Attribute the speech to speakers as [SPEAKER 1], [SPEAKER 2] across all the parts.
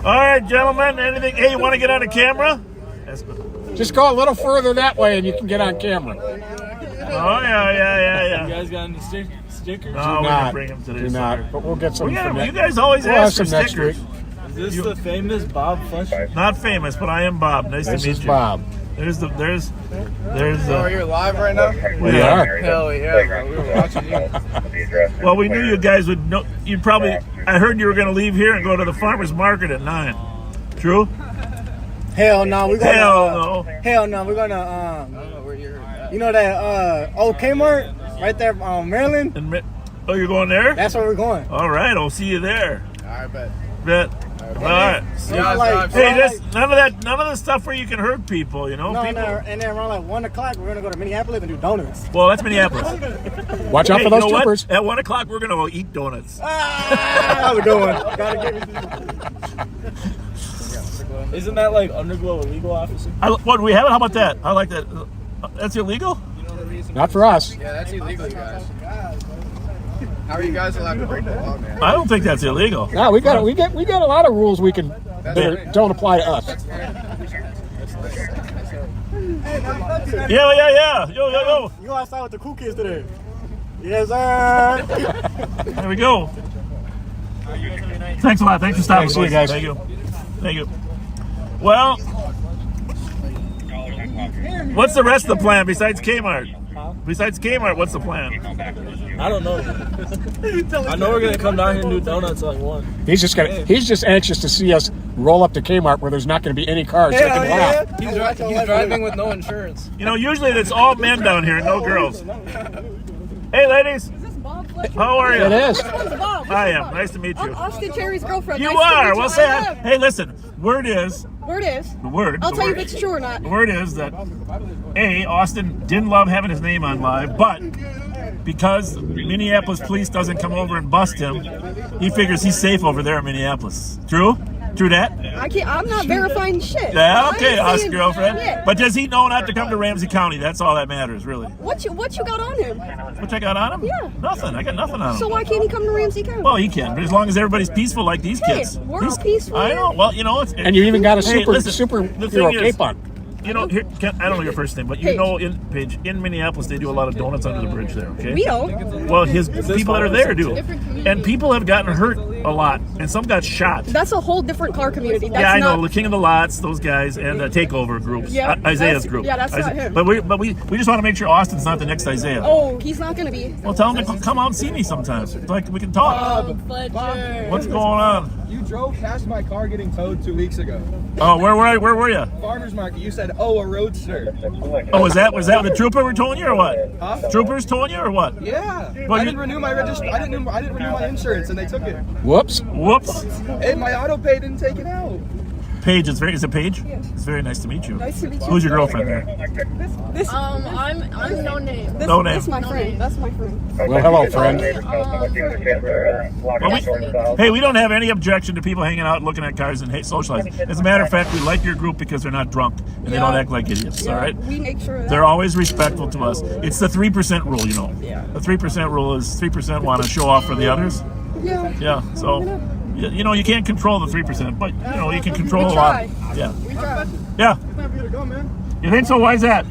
[SPEAKER 1] All right, gentlemen. Anything? Hey, you want to get on the camera?
[SPEAKER 2] Just go a little further that way, and you can get on camera.
[SPEAKER 1] Oh yeah.
[SPEAKER 3] You guys got any stickers?
[SPEAKER 1] No, we didn't bring them today.
[SPEAKER 2] Do not. But we'll get some.
[SPEAKER 1] You guys always ask for stickers.
[SPEAKER 3] Is this the famous Bob Fletcher?
[SPEAKER 1] Not famous, but I am Bob. Nice to meet you.
[SPEAKER 2] This is Bob.
[SPEAKER 1] There's.
[SPEAKER 4] Oh, you're live right now?
[SPEAKER 2] We are.
[SPEAKER 4] Hell yeah, bro. We were watching you.
[SPEAKER 1] Well, we knew you guys would know. You'd probably. I heard you were going to leave here and go to the farmers market at 9. True?
[SPEAKER 4] Hell no, we're gonna.
[SPEAKER 1] Hell no.
[SPEAKER 4] Hell no, we're gonna.
[SPEAKER 3] I don't know where you're at.
[SPEAKER 4] You know that old Kmart right there, Maryland.
[SPEAKER 1] Oh, you're going there?
[SPEAKER 4] That's where we're going.
[SPEAKER 1] All right, I'll see you there.
[SPEAKER 4] All right, bet.
[SPEAKER 1] All right. Hey, none of the stuff where you can hurt people, you know.
[SPEAKER 4] No,
[SPEAKER 1] people.
[SPEAKER 4] and then around like 1 o'clock, we're gonna go to Minneapolis and do donuts.
[SPEAKER 1] Well, that's Minneapolis.
[SPEAKER 2] Watch out for those troopers.
[SPEAKER 1] At 1 o'clock, we're gonna go eat donuts.
[SPEAKER 4] How's it going? Gotta give it to
[SPEAKER 3] Isn't that like Underglow a legal officer?
[SPEAKER 1] What do we have it? How about that? I like that. That's illegal?
[SPEAKER 2] Not for us.
[SPEAKER 4] Yeah, that's illegal, you guys. How are you guys allowed to break the law, man?
[SPEAKER 1] I don't think that's illegal.
[SPEAKER 2] No, we got a lot of rules that don't apply to us.
[SPEAKER 1] Yeah. Yo.
[SPEAKER 4] You go outside with the cool kids today. Yes, sir.
[SPEAKER 1] There we go. Thanks a lot. Thanks for stopping.
[SPEAKER 2] See you guys.
[SPEAKER 1] Thank you. Well, what's the rest of the plan besides Kmart? Besides Kmart, what's the plan?
[SPEAKER 3] I don't know. I know we're gonna come down here and do donuts at like 1.
[SPEAKER 2] He's just anxious to see us roll up to Kmart where there's not going to be any cars. So they can laugh.
[SPEAKER 3] He's driving with no insurance.
[SPEAKER 1] You know, usually it's all men down here, no girls. Hey, ladies. How are you?
[SPEAKER 2] It is.
[SPEAKER 1] I am. Nice to meet you.
[SPEAKER 5] I'm Austin Cherry's girlfriend.
[SPEAKER 1] You
[SPEAKER 5] nice
[SPEAKER 1] are.
[SPEAKER 5] To meet
[SPEAKER 1] Well, say hi. Hey, listen. Word is.
[SPEAKER 5] I'll tell you if it's true or not.
[SPEAKER 1] The word is that Austin didn't love having his name on live, but because Minneapolis police doesn't come over and bust him, he figures he's safe over there in Minneapolis. True? True that?
[SPEAKER 5] I'm not verifying shit.
[SPEAKER 1] Yeah, okay, Austin girlfriend.
[SPEAKER 5] Shit.
[SPEAKER 1] But does he know not to come to Ramsey County? That's all that matters, really.
[SPEAKER 5] What you got on him?
[SPEAKER 1] What I got on him?
[SPEAKER 5] Yeah.
[SPEAKER 1] Nothing. I got nothing on him.
[SPEAKER 5] So why can't he come to Ramsey County?
[SPEAKER 1] Well, he can, but as long as everybody's peaceful like these kids.
[SPEAKER 5] We're all peaceful.
[SPEAKER 1] I know. Well, you know,
[SPEAKER 2] And you even got a
[SPEAKER 1] the
[SPEAKER 2] superhero cape on.
[SPEAKER 1] You know, I don't know your first name, but you know, in Minneapolis, they do a lot of donuts under the bridge there. Okay.
[SPEAKER 5] We don't.
[SPEAKER 1] Well, people that are there do, and people have gotten hurt a lot, and some got shot.
[SPEAKER 5] That's a whole different car community. That's
[SPEAKER 1] I know the King of the Lots, those guys, and the Takeover groups.
[SPEAKER 5] Yeah,
[SPEAKER 1] Isaiah's group.
[SPEAKER 5] Yeah, that's not him.
[SPEAKER 1] But we just want to make sure Austin's not the next Isaiah.
[SPEAKER 5] Oh, he's not gonna be.
[SPEAKER 1] Well, tell him to come out and see me sometimes. Like we can talk.
[SPEAKER 5] FLETCHER.
[SPEAKER 1] What's going on?
[SPEAKER 6] You drove past my car getting towed 2 weeks ago.
[SPEAKER 1] Oh, where were you?
[SPEAKER 6] Farmer's market. You said, "Oh, a roadster."
[SPEAKER 1] Oh, was that the trooper were towing you or what?
[SPEAKER 6] Huh?
[SPEAKER 1] Troopers towing you or what?
[SPEAKER 6] Yeah.
[SPEAKER 1] Well,
[SPEAKER 6] I didn't renew my I didn't renew my insurance, and they took it.
[SPEAKER 2] Whoops.
[SPEAKER 6] Hey, my auto pay didn't take it out.
[SPEAKER 1] Paige, is it Paige? Yeah. It's very nice to meet you.
[SPEAKER 5] Nice to meet you.
[SPEAKER 1] Who's your girlfriend there?
[SPEAKER 5] I'm no name.
[SPEAKER 1] No name.
[SPEAKER 5] That's my friend. That's my friend.
[SPEAKER 2] Well, hello, friend.
[SPEAKER 1] We don't have any objection to people hanging out and looking at cars and socializing. As a matter of fact, we like your group because they're not drunk and they don't act like idiots.
[SPEAKER 5] Yeah,
[SPEAKER 1] all right.
[SPEAKER 5] We make sure
[SPEAKER 1] They're always respectful to us. It's the 3% rule, you know.
[SPEAKER 5] Yeah.
[SPEAKER 1] The 3% rule is 3% want to show off for the others.
[SPEAKER 5] Yeah.
[SPEAKER 1] Yeah. So. You know, you can't control the 3%, but you know you can control a lot. Yeah.
[SPEAKER 5] We try.
[SPEAKER 1] Yeah. You think so? Why is that?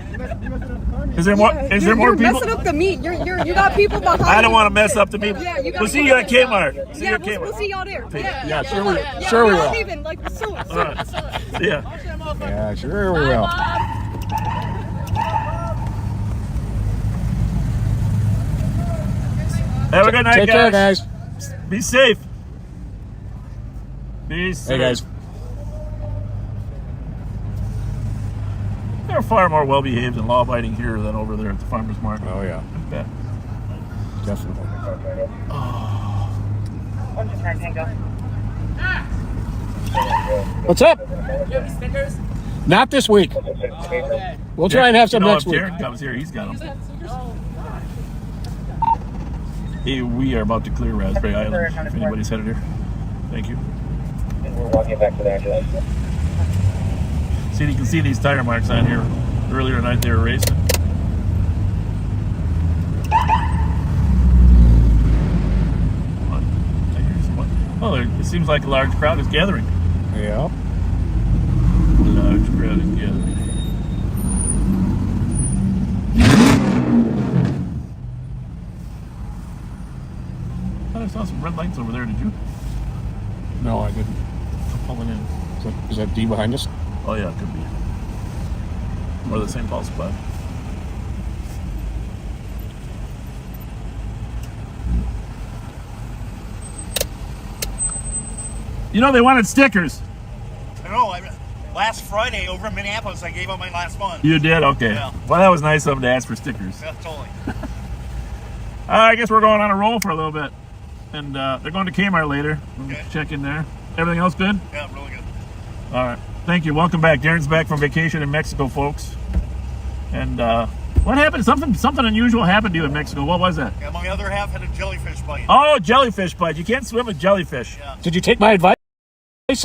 [SPEAKER 1] Is there more? Is there more
[SPEAKER 5] you're
[SPEAKER 1] people?
[SPEAKER 5] Messing up the meat. You got people behind.
[SPEAKER 1] I don't want to mess up the meat.
[SPEAKER 5] Yeah, you got.
[SPEAKER 1] We'll see you at Kmart.
[SPEAKER 5] We'll see y'all there.
[SPEAKER 2] Yeah, sure we will.
[SPEAKER 5] Not even like soon.
[SPEAKER 1] Yeah.
[SPEAKER 2] Yeah, sure we will.
[SPEAKER 1] Have a good night,
[SPEAKER 2] Take care, guys.
[SPEAKER 1] Be safe. Be safe.
[SPEAKER 2] Hey, guys.
[SPEAKER 1] They're far more well-behaved and law-abiding here than over there at the farmer's market.
[SPEAKER 2] Oh, yeah.
[SPEAKER 1] I bet.
[SPEAKER 2] Definitely. What's up? Not this week. We'll try and have some next week.
[SPEAKER 1] If Jared comes here, he's got them. Hey, we are about to clear Raspberry Island. If anybody's headed here. Thank you.
[SPEAKER 7] We're walking back to the ambulance.
[SPEAKER 1] See, you can see these tire marks on here. Earlier tonight they were racing. Well, it seems like a large crowd is gathering.
[SPEAKER 2] Yeah.
[SPEAKER 1] A large crowd is gathering. I thought I saw some red lights over there. Did you?
[SPEAKER 2] No, I didn't.
[SPEAKER 1] I'm pulling in.
[SPEAKER 2] Is that D behind us?
[SPEAKER 1] Oh yeah, it could be. Or the St. Paul spot. You know they wanted stickers.
[SPEAKER 8] No, last Friday over in Minneapolis, I gave out my last one.
[SPEAKER 1] You did? Okay.
[SPEAKER 8] Yeah.
[SPEAKER 1] Well, that was nice of them to ask for stickers.
[SPEAKER 8] Yeah, totally.
[SPEAKER 1] I guess we're going on a roll for a little bit. And they're going to Kmart later. We'll
[SPEAKER 8] Okay.
[SPEAKER 1] check in there. Everything else good?
[SPEAKER 8] Yeah, really good.
[SPEAKER 1] All right. Thank you. Welcome back. Darren's back from vacation in Mexico, folks. And what happened? Something unusual happened to you in Mexico. What was that?
[SPEAKER 8] Yeah, my other half had a jellyfish bite.
[SPEAKER 1] Oh, jellyfish bite. You can't swim with jellyfish.
[SPEAKER 8] Yeah.
[SPEAKER 2] Did you take my advice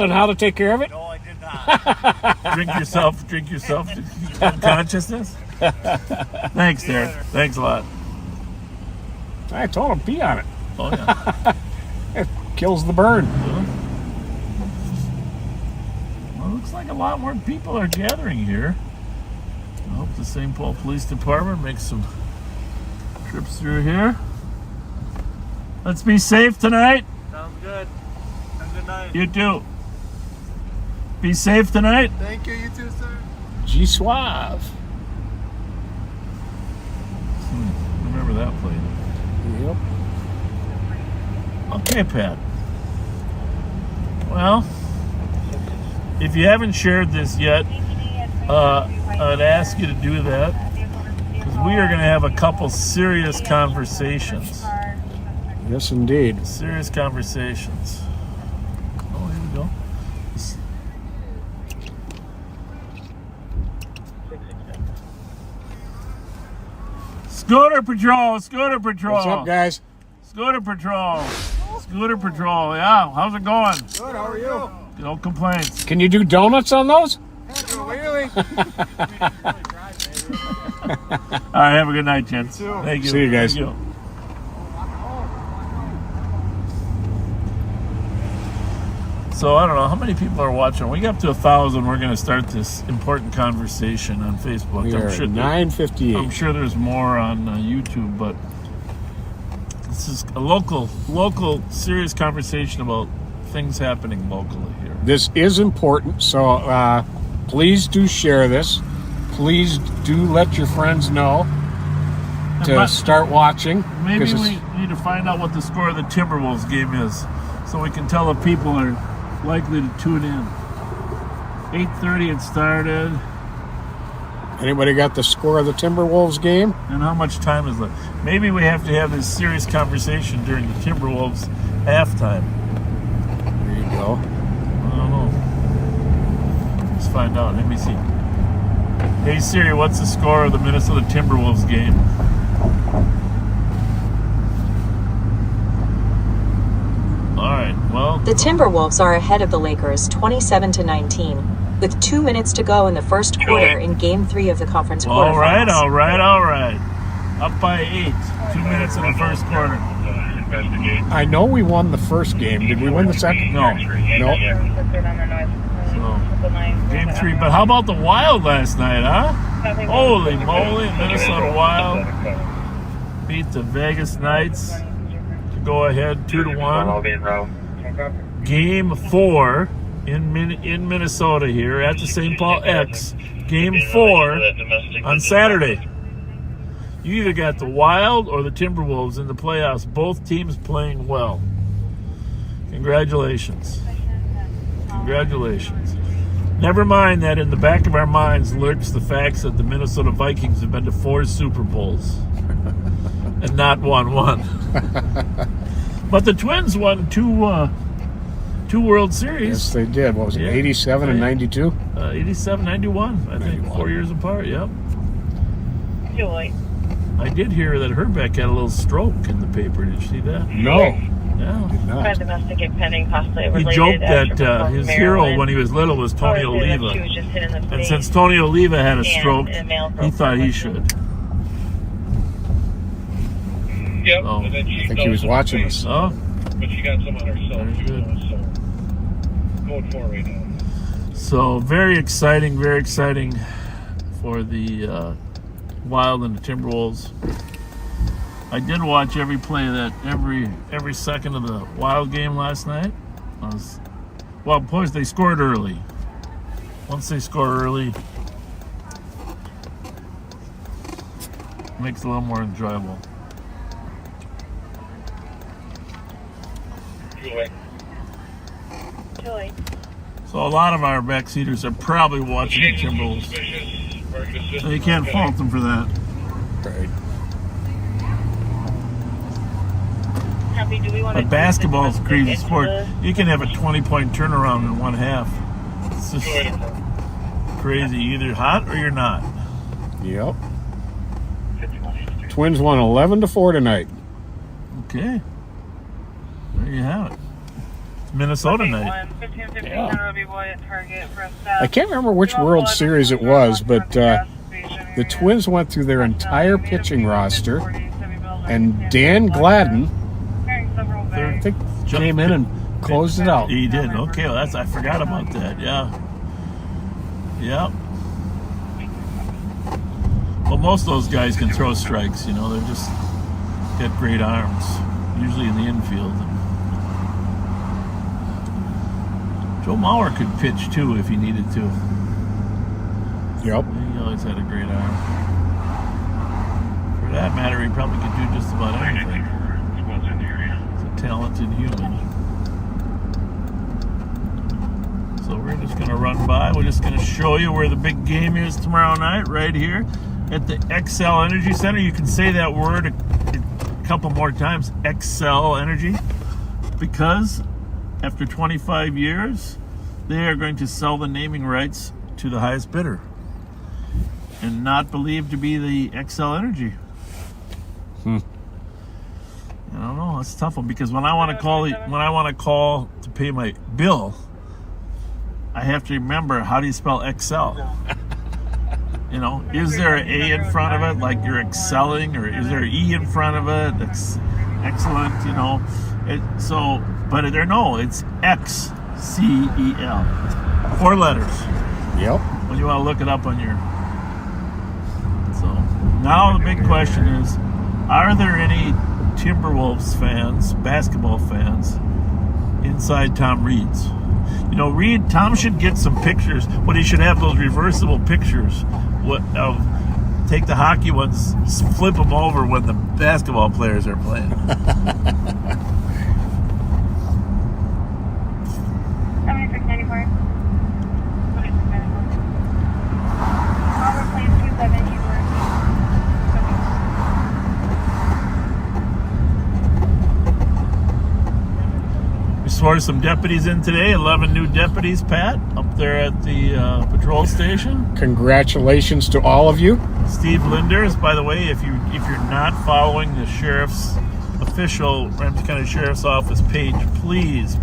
[SPEAKER 2] on how to take care of it?
[SPEAKER 8] No, I did not.
[SPEAKER 1] Drink yourself to unconsciousness. Thanks, Darren. Thanks a lot.
[SPEAKER 2] I told him pee on it.
[SPEAKER 1] Oh, yeah.
[SPEAKER 2] It kills the burn.
[SPEAKER 1] Well, looks like a lot more people are gathering here. I hope the St. Paul Police Department makes some trips through here. Let's be safe tonight.
[SPEAKER 8] Sounds good. Have a good night.
[SPEAKER 1] You too. Be safe tonight.
[SPEAKER 6] Thank you, you too, sir.
[SPEAKER 2] G Suave.
[SPEAKER 1] Remember that plate.
[SPEAKER 2] Yep.
[SPEAKER 1] Okay, Pat. Well, if you haven't shared this yet, I'd ask you to do that, because we are going to have a couple serious conversations.
[SPEAKER 2] Yes, indeed.
[SPEAKER 1] Serious conversations. Oh, here we go. Scooter Patrol! Scooter Patrol!
[SPEAKER 2] What's up, guys?
[SPEAKER 1] Scooter Patrol! Scooter Patrol, yeah. How's it going?
[SPEAKER 6] Good, how are you?
[SPEAKER 1] No complaints.
[SPEAKER 2] Can you do donuts on those?
[SPEAKER 6] Really?
[SPEAKER 1] All right, have a good night, gents. Thank you.
[SPEAKER 2] See you guys.
[SPEAKER 1] Thank you. So I don't know how many people are watching. When we get up to 1,000, we're going to start this important conversation on Facebook.
[SPEAKER 2] We are at 9:58.
[SPEAKER 1] I'm sure there's more on YouTube, but this is a local, serious conversation about things happening locally here.
[SPEAKER 2] This is important, so please do share this. Please do let your friends know to start watching.
[SPEAKER 1] Maybe
[SPEAKER 2] 'cause
[SPEAKER 1] we need to find out what the score of the Timberwolves game is, so we can tell if people are likely to tune in. 8:30 it started.
[SPEAKER 2] Anybody got the score of the Timberwolves game?
[SPEAKER 1] And how much time is left? Maybe we have to have this serious conversation during the Timberwolves halftime.
[SPEAKER 2] There you go.
[SPEAKER 1] I don't know. Let's find out. Let me see. Hey Siri, what's the score of the Minnesota Timberwolves game? All right. Well,
[SPEAKER 9] The Timberwolves are ahead of the Lakers 27-19, with 2 minutes to go in the first quarter in Game 3 of the conference quarterfinals.
[SPEAKER 1] all right. Up by 8. 2 minutes in the first quarter.
[SPEAKER 2] I know we won the first game. Did we win the second?
[SPEAKER 1] No.
[SPEAKER 2] No.
[SPEAKER 1] So, Game 3. But how about the Wild last night, huh? Holy moly, Minnesota Wild beat the Vegas Knights to go ahead 2-1. Game 4 in Minnesota here at the St. Paul X. Game 4 on Saturday. You either got the Wild or the Timberwolves in the playoffs. Both teams playing well. Congratulations. Congratulations. Never mind that in the back of our minds lurks the facts that the Minnesota Vikings have been to 4 Super Bowls and not won one. But the Twins won two World Series.
[SPEAKER 2] Yes, they did. What was it, 87 and 92?
[SPEAKER 1] 87, 91, I think. 4 years apart, yep. I did hear that Herbeck had a little stroke in the paper. Did you see that?
[SPEAKER 2] No.
[SPEAKER 1] Yeah.
[SPEAKER 2] Did not.
[SPEAKER 10] Domestic and pending possibly
[SPEAKER 1] He
[SPEAKER 10] related.
[SPEAKER 1] joked that his hero when he was little was Tony Oliva. And since Tony Oliva had a stroke, he thought he should.
[SPEAKER 2] I think he was watching us.
[SPEAKER 1] Oh,
[SPEAKER 7] But she got some on herself
[SPEAKER 1] Very
[SPEAKER 7] too,
[SPEAKER 1] good.
[SPEAKER 7] so going for it right now.
[SPEAKER 1] So very exciting for the Wild and the Timberwolves. I did watch every play of that, every second of the Wild game last night. Boys, they scored early. Once they score early, it makes it a little more enjoyable.
[SPEAKER 7] Julie.
[SPEAKER 1] So a lot of our backseaters are probably watching the Timberwolves. So you can't fault them for that.
[SPEAKER 2] Right.
[SPEAKER 1] But basketball is a crazy sport. You can have a 20-point turnaround in one half. It's just crazy. You're either hot or you're not.
[SPEAKER 2] Yep. Twins won 11-4 tonight.
[SPEAKER 1] Okay. There you have it. It's Minnesota night.
[SPEAKER 2] Yeah. I can't remember which World Series it was, but the Twins went through their entire pitching roster, and Dan Gladden, I think, came in and closed it out.
[SPEAKER 1] He did. Okay, well, I forgot about that. Yeah. Yep. Well, most of those guys can throw strikes. You know, they're just got great arms, usually in the infield. Joe Mauer could pitch too if he needed to.
[SPEAKER 2] Yep.
[SPEAKER 1] He always had a great arm. For that matter, he probably could do just about anything. He's a talented human. So we're just going to run by. We're just going to show you where the big game is tomorrow night, right here at the XL Energy Center. You can say that word a couple more times, XL Energy, because after 25 years, they are going to sell the naming rights to the highest bidder, and not believed to be the XL Energy. I don't know. It's a tough one, because when I want to call to pay my bill, I have to remember, how do you spell XL? You know, is there an A in front of it, like you're excelling, or is there an E in front of it? That's excellent, you know. It's XCEL. 4 letters.
[SPEAKER 2] Yep.
[SPEAKER 1] When you want to look it up on your. So now the big question is, are there any Timberwolves fans, basketball fans, inside Tom Reed's? You know, Tom should get some pictures, but he should have those reversible pictures of take the hockey ones, flip them over when the basketball players are playing. We swore some deputies in today, 11 new deputies, Pat, up there at the patrol station.
[SPEAKER 2] Congratulations to all of you.
[SPEAKER 1] Steve Linders, by the way, if you're not following the sheriff's official Ramsey County Sheriff's Office page, please,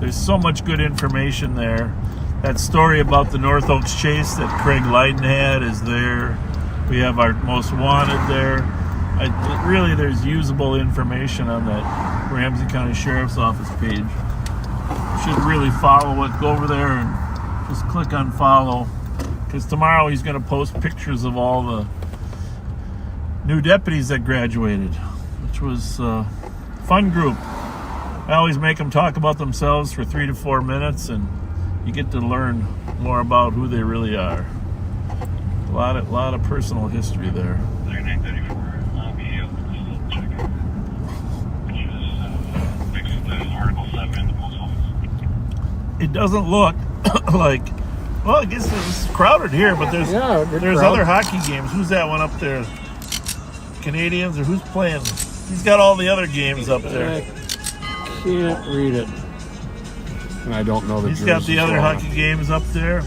[SPEAKER 1] there's so much good information there. That story about the North Oaks chase that Craig Leiden had is there. We have our most wanted there. Really, there's usable information on that Ramsey County Sheriff's Office page. You should really follow it. Go over there and just click on follow, because tomorrow he's going to post pictures of all the new deputies that graduated, which was a fun group. I always make them talk about themselves for 3 to 4 minutes, and you get to learn more about who they really are. A lot of personal history there.
[SPEAKER 7] 934. Article 7 in the post office.
[SPEAKER 1] It doesn't look like, well, I guess it's crowded here, but there's
[SPEAKER 2] crowd.
[SPEAKER 1] other hockey games. Who's that one up there? Canadians, or who's playing? He's got all the other games up there.
[SPEAKER 2] I can't read it. And I don't know the
[SPEAKER 1] He's got the other
[SPEAKER 2] jerseys.
[SPEAKER 1] hockey games up there.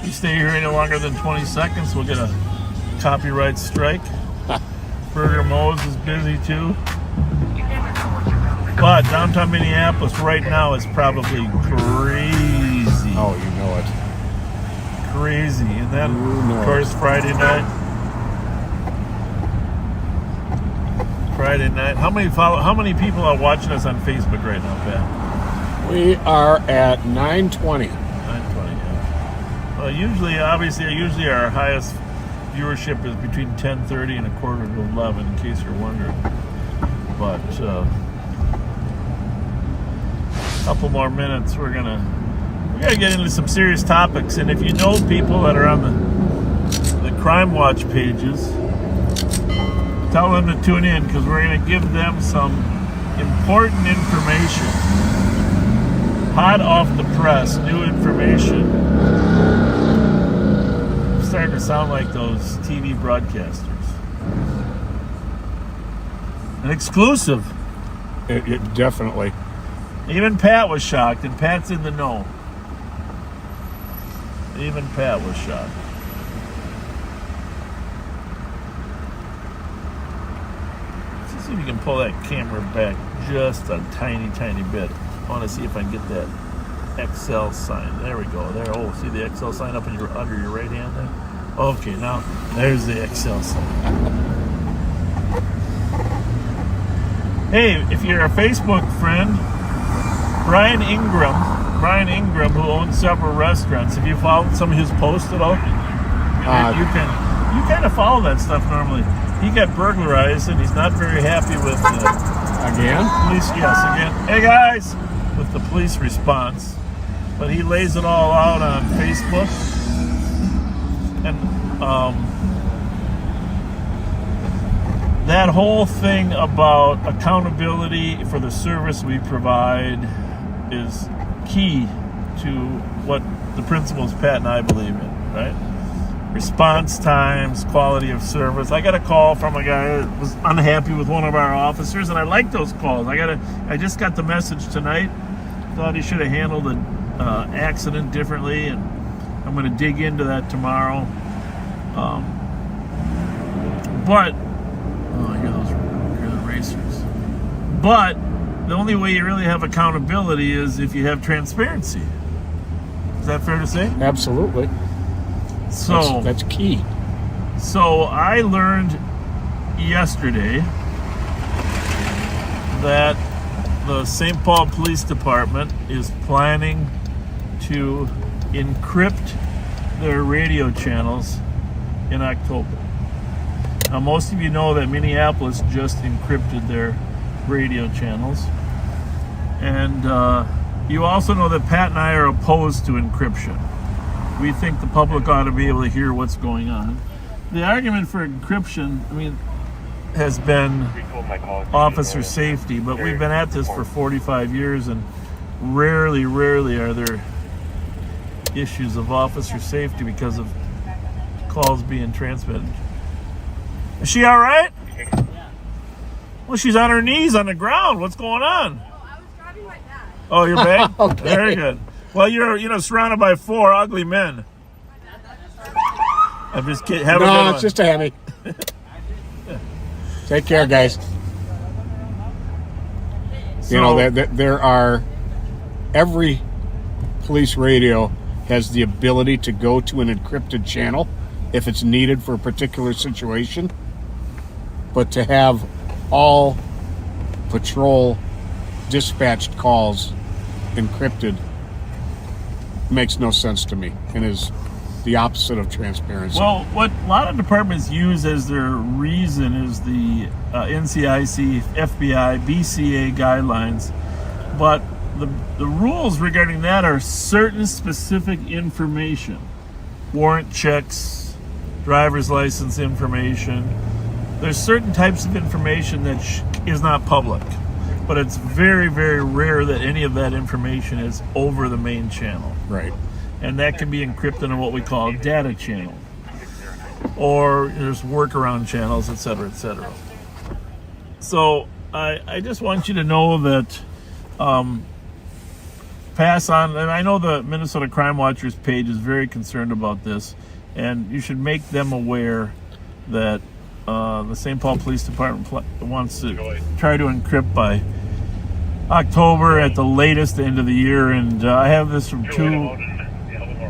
[SPEAKER 1] You stay here any longer than 20 seconds, we'll get a copyright strike. Burger Moe's is busy too. But downtown Minneapolis right now is probably crazy.
[SPEAKER 2] Oh, you know it.
[SPEAKER 1] Crazy. And then,
[SPEAKER 2] You know
[SPEAKER 1] of course, Friday night. Friday night. How many people are watching us on Facebook right now, Pat?
[SPEAKER 2] We are at 920.
[SPEAKER 1] 920, yeah. Well, usually our highest viewership is between 10:30 and a quarter to 11, in case you're wondering. But a couple more minutes, we gotta get into some serious topics. And if you know people that are on the Crime Watch pages, tell them to tune in, because we're going to give them some important information. Hot off the press, new information. I'm starting to sound like those TV broadcasters. An exclusive.
[SPEAKER 2] It definitely.
[SPEAKER 1] Even Pat was shocked, and Pat's in the know. Even Pat was shocked. Let's see if you can pull that camera back just a tiny, tiny bit. I want to see if I can get that XL sign. There we go. There. Oh, see the XL sign up under your right hand there? Okay, now there's the XL sign. Hey, if you're a Facebook friend, Brian Ingram, who owns several restaurants, have you followed some of his posts at all? You kind of follow that stuff normally. He got burglarized, and he's not very happy with
[SPEAKER 2] Again?
[SPEAKER 1] Police. Yes, again. Hey guys, with the police response, but he lays it all out on Facebook, and that whole thing about accountability for the service we provide is key to what the principles Pat and I believe in, right? Response times, quality of service. I got a call from a guy that was unhappy with one of our officers, and I like those calls. I just got the message tonight. Thought he should have handled the accident differently, and I'm going to dig into that tomorrow. But I hear the racers. But the only way you really have accountability is if you have transparency. Is that fair to say?
[SPEAKER 2] Absolutely.
[SPEAKER 1] So
[SPEAKER 2] that's key.
[SPEAKER 1] So I learned yesterday that the St. Paul Police Department is planning to encrypt their radio channels in October. Now, most of you know that Minneapolis just encrypted their radio channels. And you also know that Pat and I are opposed to encryption. We think the public ought to be able to hear what's going on. The argument for encryption, has been officer safety, but we've been at this for 45 years, and rarely are there issues of officer safety because of calls being transmitted. Is she all right? Well, she's on her knees on the ground. What's going on?
[SPEAKER 5] I was driving my dad.
[SPEAKER 1] Oh, you're back?
[SPEAKER 2] Okay.
[SPEAKER 1] Very good. Well, you're surrounded by 4 ugly men. I'm just kidding. Have a good
[SPEAKER 2] No,
[SPEAKER 1] one.
[SPEAKER 2] it's just a Hemi. Take care, guys. There are, every police radio has the ability to go to an encrypted channel if it's needed for a particular situation. But to have all patrol dispatched calls encrypted makes no sense to me and is the opposite of transparency.
[SPEAKER 1] Well, what a lot of departments use as their reason is the NCIC, FBI, BCA guidelines. But the rules regarding that are certain specific information. Warrant checks, driver's license information. There's certain types of information that is not public. But it's very, very rare that any of that information is over the main channel.
[SPEAKER 2] Right.
[SPEAKER 1] And that can be encrypted in what we call a data channel. Or there's workaround channels, et cetera, et cetera. So I just want you to know that pass on, and I know the Minnesota Crime Watchers page is very concerned about this, and you should make them aware that the St. Paul Police Department wants to try to encrypt by October at the latest, the end of the year, and I have this from 2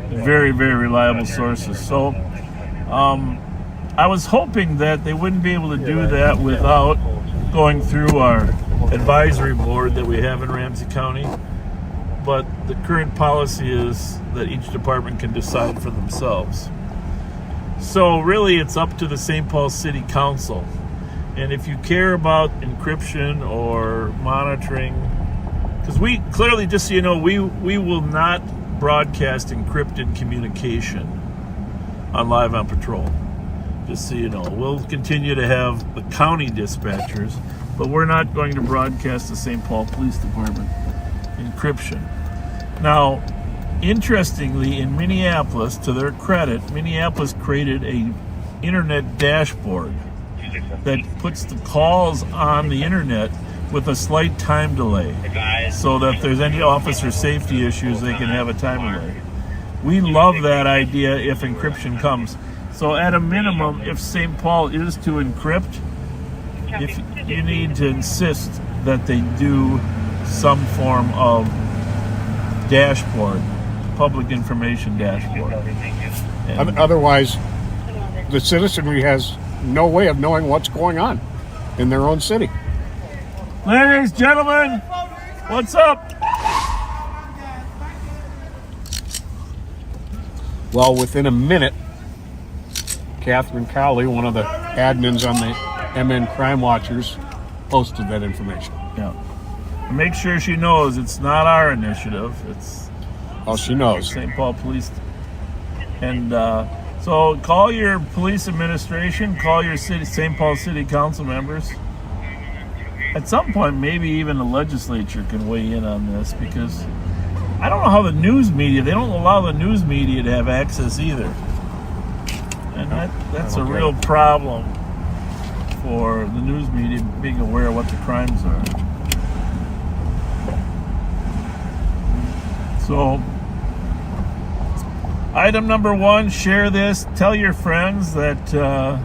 [SPEAKER 1] very, very reliable sources. So I was hoping that they wouldn't be able to do that without going through our advisory board that we have in Ramsey County, but the current policy is that each department can decide for themselves. So really it's up to the St. Paul City Council. And if you care about encryption or monitoring, because we clearly, just so you know, we will not broadcast encrypted communication on Live on Patrol. Just so you know, we'll continue to have the county dispatchers, but we're not going to broadcast the St. Paul Police Department encryption. Now, interestingly, in Minneapolis, to their credit, Minneapolis created a internet dashboard that puts the calls on the internet with a slight time delay, so that if there's any officer safety issues, they can have a time delay. We love that idea if encryption comes. So at a minimum, if St. Paul is to encrypt, if you need to insist that they do some form of dashboard, public information dashboard. And
[SPEAKER 2] otherwise, the citizenry has no way of knowing what's going on in their own city.
[SPEAKER 1] ladies, gentlemen, what's up?
[SPEAKER 2] Well, within a minute, Catherine Cowley, one of the admins on the MN Crime Watchers, posted that information.
[SPEAKER 1] Yeah. Make sure she knows it's not our initiative. It's
[SPEAKER 2] she knows.
[SPEAKER 1] St. Paul Police. And so call your police administration, call your St. Paul City Council members. At some point, maybe even the legislature can weigh in on this, because I don't know how the news media, they don't allow the news media to have access either. And that's a real problem for the news media being aware of what the crimes are. So, item number 1, share this. Tell your friends that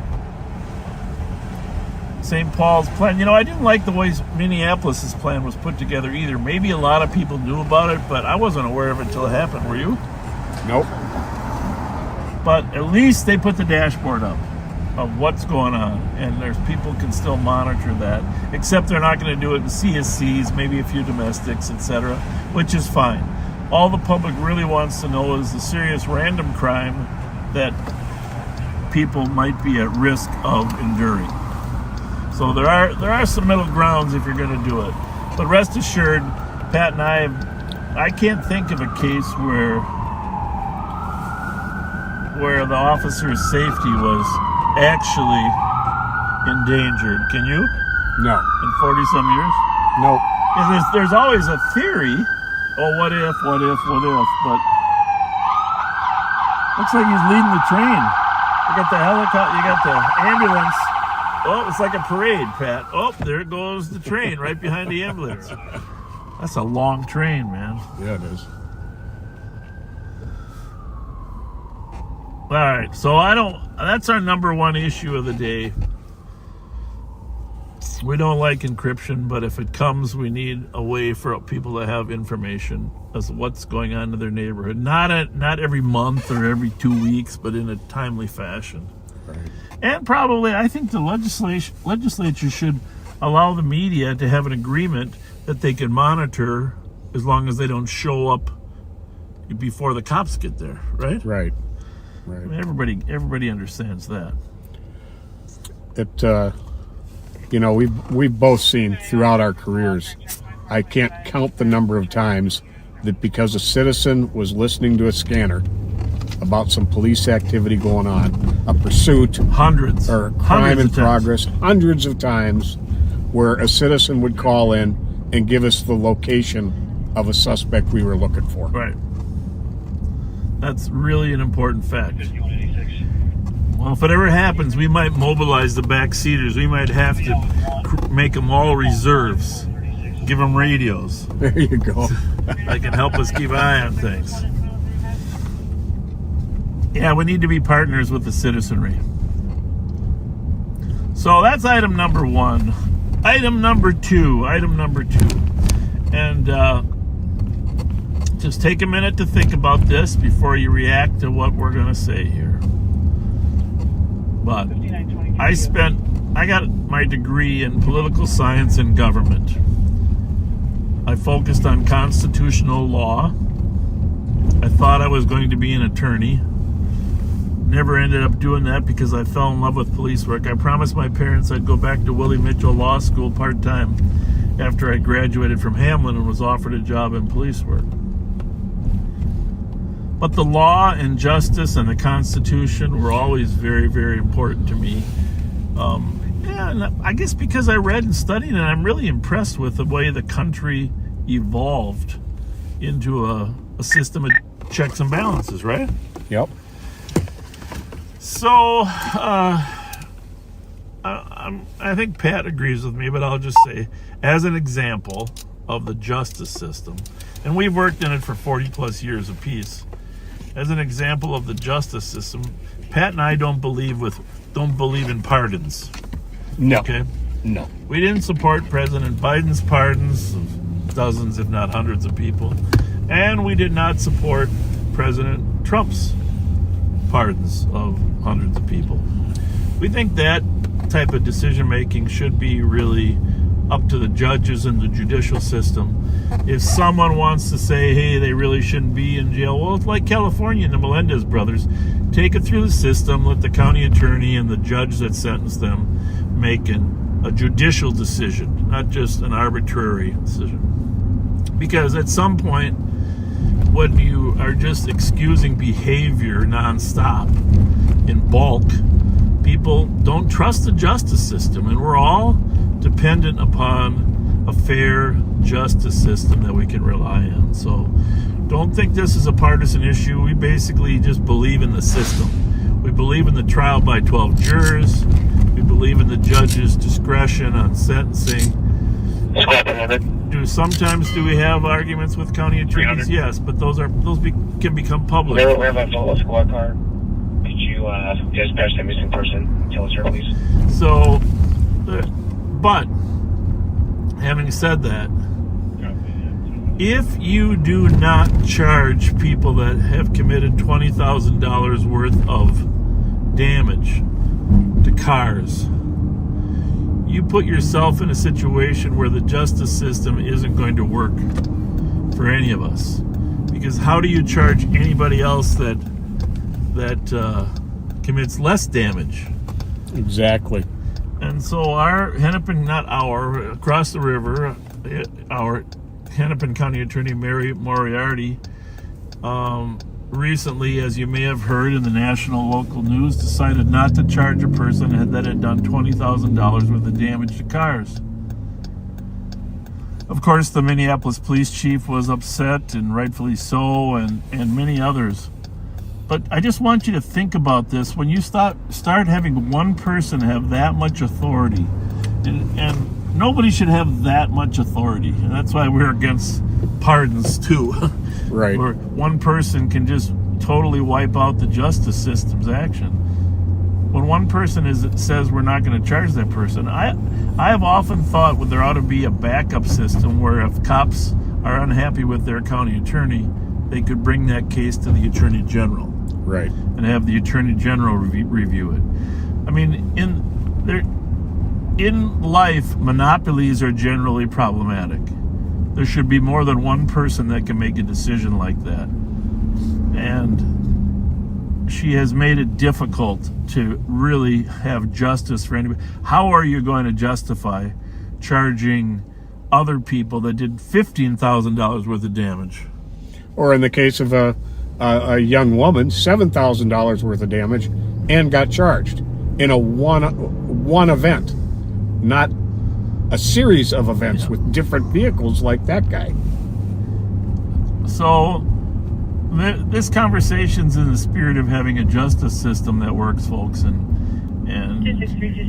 [SPEAKER 1] St. Paul's plan, I didn't like the way Minneapolis' plan was put together either. Maybe a lot of people knew about it, but I wasn't aware of it until it happened. Were you?
[SPEAKER 2] Nope.
[SPEAKER 1] But at least they put the dashboard up of what's going on, and there's people can still monitor that, except they're not going to do it in CSCs, maybe a few domestics, etc., which is fine. All the public really wants to know is the serious random crime that people might be at risk of enduring. So there are some middle grounds if you're going to do it. But rest assured, Pat and I can't think of a case where the officer's safety was actually endangered. Can you?
[SPEAKER 2] No.
[SPEAKER 1] In 40-some years?
[SPEAKER 2] Nope.
[SPEAKER 1] Yeah, there's always a theory. Oh, what if? But looks like he's leading the train. You got the helicopter, you got the ambulance. Oh, it's like a parade, Pat. Oh, there goes the train right behind the ambulance. That's a long train, man.
[SPEAKER 2] Yeah, it is.
[SPEAKER 1] All right, so that's our number 1 issue of the day. We don't like encryption, but if it comes, we need a way for people to have information as to what's going on in their neighborhood. Not every month or every 2 weeks, but in a timely fashion.
[SPEAKER 2] Right.
[SPEAKER 1] And probably, I think the legislature should allow the media to have an agreement that they can monitor as long as they don't show up before the cops get there, right?
[SPEAKER 2] Right.
[SPEAKER 1] I mean, everybody understands that.
[SPEAKER 2] We've both seen throughout our careers, I can't count the number of times that because a citizen was listening to a scanner about some police activity going on, a pursuit,
[SPEAKER 1] hundreds
[SPEAKER 2] or crime in progress, hundreds of times, where a citizen would call in and give us the location of a suspect we were looking for.
[SPEAKER 1] Right. That's really an important fact. Well, if it ever happens, we might mobilize the backseaters. We might have to make them all reserves. Give them radios.
[SPEAKER 2] There you go.
[SPEAKER 1] That can help us keep an eye on things. Yeah, we need to be partners with the citizenry. So that's item number 1. Item number 2. And just take a minute to think about this before you react to what we're going to say here. But I spent I got my degree in political science and government. I focused on constitutional law. I thought I was going to be an attorney. Never ended up doing that because I fell in love with police work. I promised my parents I'd go back to Willie Mitchell Law School part-time after I graduated from Hamlin and was offered a job in police work. But the law and justice and the Constitution were always very, very important to me. And I guess because I read and studied, and I'm really impressed with the way the country evolved into a system of checks and balances, right?
[SPEAKER 2] Yep.
[SPEAKER 1] So, I think Pat agrees with me, but I'll just say, as an example of the justice system, and we've worked in it for 40 plus years apiece, as an example of the justice system, Pat and I don't believe in pardons.
[SPEAKER 2] No.
[SPEAKER 1] Okay?
[SPEAKER 2] No.
[SPEAKER 1] We didn't support President Biden's pardons of dozens, if not hundreds of people. And we did not support President Trump's pardons of hundreds of people. We think that type of decision making should be really up to the judges and the judicial system. If someone wants to say, hey, they really shouldn't be in jail, well, it's like California and the Melendez brothers. Take it through the system, let the county attorney and the judge that sentenced them make a judicial decision, not just an arbitrary decision. Because at some point, when you are just excusing behavior nonstop in bulk, people don't trust the justice system, and we're all dependent upon a fair justice system that we can rely on. So don't think this is a partisan issue. We basically just believe in the system. We believe in the trial by 12 jurors. We believe in the judge's discretion on sentencing. Sometimes do we have arguments with county attorneys? Yes, but those can become public.
[SPEAKER 7] We have a full squad car. Could you dispatch the missing person? Tell us her, please.
[SPEAKER 1] So, but having said that, if you do not charge people that have committed $20,000 worth of damage to cars, you put yourself in a situation where the justice system isn't going to work for any of us. Because how do you charge anybody else that commits less damage?
[SPEAKER 2] Exactly.
[SPEAKER 1] And so across the river, our Hennepin County Attorney Mary Moriarty recently, as you may have heard in the national local news, decided not to charge a person that had done $20,000 worth of damage to cars. Of course, the Minneapolis police chief was upset, and rightfully so, and many others. But I just want you to think about this. When you start having one person have that much authority, and nobody should have that much authority, and that's why we're against pardons too.
[SPEAKER 2] Right.
[SPEAKER 1] Where one person can just totally wipe out the justice system's action. When one person says we're not going to charge that person, I have often thought there ought to be a backup system where if cops are unhappy with their county attorney, they could bring that case to the Attorney General.
[SPEAKER 2] Right.
[SPEAKER 1] And have the Attorney General review it. I mean, in life, monopolies are generally problematic. There should be more than one person that can make a decision like that. And she has made it difficult to really have justice for anybody. How are you going to justify charging other people that did $15,000 worth of damage?
[SPEAKER 2] Or in the case of a young woman, $7,000 worth of damage and got charged in a one event, not a series of events with different vehicles like that guy.
[SPEAKER 1] So this conversation's in the spirit of having a justice system that works, folks, and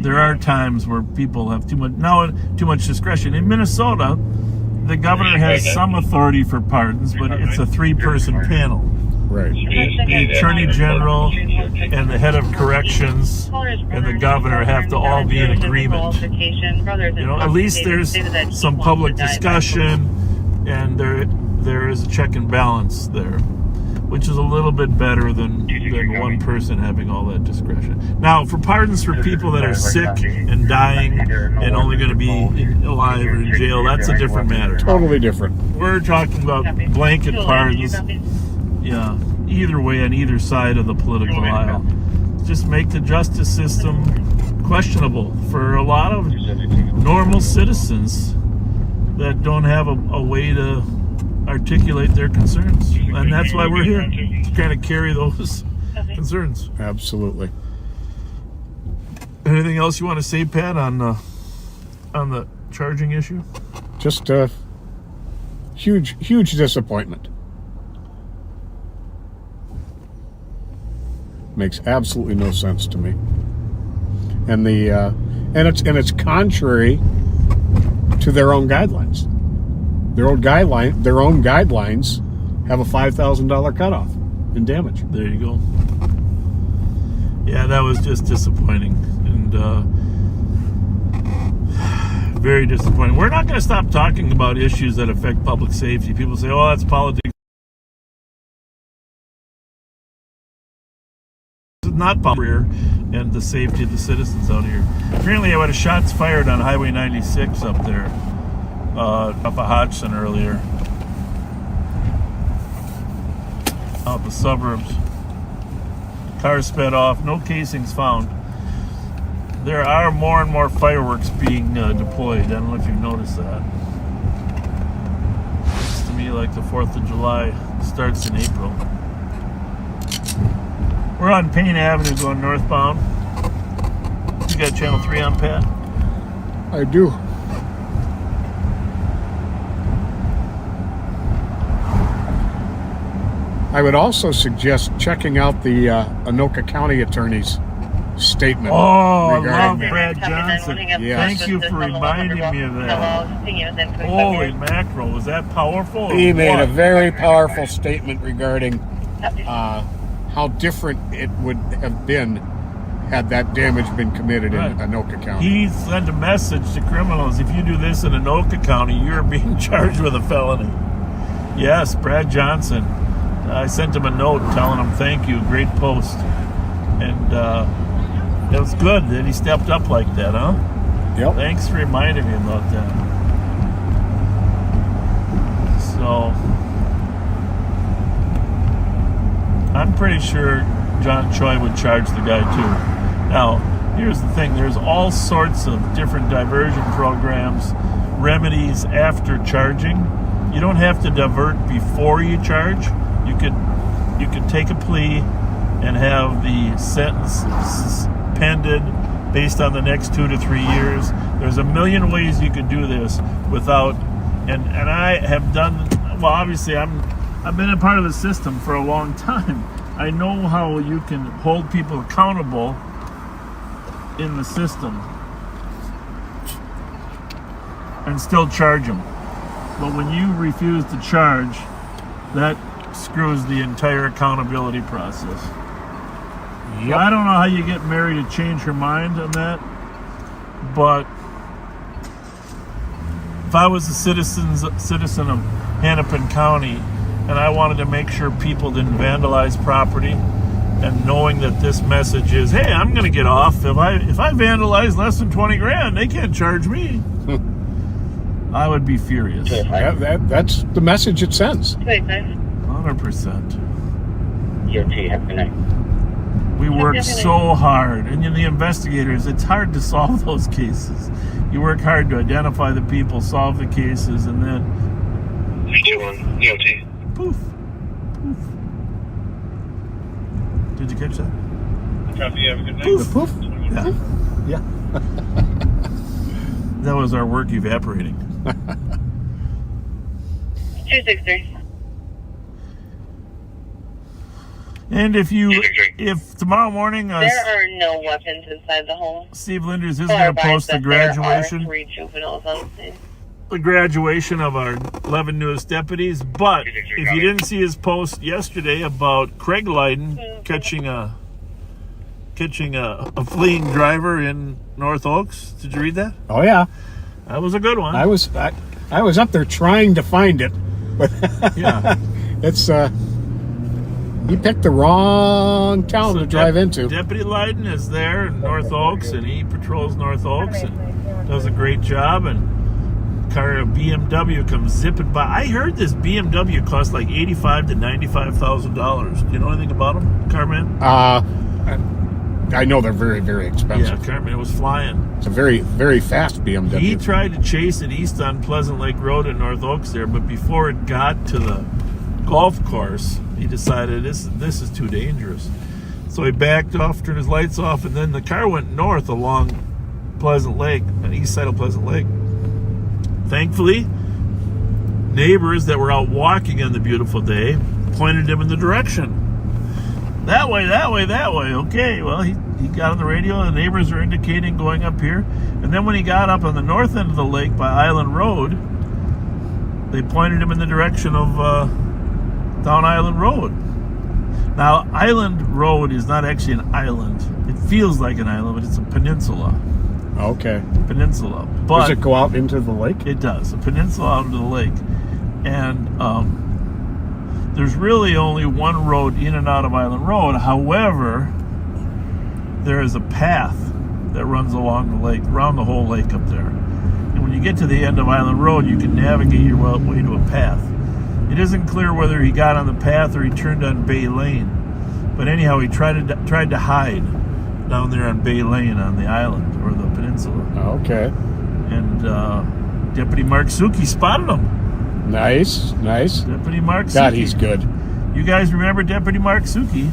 [SPEAKER 1] there are times where people have too much discretion. In Minnesota, the governor has some authority for pardons, but it's a 3-person panel.
[SPEAKER 2] Right.
[SPEAKER 1] The Attorney General and the head of corrections and the governor have to all be in agreement. At least there's some public discussion, and there is a check and balance there. which is a little bit better than one person having all that discretion. Now, for pardons for people that are sick and dying and only going to be alive or in jail, that's a different matter.
[SPEAKER 2] Totally different.
[SPEAKER 1] We're talking about blanket pardons. Yeah, either way on either side of the political aisle. Just make the justice system questionable for a lot of normal citizens that don't have a way to articulate their concerns. And that's why we're here, to kind of carry those concerns.
[SPEAKER 2] Absolutely.
[SPEAKER 1] Anything else you want to say, Pat, on the charging issue?
[SPEAKER 2] Just a huge disappointment. Makes absolutely no sense to me. And it's contrary to their own guidelines. Their own guidelines have a $5,000 cutoff in damage.
[SPEAKER 1] There you go. Yeah, that was just disappointing, and very disappointing. We're not going to stop talking about issues that affect public safety. People say, "Oh, that's politics." It's not public and the safety of the citizens out here. Apparently, I had shots fired on Highway 96 up there. Up at Hodgson earlier, out the suburbs. Car sped off, no casings found. There are more and more fireworks being deployed. I don't know if you've noticed that. Looks to me like the 4th of July starts in April. We're on Payne Avenue going northbound. You got Channel 3 on, Pat?
[SPEAKER 2] I do. I would also suggest checking out the Anoka County Attorney's statement.
[SPEAKER 1] Oh, I love
[SPEAKER 2] that.
[SPEAKER 1] Brad Johnson.
[SPEAKER 2] Yes.
[SPEAKER 1] Thank you for reminding me of that. Holy mackerel, was that powerful?
[SPEAKER 2] He made a very powerful statement regarding how different it would have been had that damage been committed in Anoka County.
[SPEAKER 1] He sent a message to criminals: if you do this in Anoka County, you're being charged with a felony. Yes, Brad Johnson. I sent him a note telling him thank you, great post. And it was good that he stepped up like that, huh?
[SPEAKER 2] Yep.
[SPEAKER 1] Thanks for reminding me about that. So, I'm pretty sure John Choi would charge the guy too. Now, here's the thing. There's all sorts of different diversion programs, remedies after charging. You don't have to divert before you charge. You could take a plea and have the sentence suspended based on the next 2 to 3 years. There's a million ways you could do this without, and I have done, well, obviously I've been a part of the system for a long time. I know how you can hold people accountable in the system and still charge them. But when you refuse to charge, that screws the entire accountability process. Yep. I don't know how you get Mary to change her mind on that, but if I was a citizen of Hennepin County and I wanted to make sure people didn't vandalize property, and knowing that this message is, hey, I'm going to get off if I vandalize less than 20 grand, they can't charge me. I would be furious.
[SPEAKER 2] That's the message it sends.
[SPEAKER 1] 100%. We work so hard, and the investigators, it's hard to solve those cases. You work hard to identify the people, solve the cases, and then poof. Did you catch that?
[SPEAKER 7] Copy, have a good night.
[SPEAKER 1] Poof. Yeah. That was our work evaporating.
[SPEAKER 5] 263.
[SPEAKER 1] And if tomorrow morning
[SPEAKER 5] There are no weapons inside the home.
[SPEAKER 1] Steve Linders is going to post the graduation.
[SPEAKER 5] There are 3 juveniles on scene.
[SPEAKER 1] The graduation of our 11 newest deputies, but if you didn't see his post yesterday about Craig Leiden catching a fleeing driver in North Oaks, did you read that?
[SPEAKER 2] Oh yeah,
[SPEAKER 1] that was a good one.
[SPEAKER 2] I was up there trying to find it, but
[SPEAKER 1] yeah,
[SPEAKER 2] it's He picked the wrong town to drive into.
[SPEAKER 1] Deputy Leiden is there in North Oaks, and he patrols North Oaks and does a great job. And car BMW comes zipping by. I heard this BMW cost like $85,000 to $95,000. Do you know anything about them, Carman?
[SPEAKER 2] I know they're very, very expensive.
[SPEAKER 1] Yeah, Carman, it was flying.
[SPEAKER 2] It's a very, very fast BMW.
[SPEAKER 1] He tried to chase it east on Pleasant Lake Road in North Oaks there, but before it got to the golf course, he decided this is too dangerous. So he backed off, turned his lights off, and then the car went north along Pleasant Lake, on the east side of Pleasant Lake. Thankfully, neighbors that were out walking on the beautiful day pointed him in the direction. That way, that way, that way. Okay, well, he got on the radio, and the neighbors are indicating going up here. And then when he got up on the north end of the lake by Island Road, they pointed him in the direction of down Island Road. Now, Island Road is not actually an island. It feels like an island, but it's a peninsula.
[SPEAKER 2] Okay.
[SPEAKER 1] Peninsula. But
[SPEAKER 2] does it go out into the lake?
[SPEAKER 1] It does. A peninsula out into the lake. And there's really only one road in and out of Island Road. However, there is a path that runs along the lake, around the whole lake up there. And when you get to the end of Island Road, you can navigate your way to a path. It isn't clear whether he got on the path or he turned on Bay Lane. But anyhow, he tried to hide down there on Bay Lane on the island or the peninsula.
[SPEAKER 2] Okay.
[SPEAKER 1] And Deputy Mark Suki spotted him.
[SPEAKER 2] Nice, nice.
[SPEAKER 1] Deputy Mark Suki.
[SPEAKER 2] God, he's good.
[SPEAKER 1] You guys remember Deputy Mark Suki,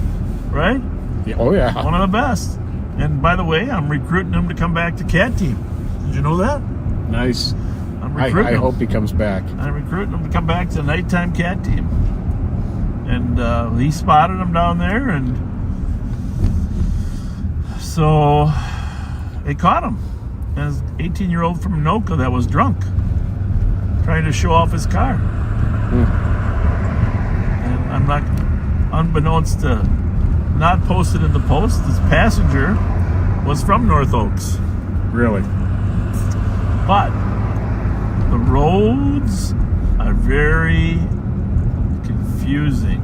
[SPEAKER 1] right?
[SPEAKER 2] Yeah, oh, yeah.
[SPEAKER 1] One of the best. And by the way, I'm recruiting him to come back to CAT team. Did you know that?
[SPEAKER 2] Nice.
[SPEAKER 1] I'm recruiting
[SPEAKER 2] I
[SPEAKER 1] him.
[SPEAKER 2] hope he comes back.
[SPEAKER 1] I'm recruiting him to come back to the nighttime CAT team. And he spotted him down there, and so they caught him. And his 18-year-old from Anoka that was drunk, trying to show off his car. And I'm not, unbeknownst to, not posted in the post, this passenger was from North Oaks.
[SPEAKER 2] Really?
[SPEAKER 1] But the roads are very confusing.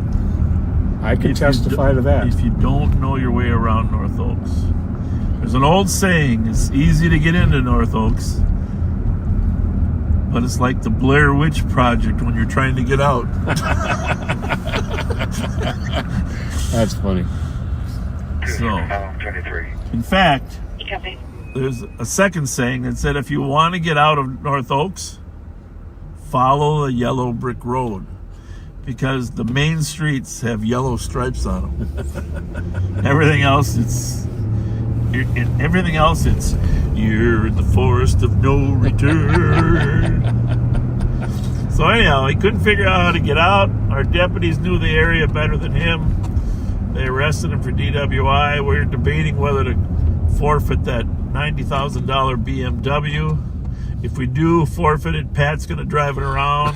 [SPEAKER 2] I can testify to that.
[SPEAKER 1] If you don't know your way around North Oaks. There's an old saying, it's easy to get into North Oaks, but it's like the Blair Witch Project when you're trying to get out.
[SPEAKER 2] That's funny.
[SPEAKER 1] So, in fact, there's a second saying that said if you want to get out of North Oaks, follow the yellow brick road, because the main streets have yellow stripes on them. Everything else, it's you're in the forest of no return. So anyhow, he couldn't figure out how to get out. Our deputies knew the area better than him. They arrested him for DWI. We're debating whether to forfeit that $90,000 BMW. If we do forfeit it, Pat's going to drive it around.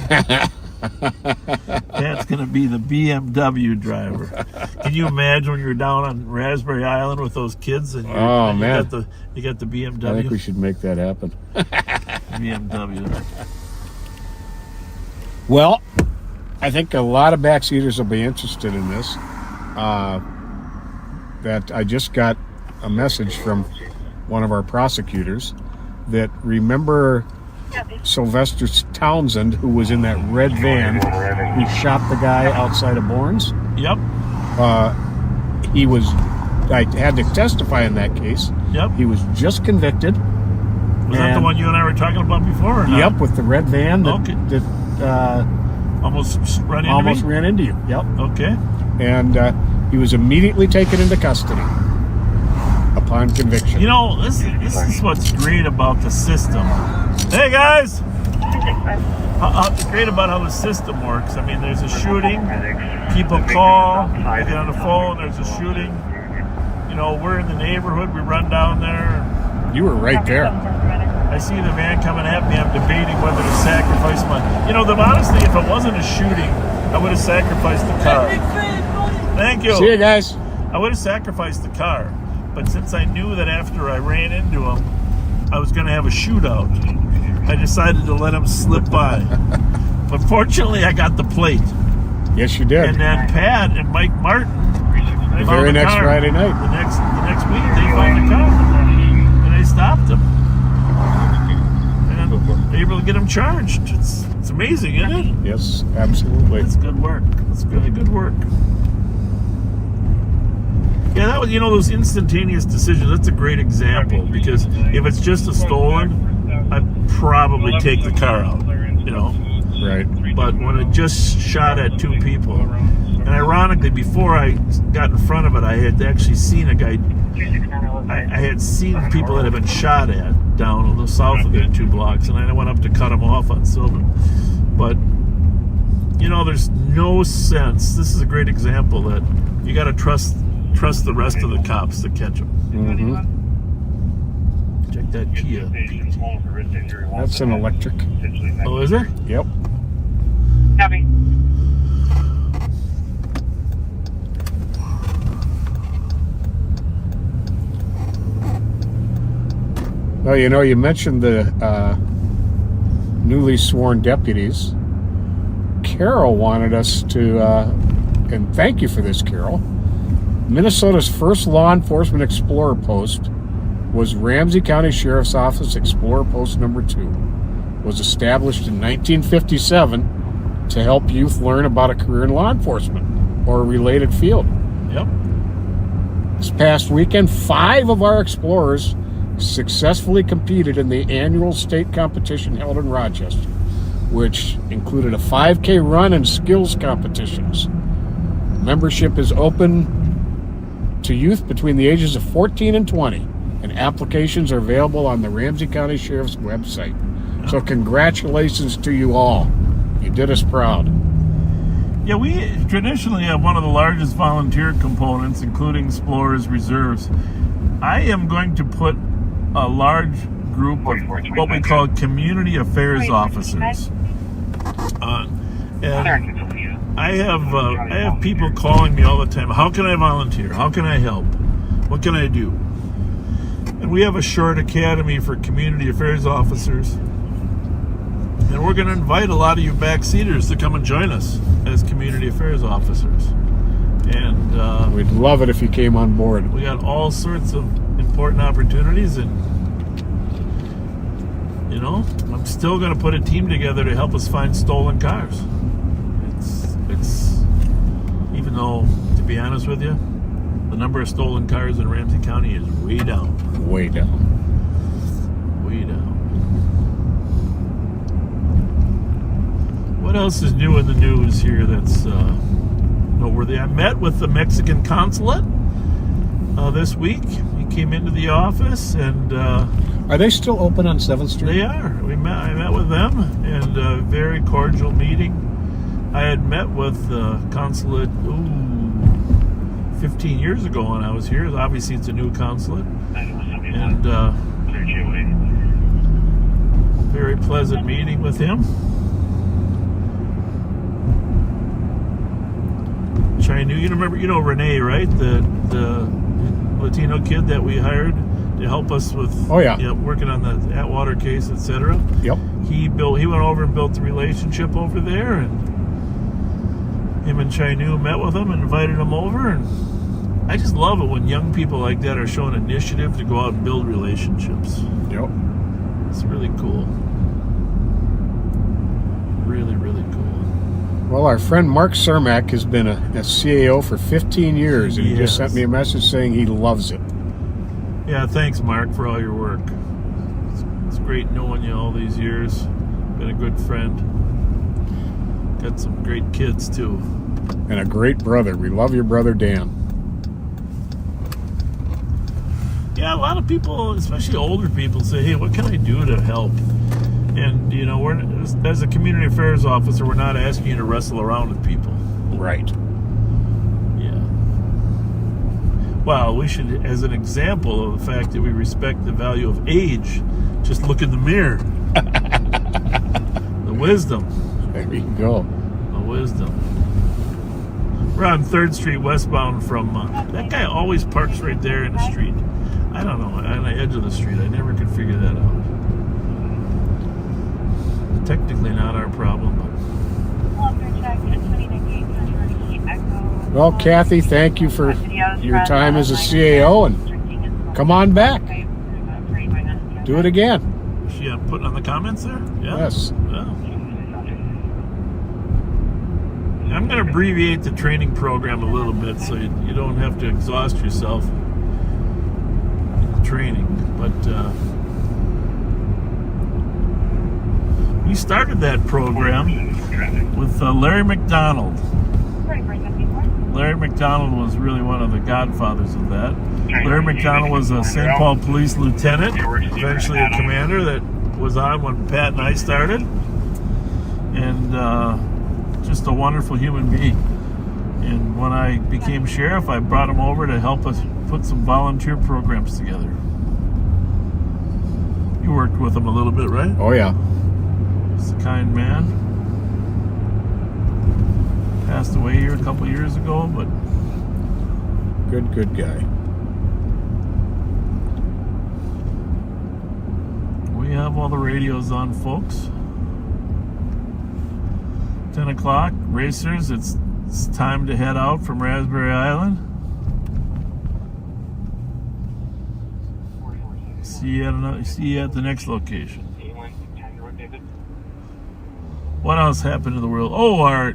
[SPEAKER 1] Pat's going to be the BMW driver. Can you imagine when you're down on Raspberry Island with those kids and
[SPEAKER 2] man,
[SPEAKER 1] you got the BMW?
[SPEAKER 2] I think we should make that happen.
[SPEAKER 1] BMW.
[SPEAKER 2] Well, I think a lot of backseaters will be interested in this. That I just got a message from one of our prosecutors that remember Sylvester Townsend, who was in that red van who shot the guy outside of Bourne's.
[SPEAKER 1] Yep.
[SPEAKER 2] I had to testify in that case.
[SPEAKER 1] Yep.
[SPEAKER 2] He was just convicted.
[SPEAKER 1] Was that the one you and I were talking about before? Or not?
[SPEAKER 2] Yep, with the red van that
[SPEAKER 1] almost ran into
[SPEAKER 2] almost
[SPEAKER 1] me?
[SPEAKER 2] ran into you. Yep.
[SPEAKER 1] Okay.
[SPEAKER 2] And he was immediately taken into custody upon conviction.
[SPEAKER 1] You know, this is what's great about the system. Hey guys! It's great about how the system works. I mean, there's a shooting, people call, they get on the phone, there's a shooting. You know, we're in the neighborhood, we run down there.
[SPEAKER 2] You were right there.
[SPEAKER 1] I see the van coming at me, I'm debating whether to sacrifice honestly, if it wasn't a shooting, I would have sacrificed the car. Thank you.
[SPEAKER 2] See you guys.
[SPEAKER 1] I would have sacrificed the car. But since I knew that after I ran into him, I was going to have a shootout, I decided to let him slip by. But fortunately, I got the plate.
[SPEAKER 2] Yes, you did.
[SPEAKER 1] And then Pat and Mike Martin,
[SPEAKER 2] The very next Friday night.
[SPEAKER 1] The next week, they found the car. And they stopped him. And they were able to get him charged. It's amazing, isn't it?
[SPEAKER 2] Yes, absolutely.
[SPEAKER 1] It's good work. It's really good work. Yeah, that was, those instantaneous decisions, that's a great example, because if it's just a stolen, I'd probably take the car out,
[SPEAKER 2] Right.
[SPEAKER 1] But when it just shot at two people, and ironically, before I got in front of it, I had actually seen a guy, I had seen people that had been shot at down on the south of it 2 blocks, and I went up to cut them off on Sylvan. But, there's no sense, this is a great example that you got to trust the rest of the cops to catch them.
[SPEAKER 2] Mm-hmm.
[SPEAKER 1] Check that Kia.
[SPEAKER 2] That's an electric.
[SPEAKER 1] Oh, is it?
[SPEAKER 2] Yep.
[SPEAKER 5] Copy.
[SPEAKER 2] Well, you mentioned the newly sworn deputies. Carol wanted us to, and thank you for this, Carol. Minnesota's first law enforcement Explorer post was Ramsey County Sheriff's Office Explorer Post number 2. It was established in 1957 to help youth learn about a career in law enforcement or a related field.
[SPEAKER 1] Yep.
[SPEAKER 2] This past weekend, 5 of our Explorers successfully competed in the annual state competition held in Rochester, which included a 5K run and skills competitions. Membership is open to youth between the ages of 14 and 20, and applications are available on the Ramsey County Sheriff's website. So congratulations to you all. You did us proud.
[SPEAKER 1] Yeah, we traditionally have one of the largest volunteer components, including Explorers Reserves. I am going to put a large group of what we call community affairs officers. And I have people calling me all the time. How can I volunteer? How can I help? What can I do? And we have a short academy for community affairs officers. And we're going to invite a lot of you backseaters to come and join us as community affairs officers. And
[SPEAKER 2] we'd love it if you came on board.
[SPEAKER 1] We got all sorts of important opportunities, and I'm still going to put a team together to help us find stolen cars. It's even though, to be honest with you, the number of stolen cars in Ramsey County is way down.
[SPEAKER 2] Way down.
[SPEAKER 1] Way down. What else is new in the news here that's noteworthy? I met with the Mexican consulate this week. He came into the office, and
[SPEAKER 2] are they still open on 7th Street?
[SPEAKER 1] They are. I met with them, and a very cordial meeting. I had met with the consulate 15 years ago when I was here. Obviously, it's a new consulate, and very pleasant meeting with him. Chinu, you Renee, right? The Latino kid that we hired to help us with working on the Atwater case, etc.
[SPEAKER 2] Yep.
[SPEAKER 1] He went over and built the relationship over there, and him and Chinu met with him and invited him over, and I just love it when young people like that are showing initiative to go out and build relationships.
[SPEAKER 2] Yep.
[SPEAKER 1] It's really cool. Really, really cool.
[SPEAKER 2] Well, our friend Mark Cermak has been a CAO for 15 years, and he just sent me a message saying he loves it.
[SPEAKER 1] Yeah, thanks, Mark, for all your work. It's great knowing you all these years. Been a good friend. Got some great kids, too.
[SPEAKER 2] And a great brother. We love your brother, Dan.
[SPEAKER 1] Yeah, a lot of people, especially older people, say, hey, what can I do to help? And, we're, as a community affairs officer, we're not asking you to wrestle around with people.
[SPEAKER 2] Right.
[SPEAKER 1] Yeah. Well, we should, as an example of the fact that we respect the value of age, just look in the mirror. The wisdom.
[SPEAKER 2] There you go.
[SPEAKER 1] The wisdom. We're on 3rd Street westbound from... that guy always parks right there in the street. I don't know, on the edge of the street. I never could figure that out. Technically not our problem, but...
[SPEAKER 2] Well, Kathy, thank you for your time as a CAO, and come on back. Do it again.
[SPEAKER 1] Is she putting on the comments there? Yeah.
[SPEAKER 2] Yes.
[SPEAKER 1] Yeah. I'm going to abbreviate the training program a little bit so you don't have to exhaust yourself in the training. But we started that program with Larry McDonald. Larry McDonald was really one of the godfathers of that. Larry McDonald was a St. Paul police lieutenant, eventually a commander that was on when Pat and I started. And just a wonderful human being. And when I became sheriff, I brought him over to help us put some volunteer programs together. You worked with him a little bit, right?
[SPEAKER 2] Oh, yeah.
[SPEAKER 1] He's a kind man. Passed away here a couple years ago, but
[SPEAKER 2] good guy.
[SPEAKER 1] We have all the radios on, folks. 10 o'clock, racers, it's time to head out from Raspberry Island. See you at the next location. What else happened in the world? Oh, our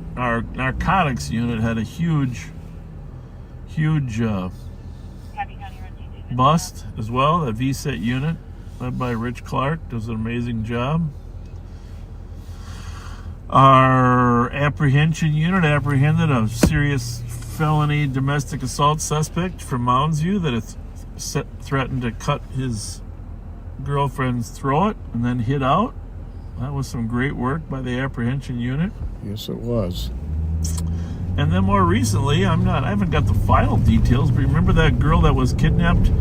[SPEAKER 1] narcotics unit had a huge bust as well. That VSET unit, led by Rich Clark, does an amazing job. Our apprehension unit apprehended a serious felony domestic assault suspect from Mounds View that had threatened to cut his girlfriend's throat and then hid out. That was some great work by the apprehension unit.
[SPEAKER 2] Yes, it was.
[SPEAKER 1] And then more recently, I haven't got the final details, but remember that girl that was kidnapped,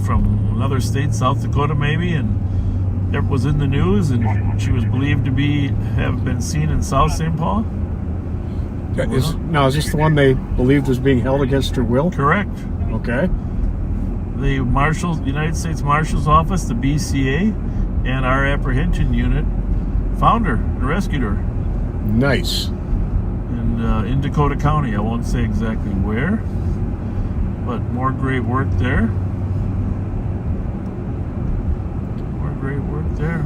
[SPEAKER 1] from another state, South Dakota maybe, and it was in the news, and she was believed to have been seen in South St. Paul?
[SPEAKER 2] Is this the one they believed was being held against her will?
[SPEAKER 1] Correct.
[SPEAKER 2] Okay.
[SPEAKER 1] The United States Marshal's Office, the BCA, and our apprehension unit found her and rescued her.
[SPEAKER 2] Nice.
[SPEAKER 1] And in Dakota County, I won't say exactly where, but more great work there. Great work there.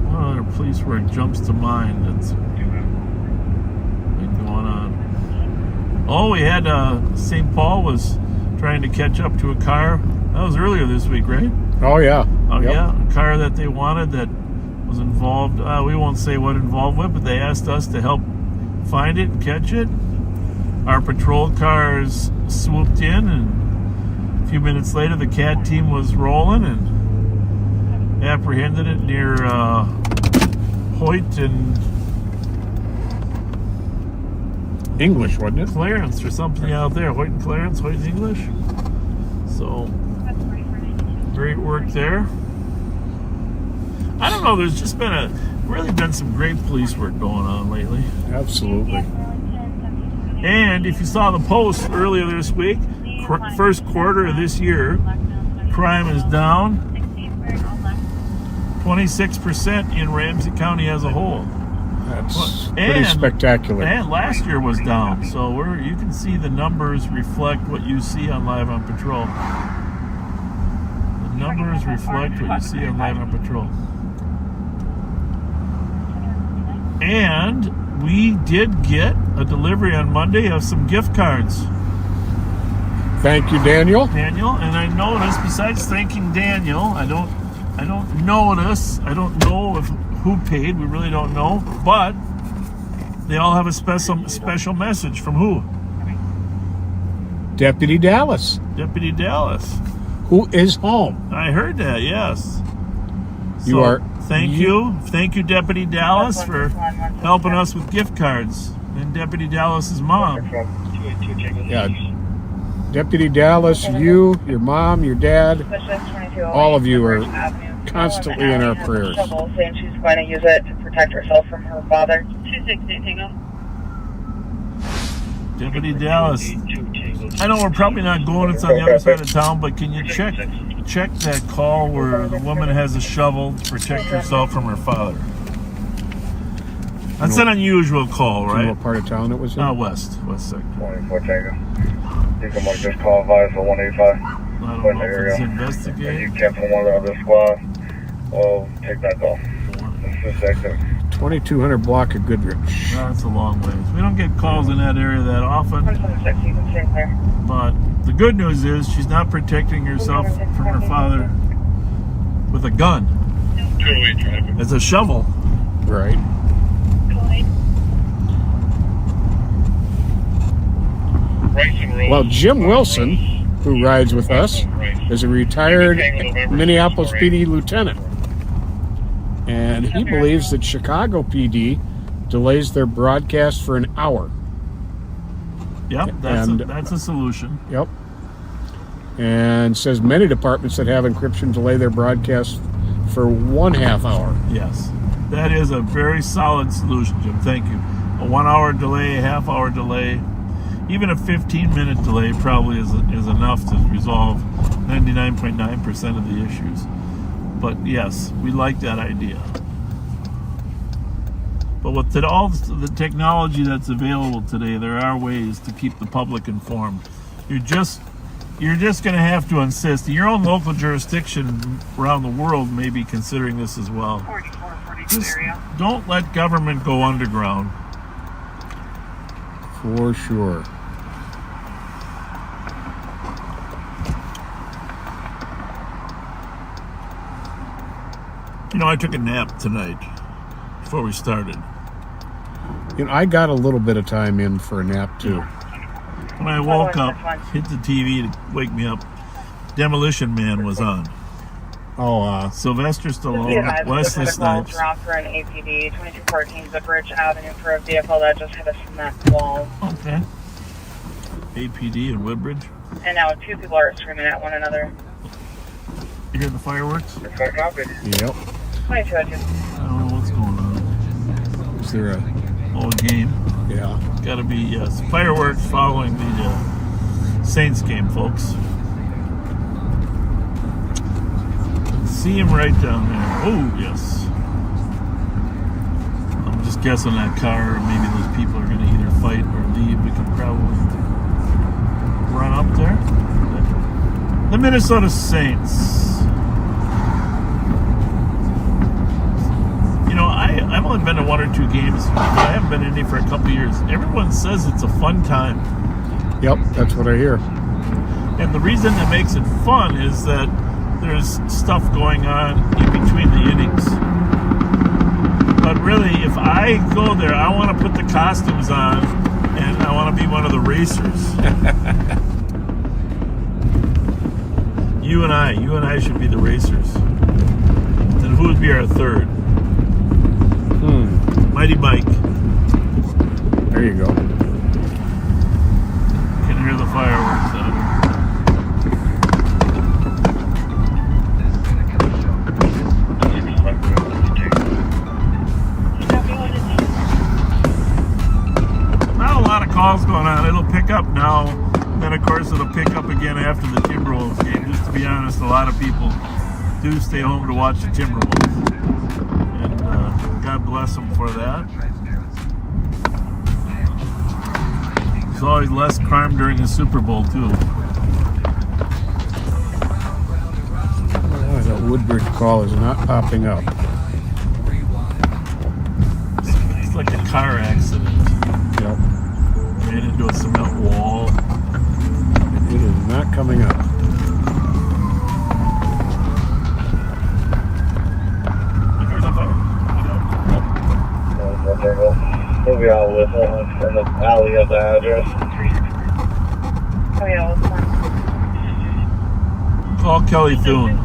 [SPEAKER 1] What other police work jumps to mind that's been going on? Oh, we had St. Paul was trying to catch up to a car. That was earlier this week, right?
[SPEAKER 2] Oh, yeah.
[SPEAKER 1] Oh, yep. Yeah. A car that they wanted that was involved. We won't say what involved with, but they asked us to help find it and catch it. Our patrol cars swooped in, and a few minutes later, the CAT team was rolling and apprehended it near Hoyt and
[SPEAKER 2] English, wasn't it?
[SPEAKER 1] Clarence or something out there. Hoyt and Clarence, Hoyt and English. So, great work there. I don't know, there's just really been some great police work going on lately.
[SPEAKER 2] Absolutely.
[SPEAKER 1] And if you saw the post earlier this week, first quarter of this year, crime is down 26% in Ramsey County as a whole.
[SPEAKER 2] That's pretty spectacular.
[SPEAKER 1] And last year was down, so you can see the numbers reflect what you see on Live on Patrol. The numbers reflect what you see on Live on Patrol. And we did get a delivery on Monday of some gift cards.
[SPEAKER 2] Thank you, Daniel.
[SPEAKER 1] And I noticed, besides thanking Daniel, I don't notice. I don't know who paid. We really don't know. But they all have a special message from who?
[SPEAKER 2] Deputy Dallas.
[SPEAKER 1] Deputy Dallas.
[SPEAKER 2] Who is home.
[SPEAKER 1] I heard that, yes. Thank you, Deputy Dallas, for helping us with gift cards. And Deputy Dallas's mom.
[SPEAKER 2] Yeah. Deputy Dallas, you, your mom, your dad, all of you are constantly in our prayers.
[SPEAKER 5] Saying she's going to use it to protect herself from her father. 268 Tango.
[SPEAKER 1] Deputy Dallas. I know we're probably not going, it's on the other side of town, but can you check that call where the woman has a shovel to protect herself from her father? That's an unusual call,
[SPEAKER 2] Do you know
[SPEAKER 1] right?
[SPEAKER 2] what part of town it was in?
[SPEAKER 1] West sector.
[SPEAKER 7] 24 Tango. You can just call advice for 185.
[SPEAKER 1] I don't
[SPEAKER 7] When
[SPEAKER 1] know
[SPEAKER 7] the
[SPEAKER 1] if it's
[SPEAKER 7] area. If you
[SPEAKER 1] investigating.
[SPEAKER 7] can from one of the other squad, well, take that call. This is exit.
[SPEAKER 2] 2200 block of Goodrich.
[SPEAKER 1] No, that's a long ways. We don't get calls in that area that often.
[SPEAKER 5] 176, you can stay clear.
[SPEAKER 1] But the good news is she's not protecting herself from her father with a gun. It's a shovel.
[SPEAKER 2] Right. Well, Jim Wilson, who rides with us, is a retired Minneapolis PD lieutenant. And he believes that Chicago PD delays their broadcast for an hour.
[SPEAKER 1] Yep, that's a solution.
[SPEAKER 2] Yep. And says many departments that have encryption delay their broadcast for 1/2 hour.
[SPEAKER 1] Yes. That is a very solid solution, Jim. Thank you. A 1 hour delay, a half hour delay, even a 15-minute delay probably is enough to resolve 99.9% of the issues. But yes, we like that idea. But with all the technology that's available today, there are ways to keep the public informed. You're just going to have to insist. Your own local jurisdiction around the world may be considering this as well.
[SPEAKER 5] 4442
[SPEAKER 1] Just
[SPEAKER 5] area.
[SPEAKER 1] don't let government go underground.
[SPEAKER 2] For sure.
[SPEAKER 1] You know, I took a nap tonight before we started.
[SPEAKER 2] You know, I got a little bit of time in for a nap too.
[SPEAKER 1] When I woke up, hit the TV to wake me up, Demolition Man was on.
[SPEAKER 2] Oh,
[SPEAKER 1] Sylvester Stallone, Wesley Snipes.
[SPEAKER 5] Drop for an APD, 2214 Bridge Avenue for a vehicle that just hit a cement wall.
[SPEAKER 1] Okay. APD in Woodbridge.
[SPEAKER 5] And now 2 people are screaming at one another.
[SPEAKER 1] You hear the fireworks?
[SPEAKER 2] Yep.
[SPEAKER 5] 2202.
[SPEAKER 1] I don't know what's going on.
[SPEAKER 2] Is there a
[SPEAKER 1] game?
[SPEAKER 2] Yeah.
[SPEAKER 1] Gotta be, yes. Fireworks following the Saints game, folks. See him right down there. Oh, yes. I'm just guessing that car, maybe those people are going to either fight or leave. We can probably run up there. The Minnesota Saints. You know, I've only been to 1 or 2 games, but I haven't been in any for a couple of years. Everyone says it's a fun time.
[SPEAKER 2] Yep, that's what I hear.
[SPEAKER 1] And the reason that makes it fun is that there's stuff going on in between the innings. But really, if I go there, I want to put the costumes on and I want to be one of the racers. You and I should be the racers. Then who would be our third? Mighty Mike.
[SPEAKER 2] There you go.
[SPEAKER 1] Can hear the fireworks out. Not a lot of calls going on. It'll pick up now. Then, of course, it'll pick up again after the Timberwolves game. Just to be honest, a lot of people do stay home to watch the Timberwolves. And God bless them for that. There's always less crime during the Super Bowl, too.
[SPEAKER 2] Oh, that Woodbridge call is not popping up.
[SPEAKER 1] It's like a car accident.
[SPEAKER 2] Yep.
[SPEAKER 1] Ran into a cement wall.
[SPEAKER 2] It is not coming up.
[SPEAKER 7] We'll be all with them in the alley of the address.
[SPEAKER 5] Oh yeah, what's that?
[SPEAKER 1] Call Kelly Thune.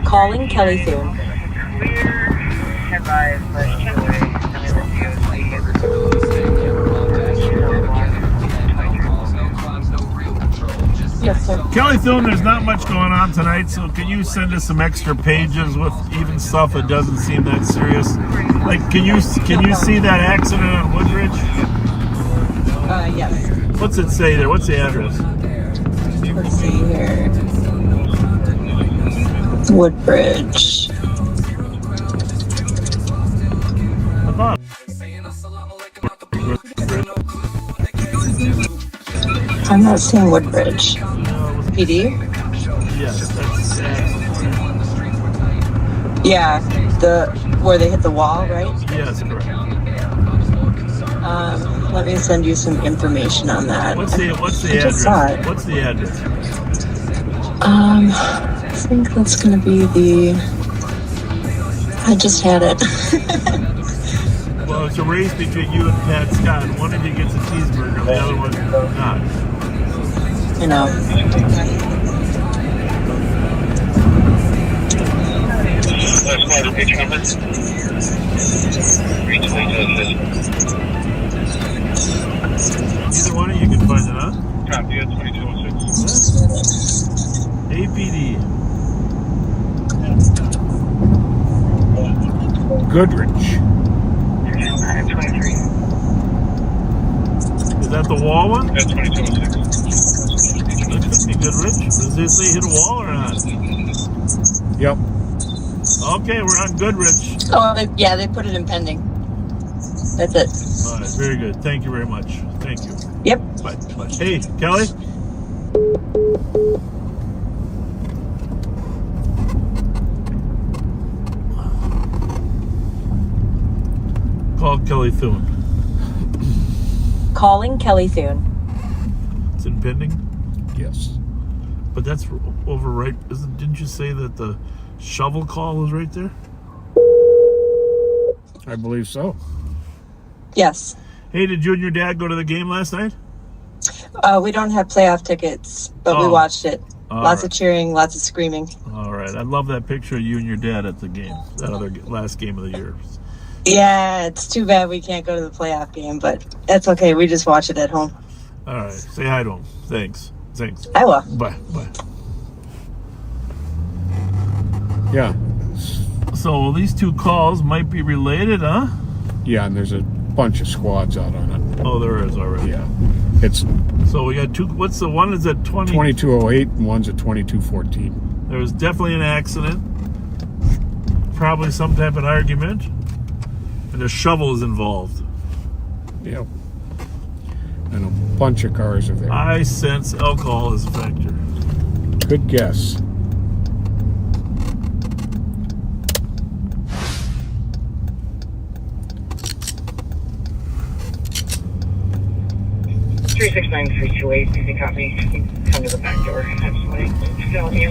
[SPEAKER 9] Calling Kelly Thune.
[SPEAKER 5] Clear. Advise first checkway.
[SPEAKER 9] Yes, sir.
[SPEAKER 1] Kelly Thune, there's not much going on tonight, so can you send us some extra pages with even stuff that doesn't seem that serious? Like, can you see that accident on Woodbridge?
[SPEAKER 10] Yes.
[SPEAKER 1] What's it say there? What's the address?
[SPEAKER 10] Let's see here. Woodbridge. I'm not seeing Woodbridge. PD?
[SPEAKER 1] Yes, that's
[SPEAKER 10] Yeah, where they hit the wall, right?
[SPEAKER 1] yes, correct.
[SPEAKER 10] Let me send you some information on that.
[SPEAKER 1] What's the
[SPEAKER 10] I
[SPEAKER 1] address?
[SPEAKER 10] just saw it.
[SPEAKER 1] What's the address?
[SPEAKER 10] I think that's gonna be the. I just had it.
[SPEAKER 1] Well, it's a race between you and Pat Scott. One of you gets a cheeseburger, the other one not.
[SPEAKER 10] You know.
[SPEAKER 7] Last quarter, page number. 32206.
[SPEAKER 1] Either one of you can find it, huh?
[SPEAKER 7] Copy at 2206.
[SPEAKER 1] APD.
[SPEAKER 2] Goodrich.
[SPEAKER 7] 23.
[SPEAKER 1] Is that the wall one?
[SPEAKER 7] At 2206.
[SPEAKER 1] That could be good, Rich. Does this say hit a wall or not?
[SPEAKER 2] Yep.
[SPEAKER 1] Okay, we're on Goodrich.
[SPEAKER 10] Oh, they put it in pending. That's it.
[SPEAKER 1] All right, very good. Thank you very much. Thank you.
[SPEAKER 10] Yep.
[SPEAKER 1] Bye. Bye. Hey, Kelly. Call Kelly Thune.
[SPEAKER 9] Calling Kelly Thune.
[SPEAKER 1] It's in pending,
[SPEAKER 2] Yes.
[SPEAKER 1] but that's over right. Didn't you say that the shovel call was right there?
[SPEAKER 2] I believe so.
[SPEAKER 10] Yes.
[SPEAKER 1] Hey, did you and your dad go to the game last night?
[SPEAKER 10] We don't have playoff tickets, but we
[SPEAKER 1] Oh.
[SPEAKER 10] watched it.
[SPEAKER 1] All
[SPEAKER 10] Lots
[SPEAKER 1] right.
[SPEAKER 10] of cheering, lots of screaming.
[SPEAKER 1] All right. I love that picture of you and your dad at the game. That other last game of the year.
[SPEAKER 10] Yeah, it's too bad we can't go to the playoff game, but that's okay. We just watch it at home.
[SPEAKER 1] All right. Say hi to him. Thanks. Thanks.
[SPEAKER 10] I will.
[SPEAKER 1] Bye. Bye.
[SPEAKER 2] Yeah.
[SPEAKER 1] So these two calls might be related, huh?
[SPEAKER 2] Yeah, and there's a bunch of squads out on it.
[SPEAKER 1] Oh, there is already.
[SPEAKER 2] Yeah. It's
[SPEAKER 1] So we got two. What's the one is at 20?
[SPEAKER 2] 2208 and one's at 2214.
[SPEAKER 1] There was definitely an accident. Probably some type of argument. And a shovel is involved.
[SPEAKER 2] Yep. And a bunch of cars are there.
[SPEAKER 1] I sense alcohol is a factor.
[SPEAKER 2] Good guess.
[SPEAKER 5] Three 369-328, easy copy. Come to the back door. Absolutely. Fill you.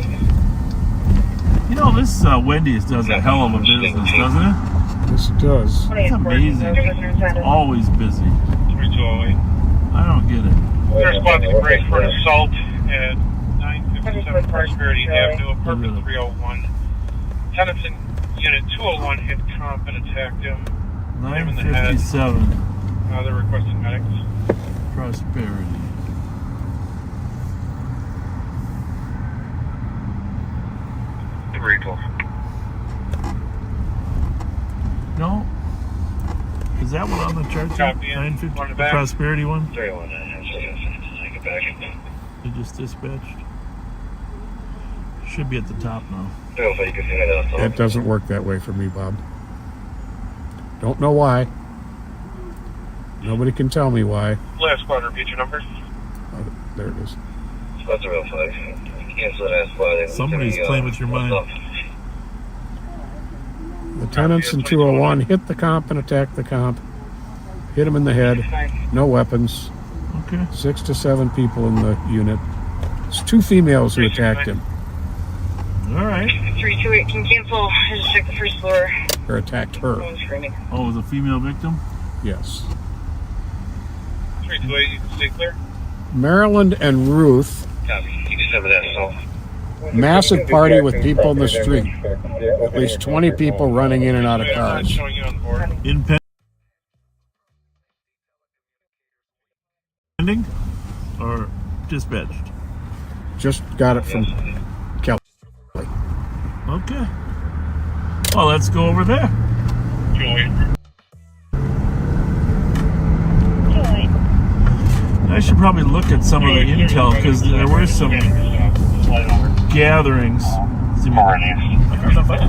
[SPEAKER 1] You know, this Wendy's does a hell of a business, doesn't it?
[SPEAKER 2] This does.
[SPEAKER 1] It's amazing. Always busy.
[SPEAKER 7] 3208.
[SPEAKER 1] I don't get it.
[SPEAKER 7] There's squad to break for an assault at 957 Prosperity Avenue, apartment 301. Tenants in unit 201 hit comp and attacked him. Hit him in the head.
[SPEAKER 1] 957
[SPEAKER 7] They're requesting medics.
[SPEAKER 1] Prosperity.
[SPEAKER 7] Debriefing.
[SPEAKER 1] No? Is that one on the chart?
[SPEAKER 7] Copy.
[SPEAKER 1] 950,
[SPEAKER 7] One in
[SPEAKER 1] the
[SPEAKER 7] the back.
[SPEAKER 1] Prosperity one?
[SPEAKER 7] 301. Take it back.
[SPEAKER 1] They just dispatched. Should be at the top now.
[SPEAKER 2] It doesn't work that way for me, Bob. Don't know why. Nobody can tell me why.
[SPEAKER 7] Last squad, repeat your number.
[SPEAKER 2] Oh, there it is.
[SPEAKER 7] Squad's 05. Cancel that squad.
[SPEAKER 1] Somebody's playing with your mind.
[SPEAKER 2] The tenants in 201 hit the comp and attacked the comp. Hit him in the head. No weapons.
[SPEAKER 1] Okay.
[SPEAKER 2] 6 to 7 people in the unit. It's 2 females who attacked him.
[SPEAKER 1] All right.
[SPEAKER 5] 328 can cancel. I just checked the first floor.
[SPEAKER 2] Or attacked her.
[SPEAKER 5] Someone's screaming.
[SPEAKER 1] Oh, it was a female victim?
[SPEAKER 2] Yes.
[SPEAKER 7] 328, you can stay clear.
[SPEAKER 2] Maryland and Ruth.
[SPEAKER 7] Copy. You can send that assault.
[SPEAKER 2] Massive party with people in the street. At least 20 people running in and out of cars.
[SPEAKER 7] Showing you on the board.
[SPEAKER 1] In pending or dispatched?
[SPEAKER 2] Just got it from Kelly.
[SPEAKER 1] Okay. Well, let's go over there. I should probably look at some of the intel because there were some gatherings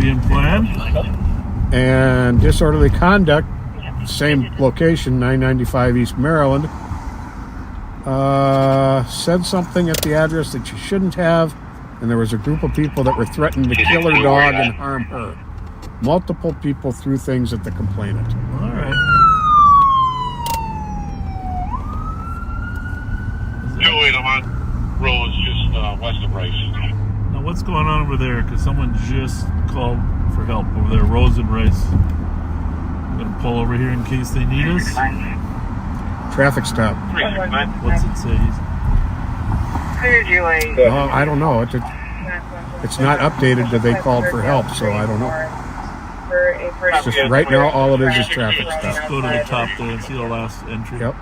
[SPEAKER 1] being planned.
[SPEAKER 2] And disorderly conduct same location, 995 East Maryland, said something at the address that you shouldn't have, and there was a group of people that were threatening to kill her dog and harm her. Multiple people threw things at the complainant.
[SPEAKER 1] All right.
[SPEAKER 7] Joey, the one road is just west of Vries.
[SPEAKER 1] Now, what's going on over there? Because someone just called for help over there, Rose and Rice. I'm going to pull over here in case they need us.
[SPEAKER 2] Traffic stop.
[SPEAKER 1] What's it say?
[SPEAKER 2] I don't know. It's not updated that they called for help, so I don't know. It's just right now, all it is traffic stop.
[SPEAKER 1] Just go to the top there and see the last entry.
[SPEAKER 2] Yep.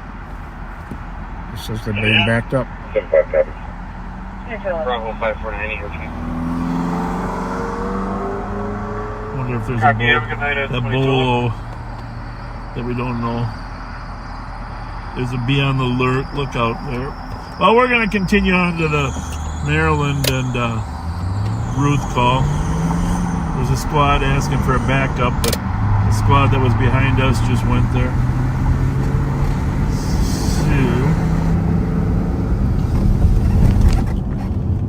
[SPEAKER 2] It says they're being backed up.
[SPEAKER 7] 75 copies. Bravo 549 here.
[SPEAKER 1] Wonder if there's a bolo that we don't know. There's a be on the alert. Look out there. Well, we're going to continue on to the Maryland and Ruth call. There's a squad asking for a backup, but the squad that was behind us just went there.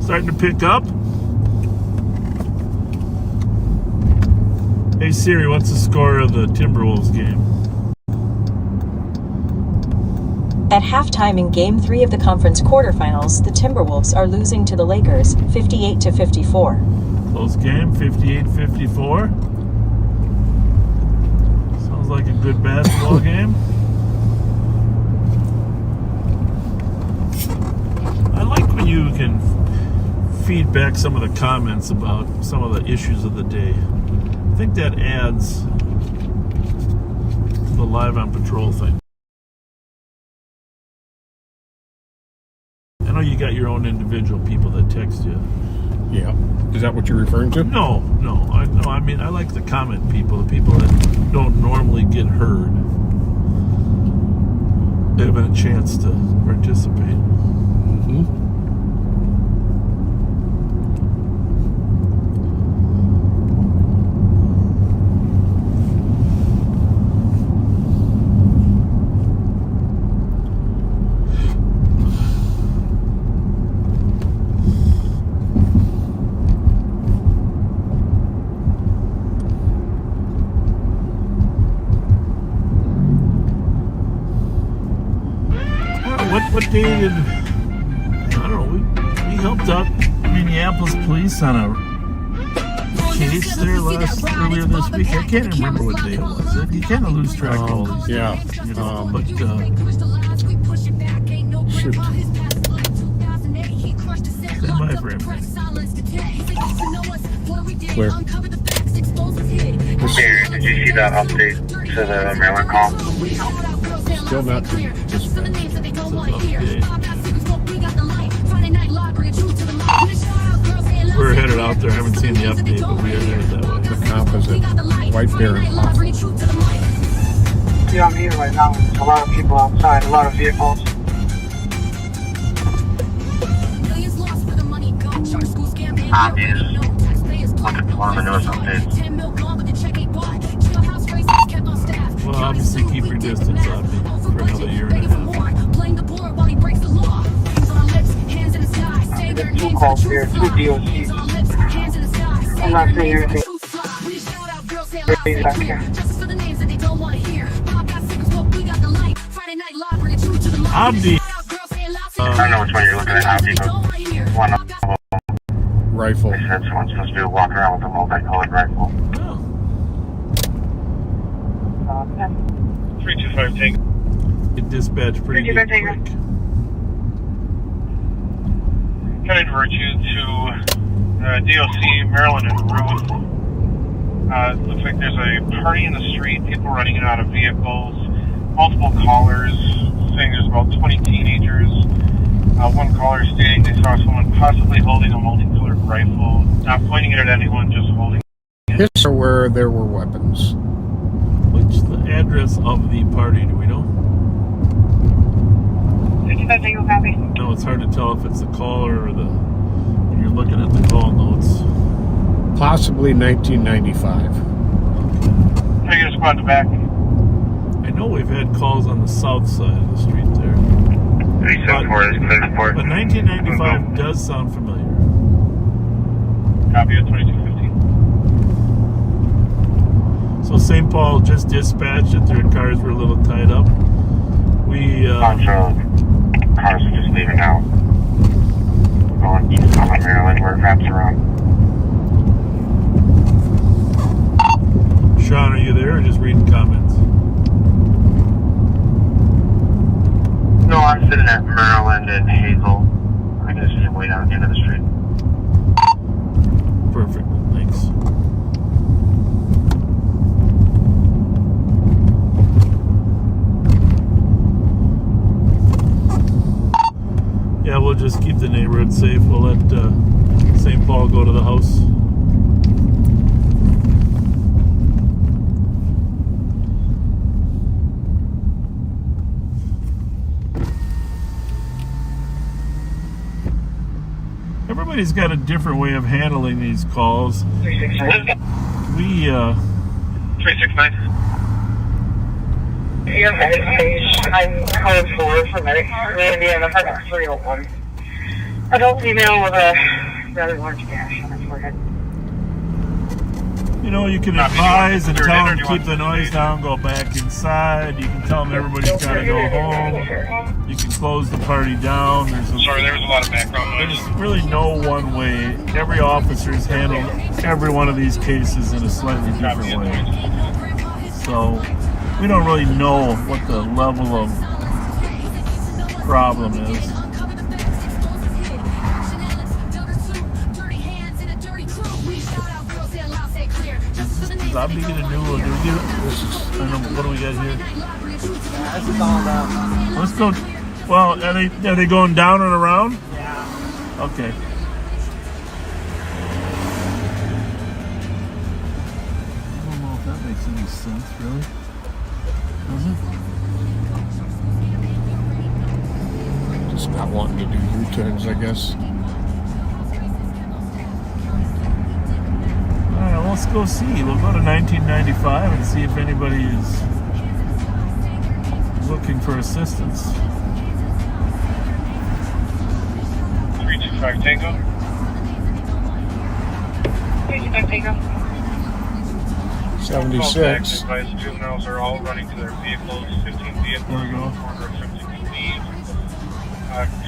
[SPEAKER 1] So, starting to pick up. Hey Siri, what's the score of the Timberwolves game?
[SPEAKER 9] At halftime in Game 3 of the conference quarterfinals, the Timberwolves are losing to the Lakers, 58-54.
[SPEAKER 1] Close game, 58-54. Sounds like a good basketball game. I like when you can feed back some of the comments about some of the issues of the day. I think that adds to the live on patrol thing. I know you got your own individual people that text you.
[SPEAKER 2] Yeah. Is that what you're referring to?
[SPEAKER 1] No. I mean, I like the comment people, the people that don't normally get heard. They have a chance to participate.
[SPEAKER 2] Mm-hmm.
[SPEAKER 1] What day did, I don't know, we helped out Minneapolis police on a case there earlier this week. I can't remember what day it was. You kind of lose track of all these things, you know, but shoot. Stand by for him.
[SPEAKER 2] Where?
[SPEAKER 7] Did you see that update to the Maryland call?
[SPEAKER 2] Still not.
[SPEAKER 1] We're headed out there. I haven't seen the update, but we are headed that way.
[SPEAKER 2] The composite. White Bear and Hawk.
[SPEAKER 5] Yeah, I'm here right now. There's a lot of people outside, a lot of vehicles.
[SPEAKER 7] Looking for the newest update.
[SPEAKER 1] Well, obviously keep your distance on me for another year and a half.
[SPEAKER 5] There's 2 calls here, 2 DOCs. I'm not saying anything. Back here.
[SPEAKER 1] Abdi.
[SPEAKER 7] I don't know which one you're looking at, Abdi, but one of them.
[SPEAKER 2] Rifle.
[SPEAKER 7] They said someone's supposed to be walking around with a multicolored rifle. 325 take.
[SPEAKER 1] It dispatched pretty quick.
[SPEAKER 7] Can I divert you to DOC, Maryland and Ruth? Looks like there's a party in the street, people running in and out of vehicles, multiple callers saying there's about 20 teenagers. One caller stating they saw someone possibly holding a multicolored rifle, not pointing it at anyone, just holding it.
[SPEAKER 2] Hits are where there were weapons.
[SPEAKER 1] What's the address of the party? Do we know? No, it's hard to tell if it's the caller or when you're looking at the call notes.
[SPEAKER 2] Possibly 1995.
[SPEAKER 7] Can I get a squad in the back?
[SPEAKER 1] I know we've had calls on the south side of the street there.
[SPEAKER 7] 374 is clear report.
[SPEAKER 1] But 1995 does sound familiar.
[SPEAKER 7] Copy at 2215.
[SPEAKER 1] So St. Paul just dispatched that their cars were a little tied up. We,
[SPEAKER 7] Cars are just leaving now. We're going east on Maryland where it wraps around.
[SPEAKER 1] Sean, are you there or just reading comments?
[SPEAKER 7] No, I'm sitting at Maryland and Hazel. I can see him way down at the end of the street.
[SPEAKER 1] Perfect. Thanks. Yeah, we'll just keep the neighborhood safe. We'll let St. Paul go to the house. Everybody's got a different way of handling these calls.
[SPEAKER 7] 369.
[SPEAKER 1] We,
[SPEAKER 7] 369.
[SPEAKER 5] Your message, I'm code 4 for Indiana, 301. Adult female with a rather large gash on her forehead.
[SPEAKER 1] you know, you can advise and tell them to keep the noise down, go back inside. You can tell them everybody's got to go home. You can close the party down.
[SPEAKER 7] Sorry, there was a lot of background noise.
[SPEAKER 1] There's really no one way. Every officer's handled every one of these cases in a slightly different way. So we don't really know what the level of problem is. Is Zombie gonna do what do we got here? Let's go. Well, are they going down and around? Yeah. Okay. I don't know if that makes any sense, really. Does it?
[SPEAKER 2] Just not wanting to do U-turns, I guess.
[SPEAKER 1] Alright, let's go see. We'll go to 1995 and see if anybody is looking for assistance.
[SPEAKER 7] 325 Tango.
[SPEAKER 5] 325 Tango.
[SPEAKER 2] 76.
[SPEAKER 7] Advised juveniles are all running to their vehicles. 15 vehicles
[SPEAKER 1] There we go.
[SPEAKER 7] on the corner of 15 Steve.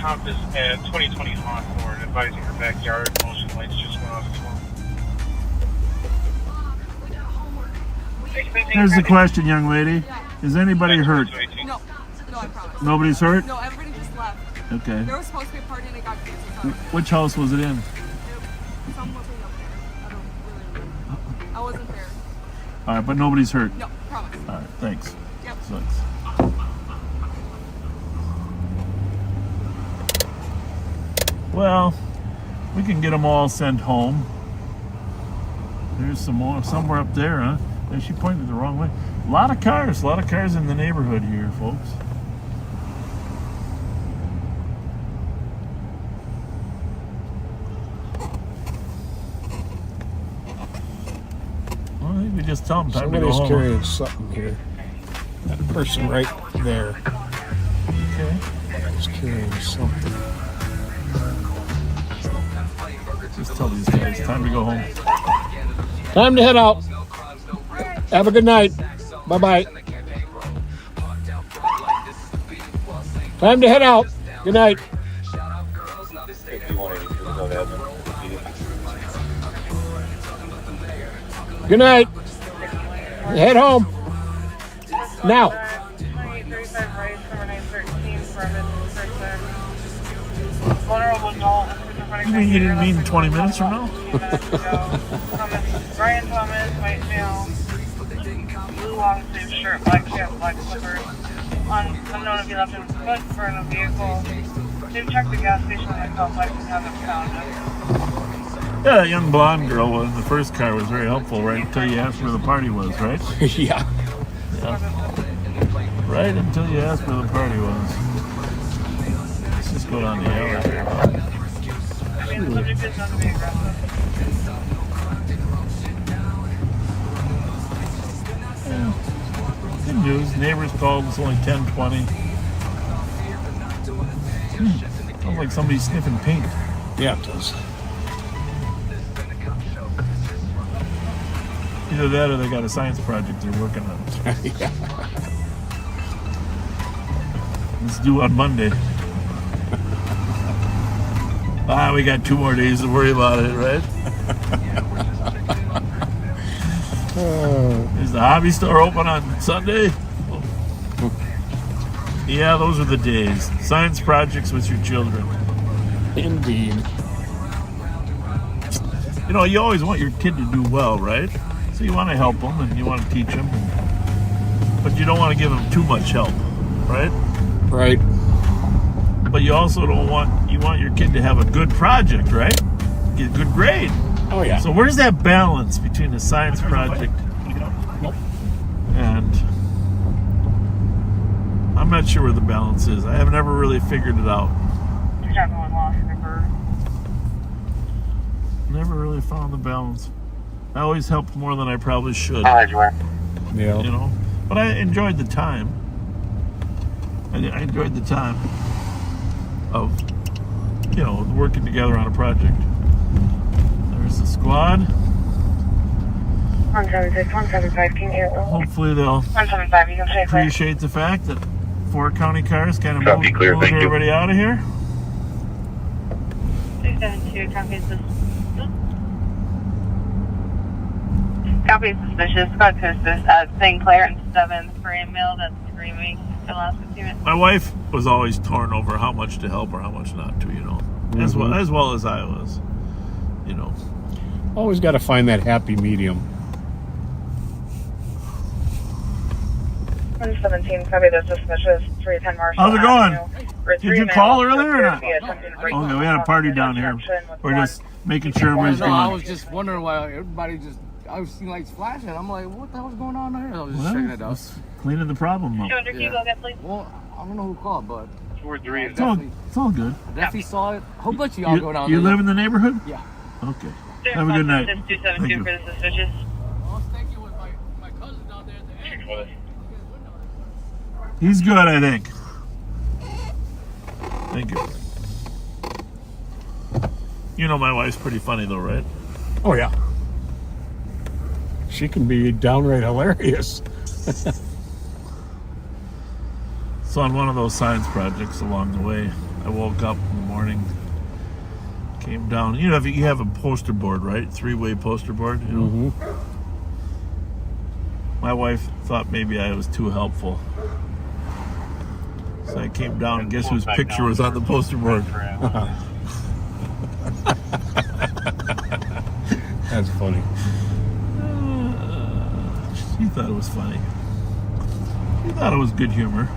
[SPEAKER 7] Comp is at 2020 Hawthorne, advising her backyard. Motion lights just went off as well.
[SPEAKER 1] Here's the question, young lady. Is anybody hurt?
[SPEAKER 11] No, no, I promise.
[SPEAKER 1] Nobody's hurt?
[SPEAKER 11] No, everybody just left.
[SPEAKER 1] Okay.
[SPEAKER 11] There was supposed to be a party and it got canceled.
[SPEAKER 1] Which house was it in?
[SPEAKER 11] Something up there. I don't really remember. I wasn't there.
[SPEAKER 1] All right, but nobody's hurt.
[SPEAKER 11] No, promise.
[SPEAKER 1] All right, thanks.
[SPEAKER 11] Yep.
[SPEAKER 1] Thanks. Well, we can get them all sent home. There's some more somewhere up there, huh? And she pointed the wrong way. A lot of cars in the neighborhood here, folks. Well, I think we just tell them time to go
[SPEAKER 2] Somebody's
[SPEAKER 1] home.
[SPEAKER 2] carrying something here. That person right there
[SPEAKER 1] Okay.
[SPEAKER 2] is carrying something.
[SPEAKER 1] Just tell these guys time to go home.
[SPEAKER 2] Time to head out. Have a good night. Bye-bye. Time to head out. Good night. Good night. Head home. Now.
[SPEAKER 5] 2835 Vries, number 913, vulnerable adult.
[SPEAKER 1] You mean you didn't mean 20 minutes from now?
[SPEAKER 5] Brian Thomas, white male, blue long sleeve shirt, black cap, black slippers. Unknown if he left his foot for in a vehicle. They've checked the gas station on the complex and haven't found him.
[SPEAKER 1] Yeah, that young blonde girl in the first car was very helpful, right? Until you asked where the party was, right?
[SPEAKER 2] Yeah.
[SPEAKER 1] Right until you asked where the party was. Let's just go down the alley here.
[SPEAKER 5] I mean, the subject is not to be aggressive.
[SPEAKER 1] Yeah. Good news. Neighbors called. It's only 10:20. Sounds like somebody's sniffing paint.
[SPEAKER 2] Yeah, it does.
[SPEAKER 1] Either that or they got a science project they're working on.
[SPEAKER 2] Yeah.
[SPEAKER 1] It's due on Monday. We got 2 more days to worry about it, right? Is the hobby store open on Sunday? Yeah, those are the days. Science projects with your children.
[SPEAKER 2] Indeed.
[SPEAKER 1] You know, you always want your kid to do well, right? So you want to help them and you want to teach them, but you don't want to give them too much help, right?
[SPEAKER 2] Right.
[SPEAKER 1] But you also don't want, you want your kid to have a good project, right? Get a good grade.
[SPEAKER 2] Oh, yeah.
[SPEAKER 1] So where's that balance between the science project and I'm not sure where the balance is. I have never really figured it out. Never really found the balance. I always helped more than I probably should.
[SPEAKER 2] Yeah.
[SPEAKER 1] You know, but I enjoyed the time. I enjoyed the time of, you know, working together on a project. There's the squad.
[SPEAKER 5] 176, 175, can you?
[SPEAKER 1] Hopefully they'll
[SPEAKER 5] 175, you can take
[SPEAKER 1] appreciate the fact that 4 county cars kind of moved
[SPEAKER 7] clear, thank you.
[SPEAKER 1] everybody out of here.
[SPEAKER 5] 272, copy Copy suspicious. Squad suspicious at St. Clair and 7th frame male that's screaming for the last 15 minutes.
[SPEAKER 1] My wife was always torn over how much to help or how much not to, you know, as well as I was, you know.
[SPEAKER 2] Always got to find that happy medium.
[SPEAKER 5] 117, copy the suspicious 310 Marshall.
[SPEAKER 1] How's it going?
[SPEAKER 5] Avenue.
[SPEAKER 1] Did you call earlier or not? Okay, we had a party down here. We're just making sure everybody's
[SPEAKER 3] I
[SPEAKER 1] going.
[SPEAKER 3] was just wondering why everybody just, I was seeing lights flashing. I'm like, what the hell's going on there? I was just checking it out.
[SPEAKER 1] Cleaning the problem up.
[SPEAKER 5] 200, can you go get please?
[SPEAKER 3] Well, I don't know who called, but
[SPEAKER 1] It's all good.
[SPEAKER 3] definitely saw it. A whole bunch of y'all go down
[SPEAKER 1] You
[SPEAKER 3] there.
[SPEAKER 1] live in the neighborhood?
[SPEAKER 3] Yeah.
[SPEAKER 1] Okay. Have a good night.
[SPEAKER 5] 272 for the suspicious.
[SPEAKER 3] I was thinking with my cousin down there at the end.
[SPEAKER 1] He's good, I think. Thank you. You know my wife's pretty funny though, right?
[SPEAKER 2] Oh, yeah. She can be downright hilarious.
[SPEAKER 1] So on one of those science projects along the way, I woke up in the morning, came down. You know, you have a poster board, right? 3-way poster board, you know? My wife thought maybe I was too helpful. So I came down and guess whose picture was on the poster board?
[SPEAKER 2] That's funny.
[SPEAKER 1] She thought it was funny. She thought it was good humor.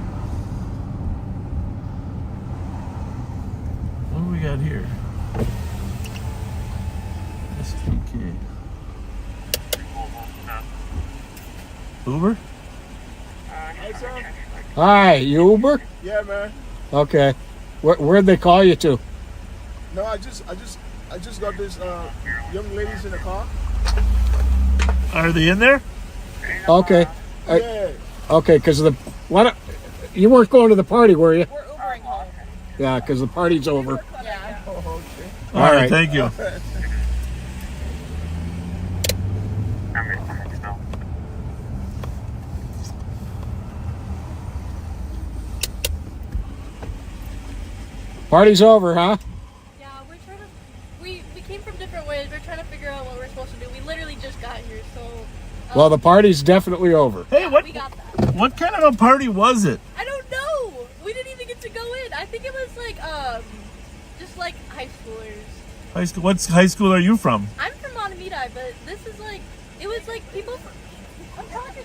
[SPEAKER 1] What do we got here? STK. Uber?
[SPEAKER 2] Hi, you Uber?
[SPEAKER 6] Yeah, man.
[SPEAKER 2] Okay. Where'd they call you to?
[SPEAKER 6] No, I just got this young ladies in the car.
[SPEAKER 1] Are they in there?
[SPEAKER 2] Okay.
[SPEAKER 6] Yeah.
[SPEAKER 2] Okay, because you weren't going to the party, were you?
[SPEAKER 11] We're Ubering home.
[SPEAKER 2] Yeah, because the party's over.
[SPEAKER 11] Yeah.
[SPEAKER 6] Oh, okay.
[SPEAKER 1] All right, thank you.
[SPEAKER 2] Party's over, huh?
[SPEAKER 11] Yeah, we're trying to. We came from different ways. We're trying to figure out what we're supposed to do. We literally just got here, so.
[SPEAKER 2] Well, the party's definitely over.
[SPEAKER 1] Hey,
[SPEAKER 11] We got that.
[SPEAKER 1] what kind of a party was it?
[SPEAKER 11] I don't know. We didn't even get to go in. I think it was like just like high schoolers.
[SPEAKER 1] High school? What high school are you from?
[SPEAKER 11] I'm from Montevideo, but this is like it was like people from. I'm talking.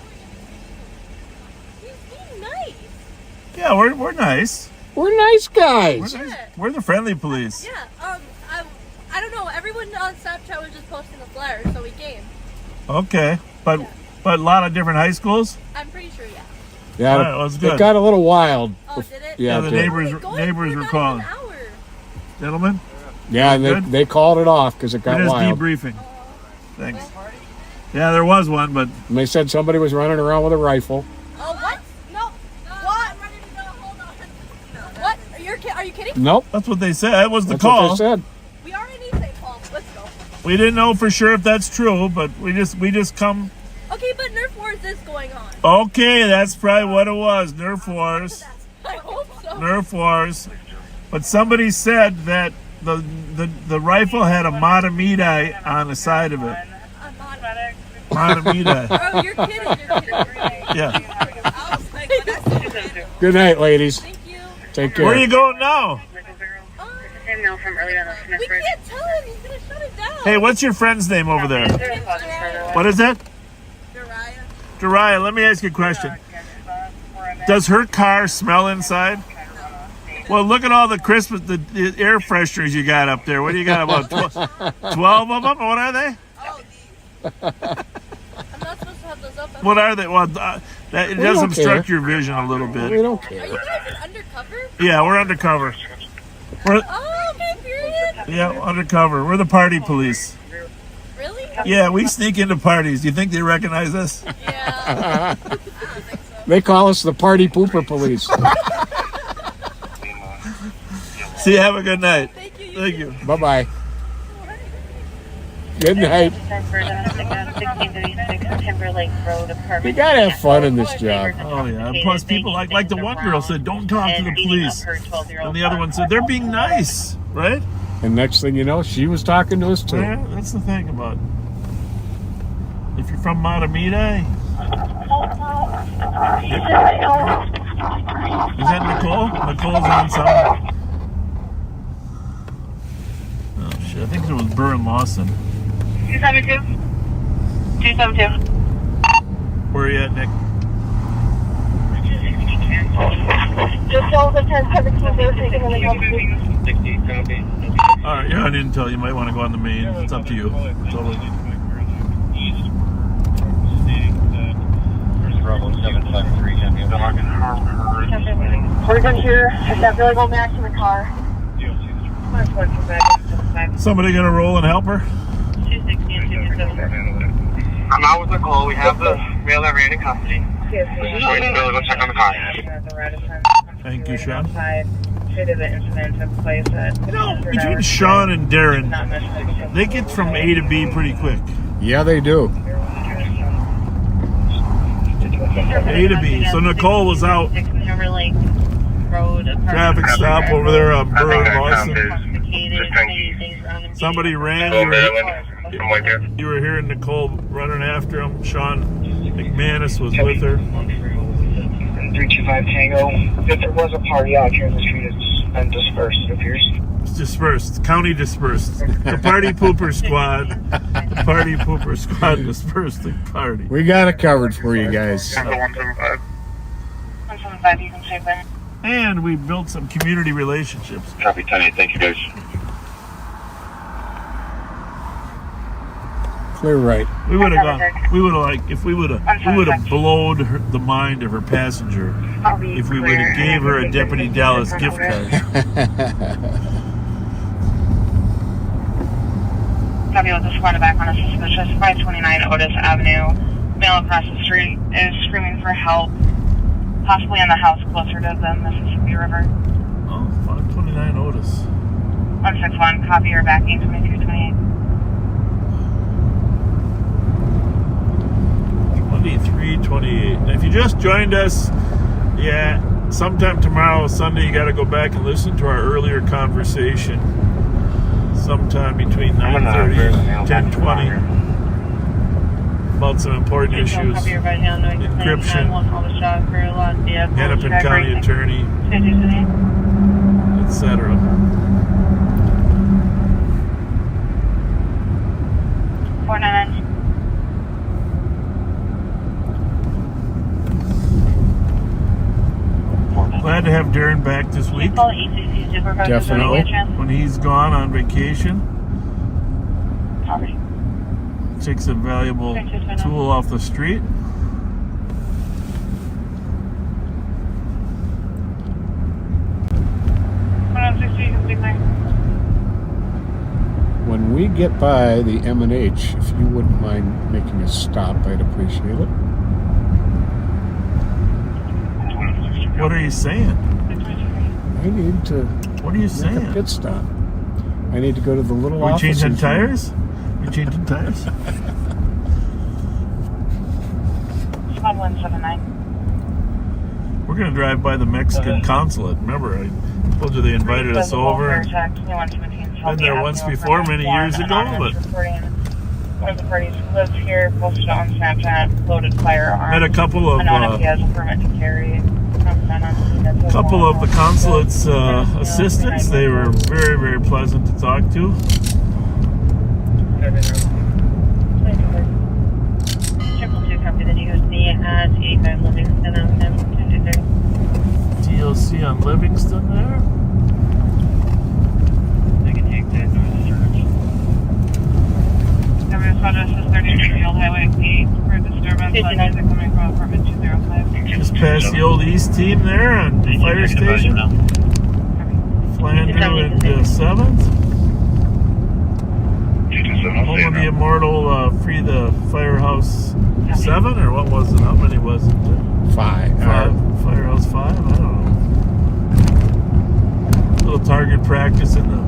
[SPEAKER 11] He's being nice.
[SPEAKER 1] Yeah, we're nice.
[SPEAKER 2] We're nice guys.
[SPEAKER 1] We're the friendly police.
[SPEAKER 11] Yeah. I don't know. Everyone on Snapchat was just posting the flyers, so we came.
[SPEAKER 1] Okay, but a lot of different high schools.
[SPEAKER 11] I'm pretty sure, yeah.
[SPEAKER 2] Yeah,
[SPEAKER 1] All right, well, that's good.
[SPEAKER 2] it got a little wild.
[SPEAKER 11] Oh, did it?
[SPEAKER 2] Yeah,
[SPEAKER 1] the
[SPEAKER 2] it did.
[SPEAKER 1] neighbors were calling. Gentlemen,
[SPEAKER 2] Yeah, and
[SPEAKER 1] good?
[SPEAKER 2] they called it off because it
[SPEAKER 1] we're
[SPEAKER 2] got
[SPEAKER 1] just
[SPEAKER 2] wild.
[SPEAKER 1] debriefing. Thanks. Yeah, there was one, but
[SPEAKER 2] And they said somebody was running around with a rifle.
[SPEAKER 11] Oh, what?
[SPEAKER 2] Nope.
[SPEAKER 1] That's what they said. That was the
[SPEAKER 2] That's
[SPEAKER 1] call.
[SPEAKER 2] what they said.
[SPEAKER 11] We already say call. Let's go.
[SPEAKER 1] We didn't know for sure if that's true, but we just come.
[SPEAKER 11] Okay, but Nerf Wars is going on.
[SPEAKER 1] Okay, that's probably what it was. Nerf Wars.
[SPEAKER 11] I hope so.
[SPEAKER 1] Nerf Wars. But somebody said that the rifle had a Monomedi on the side of it. Monomedi.
[SPEAKER 11] Oh, you're kidding. You're kidding.
[SPEAKER 1] Yeah.
[SPEAKER 11] I was like, well, that's
[SPEAKER 2] Good night, ladies.
[SPEAKER 11] Thank you.
[SPEAKER 2] Take care.
[SPEAKER 1] Where are you going now?
[SPEAKER 11] We can't tell him. He's going to shut it down.
[SPEAKER 1] Hey, what's your friend's name over there? What is it? Dariah, let me ask you a question. Does her car smell inside? Well, look at all the Christmas, the air fresheners you got up there. What do you got, about 12 of them? What are they?
[SPEAKER 11] Oh, these. I'm not supposed to have those up.
[SPEAKER 1] What are they? Well, it does obstruct your vision a little bit.
[SPEAKER 2] We don't care.
[SPEAKER 11] Are you guys undercover?
[SPEAKER 1] Yeah, we're undercover.
[SPEAKER 11] Oh, okay, period.
[SPEAKER 1] Yeah, undercover. We're the party police.
[SPEAKER 11] Really?
[SPEAKER 1] Yeah, we sneak into parties. Do you think they recognize us?
[SPEAKER 11] Yeah.
[SPEAKER 2] They call us the party pooper police.
[SPEAKER 1] See you. Have a good night.
[SPEAKER 11] Thank you.
[SPEAKER 2] Bye-bye. Good night. We gotta have fun in this job.
[SPEAKER 1] Oh yeah. Plus, people like the one girl said, "Don't talk to the police," and the other one said, "They're being nice," right?
[SPEAKER 2] And next thing you know, she was talking to us too.
[SPEAKER 1] Yeah, that's the thing about it. If you're from Monomedi, is that Nicole? Nicole's on some. Oh shit! I think it was Burrill Lawson.
[SPEAKER 5] 272. 272.
[SPEAKER 1] Where are you at, Nick?
[SPEAKER 5] Just over 1017. They're taking on the help.
[SPEAKER 7] 60 copy.
[SPEAKER 1] All right, you're on Intel. You might want to go on the main. It's up to you. Totally.
[SPEAKER 7] Bravo 753, can you dog and harm her?
[SPEAKER 5] We're good here. I can't really go back to the car.
[SPEAKER 1] Somebody gonna roll and help her?
[SPEAKER 5] 260 and 227.
[SPEAKER 7] I'm out with Nicole. We have the male that ran in custody. We're just waiting to go check on the car.
[SPEAKER 1] Thank you, Sean.
[SPEAKER 5] You
[SPEAKER 1] know, between Sean and Darren, they get from A to B pretty quick.
[SPEAKER 2] Yeah, they do.
[SPEAKER 1] A to B. So Nicole was out. Traffic stop over there on Burrill Lawson. Somebody ran. You were hearing Nicole running after him. Sean McManus was with her.
[SPEAKER 7] 325 Tango. If there was a party out here in the street, it's been dispersed, it appears.
[SPEAKER 1] It's dispersed. County dispersed. The party pooper squad. The party pooper squad dispersed the party.
[SPEAKER 2] We got it covered for you guys.
[SPEAKER 7] 175.
[SPEAKER 5] 175, you can save that.
[SPEAKER 1] And we built some community relationships.
[SPEAKER 7] Copy 10-8. Thank you, guys.
[SPEAKER 2] Clear right.
[SPEAKER 1] We would have gone. We would have we would have blowed the mind of her passenger if we would have gave her a Deputy Dallas gift card.
[SPEAKER 5] Copy with the squad back on a suspicious 529 Otis Avenue. Male across the street is screaming for help, possibly in the house closer to the Mississippi River.
[SPEAKER 1] Oh, 529 Otis.
[SPEAKER 5] 161, copy your backing 2328.
[SPEAKER 1] 2328. Now, if you just joined us, yeah, sometime tomorrow, Sunday, you got to go back and listen to our earlier conversation. Sometime between 9:30 and 10:20 about some important issues. Encryption, Hennepin County Attorney, etc. Glad to have Darren back this week.
[SPEAKER 2] Definitely.
[SPEAKER 1] When he's gone on vacation, takes a valuable tool off the street.
[SPEAKER 2] When we get by the M&H, if you wouldn't mind making a stop, I'd appreciate it.
[SPEAKER 1] What are you saying?
[SPEAKER 2] I need to
[SPEAKER 1] What are you
[SPEAKER 2] Make a
[SPEAKER 1] saying?
[SPEAKER 2] pit stop. I need to go to the little
[SPEAKER 1] We
[SPEAKER 2] office.
[SPEAKER 1] changing tires? We changing tires?
[SPEAKER 5] 1179.
[SPEAKER 1] We're going to drive by the Mexican consulate. Remember, I told you they invited us over. Been there once before, many years ago, but
[SPEAKER 5] one of the parties who lives here posted on Snapchat loaded firearms.
[SPEAKER 1] met a couple of
[SPEAKER 5] he has a permit to carry.
[SPEAKER 1] The consulate's assistants. They were very, very pleasant to talk to. DLC on Livingston there.
[SPEAKER 5] They can take that This is 33 Field Highway 8 for disturbance on music coming from apartment 205.
[SPEAKER 1] Just past the old East team there on the fire station. Flandreau and 7th. Home of the Immortal, Free the Firehouse 7, or what was it? How many was it?
[SPEAKER 2] 5.
[SPEAKER 1] Firehouse 5? I don't know. Little target practice in the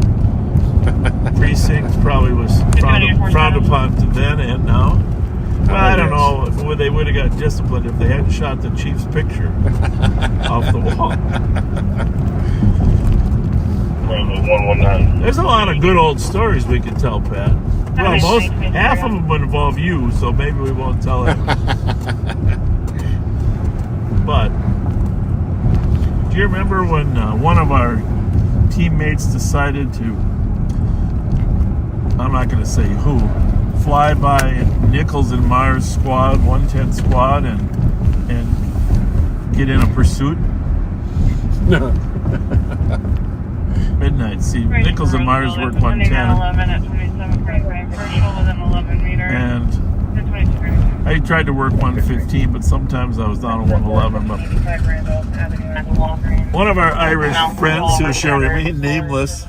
[SPEAKER 1] precinct probably was frowned upon to then and now. Well, I don't know if they would have got disciplined if they hadn't shot the chief's picture off the wall. There's a lot of good old stories we could tell, Pat. Well, half of them would involve you, so maybe we won't tell it. But do you remember when one of our teammates decided to, I'm not going to say who, fly by Nichols and Mars squad, 110 squad, and get in a pursuit?
[SPEAKER 2] No.
[SPEAKER 1] Midnight. See, Nichols and Mars work 110. And I tried to work 115, but sometimes I was down to 111. But one of our Irish friends, who shall remain nameless,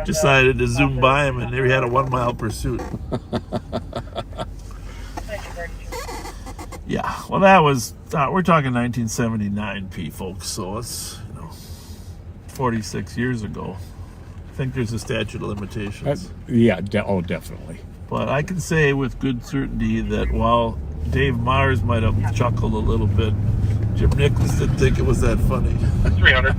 [SPEAKER 1] decided to zoom by him, and they had a 1 mile pursuit. Yeah, well, that was, we're talking 1979, folks, so it's 46 years ago. I think there's a statute of limitations.
[SPEAKER 2] Definitely.
[SPEAKER 1] But I can say with good certainty that while Dave Mars might have chuckled a little bit, Jim Nichols didn't think it was that funny.
[SPEAKER 7] 300.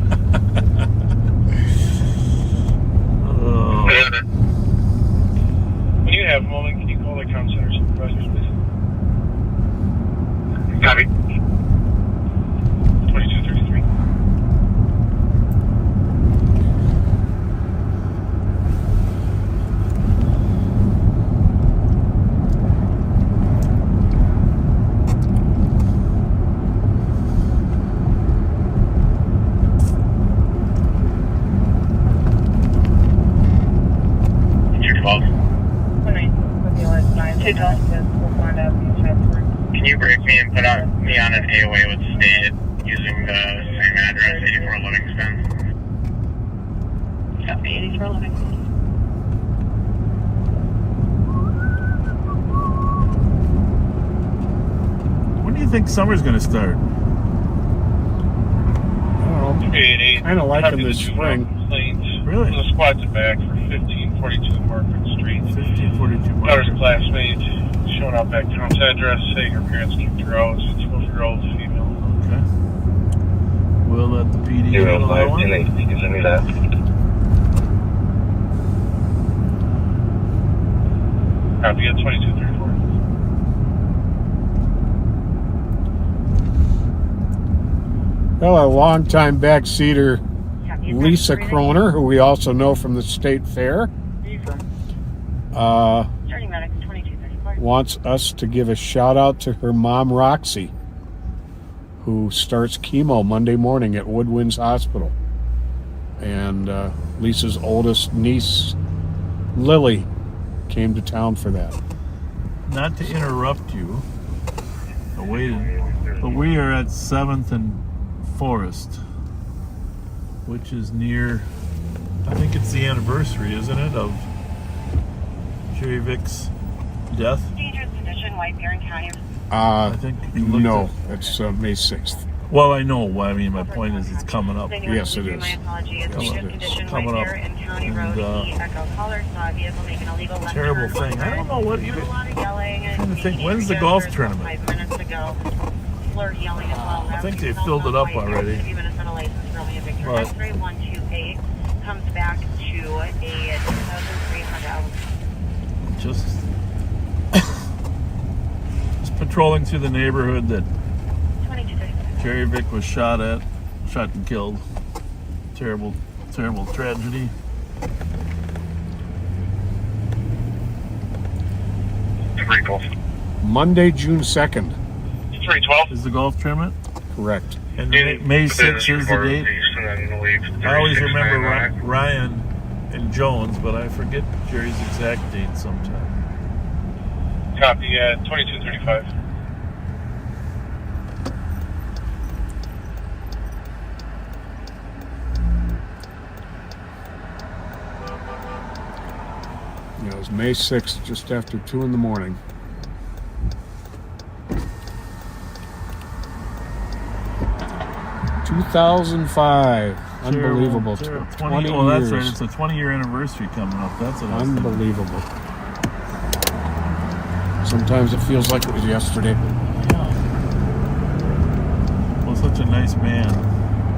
[SPEAKER 7] When you have a moment, can you call the comm center supervisors, please? Copy. 2233. Can you break me and put me on an AOA with state using the same address, 84 Livingston? Yeah, 84 Livingston.
[SPEAKER 1] When do you think summer's going to start?
[SPEAKER 2] I don't know. Kind of like in the spring.
[SPEAKER 1] Really?
[SPEAKER 7] The squad's back for 1542 Margaret Street.
[SPEAKER 1] 1542 Margaret.
[SPEAKER 7] Daughter's classmate showing up back to home's address, saying her parents keep her out. It's a 12-year-old female.
[SPEAKER 1] Okay. We'll let the PD handle that one.
[SPEAKER 7] You can send me that. Copy at 2234.
[SPEAKER 2] Well, a longtime backseater, Lisa Kroner, who we also know from the State Fair, wants us to give a shout out to her mom, Roxy, who starts chemo Monday morning at Woodwinds Hospital. And Lisa's oldest niece, Lily, came to town for that.
[SPEAKER 1] Not to interrupt you, but we are at 7th and Forest, which is near, I think it's the anniversary, isn't it, of Jerry Vick's death?
[SPEAKER 5] Dangerous condition, White Bear County.
[SPEAKER 1] I think
[SPEAKER 2] no, it's May 6th.
[SPEAKER 1] Well, I know. I mean, my point is it's coming up.
[SPEAKER 2] Yes, it is.
[SPEAKER 5] My apologies.
[SPEAKER 1] It's coming up.
[SPEAKER 5] In County Road, Echo Color, saw a vehicle make an illegal left
[SPEAKER 1] Terrible
[SPEAKER 5] turn.
[SPEAKER 1] thing. I don't know what
[SPEAKER 5] There
[SPEAKER 1] even.
[SPEAKER 5] was a lot of yelling.
[SPEAKER 1] I'm trying to think. When's the golf tournament?
[SPEAKER 5] 5 minutes ago. Slurred yelling as well.
[SPEAKER 1] I think they filled it up already. But
[SPEAKER 5] X-ray 128 comes back to a 2003 Honda.
[SPEAKER 1] just patrolling through the neighborhood that Jerry Vick was shot and killed. Terrible, terrible tragedy.
[SPEAKER 2] Monday, June 2nd.
[SPEAKER 7] 312
[SPEAKER 1] is the golf tournament.
[SPEAKER 2] Correct.
[SPEAKER 1] And May 6th is the date. I always remember Ryan and Jones, but I forget Jerry's exact date sometime.
[SPEAKER 7] Copy, 2235.
[SPEAKER 2] It was May 6th, just after 2 in the morning. (2005). Unbelievable. 20
[SPEAKER 1] oh, that's
[SPEAKER 2] years.
[SPEAKER 1] right. It's a 20-year anniversary coming up. That's
[SPEAKER 2] unbelievable. Sometimes it feels like it was yesterday.
[SPEAKER 1] Yeah. Well, such a nice man.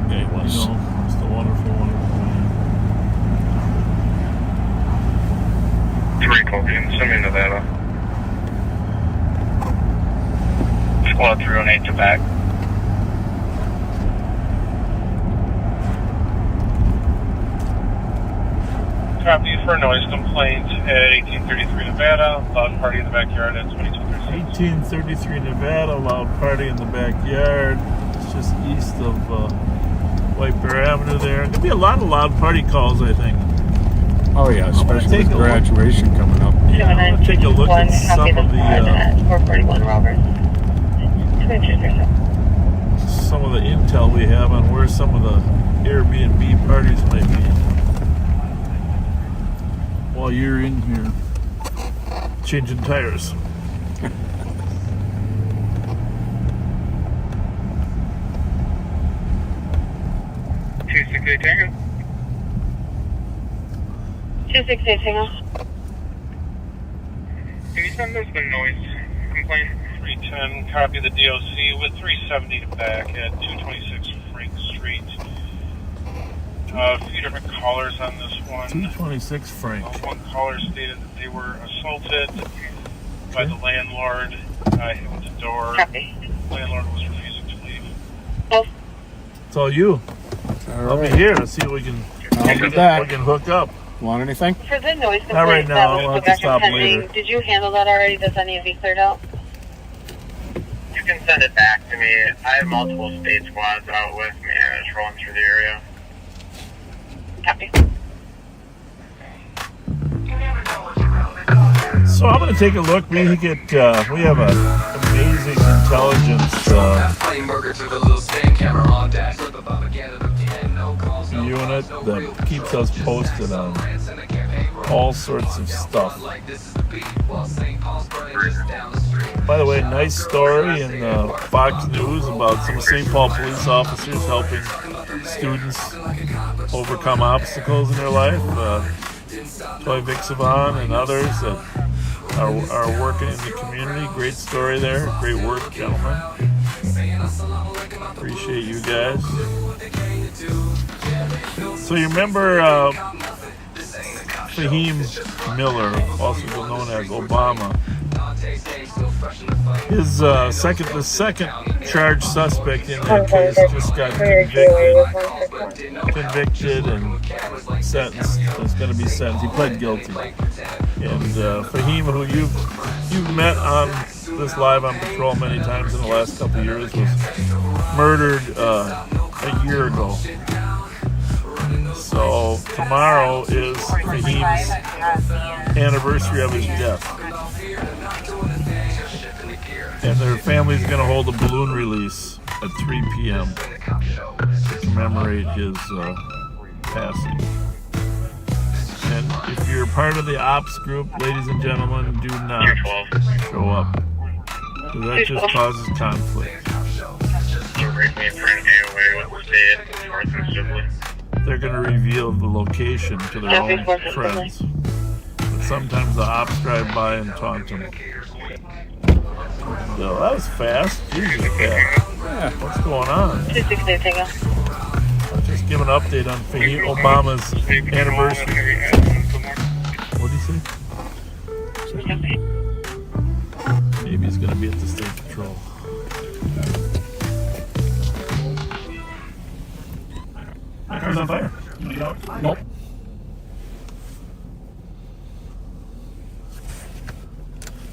[SPEAKER 2] Yeah, he was.
[SPEAKER 1] You know, just a wonderful, wonderful man.
[SPEAKER 7] 3 Colgan, send me Nevada. Squad 318 to back. Copy for noise complaint at 1833 Nevada. Loud party in the backyard at 2236.
[SPEAKER 1] 1833 Nevada, loud party in the backyard. It's just east of White Bear Avenue there. There'll be a lot of loud party calls, I think.
[SPEAKER 2] Oh yeah, especially with graduation coming up.
[SPEAKER 1] Yeah, I'm going to take a look at some of the
[SPEAKER 5] 441 Roberts.
[SPEAKER 1] some of the intel we have on where some of the Airbnb parties might be. While you're in here changing tires.
[SPEAKER 7] 268 Tango.
[SPEAKER 5] 268 Tango.
[SPEAKER 7] Can you send us the noise complaint? 310, copy the DOC with 370 to back at 226 Frank Street. A few different callers on this one.
[SPEAKER 1] 226 Frank.
[SPEAKER 7] One caller stated that they were assaulted by the landlord. Hit with the door.
[SPEAKER 5] Copy.
[SPEAKER 7] Landlord was refusing to leave.
[SPEAKER 1] It's all you. I'll be here to see what we can.
[SPEAKER 2] I'll be back.
[SPEAKER 1] We can hook up.
[SPEAKER 2] Want anything?
[SPEAKER 5] For the noise complaint,
[SPEAKER 1] Not right now. We'll have to stop
[SPEAKER 5] pending.
[SPEAKER 1] later.
[SPEAKER 5] Did you handle that already? Does any of you cleared out?
[SPEAKER 12] You can send it back to me. I have multiple state squads out with me as rolling through the area.
[SPEAKER 5] Copy.
[SPEAKER 1] So I'm going to take a look. We have an amazing intelligence unit that keeps us posted on all sorts of stuff. By the way, nice story in Fox News about some St. Paul police officers helping students overcome obstacles in their life. Toy Vic Savan and others that are working in the community. Great story there. Great work, gentlemen. Appreciate you guys. So you remember Fahim Miller, also known as Obama. His the second charged suspect in that case just got convicted and sentenced. Is going to be sentenced. He pled guilty. And Fahim, who you've met on this Live on Patrol many times in the last couple of years, was murdered a year ago. So tomorrow is Fahim's anniversary of his death. And their family's going to hold a balloon release at 3 p.m. to commemorate his passing. And if you're part of the ops group, ladies and gentlemen, do not show up. Because that just causes conflict.
[SPEAKER 12] briefly trying to get away with the state north and Sibley.
[SPEAKER 1] They're going to reveal the location to their own friends. But sometimes the ops drive by and taunt them. So that was fast. Jesus, fast. Yeah, what's going on?
[SPEAKER 5] 260 Tango.
[SPEAKER 1] Let's just give an update on Obama's anniversary. What did he say? Maybe he's going to be at the state patrol. My car's on fire.
[SPEAKER 2] Nope.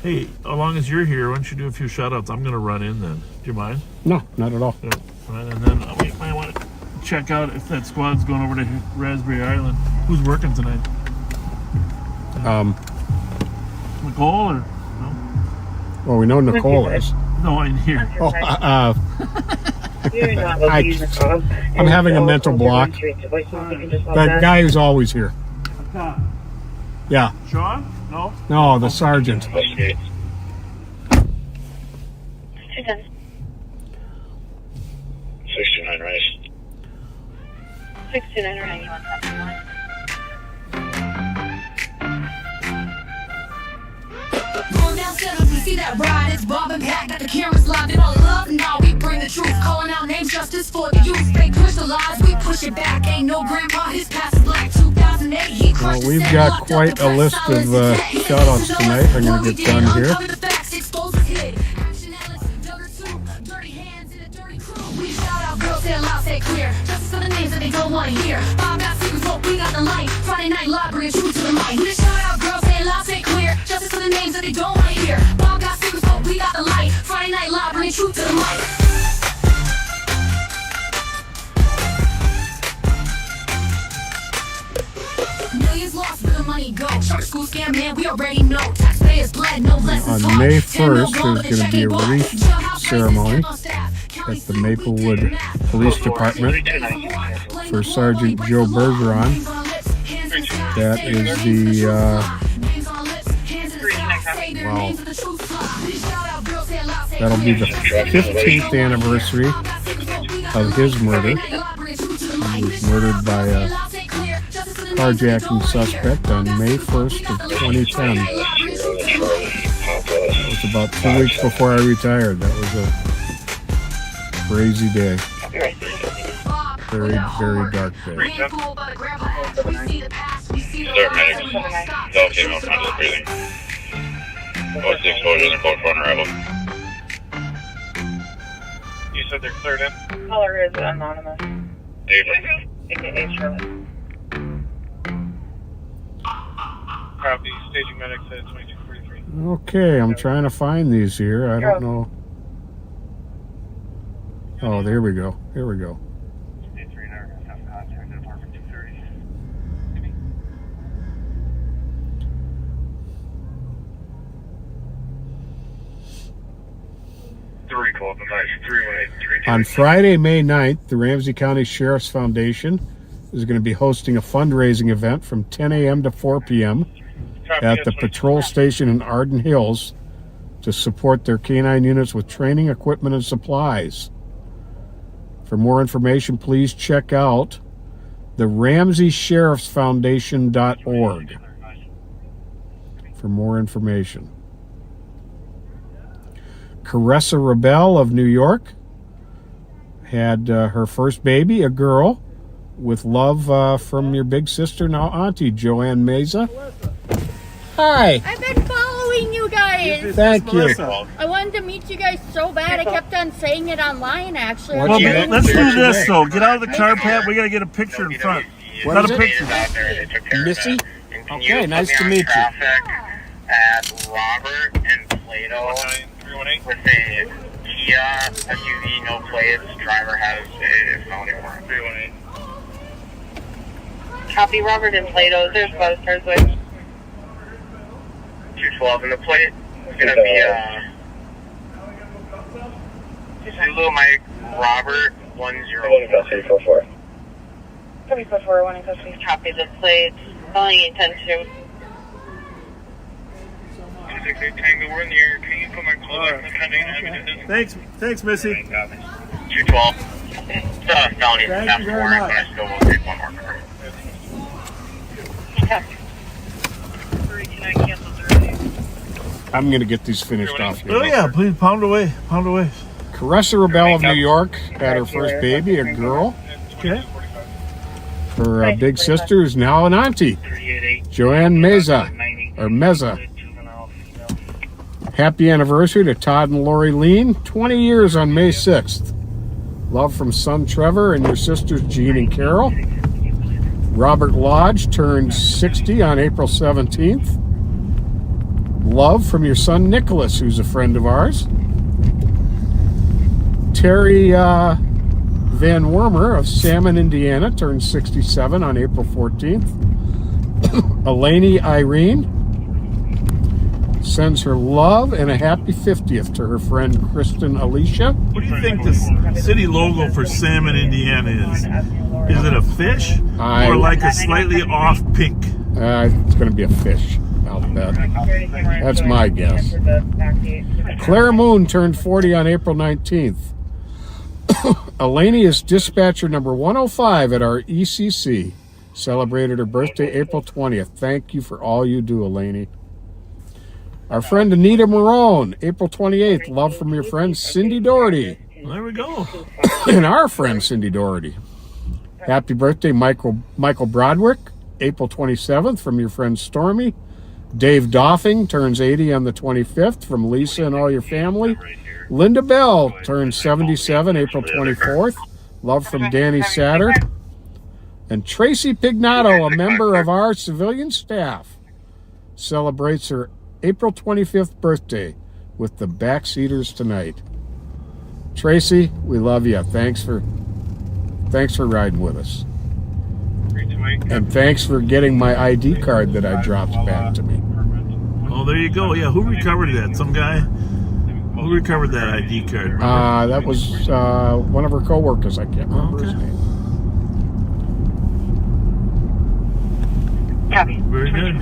[SPEAKER 1] Hey, as long as you're here, why don't you do a few shout-outs? I'm going to run in then. Do you mind?
[SPEAKER 2] No, not at all.
[SPEAKER 1] Yeah. Right, and then we might want to check out if that squad's going over to Raspberry Island. Who's working tonight? Nicole or no?
[SPEAKER 2] Well, we know Nicole is.
[SPEAKER 1] No, in here.
[SPEAKER 2] Oh, I'm having a mental block. That guy who's always here. Yeah.
[SPEAKER 1] Sean? No?
[SPEAKER 2] No, the sergeant.
[SPEAKER 5] 210.
[SPEAKER 12] 69 right.
[SPEAKER 5] 629 or 91.
[SPEAKER 13] Going down center, you see that ride, it's Bob and Pat, got the cameras live, and all the love, now we bring the truth, calling out names, justice for the youth, fake crystallized, we push it back, ain't no grandpa, his past is black, 2008, he crushed.
[SPEAKER 2] Well, we've got quite a list of shout-outs tonight. I'm going to get done here.
[SPEAKER 13] We shout out girls, say loud, say clear, justice for the names that they don't want to hear. Bob got secrets, but we got the light, Friday night live, bring truth to the mic. We shout out girls, say loud, say clear, justice for the names that they don't want to hear. Bob got secrets, but we got the light, Friday night live, bring truth to the mic. Millions lost, where the money go. Shark school scam, man, we already know. Taxpayers bled, no lessons
[SPEAKER 2] On May 1st, there's going to be a wreath ceremony at the Maplewood Police Department for Sergeant Joe Bergeron. That is the, wow, that'll be the 15th anniversary of his murder. He was murdered by a carjacking suspect on May 1st of 2010. It was about 2 weeks before I retired. That was a crazy day. Very, very dark day.
[SPEAKER 12] Is there medics? All female contact breathing. What's the exposure in the code for an arrival?
[SPEAKER 7] You said they're cleared in?
[SPEAKER 5] Caller is anonymous. AKA Charlotte.
[SPEAKER 7] Copy. Staging medics at 2243.
[SPEAKER 2] Okay, I'm trying to find these here. I don't know. Oh, there we go. Here we go. On Friday, May 9th, the Ramsey County Sheriff's Foundation is going to be hosting a fundraising event from 10 a.m. to 4 p.m. at the patrol station in Arden Hills to support their canine units with training, equipment, and supplies. For more information, please check out the RamseySheriffsFoundation.org for more information. Caressa Rebel of New York had her first baby, a girl, with love from your big sister, now auntie, Joanne Meza. Hi.
[SPEAKER 11] I've been following you guys.
[SPEAKER 2] Thank you.
[SPEAKER 11] I wanted to meet you guys so bad. I kept on saying it online, actually.
[SPEAKER 1] Well, let's do this, though. Get out of the car, Pat. We got to get a picture in front.
[SPEAKER 2] What is
[SPEAKER 1] a picture.
[SPEAKER 2] Missy? Okay, nice to meet you.
[SPEAKER 12] At Robert and Plato with a Kia SUV, no plates. Driver has a felony warrant. 318.
[SPEAKER 5] Copy Robert and Plato. There's about a star's way.
[SPEAKER 12] 212 in the plate. It's going to be Zulu Mike Robert 1044.
[SPEAKER 5] 344, 1 in custody. Copy the plate. Calling attention.
[SPEAKER 12] 6-8 Tango, we're in the air. Can you put my call back in pending and have
[SPEAKER 1] Thanks, Missy.
[SPEAKER 12] 212. Felony.
[SPEAKER 1] Thank you very much.
[SPEAKER 12] But I still will take one more car.
[SPEAKER 2] I'm going to get these finished off here.
[SPEAKER 1] Oh yeah, please pound away.
[SPEAKER 2] Caressa Rebel of New York had her first baby, a girl.
[SPEAKER 1] Okay.
[SPEAKER 2] Her big sister is now an auntie, Joanne Meza. Happy anniversary to Todd and Lori Lean. 20 years on May 6th. Love from son Trevor and your sisters Jean and Carol. Robert Lodge turned 60 on April 17th. Love from your son Nicholas, who's a friend of ours. Terry Van Wormer of Salmon, Indiana, turned 67 on April 14th. Elaney Irene sends her love and a happy 50th to her friend Kristen Alicia.
[SPEAKER 1] What do you think the city logo for Salmon, Indiana is? Is it a fish or like a slightly off pink?
[SPEAKER 2] It's going to be a fish, I'll bet. That's my guess. Claire Moon turned 40 on April 19th. Elaney is dispatcher number 105 at our ECC. Celebrated her birthday April 20th. Thank you for all you do, Elaney. Our friend Anita Marone, April 28th. Love from your friend Cindy Doherty.
[SPEAKER 1] There we go.
[SPEAKER 2] And our friend Cindy Doherty. Happy birthday, Michael Broderick, April 27th, from your friend Stormy. Dave Doffing turns 80 on the 25th, from Lisa and all your family. Linda Bell turns 77, April 24th. Love from Danny Satter. And Tracy Pignato, a member of our civilian staff, celebrates her April 25th birthday with the Backseaters tonight. Tracy, we love you. Thanks for riding with us. And thanks for getting my ID card that I dropped back to me.
[SPEAKER 1] Oh, there you go. Yeah, who recovered that? Some guy? Who recovered that ID card?
[SPEAKER 2] That was one of her co-workers. I can't remember his name.
[SPEAKER 5] Copy.
[SPEAKER 1] Very good.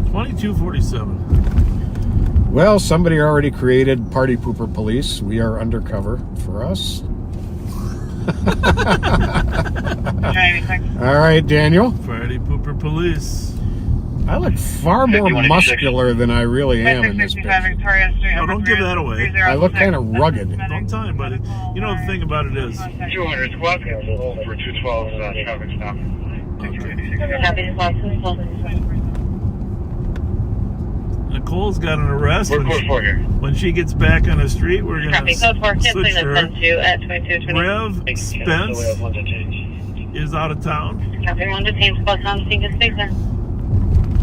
[SPEAKER 1] 2247.
[SPEAKER 2] Well, somebody already created Party Pooper Police. We are undercover for us. All right, Daniel.
[SPEAKER 1] Party Pooper Police.
[SPEAKER 2] I look far more muscular than I really am in this picture.
[SPEAKER 1] No, don't give that away.
[SPEAKER 2] I look kind of rugged.
[SPEAKER 1] Don't tell anybody. You know the thing about it is.
[SPEAKER 12] 200 squad for 212 traffic stop.
[SPEAKER 1] Nicole's got an arrest. When she gets back on the street, we're going to switch her. Rev Spence is out of town.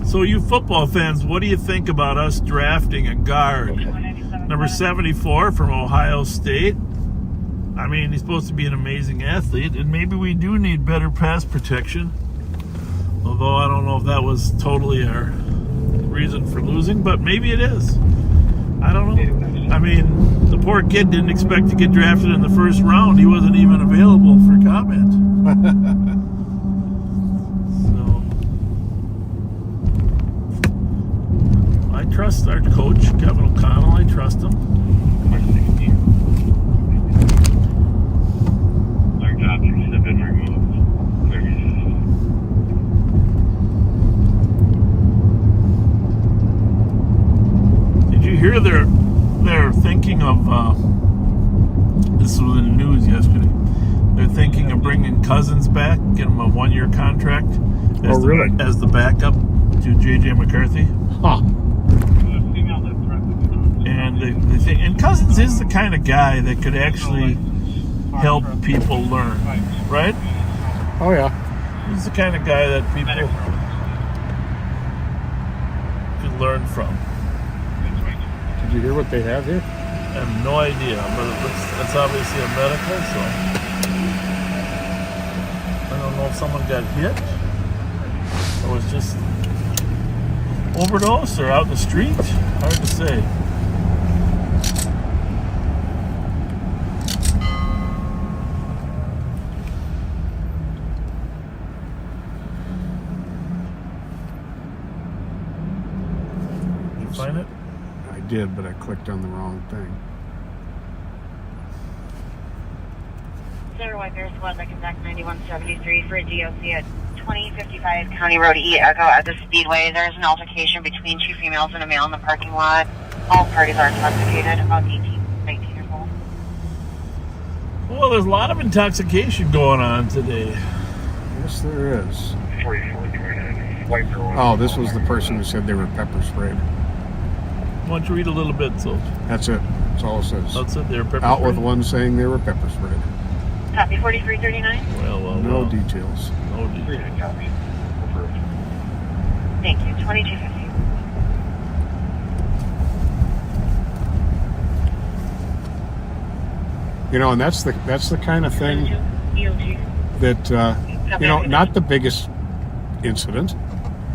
[SPEAKER 1] So you football fans, what do you think about us drafting a guard? Number 74 from Ohio State. I mean, he's supposed to be an amazing athlete, and maybe we do need better pass protection. Although I don't know if that was totally our reason for losing, but maybe it is. I don't know. I mean, the poor kid didn't expect to get drafted in the first round. He wasn't even available for comment. So I trust our coach, Kevin O'Connell. I trust him. Here they're thinking of this was in the news yesterday. They're thinking of bringing Cousins back, get him a 1-year contract as the backup to JJ McCarthy.
[SPEAKER 2] Huh.
[SPEAKER 1] And they think, and Cousins is the kind of guy that could actually help people learn, right?
[SPEAKER 2] Oh yeah.
[SPEAKER 1] He's the kind of guy that people could learn from.
[SPEAKER 2] Did you hear what they have here?
[SPEAKER 1] I have no idea, but it's obviously a medical, so I don't know if someone got hit or was just overdose or out in the street. Hard to say.
[SPEAKER 2] did, but I clicked on the wrong thing.
[SPEAKER 14] 0101, I contact 9173 for a DOC at 2055 County Road E Echo at the Speedway. There's an altercation between two females and a male in the parking lot. All parties are intoxicated, about 18, 19 years old.
[SPEAKER 1] Well, there's a lot of intoxication going on today.
[SPEAKER 2] Yes, there is. Oh, this was the person who said they were pepper sprayed.
[SPEAKER 1] Why don't you read a little bit, so
[SPEAKER 2] That's it. That's all it says.
[SPEAKER 1] That's it. They were pepper
[SPEAKER 2] Out
[SPEAKER 1] sprayed?
[SPEAKER 2] with one saying they were pepper sprayed.
[SPEAKER 14] Copy 4339.
[SPEAKER 2] No details.
[SPEAKER 1] No details.
[SPEAKER 14] Thank you, 2250.
[SPEAKER 2] You know, and that's the kind of thing that not the biggest incident,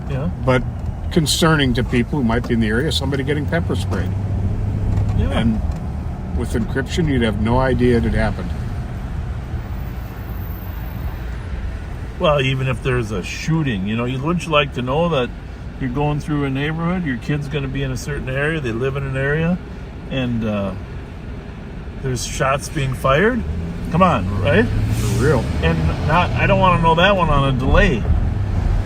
[SPEAKER 1] yeah,
[SPEAKER 2] but concerning to people who might be in the area. Somebody getting pepper sprayed,
[SPEAKER 1] yeah,
[SPEAKER 2] and with encryption, you'd have no idea it had happened.
[SPEAKER 1] Well, even if there's a shooting, wouldn't you like to know that you're going through a neighborhood, your kid's going to be in a certain area, they live in an area, and there's shots being fired? Come on, right?
[SPEAKER 2] For real.
[SPEAKER 1] And I don't want to know that one on a delay.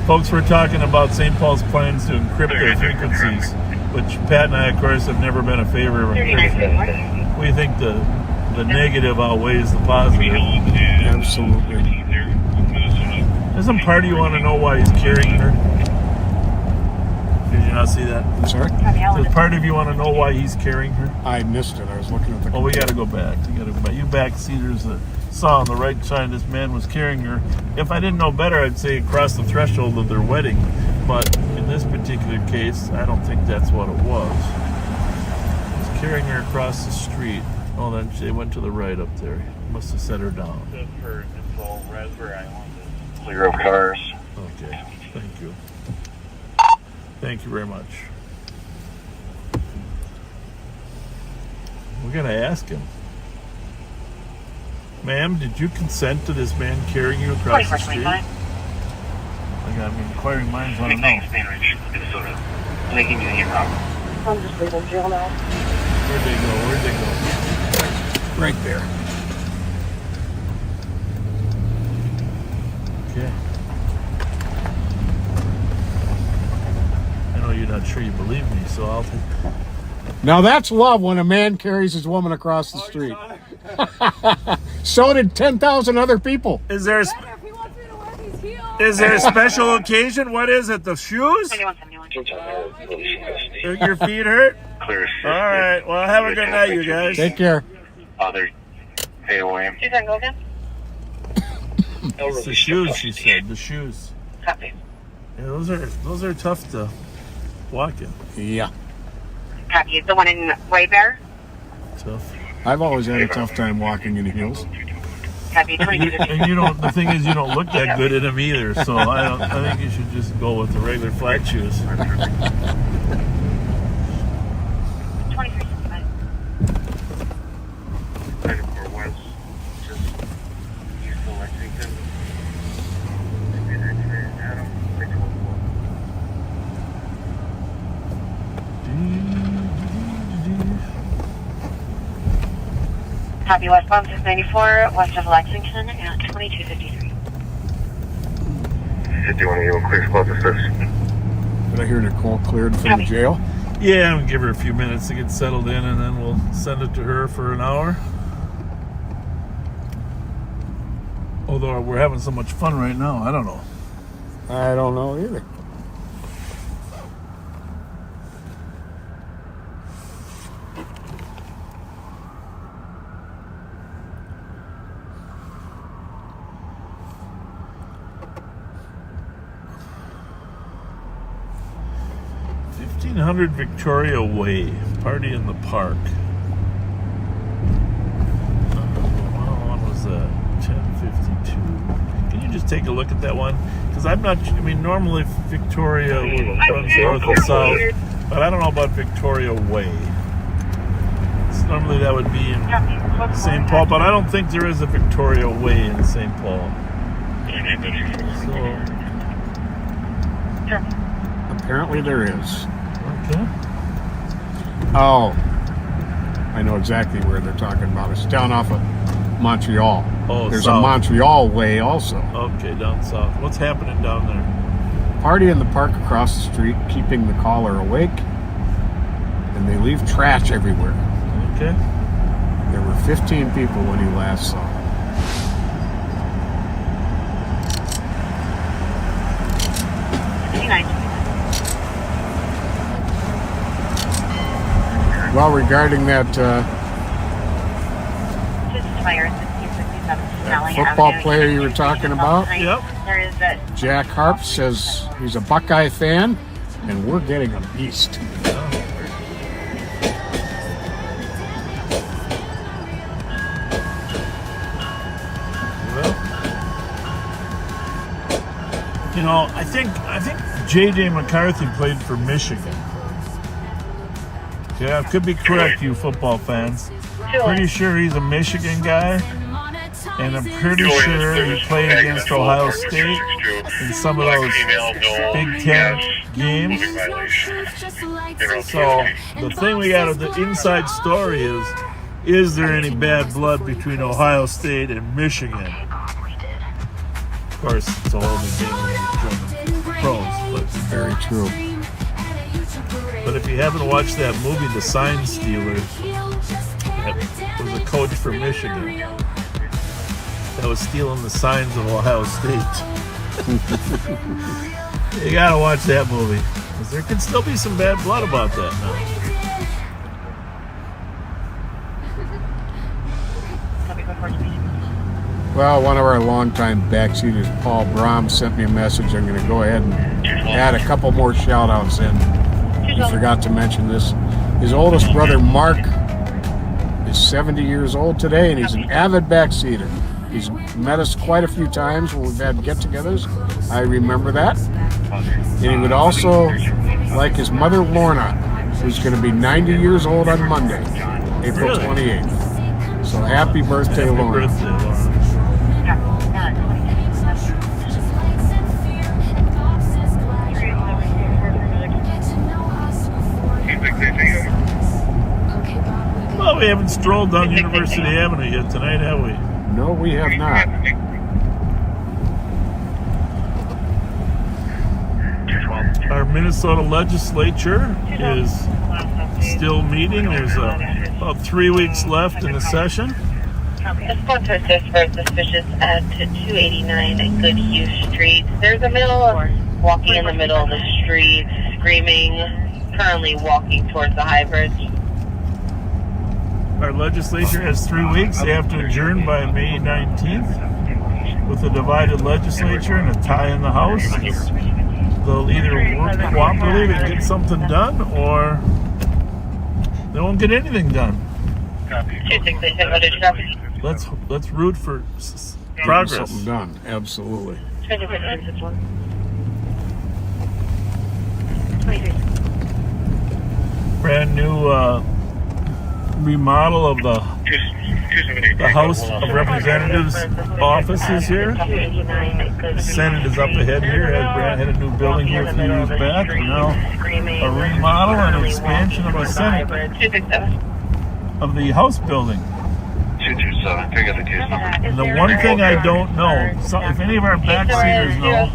[SPEAKER 1] Folks were talking about St. Paul's plans to encrypt their frequencies, which Pat and I, of course, have never been a favor of encryption. We think the negative outweighs the positive.
[SPEAKER 2] Absolutely.
[SPEAKER 1] Isn't part of you want to know why he's carrying her? Did you not see that?
[SPEAKER 2] I'm sorry?
[SPEAKER 1] Does part of you want to know why he's carrying her?
[SPEAKER 2] I missed it. I was looking at the...
[SPEAKER 1] Oh, we got to go back. You back see there's a saw on the right side this man was carrying her. If I didn't know better, I'd say across the threshold of their wedding. But in this particular case, I don't think that's what it was. He was carrying her across the street. Oh, then they went to the right up there. Must have set her down.
[SPEAKER 7] Just for info, Raspberry Island is clear of cars.
[SPEAKER 1] Okay, thank you. Thank you very much. We're going to ask him. Ma'am, did you consent to this man carrying you across the street? I got inquiring minds want to know.
[SPEAKER 12] Minnesota. Making you here, Robert.
[SPEAKER 14] I'm just leaving jail now.
[SPEAKER 1] Where'd they go?
[SPEAKER 2] Right there.
[SPEAKER 1] Okay. I know you're not sure you believe me, so I'll take...
[SPEAKER 2] Now that's love when a man carries his woman across the street. So did 10,000 other people.
[SPEAKER 1] Is there a special occasion? What is it? The shoes? Your feet hurt?
[SPEAKER 12] Clear.
[SPEAKER 1] All right. Well, have a good night, you guys.
[SPEAKER 2] Take care.
[SPEAKER 12] Other pay away.
[SPEAKER 1] It's the shoes, she said. The shoes.
[SPEAKER 14] Copy.
[SPEAKER 1] Yeah, those are tough to walk in.
[SPEAKER 2] Yeah.
[SPEAKER 14] Copy. The one in White Bear?
[SPEAKER 1] Tough.
[SPEAKER 2] I've always had a tough time walking in heels.
[SPEAKER 14] Copy.
[SPEAKER 1] And you don't. The thing is, you don't look that good in them either. So I think you should just go with the regular flat shoes.
[SPEAKER 14] 2365.
[SPEAKER 12] 94 West, just east of Lexington. Adam, 614.
[SPEAKER 14] Copy. Westbound 694, west of Lexington at 2253.
[SPEAKER 12] Do you want to give a quick spot to this?
[SPEAKER 2] Did I hear Nicole cleared from the jail?
[SPEAKER 1] Yeah, I'm gonna give her a few minutes to get settled in, and then we'll send it to her for an hour. Although we're having so much fun right now, I don't know.
[SPEAKER 2] I don't know either.
[SPEAKER 1] Victoria Way, party in the park. What was that? 10:52. Can you just take a look at that one? Because I'm not. I mean, normally Victoria runs north and south, but I don't know about Victoria Way. Normally that would be in St. Paul, but I don't think there is a Victoria Way in St. Paul. So
[SPEAKER 2] apparently there is.
[SPEAKER 1] Okay.
[SPEAKER 2] Oh, I know exactly where they're talking about. It's down off of Montreal.
[SPEAKER 1] Oh,
[SPEAKER 2] there's
[SPEAKER 1] south.
[SPEAKER 2] a Montreal way also.
[SPEAKER 1] Okay, down south. What's happening down there?
[SPEAKER 2] Party in the park across the street, keeping the caller awake, and they leave trash everywhere.
[SPEAKER 1] Okay.
[SPEAKER 2] There were 15 people when he last saw. Well, regarding that football player you were talking about, Jack Harp says he's a Buckeye fan, and we're getting a beast.
[SPEAKER 1] You know, I think J.J. McCarthy played for Michigan. Yeah, I could be correct, you football fans. Pretty sure he's a Michigan guy, and I'm pretty sure he played against Ohio State in some of those Big Ten games. So the thing we got of the inside story is there any bad blood between Ohio State and Michigan? Of course, it's a whole new game with the German pros, but
[SPEAKER 2] very true.
[SPEAKER 1] But if you haven't watched that movie, The Sign Stealer, that was a coach from Michigan that was stealing the signs of Ohio State. You gotta watch that movie, because there could still be some bad blood about that now.
[SPEAKER 2] Well, one of our longtime backseaters, Paul Brom, sent me a message. I'm going to go ahead and add a couple more shout-outs in. I forgot to mention this. His oldest brother, Mark, is 70 years old today, and he's an avid backseater. He's met us quite a few times when we've had get-togethers. I remember that. And he would also like his mother, Lorna, who's going to be 90 years old on Monday, April 28th. So happy birthday, Lorna.
[SPEAKER 1] Well, we haven't strolled down University Avenue yet tonight, have we?
[SPEAKER 2] No, we have not.
[SPEAKER 1] Our Minnesota legislature is still meeting. There's about 3 weeks left in the session.
[SPEAKER 14] Let's go to assist for suspicious at 289 Goodhue Street. There's a male walking in the middle of the street, screaming, currently walking towards the high bridge.
[SPEAKER 1] Our legislature has 3 weeks. They have to adjourn by May 19th with a divided legislature and a tie in the House. They'll either work cooperatively and get something done, or they won't get anything done. Let's root for progress.
[SPEAKER 2] Something done, absolutely.
[SPEAKER 1] Brand new remodel of the House of Representatives offices here. The Senate is up ahead here. Brand had a new building here a few years back, and now a remodel and an expansion of the Senate of the House building. And the one thing I don't know, so if any of our backseaters know,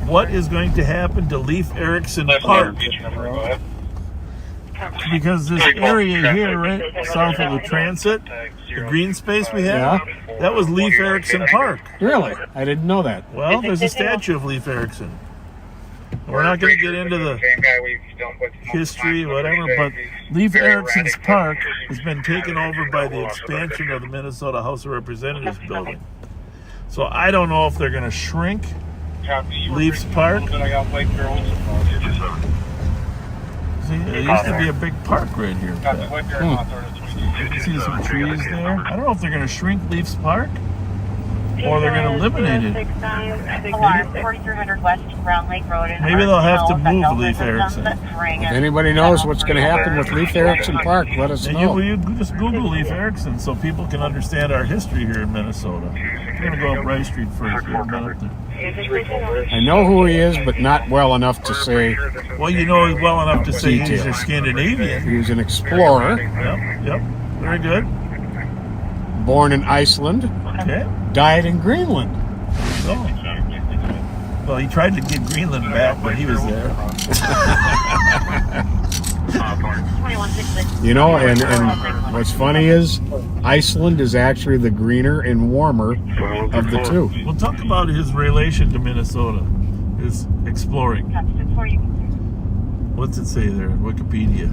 [SPEAKER 1] what is going to happen to Leif Erikson Park? Because this area here, right south of the transit, the green space we have, that was Leif Erikson Park.
[SPEAKER 2] Really? I didn't know that.
[SPEAKER 1] Well, there's a statue of Leif Erikson. We're not going to get into the history, whatever, but Leif Erikson's Park has been taken over by the expansion of the Minnesota House of Representatives building. So I don't know if they're going to shrink Leif's Park. See, there used to be a big park right here. You can see some trees there. I don't know if they're going to shrink Leif's Park or they're going to eliminate it. Maybe they'll have to move Leif Erikson.
[SPEAKER 2] If anybody knows what's going to happen with Leif Erikson Park, let us know.
[SPEAKER 1] You just Google Leif Erikson so people can understand our history here in Minnesota. We're going to go up Rice Street first. We haven't been up there.
[SPEAKER 2] I know who he is, but not well enough to say.
[SPEAKER 1] Well, you know he's well enough to say he's a Scandinavian.
[SPEAKER 2] He was an explorer.
[SPEAKER 1] Yep. Very good.
[SPEAKER 2] Born in Iceland.
[SPEAKER 1] Okay.
[SPEAKER 2] Died in Greenland.
[SPEAKER 1] Oh. Well, he tried to get Greenland back, but he was there.
[SPEAKER 2] You know, and what's funny is Iceland is actually the greener and warmer of the two.
[SPEAKER 1] We'll talk about his relation to Minnesota, his exploring. What's it say there? Wikipedia.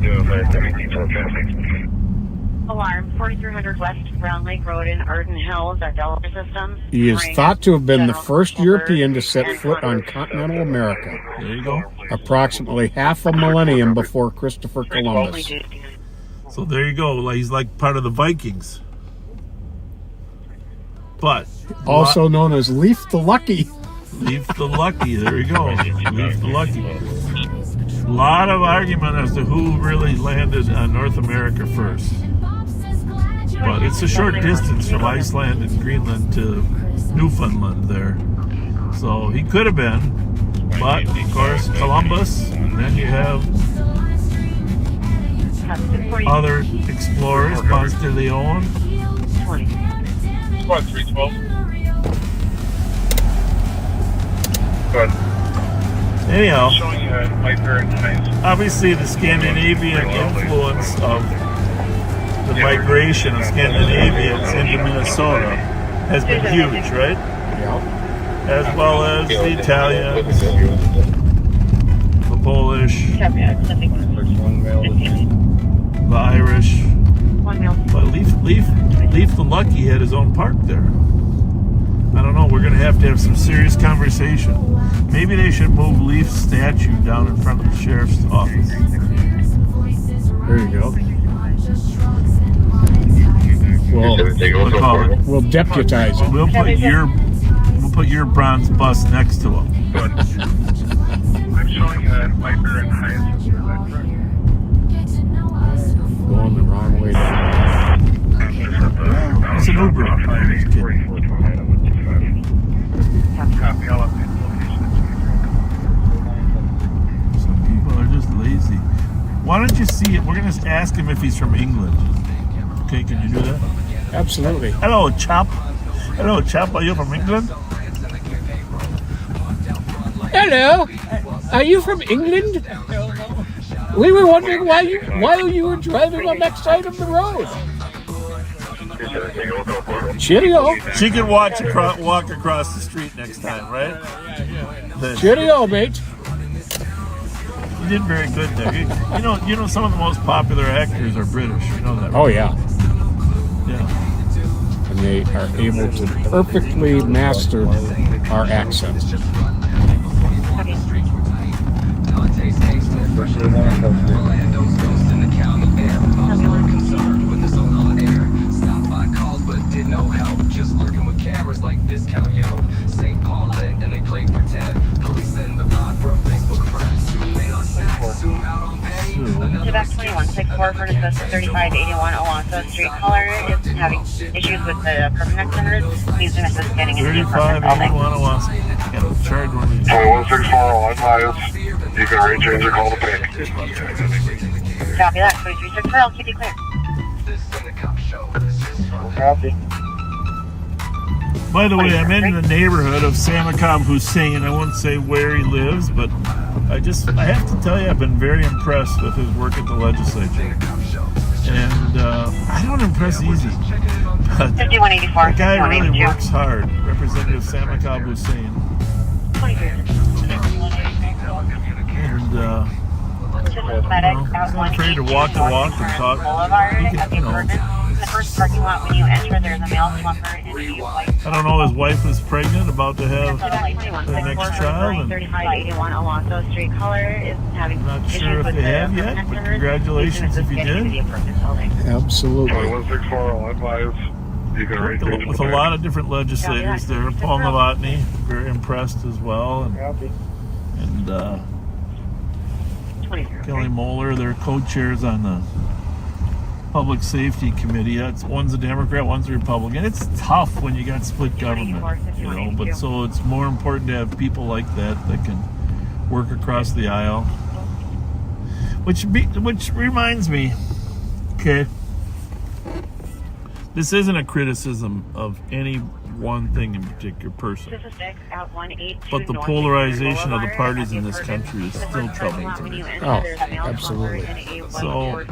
[SPEAKER 14] Alarm 4300 West Brown Lake Road in Arden Hills at Delaware Systems.
[SPEAKER 2] He is thought to have been the first European to set foot on continental America.
[SPEAKER 1] There you go.
[SPEAKER 2] Approximately half a millennium before Christopher Columbus.
[SPEAKER 1] So there you go. He's like part of the Vikings. But
[SPEAKER 2] also known as Leif the Lucky.
[SPEAKER 1] Leif the Lucky. There you go. Leif the Lucky. A lot of argument as to who really landed on North America first. But it's a short distance from Iceland and Greenland to Newfoundland there. So he could have been. But, of course, Columbus, and then you have other explorers, Ponce de Leon.
[SPEAKER 7] Squad 312. Good.
[SPEAKER 1] Anyhow,
[SPEAKER 7] Showing you Viper and Heinz.
[SPEAKER 1] obviously the Scandinavian influence of the migration of Scandinavians into Minnesota has been huge, right? As well as the Italians, the Polish, the Irish. But Leif the Lucky had his own park there. I don't know, we're going to have some serious conversation. Maybe they should move Leif's statue down in front of the sheriff's office.
[SPEAKER 2] There you go. We'll deputize him.
[SPEAKER 1] We'll put your bronze bust next to him.
[SPEAKER 7] I'm showing you Viper and Heinz.
[SPEAKER 2] Going the wrong way down.
[SPEAKER 1] It's an Uber. Some people are just lazy. Why don't you see it? We're going to ask him if he's from England. Okay, can you do that?
[SPEAKER 2] Absolutely.
[SPEAKER 1] Hello, chap. Hello, chap. Are you from England?
[SPEAKER 2] Hello. Are you from England? We were wondering why you were driving on that side of the road. Cheerio.
[SPEAKER 1] She can walk across the street next time, right?
[SPEAKER 2] Cheerio, mate.
[SPEAKER 1] You did very good there. You know, some of the most popular actors are British. You know that, right?
[SPEAKER 2] Oh, yeah.
[SPEAKER 1] Yeah.
[SPEAKER 2] And they are able to perfectly master our accent.
[SPEAKER 14] Quebec 2164 for Verna Sims 3581 Owasso Street. Caller is having issues with the permanent centers. Please do assist getting into the apartment building.
[SPEAKER 1] 3581 Owasso. Got to charge one of these.
[SPEAKER 15] 4164 on Miles. You can rechange or call the pick.
[SPEAKER 14] Copy that. 2364, I'll keep you clear.
[SPEAKER 15] Copy.
[SPEAKER 1] By the way, I'm in the neighborhood of Samakam Hussein. I won't say where he lives, but I have to tell you, I've been very impressed with his work at the legislature. And I don't impress easy. But
[SPEAKER 14] 5184.
[SPEAKER 1] the guy really works hard. Representative Samakam Hussein. And he's not afraid to walk the walk and talk.
[SPEAKER 14] In the first parking lot, when you enter, there's a male plumber in a white.
[SPEAKER 1] I don't know, his wife is pregnant, about to have their next child. And
[SPEAKER 14] 3581 Alonso Street. Caller is having
[SPEAKER 1] not sure if they have yet, but congratulations if you did.
[SPEAKER 2] Absolutely.
[SPEAKER 15] 4164 on Miles. You can rechange
[SPEAKER 1] With a lot of different legislators there. Paul Novotny, very impressed as well. And Kelly Moeller, they're co-chairs on the Public Safety Committee. That's one's a Democrat, one's a Republican. It's tough when you got split government, you know. But so it's more important to have people like that can work across the aisle. Which reminds me, okay, this isn't a criticism of any one thing in particular person, but the polarization of the parties in this country is still troubling to me.
[SPEAKER 2] Oh, absolutely.
[SPEAKER 1] So,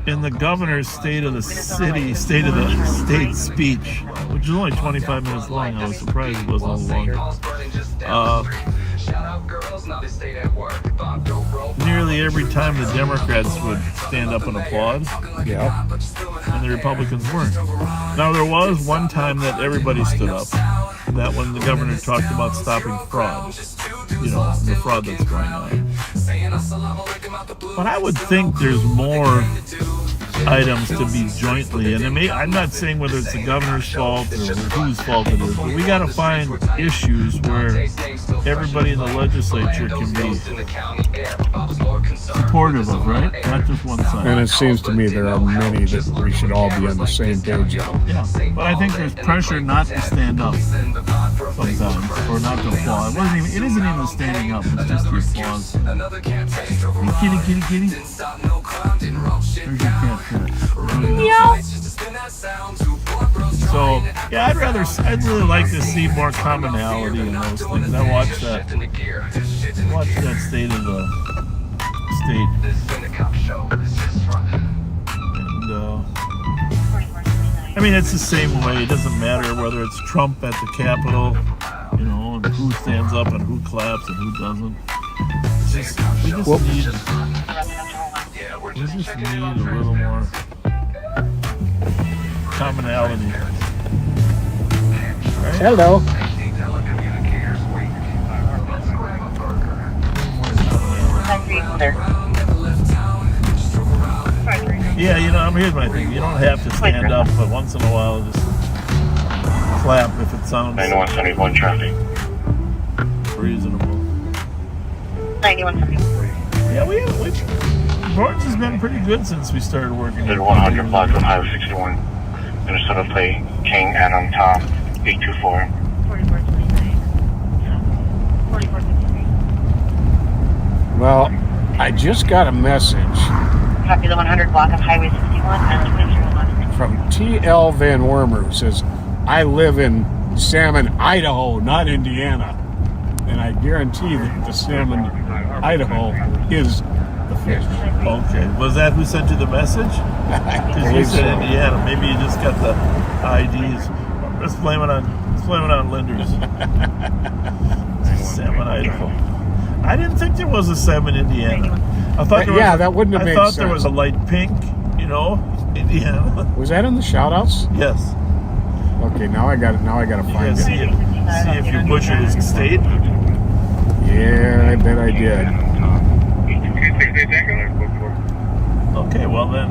[SPEAKER 1] in the governor's state of the state speech, which is only 25 minutes long, I was surprised it wasn't a little longer. Nearly every time the Democrats would stand up and applaud,
[SPEAKER 2] yeah,
[SPEAKER 1] and the Republicans weren't. Now there was one time that everybody stood up, that when the governor talked about stopping fraud, you know, the fraud that's going on. But I would think there's more items to be jointly, and I'm not saying whether it's the governor's fault or whose fault it is, but we got to find issues where everybody in the legislature can be supportive of, right? Not just one side.
[SPEAKER 2] And it seems to me there are many that we should all be on the same page on.
[SPEAKER 1] Yeah, but I think there's pressure not to stand up sometimes, or not to applaud. It isn't even the standing up, it's just the applause. Hey, kitty. There's your cat.
[SPEAKER 11] Meow.
[SPEAKER 1] So, yeah, I'd really like to see more commonality in those things. I watched that State of the State. And, I mean, it's the same way. It doesn't matter whether it's Trump at the Capitol, you know, and who stands up and who claps and who doesn't. We just need a little more commonality. Right?
[SPEAKER 2] Hello.
[SPEAKER 1] Yeah, you know, here's my thing. You don't have to stand up, but once in a while, just clap if it sounds
[SPEAKER 12] 9171 traffic.
[SPEAKER 1] reasonable.
[SPEAKER 14] 9171.
[SPEAKER 1] Yeah, George has been pretty good since we started working.
[SPEAKER 12] 100 blocks on Highway 61. Minnesota plate, King Adam Tom, 824.
[SPEAKER 14] 4463.
[SPEAKER 2] Well, I just got a message.
[SPEAKER 14] Copy the 100 block of Highway 61 and
[SPEAKER 2] from T.L. Van Wormer, who says, I live in Salmon, Idaho, not Indiana. And I guarantee that the Salmon, Idaho is the fish.
[SPEAKER 1] Okay. Was that who sent you the message? Because you said Indiana. Maybe you just got the IDs. Let's blame it on Linders. Salmon, Idaho. I didn't think there was a Salmon, Indiana. I thought
[SPEAKER 2] that wouldn't have made sense.
[SPEAKER 1] I thought there was a light pink, you know, Indiana.
[SPEAKER 2] Was that in the shout-outs?
[SPEAKER 1] Yes.
[SPEAKER 2] Okay, now I got to find it.
[SPEAKER 1] See if you butchered his state.
[SPEAKER 2] Yeah, I bet I did.
[SPEAKER 1] Okay, well then.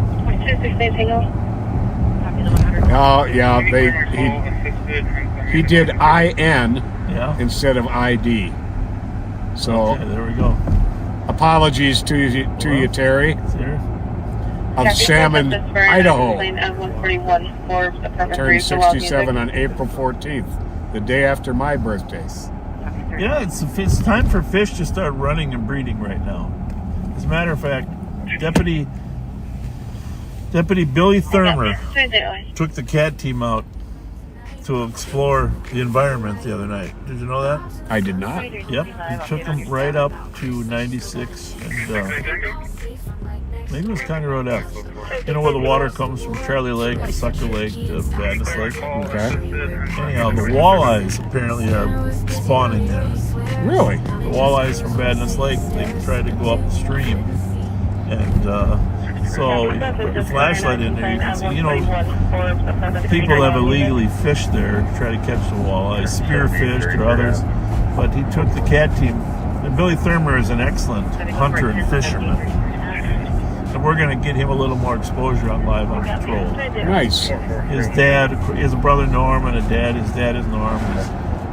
[SPEAKER 2] Oh, yeah, he did IN instead of ID. So
[SPEAKER 1] okay, there we go.
[SPEAKER 2] Apologies to you, Terry. Of Salmon, Idaho. Turned 67 on April 14th, the day after my birthday.
[SPEAKER 1] Yeah, it's time for fish to start running and breeding right now. As a matter of fact, Deputy Billy Thurmer took the cat team out to explore the environment the other night. Did you know that?
[SPEAKER 2] I did not.
[SPEAKER 1] Yep, he took them right up to 96 and maybe it was County Road F. You know where the water comes from Charlie Lake to Sucker Lake to Badness Lake?
[SPEAKER 2] Okay.
[SPEAKER 1] Anyhow, the walleyes apparently are spawning there.
[SPEAKER 2] Really?
[SPEAKER 1] The walleyes from Badness Lake, they try to go up the stream. And so you put your flashlight in there, you can see, you know, people have illegally fished there to try to catch the walleyes, spearfished or others. But he took the cat team. And Billy Thurmer is an excellent hunter and fisherman. And we're going to get him a little more exposure on Live on Patrol.
[SPEAKER 2] Nice.
[SPEAKER 1] His dad, he has a brother Norm and a dad. His dad is Norm. His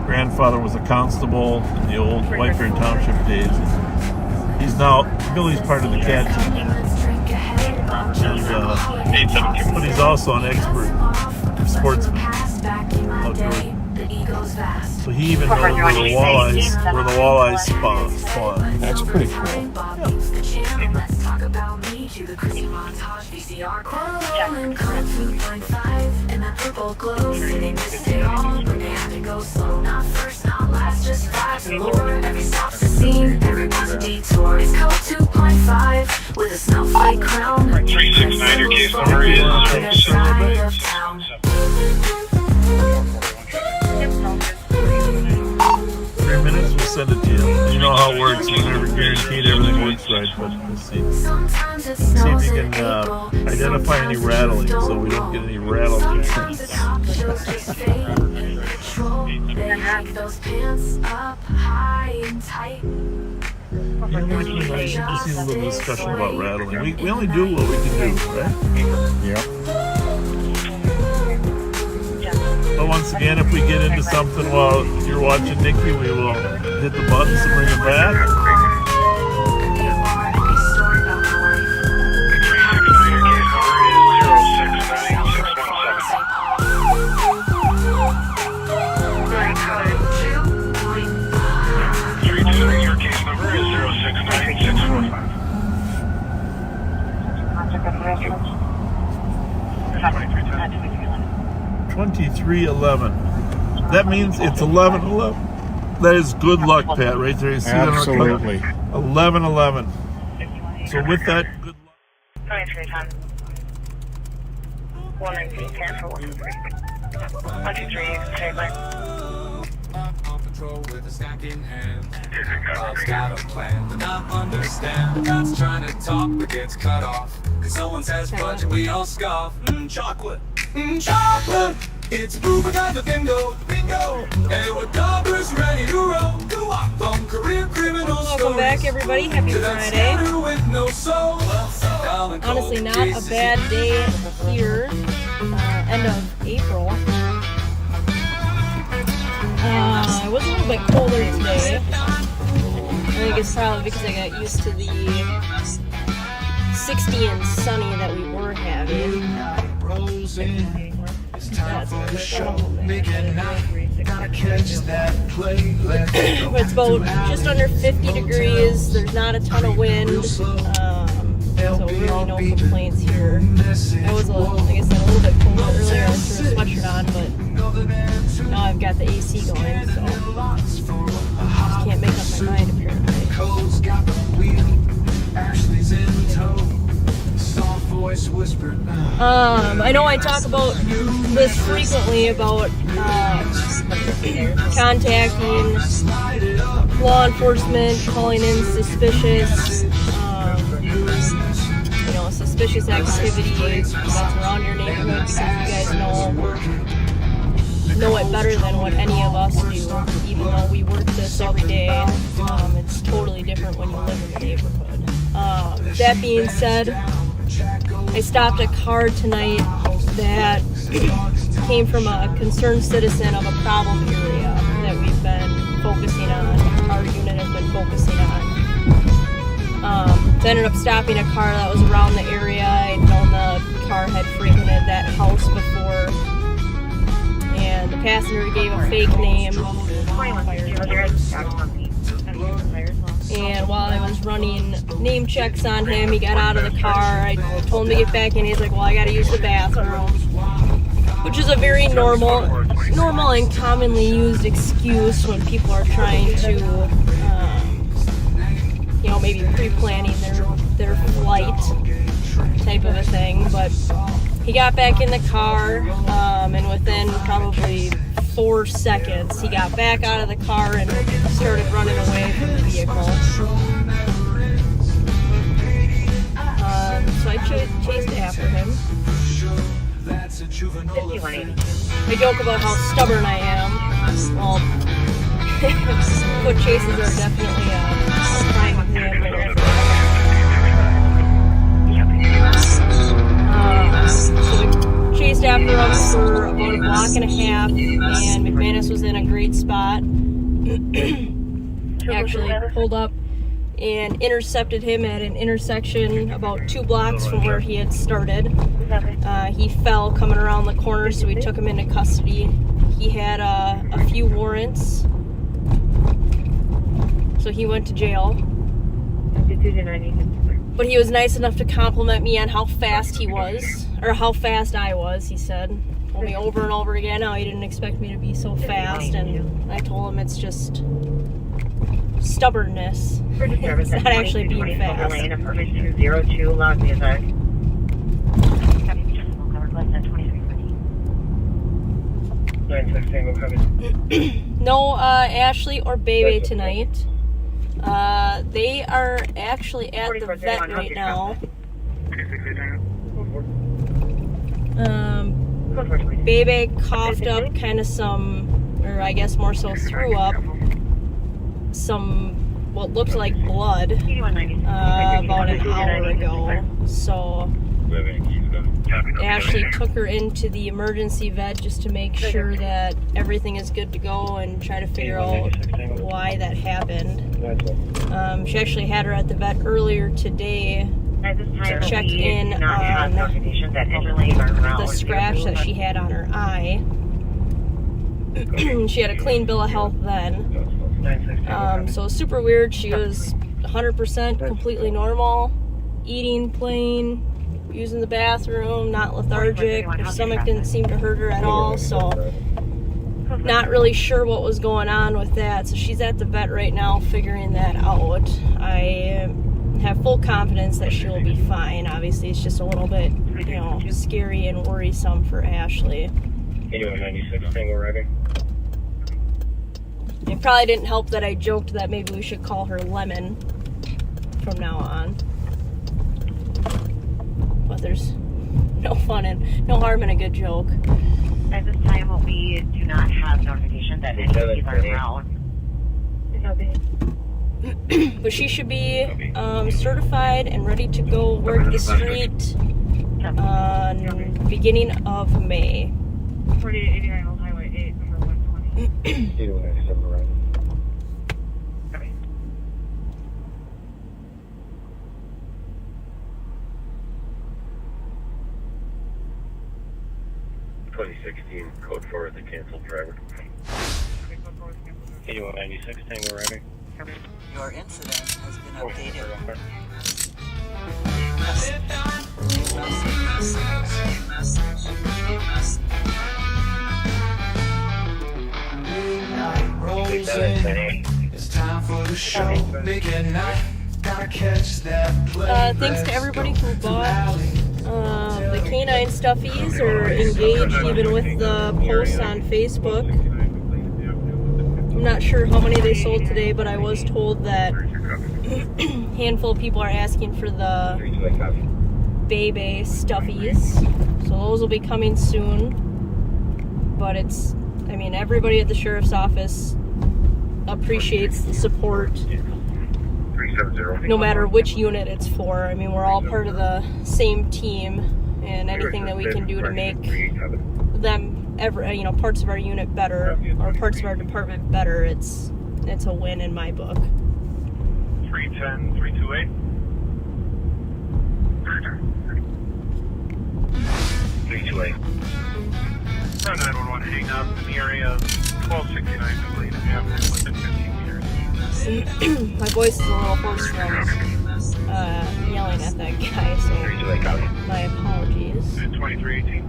[SPEAKER 1] grandfather was a constable in the old White Bear Township days. He's now, Billy's part of the cat team. but he's also an expert sportsman. Outdoor. So he even knows where the walleyes spawn.
[SPEAKER 2] That's pretty cool.
[SPEAKER 13] With a snowflake crown.
[SPEAKER 7] 369, your case number is
[SPEAKER 1] 3 minutes, we'll send it to you. You know how it works. We're never guaranteed everything works right, but we'll see. See if you can identify any rattling so we don't get any rattle complaints. Just need a little discussion about rattling. We only do what we can do, right?
[SPEAKER 2] Yep.
[SPEAKER 1] But once again, if we get into something while you're watching Nikki, we will hit the buttons to bring it back.
[SPEAKER 7] Your case number is 069645.
[SPEAKER 1] 2311. That means it's 1111. That is good luck, Pat, right there. You see
[SPEAKER 2] Absolutely.
[SPEAKER 1] that? 1111. So with that, good luck.
[SPEAKER 5] 2310. 193 for 123, straight line.
[SPEAKER 16] On patrol with a stack in hand. Bob's got a plan, but not understand. God's trying to talk, but gets cut off. Cause someone says fudge and we all scoff. Chocolate, chocolate. It's BOBAGANDA bingo, bingo. Hey, we're dobbers ready to roll. Go up on career criminal stories.
[SPEAKER 11] Welcome back, everybody. Happy Friday.
[SPEAKER 16] With no soul.
[SPEAKER 11] Honestly, not a bad day here. End of April. It was a little bit colder today. I think it's probably because I got used to the 60 and sunny that we were having. But it's about just under 50 degrees. There's not a ton of wind. So really no complaints here. I was, like I said, a little bit colder earlier. I threw a sweatshirt on, but now I've got the AC going, so I just can't make up my mind apparently. I know I talk about this frequently about contacting law enforcement, calling in suspicious suspicious activity that's around your neighborhood, because you guys know it better than what any of us do. Even though we work this every day, it's totally different when you live in the neighborhood. That being said, I stopped a car tonight that came from a concerned citizen of a problem area that we've been focusing on, our unit has been focusing on. So I ended up stopping a car that was around the area. I'd known the car had frequented that house before, and the passenger gave a fake name. And while I was running name checks on him, he got out of the car. I told him to get back in. He's like, well, I gotta use the bathroom. Which is a very normal and commonly used excuse when people are trying to, maybe pre-planning their flight type of a thing. But he got back in the car, and within probably 4 seconds, he got back out of the car and started running away from the vehicle. So I chased after him. I joke about how stubborn I am. Well, foot chases are definitely a prime example. So we chased after him for about a block and a half, and McManus was in a great spot. He actually pulled up and intercepted him at an intersection about 2 blocks from where he had started. He fell coming around the corner, so we took him into custody. He had a few warrants, so he went to jail. But he was nice enough to compliment me on how fast he was, or how fast I was, he said. Told me over and over again how he didn't expect me to be so fast, and I told him it's just stubbornness. It's not actually being fast.
[SPEAKER 14] Apartment 202, loud music.
[SPEAKER 11] No Ashley or Bebe tonight. They are actually at the vet right now. Bebe coughed up kind of some, or I guess more so threw up some what looked like blood about an hour ago. So Ashley took her into the emergency vet just to make sure that everything is good to go and try to figure out why that happened. She actually had her at the vet earlier today to check in on the scratch that she had on her eye. She had a clean bill of health then. So super weird. She was 100% completely normal, eating, playing, using the bathroom, not lethargic. Her stomach didn't seem to hurt her at all, so not really sure what was going on with that. So she's at the vet right now figuring that out. I have full confidence that she'll be fine. Obviously, it's just a little bit, you know, scary and worrisome for Ashley.
[SPEAKER 12] 8196, Tango arriving.
[SPEAKER 11] It probably didn't help that I joked that maybe we should call her Lemon from now on. But there's no fun and no harm in a good joke.
[SPEAKER 14] At this time, we do not have notification that any of these are around.
[SPEAKER 11] But she should be certified and ready to go work the street beginning of May.
[SPEAKER 5] 4889 Old Highway 8, number 120.
[SPEAKER 12] 2016, code 4 is the canceled driver. 8196, Tango arriving.
[SPEAKER 17] Your incident has been updated.
[SPEAKER 16] It's time for the show. Big at night. Gotta catch that.
[SPEAKER 11] Thanks to everybody who bought the canine stuffies or engaged even with the posts on Facebook. I'm not sure how many they sold today, but I was told that a handful of people are asking for the Bebe stuffies. So those will be coming soon. But it's, I mean, everybody at the sheriff's office appreciates the support, no matter which unit it's for. I mean, we're all part of the same team, and anything that we can do to make them, parts of our unit better, or parts of our department better, it's a win in my book.
[SPEAKER 7] 310, 328.
[SPEAKER 12] 328.
[SPEAKER 7] 911, hang up in the area of 1269 Millingren Avenue within 15 meters.
[SPEAKER 11] My voice is a little hoarse from yelling at that guy, so my apologies.
[SPEAKER 7] 2318.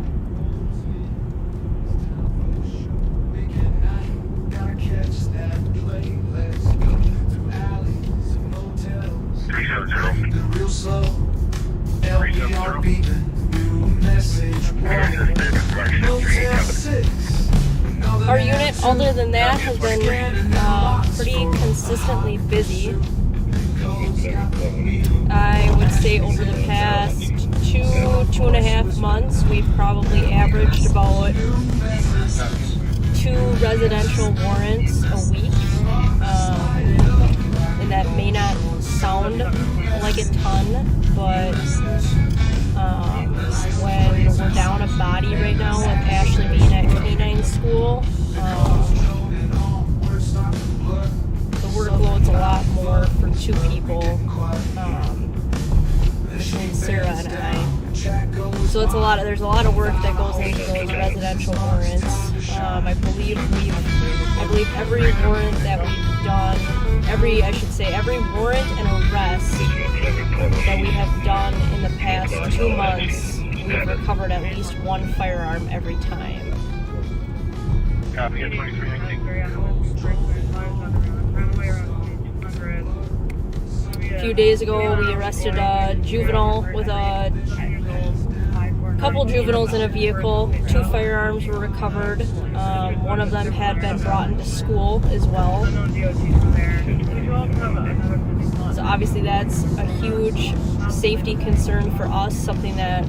[SPEAKER 11] Our unit, other than that, has been pretty consistently busy. I would say over the past 2.5 months, we've probably averaged about 2 residential warrants a week. And that may not sound like a ton, but when we're down a body right now with Ashley being at canine school, the workload's a lot more for 2 two people, between Sarah and I. So it's there's a lot of work that goes into those residential warrants. I believe every warrant that we've done, every warrant and arrest that we have done in the past 2 months, we've recovered at least one firearm every time.
[SPEAKER 7] Copy at 2319.
[SPEAKER 11] A few days ago, we arrested a juvenile with a couple juveniles in a vehicle. 2 firearms were recovered. One of them had been brought into school as well. So obviously that's a huge safety concern for us, something that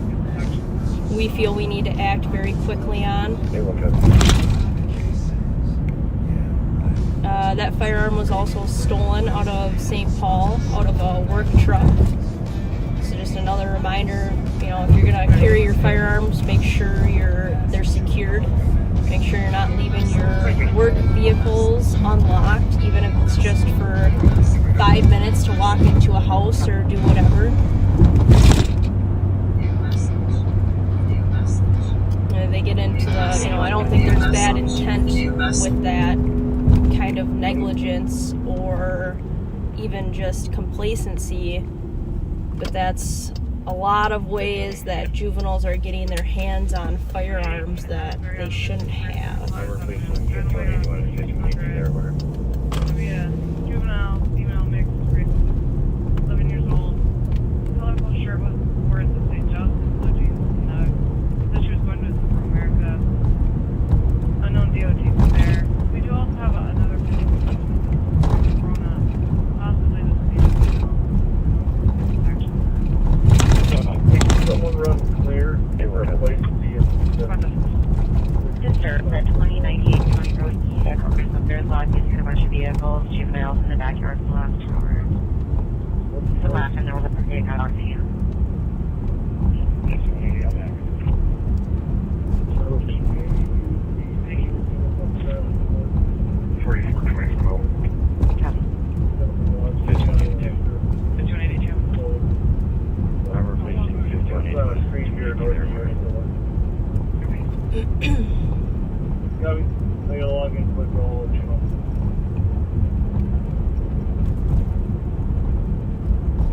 [SPEAKER 11] we feel we need to act very quickly on. That firearm was also stolen out of St. Paul, out of a work truck. So just another reminder, if you're gonna carry your firearms, make sure they're secured. Make sure you're not leaving your work vehicles unlocked, even if it's just for 5 minutes to walk into a house or do whatever. They get into I don't think there's bad intent with that kind of negligence or even just complacency, but that's a lot of ways that juveniles are getting their hands on firearms that they shouldn't have.
[SPEAKER 5] Juvenile, female, mixed, 11 years old. Colorful shirt with words that say justice, blue jeans, and said she was going to Central America. Unknown DOT from there. We do also have another Verna, possibly this
[SPEAKER 6] Someone run clear. They were placed
[SPEAKER 14] Disturbed at 2098 County Road East. There's logged into a bunch of vehicles, juveniles in the backyard for the last 2 hours. The last time there was a birthday got on to you.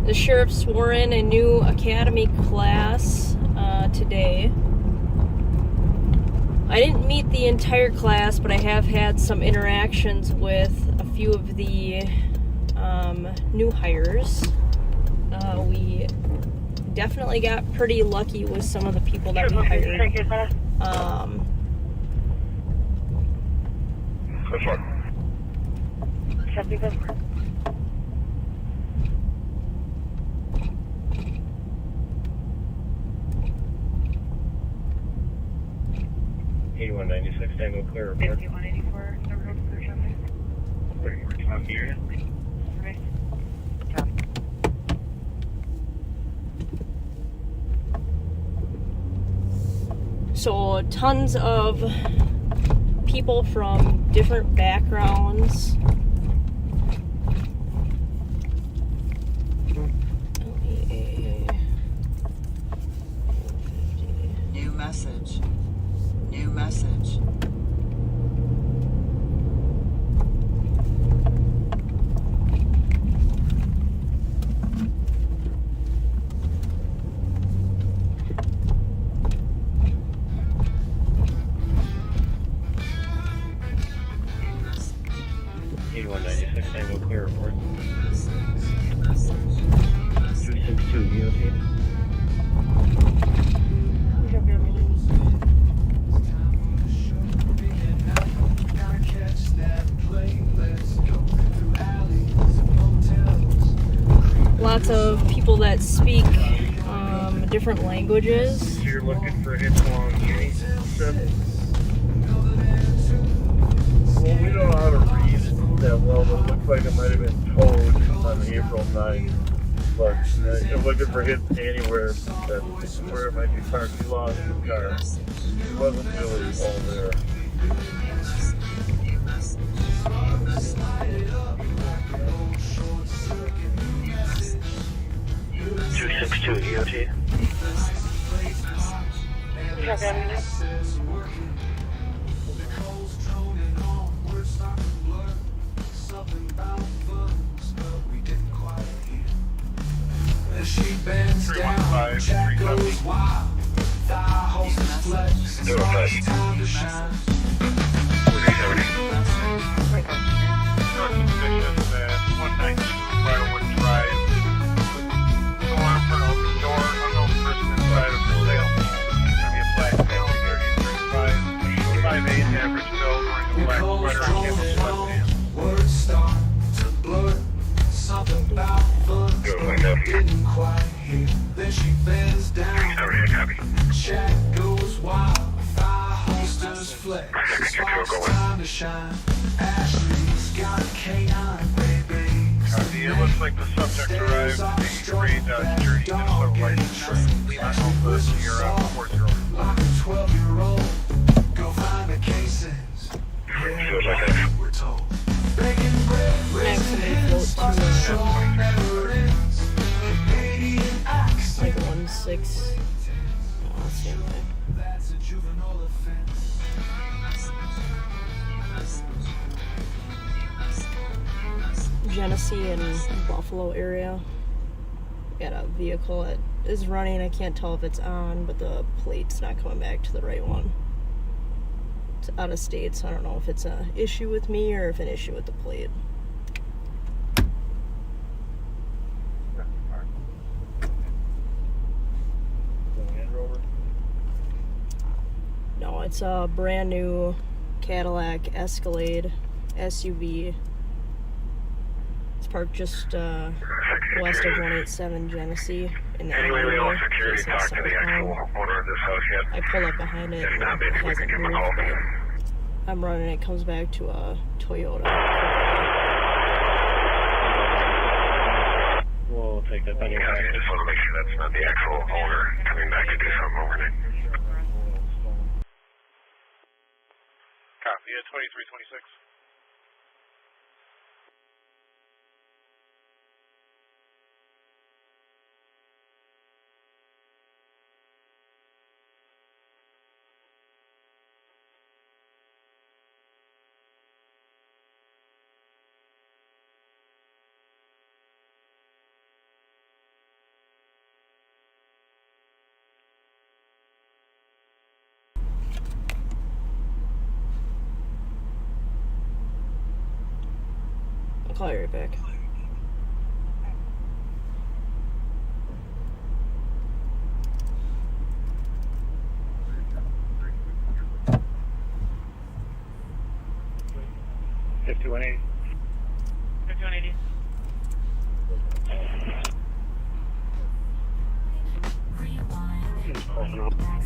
[SPEAKER 11] The sheriff swore in a new academy class today. I didn't meet the entire class, but I have had some interactions with a few of the new hires. We definitely got pretty lucky with some of the people that we hired.
[SPEAKER 15] That's right.
[SPEAKER 7] 8196, Tango Clear Report.
[SPEAKER 5] 5184, the road clear traffic.
[SPEAKER 7] Copy here.
[SPEAKER 11] So tons of people from different backgrounds.
[SPEAKER 17] New message. New message.
[SPEAKER 7] Tango Clear Report. 262 DOT.
[SPEAKER 11] Lots of people that speak different languages.
[SPEAKER 6] So you're looking for hits along Uni 7? Well, we don't know how to read it that well, but it looks like it might have been towed on April 9th. But you're looking for hits anywhere that's where it might be parked. We lost the car. It wasn't really all there.
[SPEAKER 12] 262 EOT.
[SPEAKER 16] She bends down, Jack goes wild. Thy holsters flex, it's time to shine.
[SPEAKER 7] Suspicious at 192 Briarwood Drive. Alarm for an open door. Unknown person inside of for sale. Gonna be a black male, 30-35. 5'8", average build, wearing a black sweater and canvas sweatpants.
[SPEAKER 16] Words start to blur. Something about fun, getting quiet here. Then she bends down. Jack goes wild. Thy holsters flex. Sparks time to shine. Ashley's got a canine, baby.
[SPEAKER 7] Copy. It looks like the subject arrived at the grade journey Minnesota license. I hope this year 40.
[SPEAKER 16] Like a 12-year-old. Go find the cases. Yeah, we're told. Baking bread,
[SPEAKER 11] like 1-6. Oh, same thing.
[SPEAKER 16] That's a juvenile offense.
[SPEAKER 11] Genesee and Buffalo area. Got a vehicle that is running. I can't tell if it's on, but the plate's not coming back to the right one. It's out of state, so I don't know if it's an issue with me or if an issue with the plate. No, it's a brand new Cadillac Escalade SUV. It's parked just west of 187 Genesee in the alleyway.
[SPEAKER 15] Security talk to the actual owner of this house yet?
[SPEAKER 11] I pull up behind it.
[SPEAKER 15] If not, maybe
[SPEAKER 11] It
[SPEAKER 15] we
[SPEAKER 11] hasn't
[SPEAKER 15] can give him a
[SPEAKER 11] moved,
[SPEAKER 15] call.
[SPEAKER 11] but I'm running. It comes back to a Toyota.
[SPEAKER 6] We'll take that.
[SPEAKER 15] I just want to make sure that's not the actual owner coming back to do something overnight.
[SPEAKER 7] Copy at 2326.
[SPEAKER 11] I'll call you right back.
[SPEAKER 6] $5180.
[SPEAKER 5] 5180. Copy.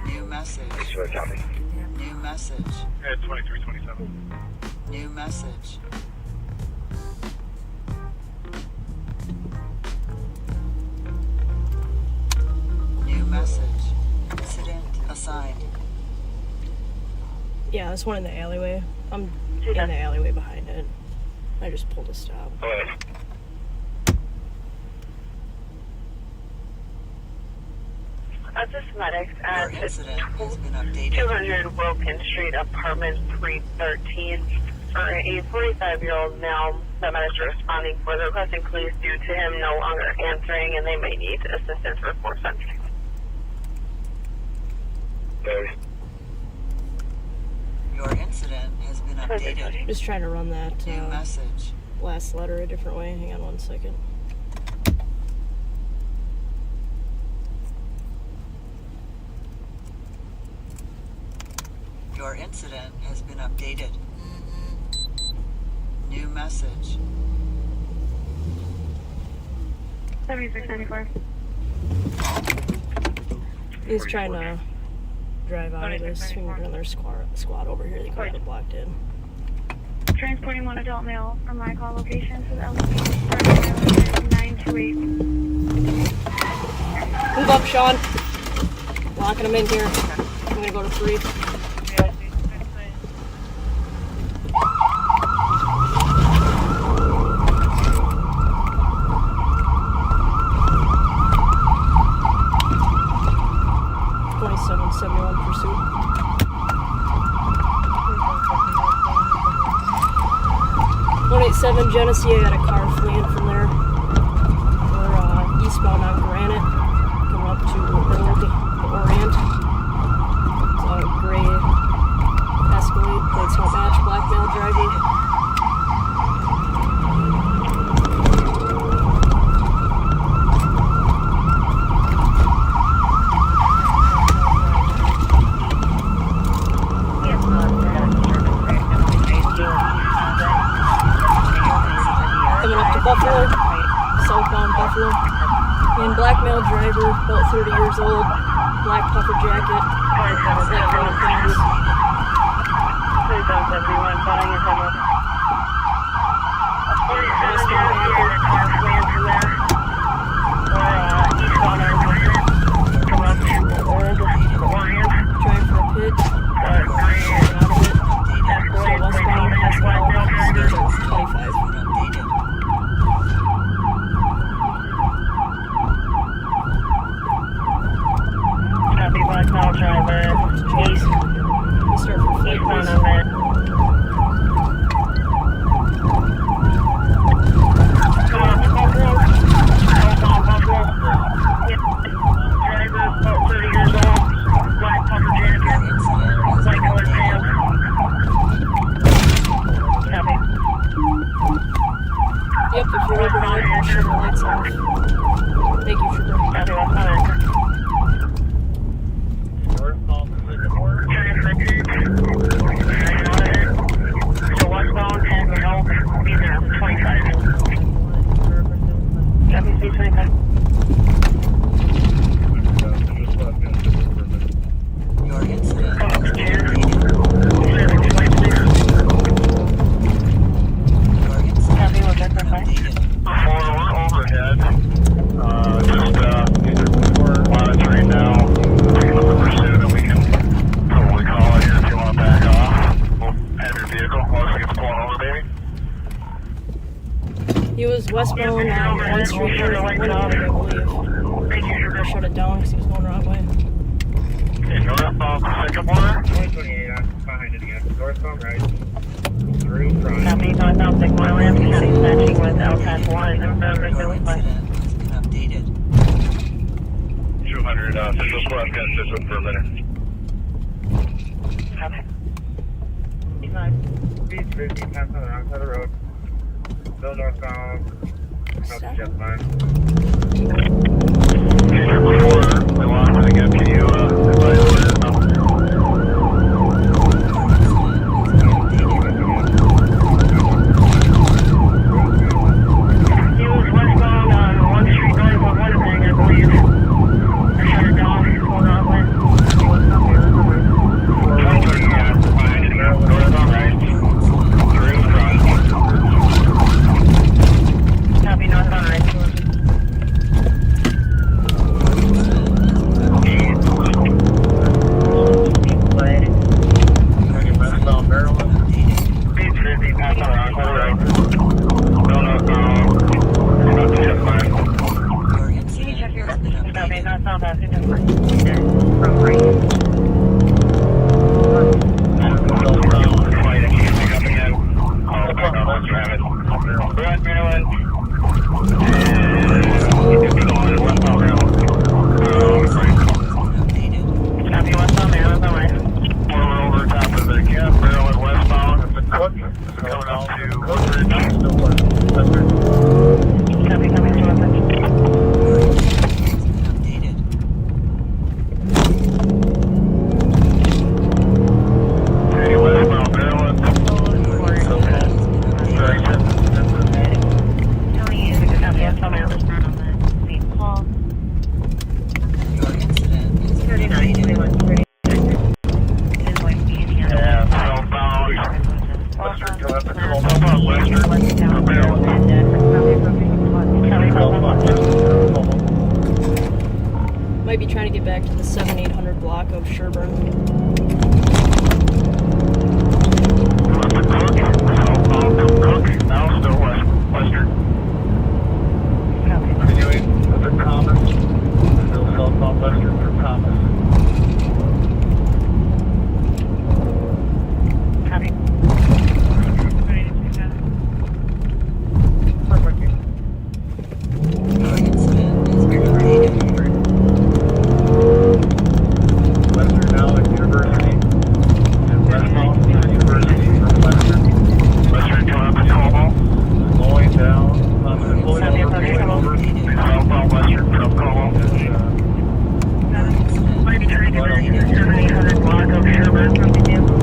[SPEAKER 17] New message. New message.
[SPEAKER 7] At 2327.
[SPEAKER 17] New message. New message. Incident assigned.
[SPEAKER 11] Yeah, there's one in the alleyway. I'm in the alleyway behind it. I just pulled a stop.
[SPEAKER 5] This is medics at
[SPEAKER 17] Your incident has been updated.
[SPEAKER 5] 200 Wilkin Street, apartment 313. For a 45-year-old male, the medics are responding for the requesting police due to him no longer answering, and they may need assistance for 4 cents.
[SPEAKER 17] Your incident has been updated.
[SPEAKER 11] Just trying to run that
[SPEAKER 17] New message.
[SPEAKER 11] last letter a different way. Hang on 1 second.
[SPEAKER 17] Your incident updated. New message.
[SPEAKER 5] 7694.
[SPEAKER 11] He's trying to drive out of this. We got another squad over here. They got it blocked in.
[SPEAKER 5] Transporting one adult male from my call location to the elevator 928.
[SPEAKER 11] Move up, Sean. Locking him in here. I'm gonna go to 3. 2771 pursuit. 187 Genesee, I got a car fleeing from there. We're eastbound on Granite, coming up to Orient. It's a gray Escalade, plates don't match, black male driver. Buffalo, southbound Buffalo, and black male driver, about 30 years old, black puffer jacket, black brown pants.
[SPEAKER 5] 3771, calling in from eastbound on Granite, come up to Orient,
[SPEAKER 11] trying for a pit, out of it, so westbound, Escalade, 25.
[SPEAKER 5] Black male driver, east.
[SPEAKER 11] We start for
[SPEAKER 5] eastbound on that. Come on, Buffalo. Southbound Buffalo. Driver, about 30 years old. Black puffer jacket. White colored pants. Copy.
[SPEAKER 11] Yep, if you're over there, I'll shut the lights off. Thank you, Trooper.
[SPEAKER 5] Copy, that's fine. So westbound and help be there 25. Copy, 25.
[SPEAKER 17] Your incident.
[SPEAKER 5] Copy, we'll check for 5.
[SPEAKER 15] We're overhead. Just monitoring now. Picking up the pursuit, and we can probably call it here if you want to back off. We'll have your vehicle once it gets pulling over, baby.
[SPEAKER 11] He was westbound on 1 Street, I believe. I shut it down because he was going the wrong way.
[SPEAKER 15] Northbound Sycamore.
[SPEAKER 12] 2028 behind it again. Northbound right. Through front.
[SPEAKER 5] Copy, northbound Sycamore, Ramsey County, matching with LTAC 1.
[SPEAKER 17] Your incident has been updated.
[SPEAKER 15] 200, Central Squad, got system for a minute.
[SPEAKER 5] Copy.
[SPEAKER 12] Speed 50, pass on the wrong side of the road. Still northbound. Up just fine.
[SPEAKER 15] Before we lost it again, can you advise where it is now?
[SPEAKER 5] He was westbound on 1 Street north of Winnipeg, I believe. I shut it down, he's going the wrong way. He was up here,
[SPEAKER 15] Northbound right. Through front.
[SPEAKER 5] Copy, northbound right.
[SPEAKER 15] Westbound Maryland.
[SPEAKER 12] Speed 50, pass on the wrong side of the road.
[SPEAKER 15] Still northbound. About to hit mine.
[SPEAKER 17] Your incident has been
[SPEAKER 5] Copy,
[SPEAKER 17] updated.
[SPEAKER 5] northbound passing from right. Copy, westbound Maryland, on right.
[SPEAKER 15] Over top of the camp, Maryland westbound. Coming out to Woodbridge.
[SPEAKER 5] Copy, coming to Woodbridge.
[SPEAKER 17] Updated.
[SPEAKER 15] Hey, westbound Maryland.
[SPEAKER 11] Sherburne.
[SPEAKER 15] Now still western. Continuing with the Thomas. Still southbound western from Thomas.
[SPEAKER 14] Copy.
[SPEAKER 15] Western now at University. And westbound at University from western. Western coming up to Como. Slowing down. Pulling over. Southbound western from Como.
[SPEAKER 14] Might be trying to get 7800 block of Sherburne from the vehicle.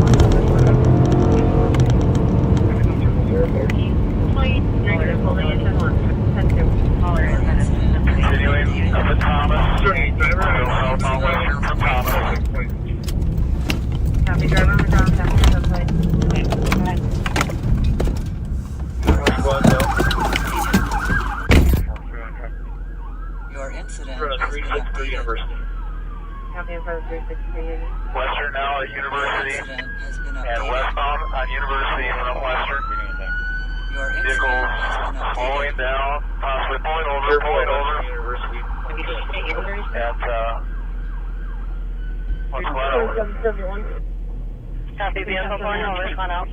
[SPEAKER 15] Continuing up to Thomas. Still southbound western from Thomas.
[SPEAKER 14] Copy, driver on the ground, passing someplace. Okay, go ahead.
[SPEAKER 17] Your incident
[SPEAKER 15] We're at
[SPEAKER 17] has been
[SPEAKER 15] 363
[SPEAKER 17] updated.
[SPEAKER 15] University.
[SPEAKER 14] Copy in front of 363.
[SPEAKER 15] Western now at University.
[SPEAKER 17] Incident has been
[SPEAKER 15] And
[SPEAKER 17] updated.
[SPEAKER 15] westbound on University from western.
[SPEAKER 17] Your incident
[SPEAKER 15] Vehicles
[SPEAKER 17] has been
[SPEAKER 15] slowing
[SPEAKER 17] updated.
[SPEAKER 15] down, possibly pulling over. University. At, what's going on?
[SPEAKER 14] Copy, vehicle going over, spun out.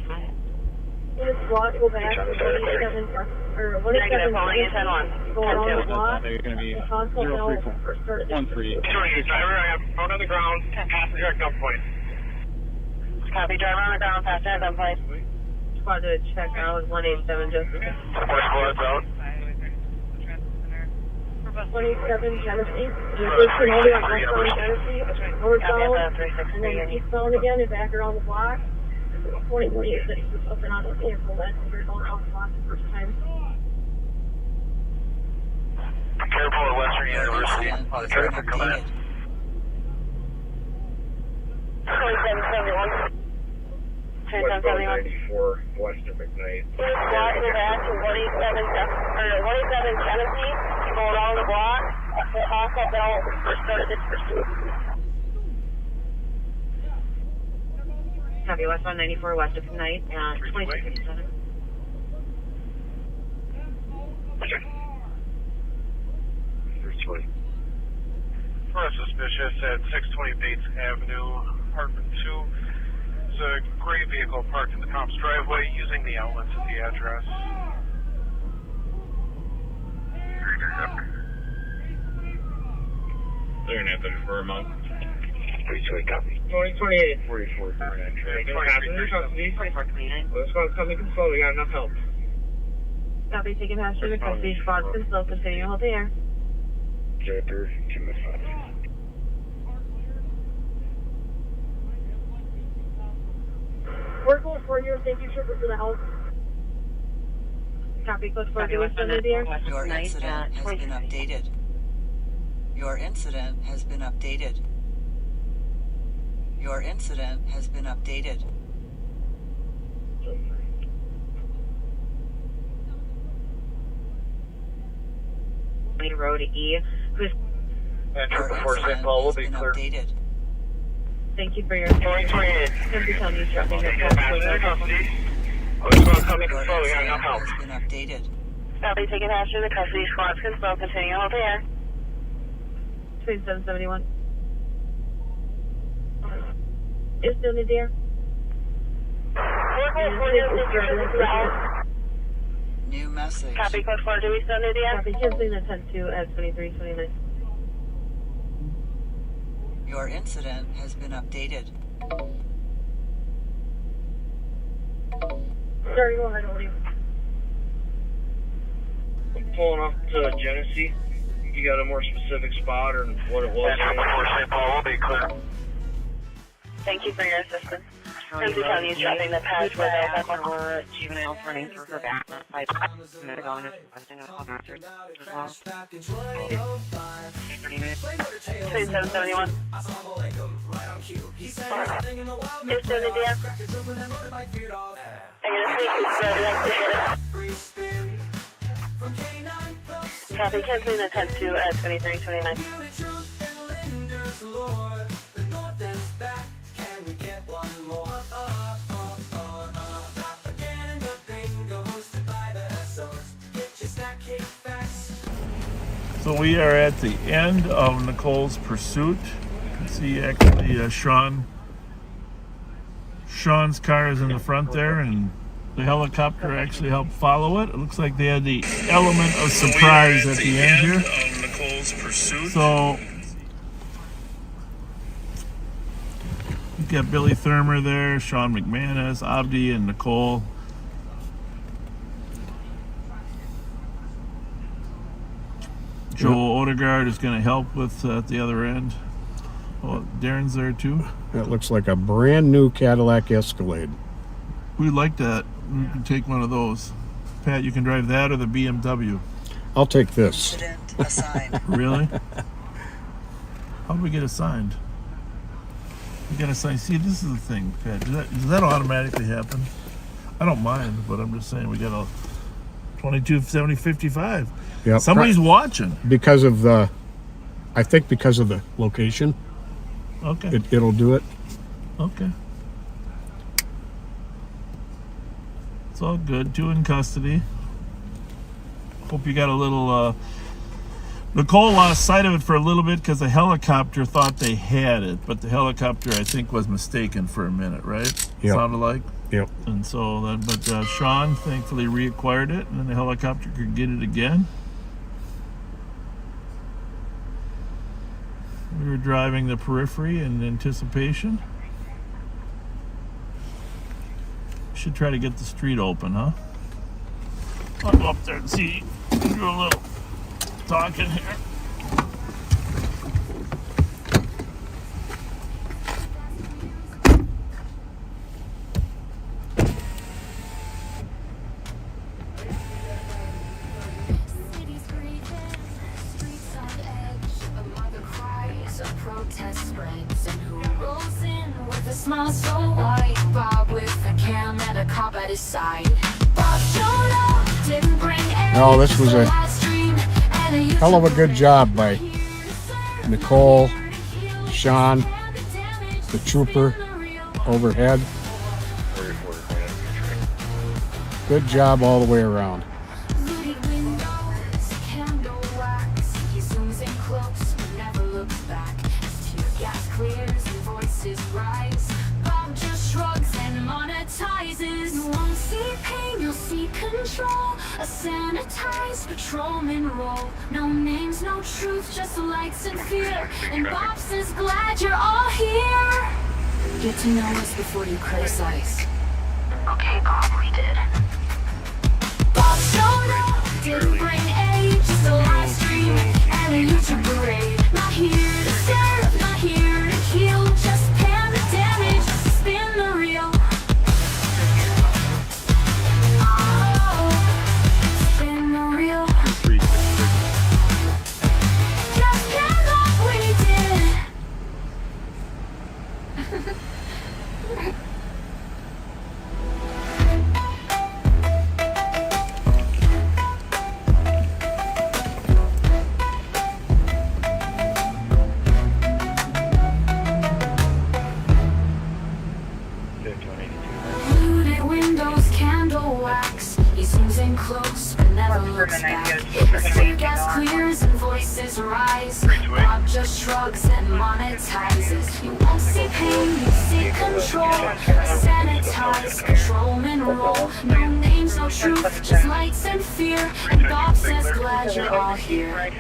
[SPEAKER 18] Negative, calling in 10-1.
[SPEAKER 14] Going on the block.
[SPEAKER 18] They're going to be
[SPEAKER 14] 034.
[SPEAKER 18] 1-3.
[SPEAKER 7] Driver, I have phone on the ground, passenger at gunpoint.
[SPEAKER 14] Copy, driver on the ground, passenger at gunpoint. Squad to check out 187, Joseph.
[SPEAKER 15] Support squad's out.
[SPEAKER 18] 187 Genesee. You're pushing only on westbound Genesee. Northbound. And then eastbound again and back around the block. 2026 is up and on the vehicle. That's we're going around the block the first time.
[SPEAKER 15] Careful at Western University. On the traffic coming in.
[SPEAKER 14] 2771. 2771.
[SPEAKER 6] 94 Western McKnight.
[SPEAKER 14] Squad to back to 187 Genesee. Go around the block. Off up belt. Start this pursuit. Copy, westbound 94 west of Night at 2257.
[SPEAKER 7] For a suspicious at 620 Bates Avenue, apartment 2. There's a gray vehicle parked in the comp's driveway using the outlets at the address.
[SPEAKER 6] They're going to have to defer them out.
[SPEAKER 3] 2028.
[SPEAKER 6] 44.
[SPEAKER 3] Passenger custody.
[SPEAKER 14] 2429.
[SPEAKER 3] Let's go coming control. We got enough help.
[SPEAKER 14] Copy, taking passenger to custody. Squad still continue to hold the air.
[SPEAKER 6] Jester,
[SPEAKER 18] We're going for you. Thank you, Trooper, for the help.
[SPEAKER 14] Copy, code 4. Do we send it here?
[SPEAKER 17] Your incident has been updated. Your incident has been updated. Your incident has been updated.
[SPEAKER 14] Road E, who's
[SPEAKER 15] Enter before St. Paul will be clear.
[SPEAKER 17] Updated.
[SPEAKER 14] thank you for your
[SPEAKER 15] 2028.
[SPEAKER 14] Simply telling you dropping your
[SPEAKER 15] Passenger custody. Let's go coming
[SPEAKER 17] Your
[SPEAKER 15] control. We got enough
[SPEAKER 17] incident
[SPEAKER 15] help.
[SPEAKER 17] has been updated.
[SPEAKER 14] Copy, taking passenger to custody. Squad still continue to hold the air. 2771. Is still in the air.
[SPEAKER 17] New message.
[SPEAKER 14] Copy, code 4. Do we still need the air? Copy, canceling the 10-2 at 2329.
[SPEAKER 17] Your incident has been updated.
[SPEAKER 18] Sorry, go ahead, Odie.
[SPEAKER 3] I'm pulling up to Genesee. You got a more specific spot or what it was?
[SPEAKER 15] Enter before St. Paul will be clear.
[SPEAKER 14] Thank you for your assistance. Simply telling you dropping the patch with a juvenile running through her back. By going and requesting a call master as well. 2771. Is still in the air? I'm going to speak to Copy, canceling the 10-2 at 2329.
[SPEAKER 1] So we are at the end of Nicole's pursuit. You can see actually Sean's car is in the front there, and the helicopter actually helped follow it. It looks like they had the element of surprise at the end here. Of Nicole's pursuit. So you've got Billy Thurmer there, Sean McManus, Abdi, and Nicole. Joel Odegaard is going to help with at the other end. Oh, Darren's there too.
[SPEAKER 2] That looks like a brand new Cadillac Escalade.
[SPEAKER 1] We like that. We can take one of those. Pat, you can drive that or the BMW.
[SPEAKER 2] I'll take this.
[SPEAKER 17] Incident assigned.
[SPEAKER 1] Really? How do we get assigned? You got to sign. See, this is the thing, Pat. Does that automatically happen? I don't mind, but I'm just saying we got a 22, 70, 55.
[SPEAKER 2] Yep.
[SPEAKER 1] Somebody's watching.
[SPEAKER 2] Because of the, I think because of the location.
[SPEAKER 1] Okay.
[SPEAKER 2] It'll do it.
[SPEAKER 1] Okay. It's all good. 2 in custody. Hope you got a little... Nicole lost sight of it for a little bit because the helicopter thought they had it, but the helicopter, I think, was mistaken for a minute, right?
[SPEAKER 2] Yep.
[SPEAKER 1] Sounded like?
[SPEAKER 2] Yep.
[SPEAKER 1] And so, but Sean thankfully reacquired it, and then the helicopter could get it again. We were driving the periphery in anticipation. Should try to get the street open, huh? I'll go up there and see. Do a little talking here.
[SPEAKER 13] Smile so white, Bob with a cam and a cop at his side. Bob showed up, didn't bring any.
[SPEAKER 2] Oh, this was a hell of a good job by Nicole, Sean, the trooper overhead. Good job all the way around.
[SPEAKER 13] A sanitized patrolman role. No names, no truth, just lights and fear. And Bob says, glad you're all here. Get to know us before you criticize. Okay, Bob, we did. Bob showed up, didn't bring aid, just a live stream and a YouTube parade. Not here to serve, not here to heal, just pan the damage, spin the reel. Bob just shrugs and monetizes. You won't see pain, you see control. Sanitized patrolman role. No names, no truth, just lights and fear. And Bob says, glad you're all here.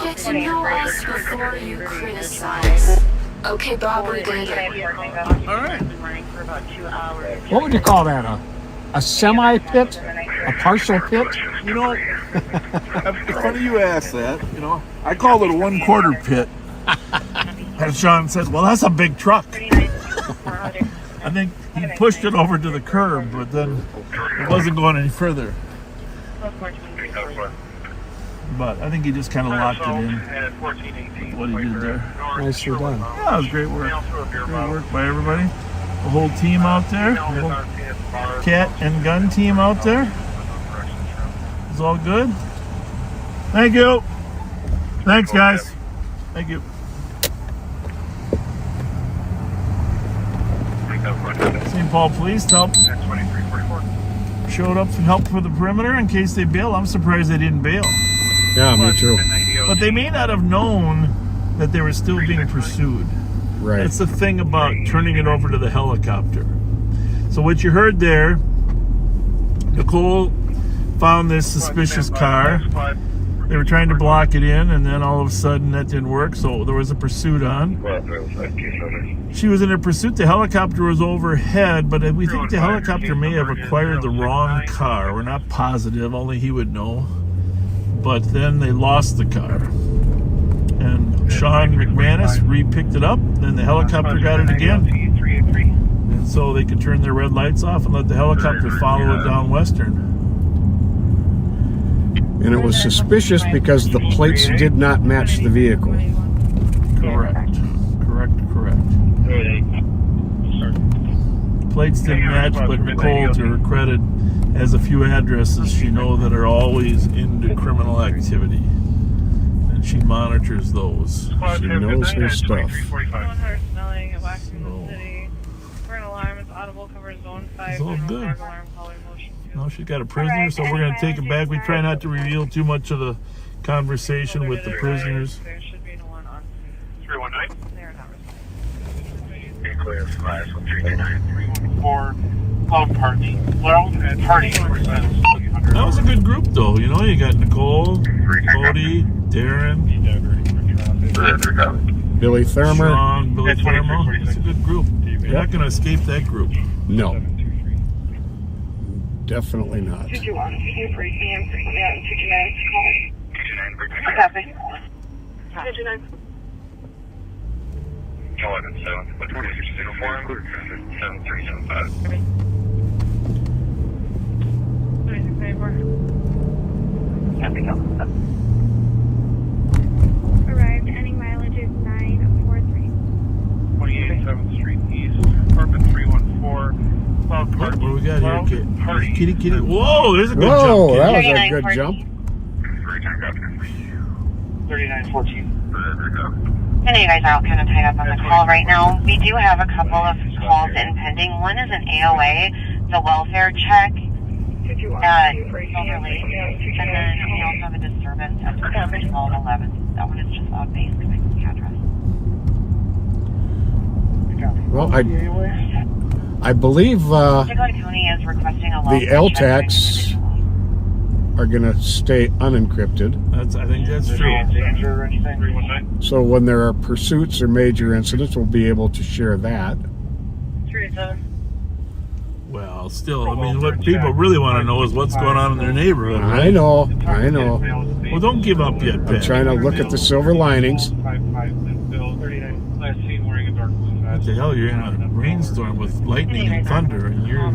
[SPEAKER 13] Get to know us before you criticize. Okay, Bob, we did.
[SPEAKER 1] Alright.
[SPEAKER 2] What would you call that? A semi-pit? A partial pit?
[SPEAKER 1] You know, it's funny you ask that. You know, I call it a 1/4 pit. And Sean says, well, that's a big truck. I think he pushed it over to the curb, but then it wasn't going any further. But I think he just kind of locked it in. What he did there.
[SPEAKER 2] Nicely done.
[SPEAKER 1] Yeah, it was great work. Great work by everybody. The whole team out there. The whole cat and gun team out there. It's all good. Thank you. Thanks, guys. Thank you. St. Paul Police showed up to help for the perimeter in case they bail. I'm surprised they didn't bail.
[SPEAKER 2] Yeah, me too.
[SPEAKER 1] But they may not have known that they were still being pursued.
[SPEAKER 2] Right.
[SPEAKER 1] That's the thing about turning it over to the helicopter. So what you heard there, Nicole found this suspicious car. They were trying to block it in, and then all of a sudden that didn't work, so there was a pursuit on. She was in a pursuit. The helicopter was overhead, but we think the helicopter may have acquired the wrong car. We're not positive, only he would know. But then they lost the car. And Sean McManus re-picked it up, and the helicopter got it again. And so they could turn their red lights off and let the helicopter follow it down Western.
[SPEAKER 2] And it was suspicious because the plates did not match the vehicle.
[SPEAKER 1] Correct. The plates didn't match, but Nicole, to her credit, has a few addresses she knows that are always into criminal activity. And she monitors those.
[SPEAKER 2] She knows her stuff.
[SPEAKER 5] Smelling at waxing the city. For an alarm, it's audible, covers zone 5.
[SPEAKER 1] It's all good.
[SPEAKER 5] Alarm, color, motion.
[SPEAKER 1] No, she's got a prisoner, so we're going to take it back. We try not to reveal too much of the conversation with the prisoners.
[SPEAKER 5] There should be no one on
[SPEAKER 6] 319.
[SPEAKER 5] They're not
[SPEAKER 6] Clear flash 314. Loud party. Well, party presents.
[SPEAKER 1] That was a good group, though. You know, you got Nicole, Cody, Darren,
[SPEAKER 2] Billy Thurmer.
[SPEAKER 1] Sean, Billy Thurmer. It's a good group. You're not going to escape that group.
[SPEAKER 2] No. Definitely not.
[SPEAKER 5] 221. You break me in. Yeah, 229. Copy. 229.
[SPEAKER 6] 11-7. What's 4604? 7375.
[SPEAKER 5] 2694.
[SPEAKER 14] Copy, go.
[SPEAKER 18] Arrived. Any mileage is 943.
[SPEAKER 6] 28 7th Street East. Apartment 314. Loud
[SPEAKER 1] What
[SPEAKER 6] party.
[SPEAKER 1] do we got
[SPEAKER 6] Loud
[SPEAKER 1] here?
[SPEAKER 6] party.
[SPEAKER 1] Kitty. Whoa, there's a good
[SPEAKER 2] Whoa,
[SPEAKER 1] jump,
[SPEAKER 2] that
[SPEAKER 1] Kitty.
[SPEAKER 2] was a good jump.
[SPEAKER 6] 3914.
[SPEAKER 14] I know you guys are all kind of tied up on the call right now. We do have a couple of calls in pending. One is an AOA, the welfare check at Silver Lake. And then we also have a disturbance at 1211. That one is just loud based. Can I get the address?
[SPEAKER 2] Well, I believe
[SPEAKER 14] County is requesting a
[SPEAKER 2] the LTACs are going to stay unencrypted.
[SPEAKER 1] I think that's true.
[SPEAKER 2] So when there are pursuits or major incidents, we'll be able to share that.
[SPEAKER 5] 37.
[SPEAKER 1] Well, still, I mean, what people really want to know is what's going on in their neighborhood. Right?
[SPEAKER 2] I know.
[SPEAKER 1] Well, don't give up yet, Ben.
[SPEAKER 2] I'm trying to look at the silver linings.
[SPEAKER 1] What the hell? You're in a rainstorm with lightning and thunder, and you're.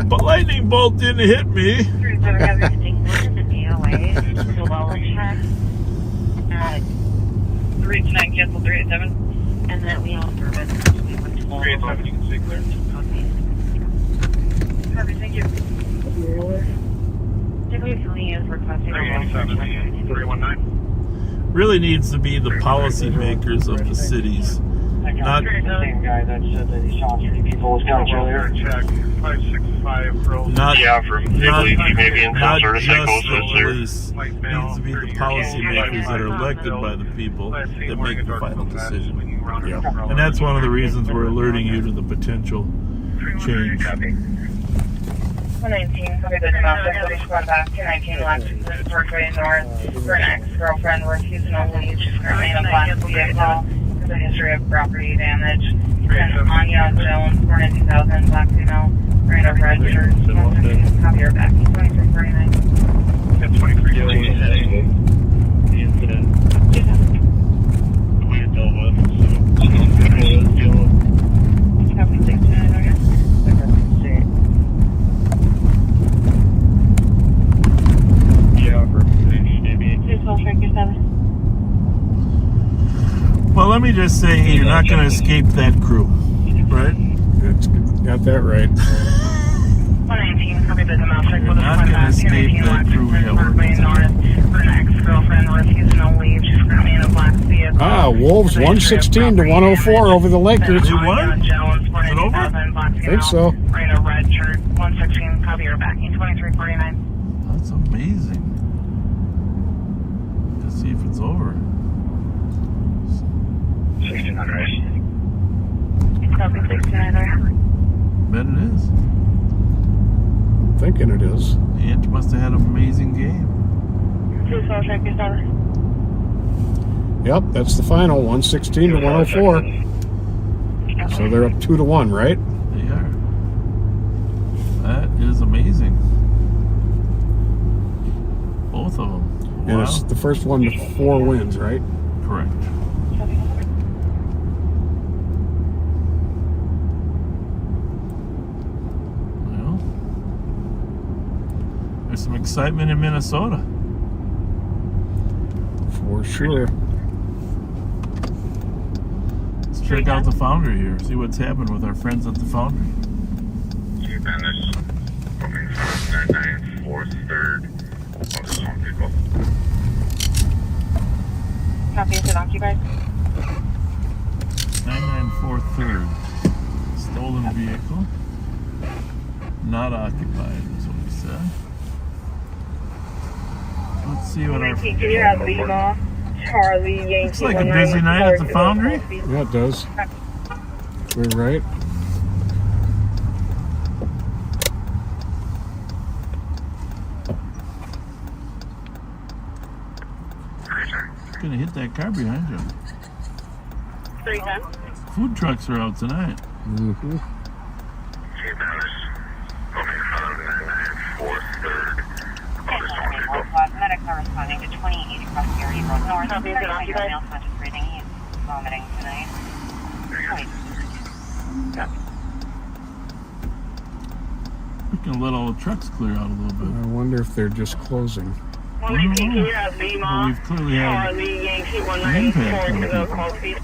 [SPEAKER 1] But lightning bolt didn't hit me.
[SPEAKER 5] 389 cancel 387.
[SPEAKER 14] And then we all service.
[SPEAKER 6] 387, you can stay clear.
[SPEAKER 5] Copy, thank you.
[SPEAKER 14] County is requesting a
[SPEAKER 6] 387, 319.
[SPEAKER 1] Really needs to be the policymakers of the cities. Not
[SPEAKER 6] same guy that said that he saw 3 people with guns earlier. Check 565
[SPEAKER 1] not
[SPEAKER 6] from
[SPEAKER 1] maybe in not just the police. Needs to be the policymakers that are elected by the people that make the final decision.
[SPEAKER 2] Yeah.
[SPEAKER 1] And that's one of the reasons we're alerting you to the potential change.
[SPEAKER 5] 119, copy the domestic, police squad back, 219 Lexington, Parkway North, for an ex-girlfriend refusing to leave. She's currently in a black vehicle. There's a history of property damage. And Anya Jones, born in 2000, black female, wearing a red shirt. 113, copy her back, 2349.
[SPEAKER 6] That's 2349. The incident. We had dealt with,
[SPEAKER 5] Copy 69, okay.
[SPEAKER 1] Well, let me just say, you're not going to escape that crew, right?
[SPEAKER 2] Got that right.
[SPEAKER 5] 119, copy the domestic,
[SPEAKER 1] You're not going to escape that crew,
[SPEAKER 5] Parkway North, for an ex-girlfriend refusing to leave. She's currently in a black vehicle.
[SPEAKER 2] Wolves 116 to 104 over the Lakers.
[SPEAKER 1] They won? Is it over?
[SPEAKER 2] I think so.
[SPEAKER 5] Wearing a red shirt, 116, copy her backing, 2349.
[SPEAKER 1] That's amazing.
[SPEAKER 2] thinking it is.
[SPEAKER 1] Ant must have had an amazing game.
[SPEAKER 2] Yep, that's the final, 116 to 104. So they're up 2-1, right?
[SPEAKER 1] They are. That is amazing. Both of them. Wow.
[SPEAKER 2] And it's the first one to 4 wins, right?
[SPEAKER 1] Correct. Well, there's some excitement in Minnesota.
[SPEAKER 2] For sure.
[SPEAKER 1] Let's check out the Foundry here, see what's happened with our friends at the Foundry.
[SPEAKER 12] Spanish, coming from 994 3rd. People.
[SPEAKER 5] Copy, is it occupied?
[SPEAKER 1] 994 3rd. Stolen vehicle. Not occupied, is what we said. Let's see what our... Looks like a busy night at the Foundry.
[SPEAKER 2] Yeah, it does. We're right.
[SPEAKER 1] Gonna hit that car behind you.
[SPEAKER 5] 310.
[SPEAKER 1] Food trucks are out tonight.
[SPEAKER 2] Mm-hmm.
[SPEAKER 14] Medics are responding to 2080 Prosperity Road North. Male conscious breathing. He's vomiting tonight.
[SPEAKER 1] We can let all the trucks clear out a little bit.
[SPEAKER 2] I wonder if they're just closing.
[SPEAKER 1] Well, we've clearly had an impact on people.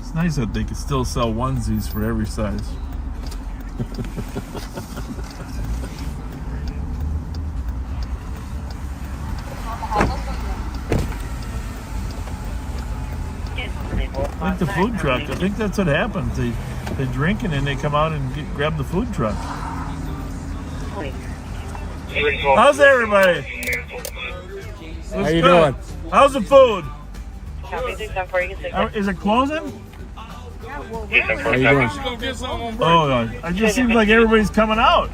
[SPEAKER 1] It's nice that they can still sell onesies for every size. Like the food truck. I think that's what happens. They're drinking and they come out and grab the food truck. How's everybody?
[SPEAKER 2] How you doing?
[SPEAKER 1] How's the food? Is it closing?
[SPEAKER 2] How you doing?
[SPEAKER 1] Oh, God. It just seems like everybody's coming out.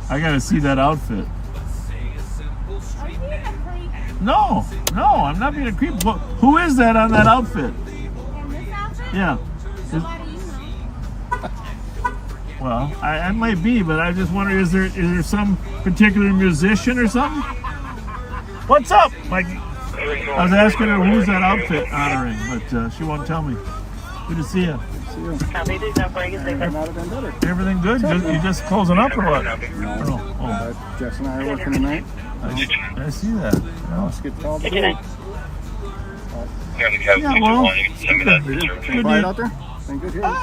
[SPEAKER 1] I gotta see that outfit. No, I'm not being a creep. Who is that on that outfit? Yeah. Well, I might be, but I just wonder, is there some particular musician or something? What's up? Like, I was asking her who's that outfit honoring, but she won't tell me. Good to see you. Everything good? You just closing up or what?
[SPEAKER 19] No. Jess and I are working tonight.
[SPEAKER 1] I see that.
[SPEAKER 19] Yeah. Let's get called.
[SPEAKER 1] Yeah, well,
[SPEAKER 19] Quiet out there?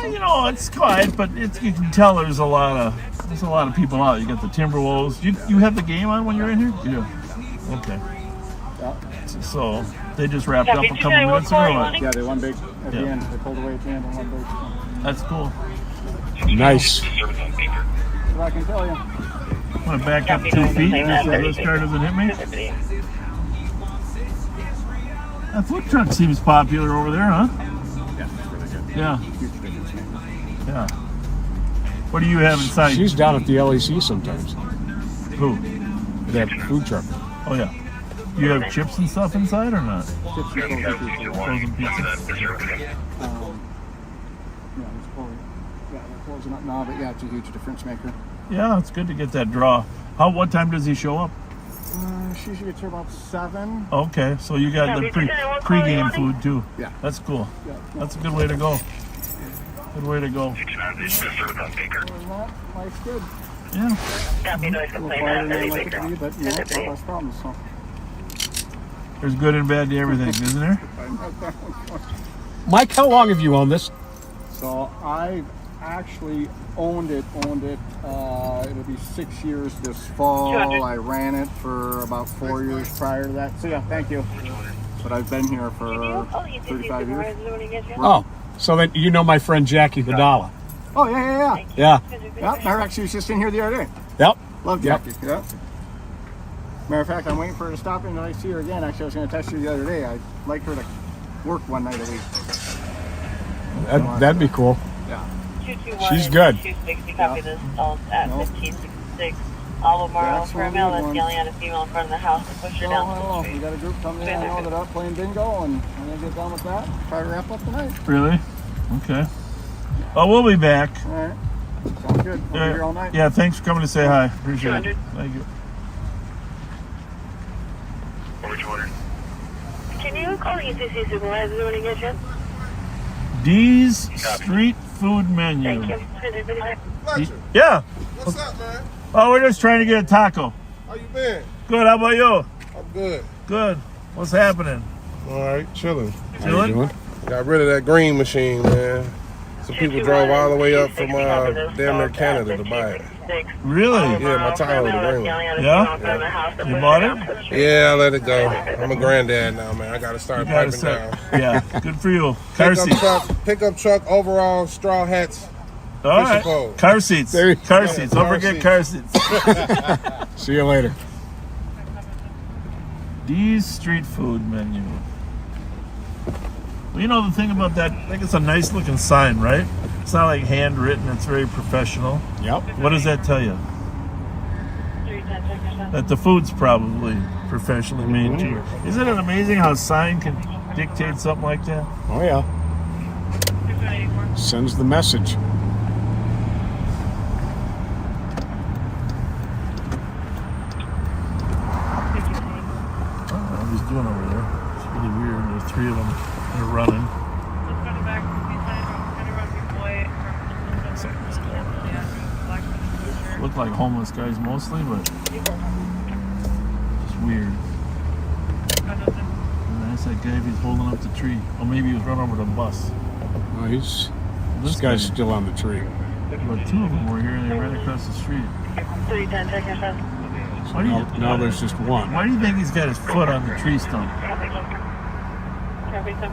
[SPEAKER 1] you know, it's quiet, but you can tell there's a lot of people out. You got the Timberwolves. You have the game on when you're in here? You do. Okay.
[SPEAKER 19] Yeah.
[SPEAKER 1] So they just wrapped up a couple minutes ago.
[SPEAKER 19] Yeah, they won big at the end. They pulled away at the end and won big.
[SPEAKER 1] That's cool.
[SPEAKER 2] Nice.
[SPEAKER 19] That's what I can tell you.
[SPEAKER 1] I'm gonna back up 2 feet just so this car doesn't hit me. That food truck seems popular over there, huh? Yeah. Yeah. What do you have inside?
[SPEAKER 2] She's down at the LEC sometimes.
[SPEAKER 1] Who?
[SPEAKER 2] That food truck.
[SPEAKER 1] Oh, yeah. You have chips and stuff inside or not?
[SPEAKER 19] Chips and
[SPEAKER 1] frozen pizza.
[SPEAKER 19] They're closing up now, but yeah, it's a huge difference maker.
[SPEAKER 1] Yeah, it's good to get that draw. What time does he show up?
[SPEAKER 19] She usually gets here about 7.
[SPEAKER 1] Okay, so you got the pre-game food too.
[SPEAKER 19] Yeah.
[SPEAKER 1] That's cool. That's a good way to go. Good way to go.
[SPEAKER 19] Life's good.
[SPEAKER 1] Yeah.
[SPEAKER 19] A little quieter than I like it to be, but less problems. So.
[SPEAKER 1] There's good and bad to everything, isn't there?
[SPEAKER 2] Mike, how long have you owned this?
[SPEAKER 19] So I've actually owned it. It'll be 6 years this fall. I ran it for about 4 years prior to that. So yeah, thank you. but I've been here for 35 years.
[SPEAKER 2] Oh, so then you know my friend Jackie Vidala.
[SPEAKER 19] Oh, yeah.
[SPEAKER 2] Yeah.
[SPEAKER 19] Yep, she was just in here the other day.
[SPEAKER 2] Yep.
[SPEAKER 19] Love Jackie. Yep. Matter of fact, I'm waiting for her to stop in and I see her again. Actually, I was going to text her the other day. I'd like her to work one night a week.
[SPEAKER 2] That'd be cool.
[SPEAKER 19] Yeah.
[SPEAKER 2] She's good.
[SPEAKER 5] 260, copy this assault at 1566. Albemarle for a male that's yelling at a female in front of the house to push her down the street.
[SPEAKER 19] We got a group coming in. I know they're out playing bingo, and when they get done with that, try to wrap up the night.
[SPEAKER 1] Really? Okay. Oh, we'll be back.
[SPEAKER 19] All right. Sounds good. We'll be here all night.
[SPEAKER 1] Yeah, thanks for coming to say hi. Appreciate it. Thank you.
[SPEAKER 15] Which order?
[SPEAKER 18] Can you call the ECC supervisor when you get you?
[SPEAKER 1] D's Street Food Menu.
[SPEAKER 18] Thank you.
[SPEAKER 1] Yeah.
[SPEAKER 4] What's up, man?
[SPEAKER 1] Oh, we're just trying to get a taco.
[SPEAKER 4] How you been?
[SPEAKER 1] Good. How about you?
[SPEAKER 4] I'm good.
[SPEAKER 1] Good. What's happening?
[SPEAKER 4] All right, chilling.
[SPEAKER 1] Chilling?
[SPEAKER 4] Got rid of that green machine, man. Some people drove all the way up from damn near Canada to buy it.
[SPEAKER 1] Really?
[SPEAKER 4] Yeah, my Tahoe, the green one.
[SPEAKER 1] Yeah? You bought it?
[SPEAKER 4] Yeah, I let it go. I'm a granddad now, man. I got to start piping down.
[SPEAKER 1] Yeah, good for you. Car seats.
[SPEAKER 4] Pickup truck, overall, straw hats.
[SPEAKER 1] All right. Car seats. Car seats. Don't forget car seats.
[SPEAKER 2] See you later.
[SPEAKER 1] D's Street Food Menu. Well, you know the thing about that, I think it's a nice looking sign, right? It's not like handwritten, it's very professional.
[SPEAKER 2] Yep.
[SPEAKER 1] What does that tell you? That the food's probably professionally made too. Isn't it amazing how a sign can dictate something like that?
[SPEAKER 2] Oh, yeah. Sends the message.
[SPEAKER 1] What he's doing over there. It's really weird. There's three of them. They're running. Look like homeless guys mostly, but just weird. And that's that guy if he's holding up the tree. Or maybe he was run over the bus.
[SPEAKER 2] Oh, this guy's still on the tree.
[SPEAKER 1] But two of them were here and they ran across the street. Why do you,
[SPEAKER 2] no, there's just one.
[SPEAKER 1] Why do you think he's got his foot on the tree stump?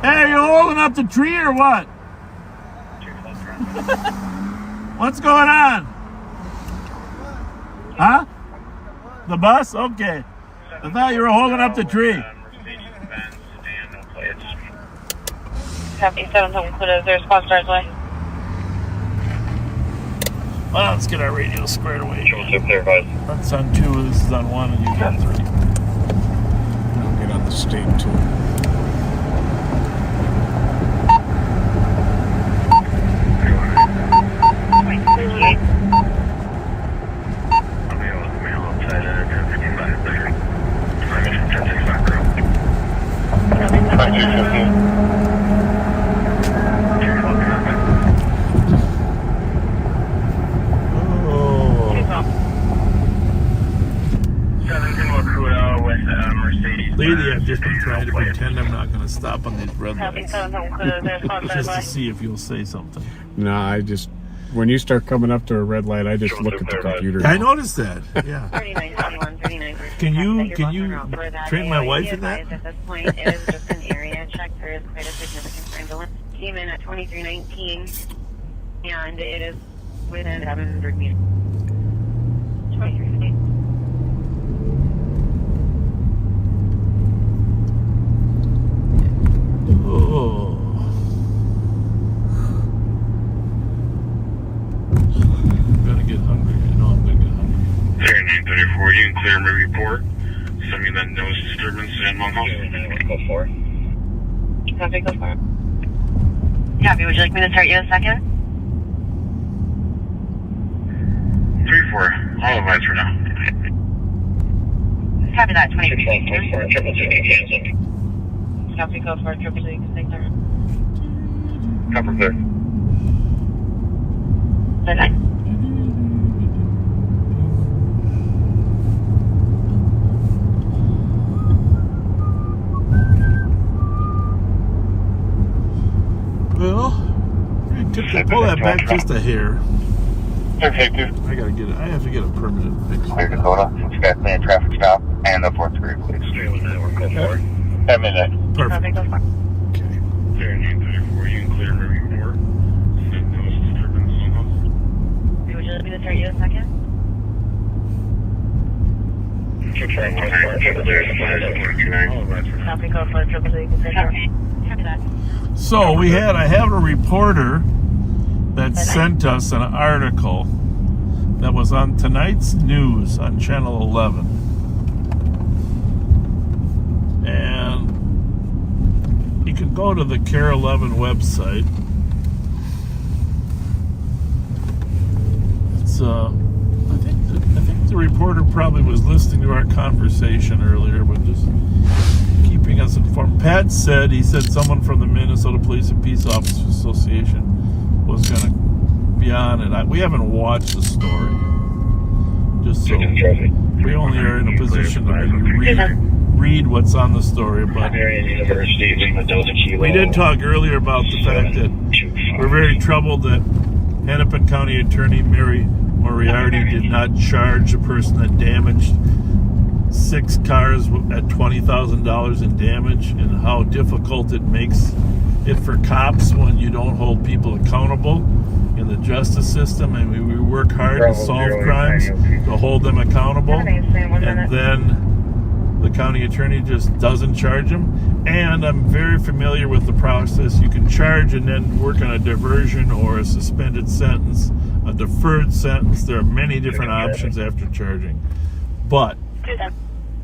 [SPEAKER 1] Hey, you holding up the tree or what? What's going on? Huh? The bus? Okay. I thought you were holding up the tree.
[SPEAKER 5] Copy 7 included. Their response starts way.
[SPEAKER 1] Well, let's get our radio squared away. That's on 2, this is on 1, and you got 3.
[SPEAKER 2] I'll get on the state 2.
[SPEAKER 1] Lately, I've just been trying to pretend I'm not going to stop on these red lights. Just to see if you'll say something.
[SPEAKER 2] No, I just, when you start coming up to a red light, I just look at the computer.
[SPEAKER 1] I noticed that, yeah. Can you train my wife in that?
[SPEAKER 14] At this point, it is just an area check. There is quite a significant ambulance. Came in at 2319, and it is within 700 meters. 2319.
[SPEAKER 1] Oh. I'm gonna get hungry. I know I'm gonna get hungry.
[SPEAKER 12] 934, you can clear my report. Somebody that knows disturbance in Long House. Go for it.
[SPEAKER 5] Copy, go for it.
[SPEAKER 14] Copy, would you like me to start you a second?
[SPEAKER 12] 3-4, all advice for now.
[SPEAKER 14] Copy that, 2319.
[SPEAKER 5] Copy, go for it. Triple C, take time.
[SPEAKER 12] Copper clear.
[SPEAKER 14] Good night.
[SPEAKER 1] Well, pull that back just a hair.
[SPEAKER 12] Perfect.
[SPEAKER 1] I have to get a permanent fix.
[SPEAKER 12] Clear Dakota, from Skyplane traffic stop, and the 4th degree, please.
[SPEAKER 1] Okay.
[SPEAKER 12] At midnight.
[SPEAKER 1] Perfect.
[SPEAKER 5] Okay, go for it.
[SPEAKER 6] Clear 934, you can clear moving forward. No disturbances on those.
[SPEAKER 5] Would you let me to turn you a second? Copy, go for it. Triple Z, you can copy that.
[SPEAKER 1] So I have a reporter that sent us an article that was on tonight's news on Channel 11. And you can go to the Care 11 website. It's I think the reporter probably was listening to our conversation earlier, but just keeping us informed. Pat said, someone from the Minnesota Police and Peace Officers Association was going to be on it. We haven't watched the story, just so we only are in a position to maybe read what's on the story. But we did talk earlier about the fact that we're very troubled that Hennepin County Attorney Mary Moriarty did not charge the person that damaged 6 cars at $20,000 in damage, and how difficult it makes it for cops when you don't hold people accountable in the justice system. And we work hard to solve crimes, to hold them accountable, and then the county attorney just doesn't charge them. And I'm very familiar with the process. You can charge and then work on a diversion or a suspended sentence, a deferred sentence. There are many different options after charging, but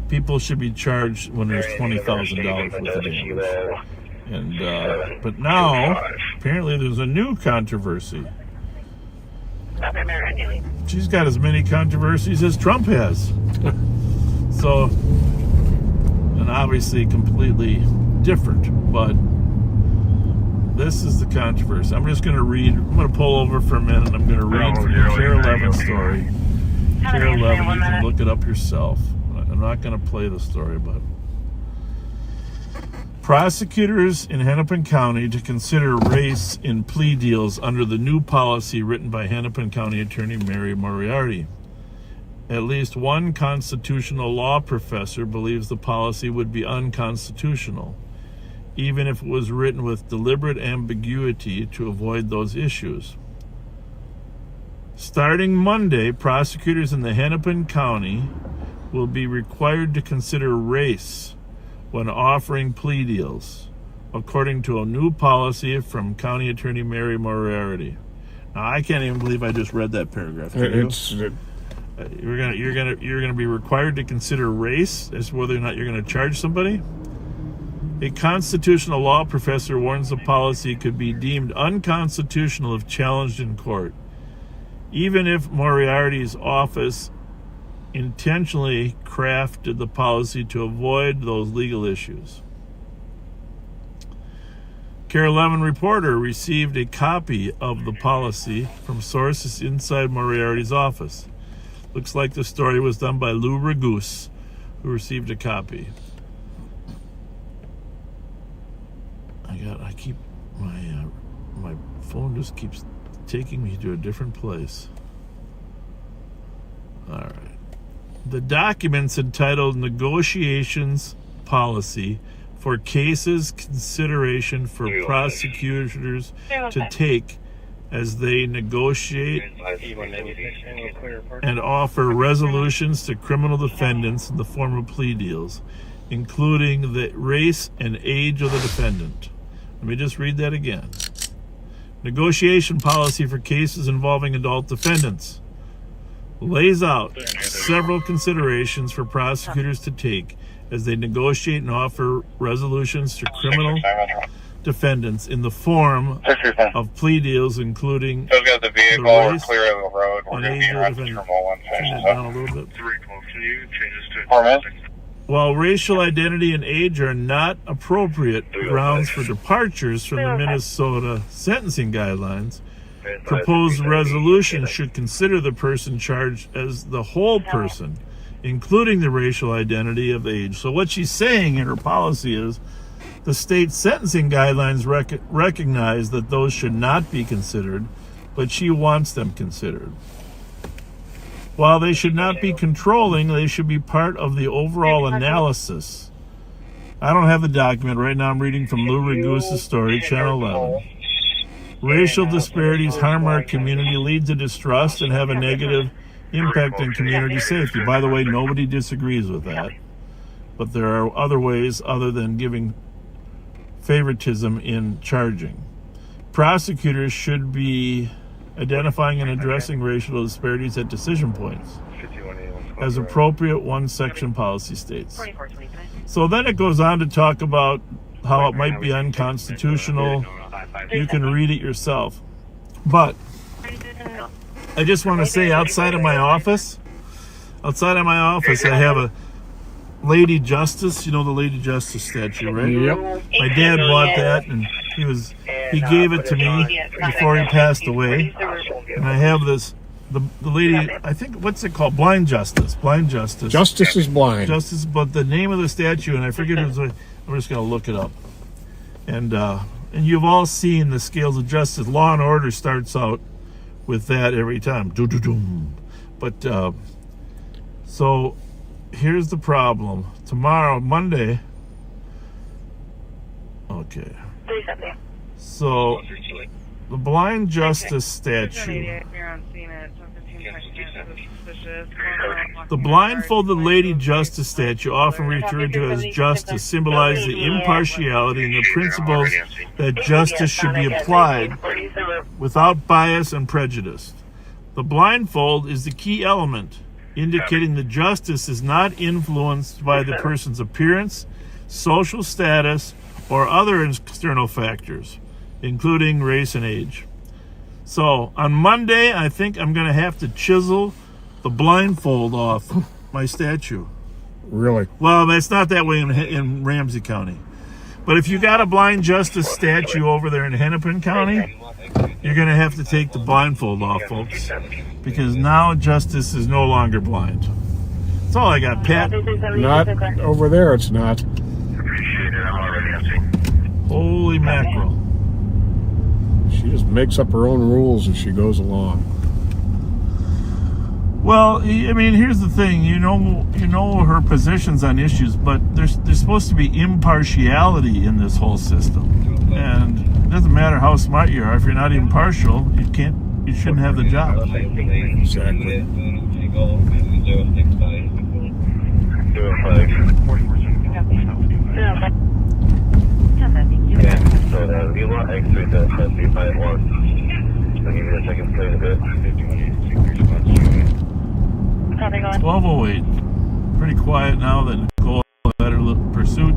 [SPEAKER 1] people should be charged when there's $20,000 worth of damage. And but now apparently there's a new controversy. She's got as many controversies as Trump has. So, and obviously completely different, but this is the controversy. I'm just going to read. I'm going to pull over for a minute. And I'm going to read from the Care 11 story. Care 11. You can look it up yourself. I'm not going to play the story, but prosecutors in Hennepin County to consider race in plea deals under the new policy written by Hennepin County Attorney Mary Moriarty. At least one constitutional law professor believes the policy would be unconstitutional, even if it was written with deliberate ambiguity to avoid those issues. Starting Monday, prosecutors in the Hennepin County will be required to consider race when offering plea deals, according to a new policy from County Attorney Mary Moriarty. Now, I can't even believe I just read that paragraph. You're gonna be required to consider race as to whether or not you're going to charge somebody. A constitutional law professor warns the policy could be deemed unconstitutional if challenged in court, even if Moriarty's office intentionally crafted the policy to avoid those legal issues. Care 11 reporter received a copy of the policy from sources inside Moriarty's office. Looks like the story was done by Lou Ragoose, who received a copy. My phone just keeps taking me to a different place. All right. The document's entitled Negotiations Policy for Cases Consideration for Prosecutors to Take as they negotiate and offer resolutions to criminal defendants in the form of plea deals, including the race and age of the defendant. Let me just read that again. Negotiation policy for cases involving adult defendants lays out several considerations for prosecutors to take as they negotiate and offer resolutions to criminal defendants in the form of plea deals, including
[SPEAKER 12] So got the vehicle, we're clear of the road. We're going to be around terminal 1
[SPEAKER 1] Turn that down a little bit.
[SPEAKER 12] 4 minutes.
[SPEAKER 1] While racial identity and age are not appropriate grounds for departures from the Minnesota sentencing guidelines, proposed resolution should consider the person charged as the whole person, including the racial identity of age. So what she's saying in her policy is the state sentencing guidelines recognize that those should not be considered, but she wants them considered. While they should not be controlling, they should be part of the overall analysis. I don't have the document. Right now I'm reading from Lou Ragusa's story, Channel 11. Racial disparities harm our community, lead to distrust, and have a negative impact on community safety. By the way, nobody disagrees with that. But there are other ways other than giving favoritism in charging. Prosecutors should be identifying and addressing racial disparities at decision points, as appropriate, one section policy states. So then it goes on to talk about how it might be unconstitutional. You can read it yourself. But I just want to say, outside of my office, I have a Lady Justice. You know the Lady Justice statue, right?
[SPEAKER 2] Yep.
[SPEAKER 1] My dad bought that, and he gave it to me before he passed away. And I have this, the lady, I think, what's it called? Blind Justice. Blind Justice.
[SPEAKER 2] Justice is blind.
[SPEAKER 1] Justice, but the name of the statue, and I forget it was. I'm just going to look it up. And you've all seen the scales of justice. Law and Order starts out with that every time. Do-do-doom. But so here's the problem. Tomorrow, Monday. Okay. So the Blind Justice statue. The blindfolded Lady Justice statue, often referred to as justice, symbolizes the impartiality and the principles that justice should be applied without bias and prejudice. The blindfold is the key element, indicating that justice is not influenced by the person's appearance, social status, or other external factors, including race and age. So on Monday, I think I'm going to have to chisel the blindfold off my statue.
[SPEAKER 2] Really?
[SPEAKER 1] Well, it's not that way in Ramsey County. But if you got a Blind Justice statue over there in Hennepin County, you're going to have to take the blindfold off, folks, because now justice is no longer blind. That's all I got, Pat.
[SPEAKER 2] Not over there, it's not.
[SPEAKER 1] Holy mackerel.
[SPEAKER 2] She just makes up her own rules as she goes along.
[SPEAKER 1] Well, I mean, here's the thing. You know her positions on issues, but there's supposed to be impartiality in this whole system. And it doesn't matter how smart you are. If you're not impartial, you shouldn't have the job.
[SPEAKER 2] Exactly.
[SPEAKER 15] So that we want X-ray to SP51. I'll give you a second play of it.
[SPEAKER 1] 12:08. Pretty quiet now that Nicole had her little pursuit.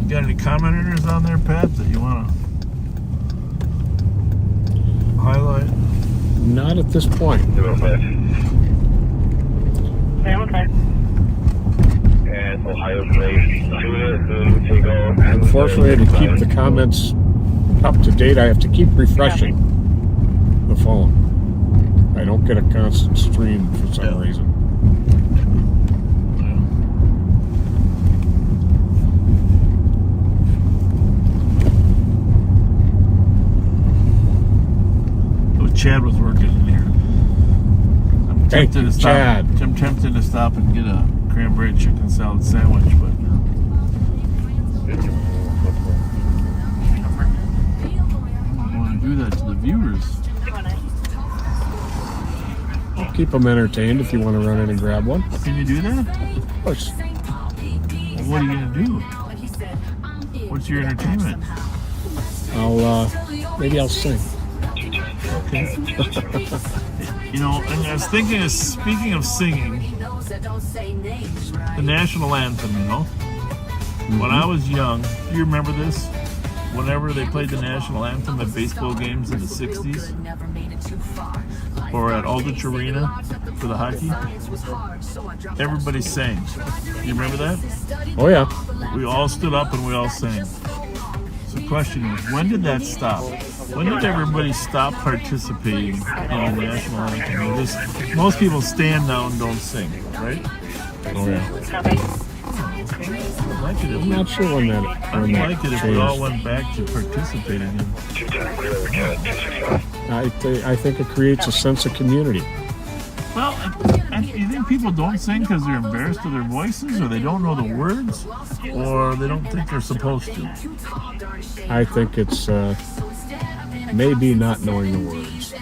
[SPEAKER 1] You got any commenters on there, Pat, that you want to highlight?
[SPEAKER 2] Not at this point.
[SPEAKER 15] And Ohio Place, take off.
[SPEAKER 2] Unfortunately, to keep the comments up to date, I have to keep refreshing the phone. I don't get a constant stream for some reason.
[SPEAKER 1] Chad was working in here. I'm tempted to stop.
[SPEAKER 2] Chad.
[SPEAKER 1] I'm tempted to stop and get a cranberry chicken salad sandwich, but I don't want to do that to the viewers.
[SPEAKER 2] I'll keep them entertained if you want to run in and grab one.
[SPEAKER 1] Can you do that?
[SPEAKER 2] Of course.
[SPEAKER 1] Well, what are you going to do? What's your entertainment?
[SPEAKER 2] Maybe I'll sing.
[SPEAKER 1] Okay. You know, and I was thinking of, speaking of singing, the national anthem, you know. When I was young, do you remember this? Whenever they played the national anthem at baseball games in the 60s, or at Aldrich Arena for the hockey, everybody sang. Do you remember that?
[SPEAKER 2] Oh, yeah.
[SPEAKER 1] We all stood up and we all sang. So the question is, when did that stop? When did everybody stop participating in the national anthem? Most people stand now and don't sing, right?
[SPEAKER 2] Oh, yeah.
[SPEAKER 1] I'm
[SPEAKER 2] not sure when that
[SPEAKER 1] I'd like it if we all went back to participating in.
[SPEAKER 2] I think it creates a sense of community.
[SPEAKER 1] Well, you think people don't sing because they're embarrassed of their voices, or they don't know the words, or they don't think they're supposed to?
[SPEAKER 2] I think it's maybe not knowing the words.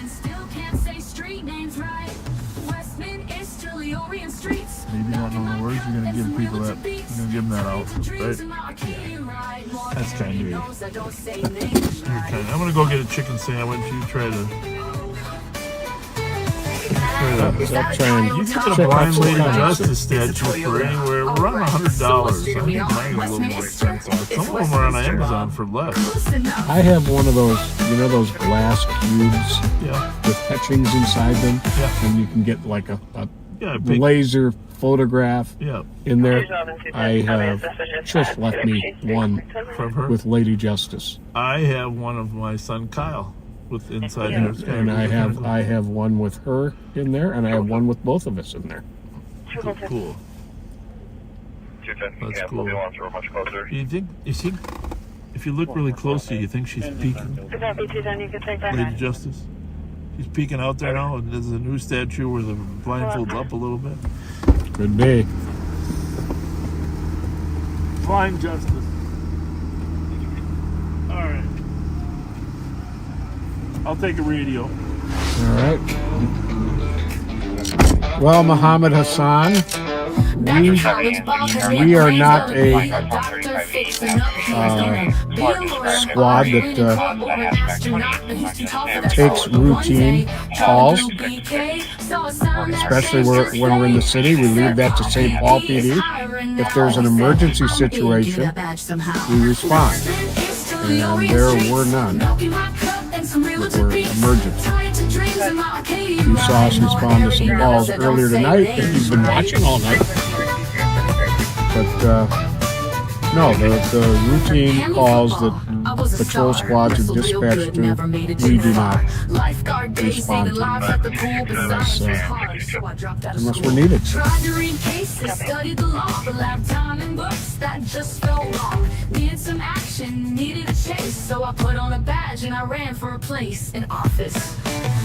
[SPEAKER 1] Maybe not knowing the words. You're gonna give people that. You're gonna give them that out, right? That's kind of you. I'm gonna go get a chicken sandwich. You try to.
[SPEAKER 2] I'll try and
[SPEAKER 1] You can get a blind lady justice statue for anywhere. We're on $100. I think mine is a little more expensive. Some of them are on Amazon for less.
[SPEAKER 2] I have one of those, those glass cubes with etchings inside them, and you can get like a laser photograph in there. I have just left me one
[SPEAKER 1] from her
[SPEAKER 2] with Lady Justice.
[SPEAKER 1] I have one of my son Kyle with inside her.
[SPEAKER 2] And I have one with her in there, and I have one with both of us in there.
[SPEAKER 1] Cool. That's cool. You think if you look really closely, you think she's peeking? Lady Justice? She's peeking out there now, and there's a new statue where the blindfold's up a little bit.
[SPEAKER 2] Could be.
[SPEAKER 1] Blind Justice. All right. I'll take a radio.
[SPEAKER 2] All right. Well, Muhammad Hassan, we are not a squad that takes routine calls, especially when we're in the city. We leave that to St. Paul PD. If there's an emergency situation, we respond. And there were none that were emergency. You saw us respond to some calls earlier tonight that you've been watching all night. But no, the routine calls that patrol squads are dispatched to, we do not respond to unless we're needed.
[SPEAKER 13] Tried to read cases, studied the law, the lab time and books that just felt wrong. Needed some action, needed a chase, so I put on a badge and I ran for a place in office.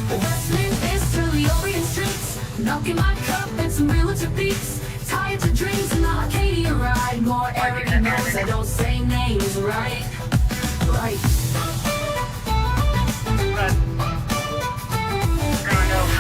[SPEAKER 13] Westminster, the Orient streets, milk in my cup and some realtor beats. Tired to dreams and the Arcadia ride. More arrogant knows I don't say names right.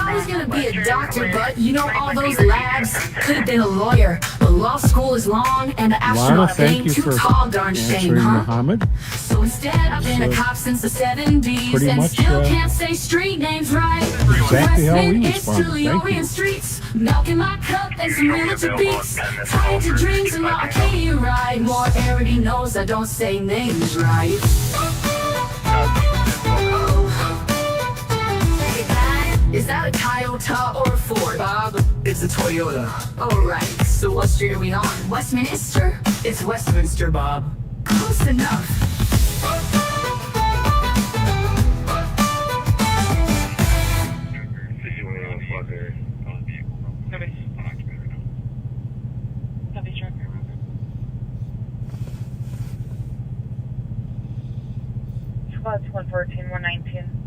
[SPEAKER 13] I was gonna be a doctor, but all those labs could have been a lawyer. But law school is long, and the astronaut thing too tall, darn shame, huh?
[SPEAKER 2] Muhammad.
[SPEAKER 13] So instead, I've been a cop since the 70s, and still can't say street names right.
[SPEAKER 2] Exactly how we respond. Thank you.
[SPEAKER 13] Streets, milk in my cup and some realtor beats. Tied to dreams and the Arcadia ride. More arrogant knows I don't say names right. Is that a Toyota or a Ford? Bob, it's a Toyota. Alright, so what street are we on? Westminster? It's Westminster, Bob. Close enough.
[SPEAKER 5] Squads 114, 119.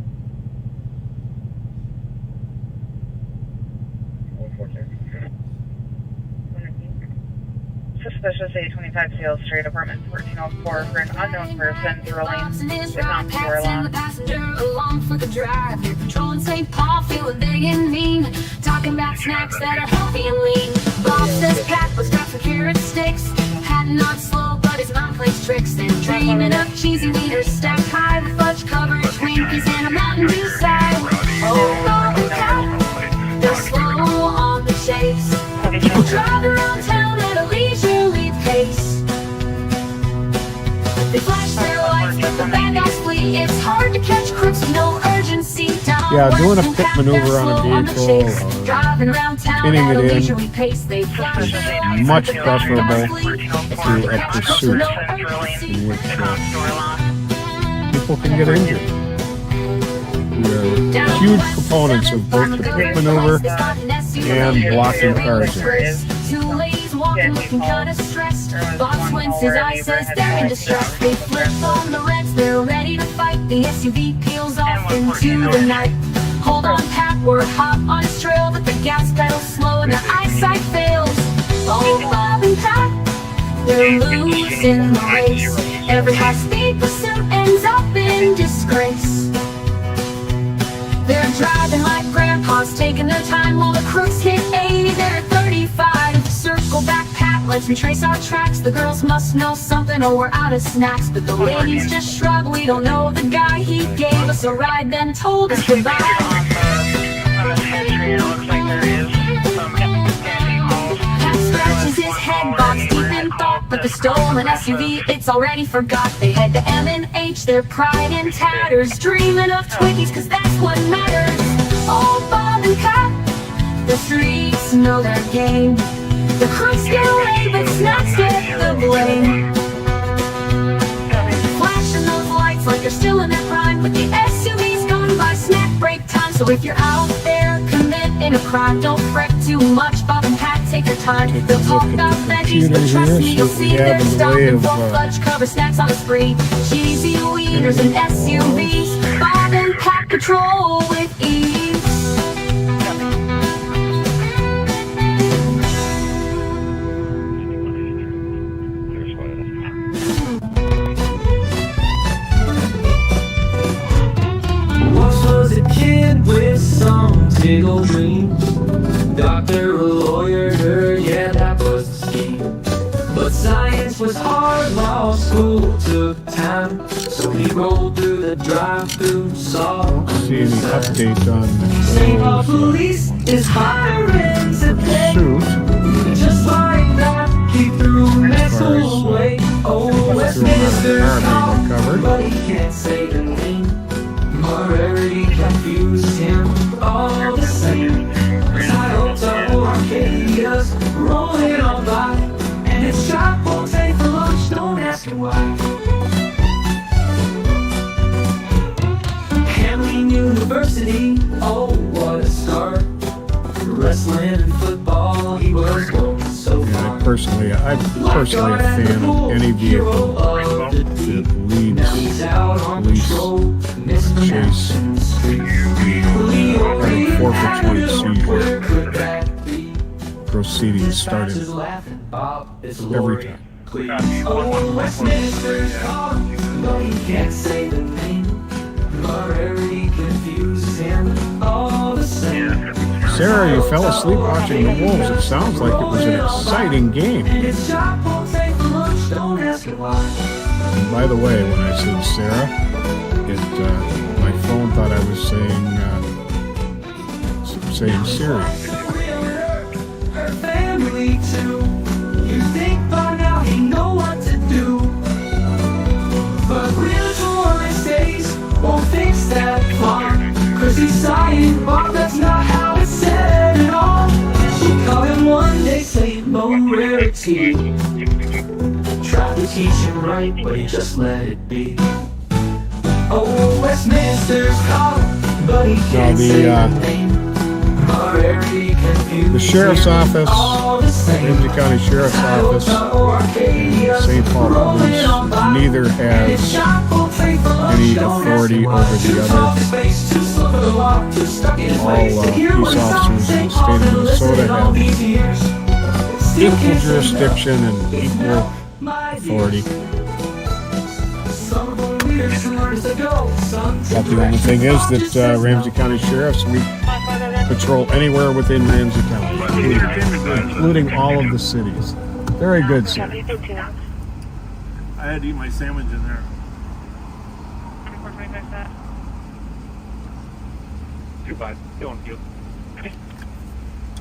[SPEAKER 5] Suspicious 825 Sales Street, apartment 1404 for an unknown person drilling the county door alarm.
[SPEAKER 13] Along for the drive, you're patrolling St. Paul, feeling big and mean, talking about snacks that are healthy and lean. Bob says packed with stuff for carrot sticks, hatting on slow, but his mom plays tricks. Then dreaming of cheesy leaders stacked high with fudge covered Twinkies and a Mountain Dew side. Oh, Golden Cow, they're slow on the chase. People drive around town at a leisurely pace. They flash their lights, but the bad guys flee. It's hard to catch crooks with no urgency.
[SPEAKER 2] Yeah, doing a pit maneuver on a vehicle or pinning it in is much preferable to a pursuit in which people can get injured. We are huge proponents of both the pit maneuver and blocking cars in.
[SPEAKER 13] walking, looking kinda stressed. Bob squints his eyes, says they're in distress. They flip on the reds, they're ready to fight. The SUV peels off into the night. Hold on, Pat, we're hot on his trail, but the gas pedal's slow and the eyesight fails. Oh, Bob and Pat, they're losing the race. Every high-speed pursuit ends up in disgrace. They're driving like grandpas, taking their time while the crooks hit 80. They're at 35. Circle back, Pat, let's retrace our tracks. The girls must know something or we're out of snacks. But the ladies just shrug, we don't know the guy. He gave us a ride, then told us goodbye. Pat scratches his head, Bob's deep in thought. But the stolen SUV, it's already forgot. They head to M&H, their pride in tatters. Dreaming of Twinkies, cause that's what matters. Oh, Bob and Pat, the streets know their game. The crooks get away, but snacks get the blame. Flashing those lights like they're still in their prime. But the SUV's gone by snack break time. So if you're out there committing a crime, don't fret too much. Bob and Pat, take your time. They'll talk about veggies, but trust me, you'll see they're stopping for fudge cover snacks on the spree. Cheesy wieners and SUVs, Bob and Pat patrol with ease.
[SPEAKER 16] With some tickle dreams, doctor, a lawyer, yeah, that was the scheme. But science was hard while school took time, so he rolled through the drive-thru, saw
[SPEAKER 2] See any update on
[SPEAKER 16] St. Paul police is hiring to pay. Just like that, he threw Metzl away. Oh, Westminster's called, but he can't say the name. Already confused him all the same. Title to Arcadia's rolling on by, and it's shot won't pay for lunch, don't ask him why. Hamline University, oh what a start. Wrestling and football, he was going so far.
[SPEAKER 2] I'm personally a fan of any vehicle that leads chase forfeiture proceedings started every time.
[SPEAKER 16] Oh, Westminster's called, but he can't say the name. Already confuses him all the same.
[SPEAKER 2] Sarah, you fell asleep watching the Wolves. It sounds like it was an exciting game. And by the way, when I said Sarah, my phone thought I was saying Siri.
[SPEAKER 16] Her family too. You think by now he know what to do, but real tourist days won't fix that far. Cause he's sighing, Bob, that's not how it's said at all. She called him one day, saying no rarity. Tried to teach him right, but he just let it be. Oh, Westminster's called, but he can't say the name.
[SPEAKER 2] The Sheriff's Office, Ramsey County Sheriff's Office, and St. Paul Police, neither has any authority over the other. All police officers in the state of Minnesota have equal jurisdiction and equal authority. But the only thing is that Ramsey County Sheriffs, we patrol anywhere within Ramsey County, including all of the cities. Very good, sir.
[SPEAKER 1] I had to eat my sandwich in there.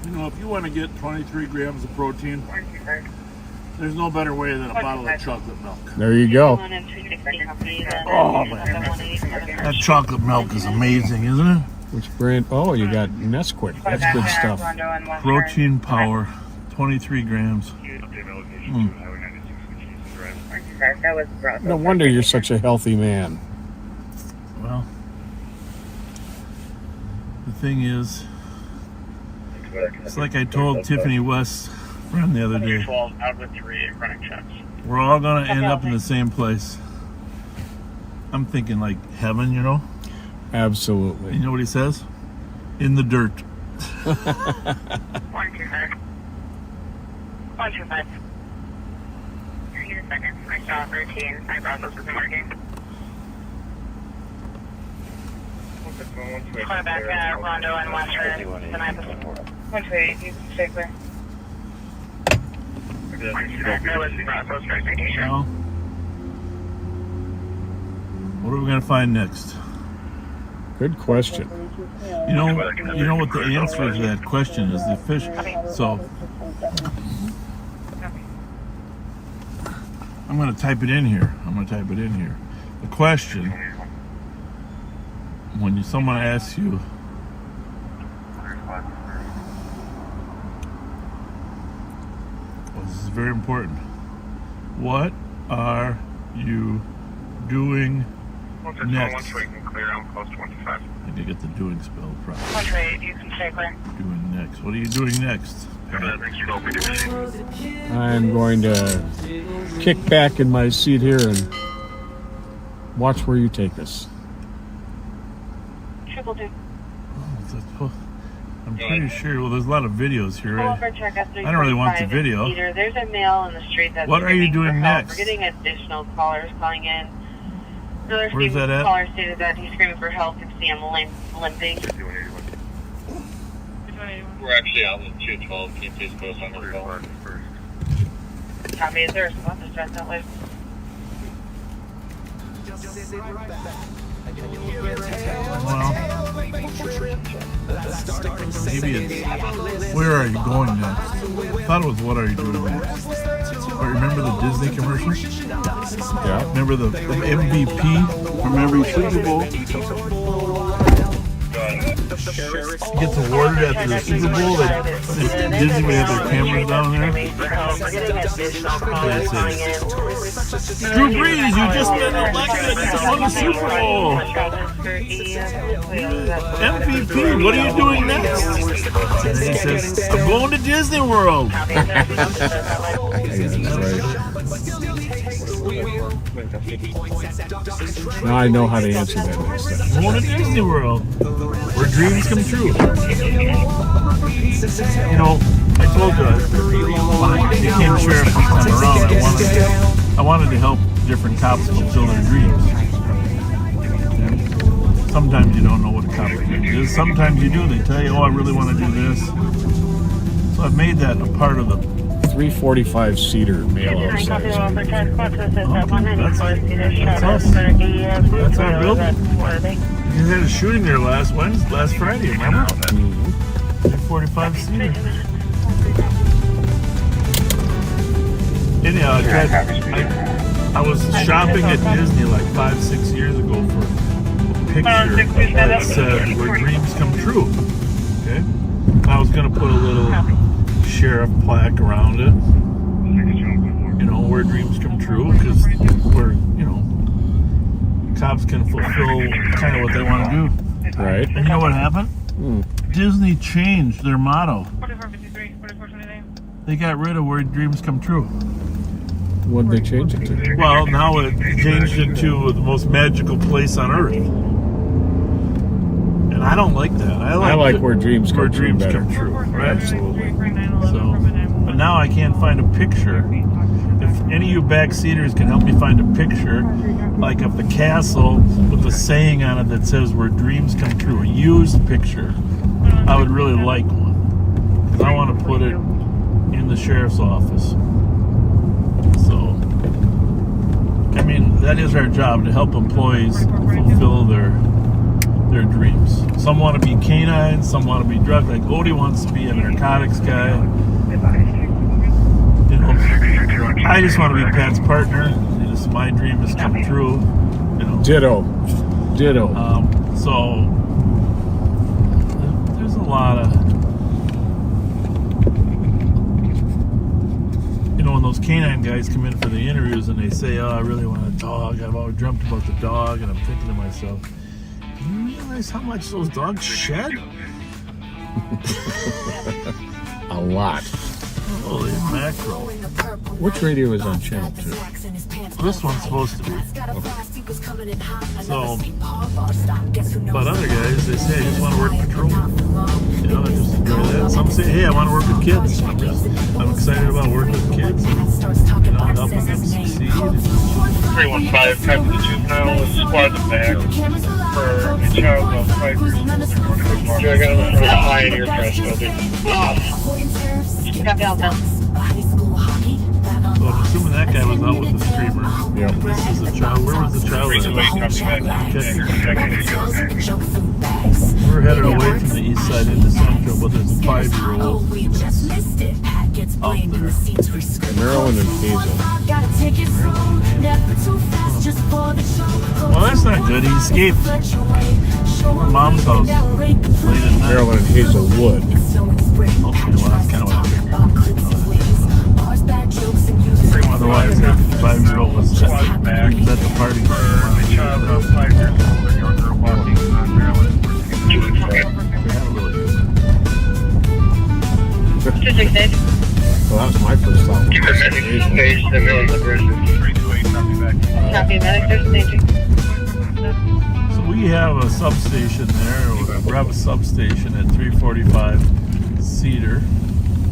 [SPEAKER 1] You know, if you want to get 23 grams of protein, there's no better way than a bottle of chocolate milk.
[SPEAKER 2] There you go.
[SPEAKER 1] Oh, man. That chocolate milk is amazing, isn't it?
[SPEAKER 2] Which brand? Oh, you got Nesquik. That's good stuff.
[SPEAKER 1] Protein Power, 23 grams.
[SPEAKER 2] No wonder you're such a healthy man.
[SPEAKER 1] Well, the thing is, it's like I told Tiffany West friend the other day.
[SPEAKER 12] 12 out with 3 running checks.
[SPEAKER 1] We're all gonna end up in the same place. I'm thinking like heaven, you know?
[SPEAKER 2] Absolutely.
[SPEAKER 1] You know what he says? In the dirt.
[SPEAKER 14] 125. 125. 3 seconds. I saw 13. I process was working. Quarterback Rondo and Western. The 9%.
[SPEAKER 5] 128, you can stay clear.
[SPEAKER 14] That was process verification.
[SPEAKER 1] Well, what are we gonna find next?
[SPEAKER 2] Good question.
[SPEAKER 1] You know what the answer to that question is? The fish. So I'm gonna type it in here. The question, when someone asks you, this is very important. What are you doing next? I need to get the doing spelled properly.
[SPEAKER 14] 128, you can stay clear.
[SPEAKER 1] Doing next. What are you doing next?
[SPEAKER 2] I'm going to kick back in my seat here and watch where you take us.
[SPEAKER 5] 222.
[SPEAKER 1] I'm pretty sure. Well, there's a lot of videos here.
[SPEAKER 5] Pull
[SPEAKER 1] I
[SPEAKER 5] over check at
[SPEAKER 1] don't really want the
[SPEAKER 5] 345
[SPEAKER 1] video.
[SPEAKER 5] Peter, there's a male in the street that's
[SPEAKER 1] What are you
[SPEAKER 5] screaming
[SPEAKER 1] doing
[SPEAKER 5] for help.
[SPEAKER 1] next?
[SPEAKER 5] We're getting additional callers calling in. Another
[SPEAKER 1] Where's that at?
[SPEAKER 5] caller stated that he's screaming for help. You can see him limping.
[SPEAKER 12] We're actually out with 212. Can you please post on the phone?
[SPEAKER 5] Copy, is there a response to start that way?
[SPEAKER 1] Well, maybe it's where are you going next? I thought it was what are you doing next? But remember the Disney commercial?
[SPEAKER 2] Yeah.
[SPEAKER 1] Remember the MVP from every Super Bowl? Gets awarded at the Super Bowl. Disney would have their cameras down there. Drew Vries, you just been elected to win the Super Bowl. MVP, what are you doing next? And he says, I'm going to Disney World.
[SPEAKER 2] Now I know how to answer that next time.
[SPEAKER 1] I'm going to Disney World, where dreams come true. You know, I told you when I became sheriff this time around, I wanted to help different cops fulfill their dreams. And sometimes you don't know what a cop's dream is. Sometimes you do. They tell you, oh, I really want to do this. So I've made that a part of the
[SPEAKER 2] 345-seater mail out size.
[SPEAKER 1] That's us. That's our building. You had a shooting there last Friday, remember? 345-seater. Anyhow, I was shopping at Disney like 5-6 years ago for a picture that said where dreams come true. Okay? I was going to put a little sheriff plaque around it. You know, where dreams come true, because where, you know, cops can fulfill kind of what they want to do.
[SPEAKER 2] Right.
[SPEAKER 1] And you know what happened? Disney changed their motto.
[SPEAKER 5] 4453, 4429.
[SPEAKER 1] They got rid of where dreams come true.
[SPEAKER 2] What did they change it to?
[SPEAKER 1] Well, now it changed it to the most magical place on earth. And I don't like that. I like
[SPEAKER 2] where dreams come true better.
[SPEAKER 1] Come true. Right?
[SPEAKER 2] Absolutely.
[SPEAKER 1] So, but now I can't find a picture. If any of you backseaters can help me find a picture, like of the castle with a saying on it that says where dreams come true, a used picture, I would really like one. Because I want to put it in the sheriff's office. So, I mean, that is our job, to help employees fulfill their dreams. Some want to be canines, some want to be drug. Like Odie wants to be a narcotics guy. You know, I just want to be Pat's partner. My dream has come true. You know.
[SPEAKER 2] Ditto.
[SPEAKER 1] So there's a lot of, you know, when those canine guys come in for the interviews and they say, "Oh, I really want a dog. I've always dreamt about the dog," and I'm thinking to myself, do you realize how much those dogs shed?
[SPEAKER 2] A lot.
[SPEAKER 1] Holy mackerel.
[SPEAKER 2] Which radio is on channel 2?
[SPEAKER 1] This one's supposed to be. So, but other guys, they say, I just want to work patrol. You know, I just enjoy that. Some say, hey, I want to work with kids. I'm excited about working with kids. You know, helping them succeed.
[SPEAKER 7] 315, type of the juvenile with squad in the back for a child of 5 years old. I got him for the Pioneer Press building.
[SPEAKER 5] Copy all, Bill.
[SPEAKER 1] So I'm assuming that guy was out with the streamer.
[SPEAKER 2] Yep.
[SPEAKER 1] This is the child. Where was the child? We're headed away from the east side into Central, but there's a 5-year-old out there.
[SPEAKER 2] Maryland and Hazel.
[SPEAKER 1] Well, that's not good. He escaped from Mom's house late at night.
[SPEAKER 2] Maryland and Hazelwood.
[SPEAKER 1] Okay, well, that's kind of what I figured. Otherwise, that 5-year-old was at the party.
[SPEAKER 7] A child of 5 years old or younger walking on Maryland.
[SPEAKER 2] Well, that was my first thought.
[SPEAKER 5] Copy, medic, there's staging.
[SPEAKER 1] So we have a substation there. We have a substation at 345 Cedar.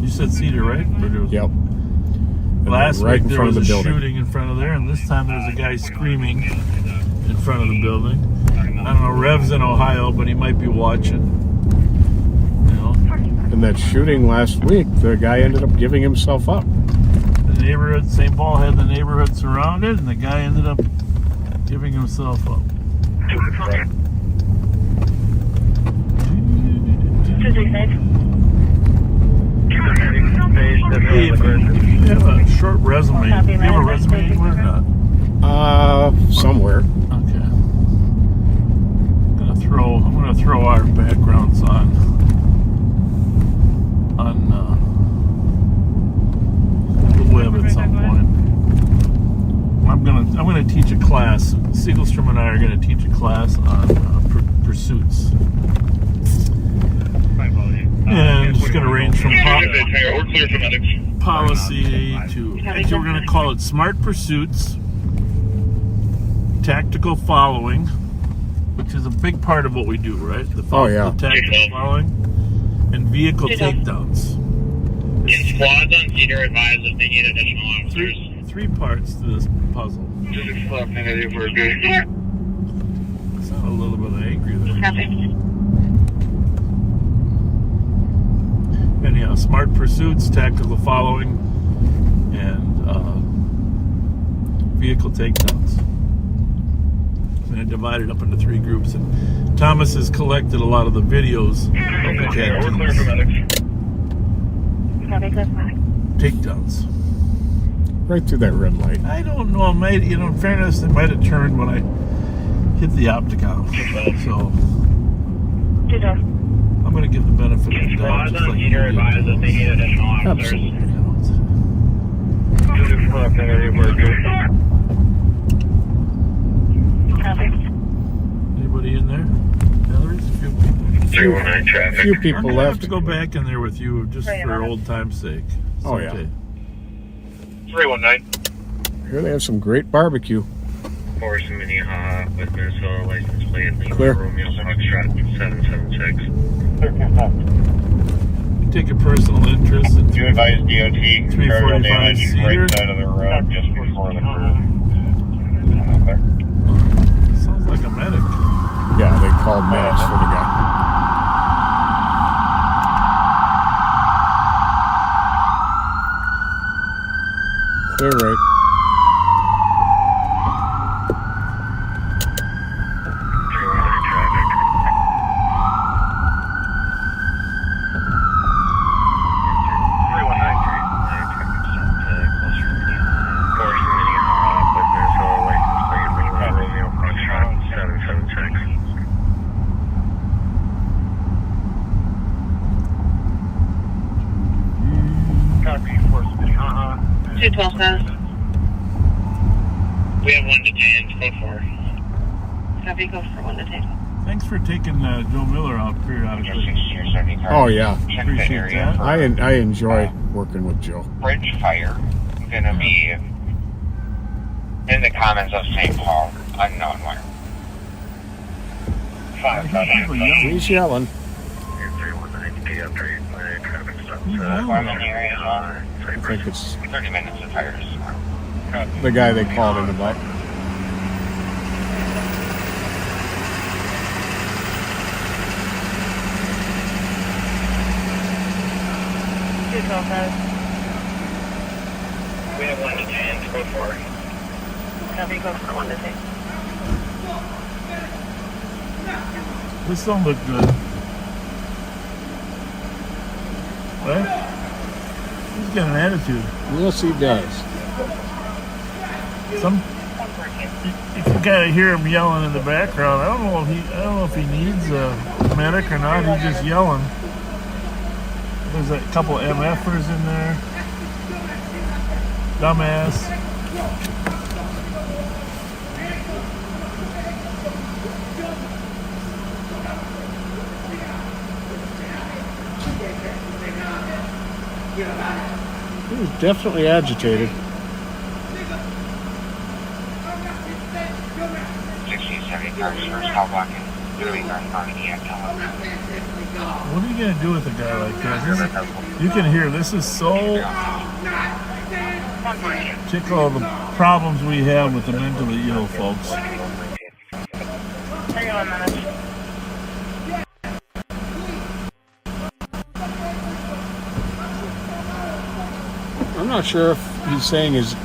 [SPEAKER 1] You said Cedar, right?
[SPEAKER 2] Yep.
[SPEAKER 1] Last
[SPEAKER 2] right
[SPEAKER 1] week
[SPEAKER 2] in
[SPEAKER 1] there
[SPEAKER 2] front
[SPEAKER 1] was
[SPEAKER 2] of the
[SPEAKER 1] a
[SPEAKER 2] building.
[SPEAKER 1] shooting in front of there, and this time there's a guy screaming in front of the building. I don't know, Rev's in Ohio, but he might be watching. You know,
[SPEAKER 2] In that shooting last week, the guy ended up giving himself up.
[SPEAKER 1] the neighborhood, St. Paul had the neighborhood surrounded, and the guy ended up giving himself up. Hey, if you have a short resume, do you have a resume anywhere or not?
[SPEAKER 2] Somewhere.
[SPEAKER 1] Okay. I'm gonna throw our backgrounds on the web at some point. I'm gonna teach a class. Siegelstrom and I are gonna teach a class on pursuits. And it's going to range from policy to, actually we're going to call it smart pursuits, tactical following, which is a big part of what we do, right? The tactical following, and vehicle takedowns.
[SPEAKER 12] Can squads on Cedar advise if they need additional officers?
[SPEAKER 1] Three parts to this puzzle. Sound a little bit angry there. Anyhow, smart pursuits, tactical following, and vehicle takedowns. And I divided up into 3 groups, and Thomas has collected a lot of the videos of the takedowns.
[SPEAKER 2] Right through that red light.
[SPEAKER 1] I don't know, in fairness, they might have turned when I hit the opticon. So I'm going to give the benefit of the doubt. Just like you did.
[SPEAKER 2] Absolutely.
[SPEAKER 1] Anybody in there? There's a few people.
[SPEAKER 12] 319 traffic.
[SPEAKER 2] A few people
[SPEAKER 1] I'm gonna
[SPEAKER 2] left.
[SPEAKER 1] have to go back in there with you just for old time's sake.
[SPEAKER 2] Oh, yeah.
[SPEAKER 7] 319.
[SPEAKER 2] Here they have some great barbecue.
[SPEAKER 12] Forest Minnehaha with Minnesota license plate.
[SPEAKER 2] Clear.
[SPEAKER 12] Romeo Foxtrot 776.
[SPEAKER 1] You take a personal interest in
[SPEAKER 15] You advise DOT
[SPEAKER 1] 345 Cedar.
[SPEAKER 15] right side of the road just before the curve.
[SPEAKER 1] Sounds like a medic.
[SPEAKER 2] Yeah, they called medics for the guy. Clear right.
[SPEAKER 12] We have 1 detained, code 4.
[SPEAKER 5] Copy, go for 1 detained.
[SPEAKER 1] Thanks for taking Joe Miller out periodically.
[SPEAKER 2] Oh, yeah.
[SPEAKER 1] Appreciate that.
[SPEAKER 2] I enjoy working with Joe.
[SPEAKER 12] Bridge fire gonna be in the comments of St. Paul, unknown where.
[SPEAKER 2] He's yelling. I think it's
[SPEAKER 12] 30 minutes of tires.
[SPEAKER 2] the guy they called in about.
[SPEAKER 12] We have 1 to 10, go for it.
[SPEAKER 5] Copy, go for 1 to 10.
[SPEAKER 1] This don't look good. Right? He's got an attitude.
[SPEAKER 2] Yes, he does.
[SPEAKER 1] If you gotta hear him yelling in the background, I don't know if he needs a medic or not. He's just yelling. There's a couple MFers in there. Dumbass.
[SPEAKER 2] He was definitely agitated.
[SPEAKER 12] 60, 70 cars first, how blocking. Literally northbound EX.
[SPEAKER 1] What are you gonna do with a guy like that? You can hear this is so typical of the problems we have with the mentally ill folks.
[SPEAKER 5] 31 minutes.
[SPEAKER 2] I'm not sure if he's saying his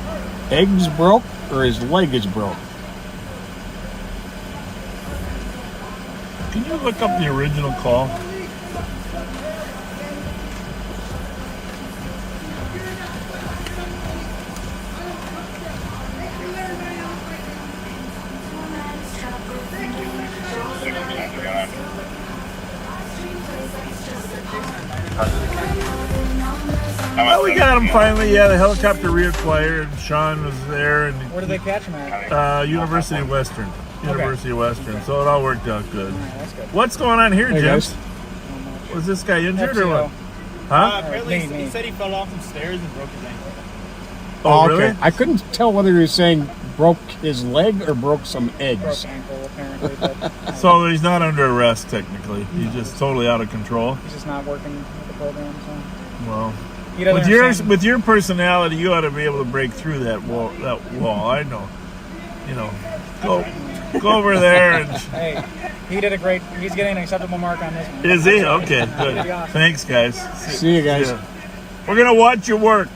[SPEAKER 2] eggs broke or his leg is broke.
[SPEAKER 1] Can you look up the original call? Oh, we got him finally. Yeah, the helicopter reacquired. Sean was there, and
[SPEAKER 3] Where did they catch him at?
[SPEAKER 1] University of Western. University of Western. So it all worked out good.
[SPEAKER 3] That's good.
[SPEAKER 1] What's going on here,
[SPEAKER 3] Hey,
[SPEAKER 1] Jim?
[SPEAKER 3] guys.
[SPEAKER 1] Was this guy injured or what? Huh?
[SPEAKER 8] Apparently, he said he fell off some stairs and broke his ankle.
[SPEAKER 1] Oh,
[SPEAKER 2] okay.
[SPEAKER 1] really?
[SPEAKER 2] I couldn't tell whether he was saying broke his leg or broke some eggs.
[SPEAKER 3] Broke ankle, apparently. But,
[SPEAKER 1] So he's not under arrest technically. He's just totally out of control.
[SPEAKER 3] he's just not working with the program, so.
[SPEAKER 1] Well,
[SPEAKER 3] He doesn't understand.
[SPEAKER 1] with your personality, you ought to be able to break through that wall. I know. You know, go over there and.
[SPEAKER 3] Hey, he did a great. He's getting an acceptable mark on this one.
[SPEAKER 1] Is he? Okay,
[SPEAKER 3] Pretty
[SPEAKER 1] good.
[SPEAKER 3] awesome.
[SPEAKER 1] Thanks, guys.
[SPEAKER 2] See you guys.
[SPEAKER 1] Yeah. We're gonna watch you work.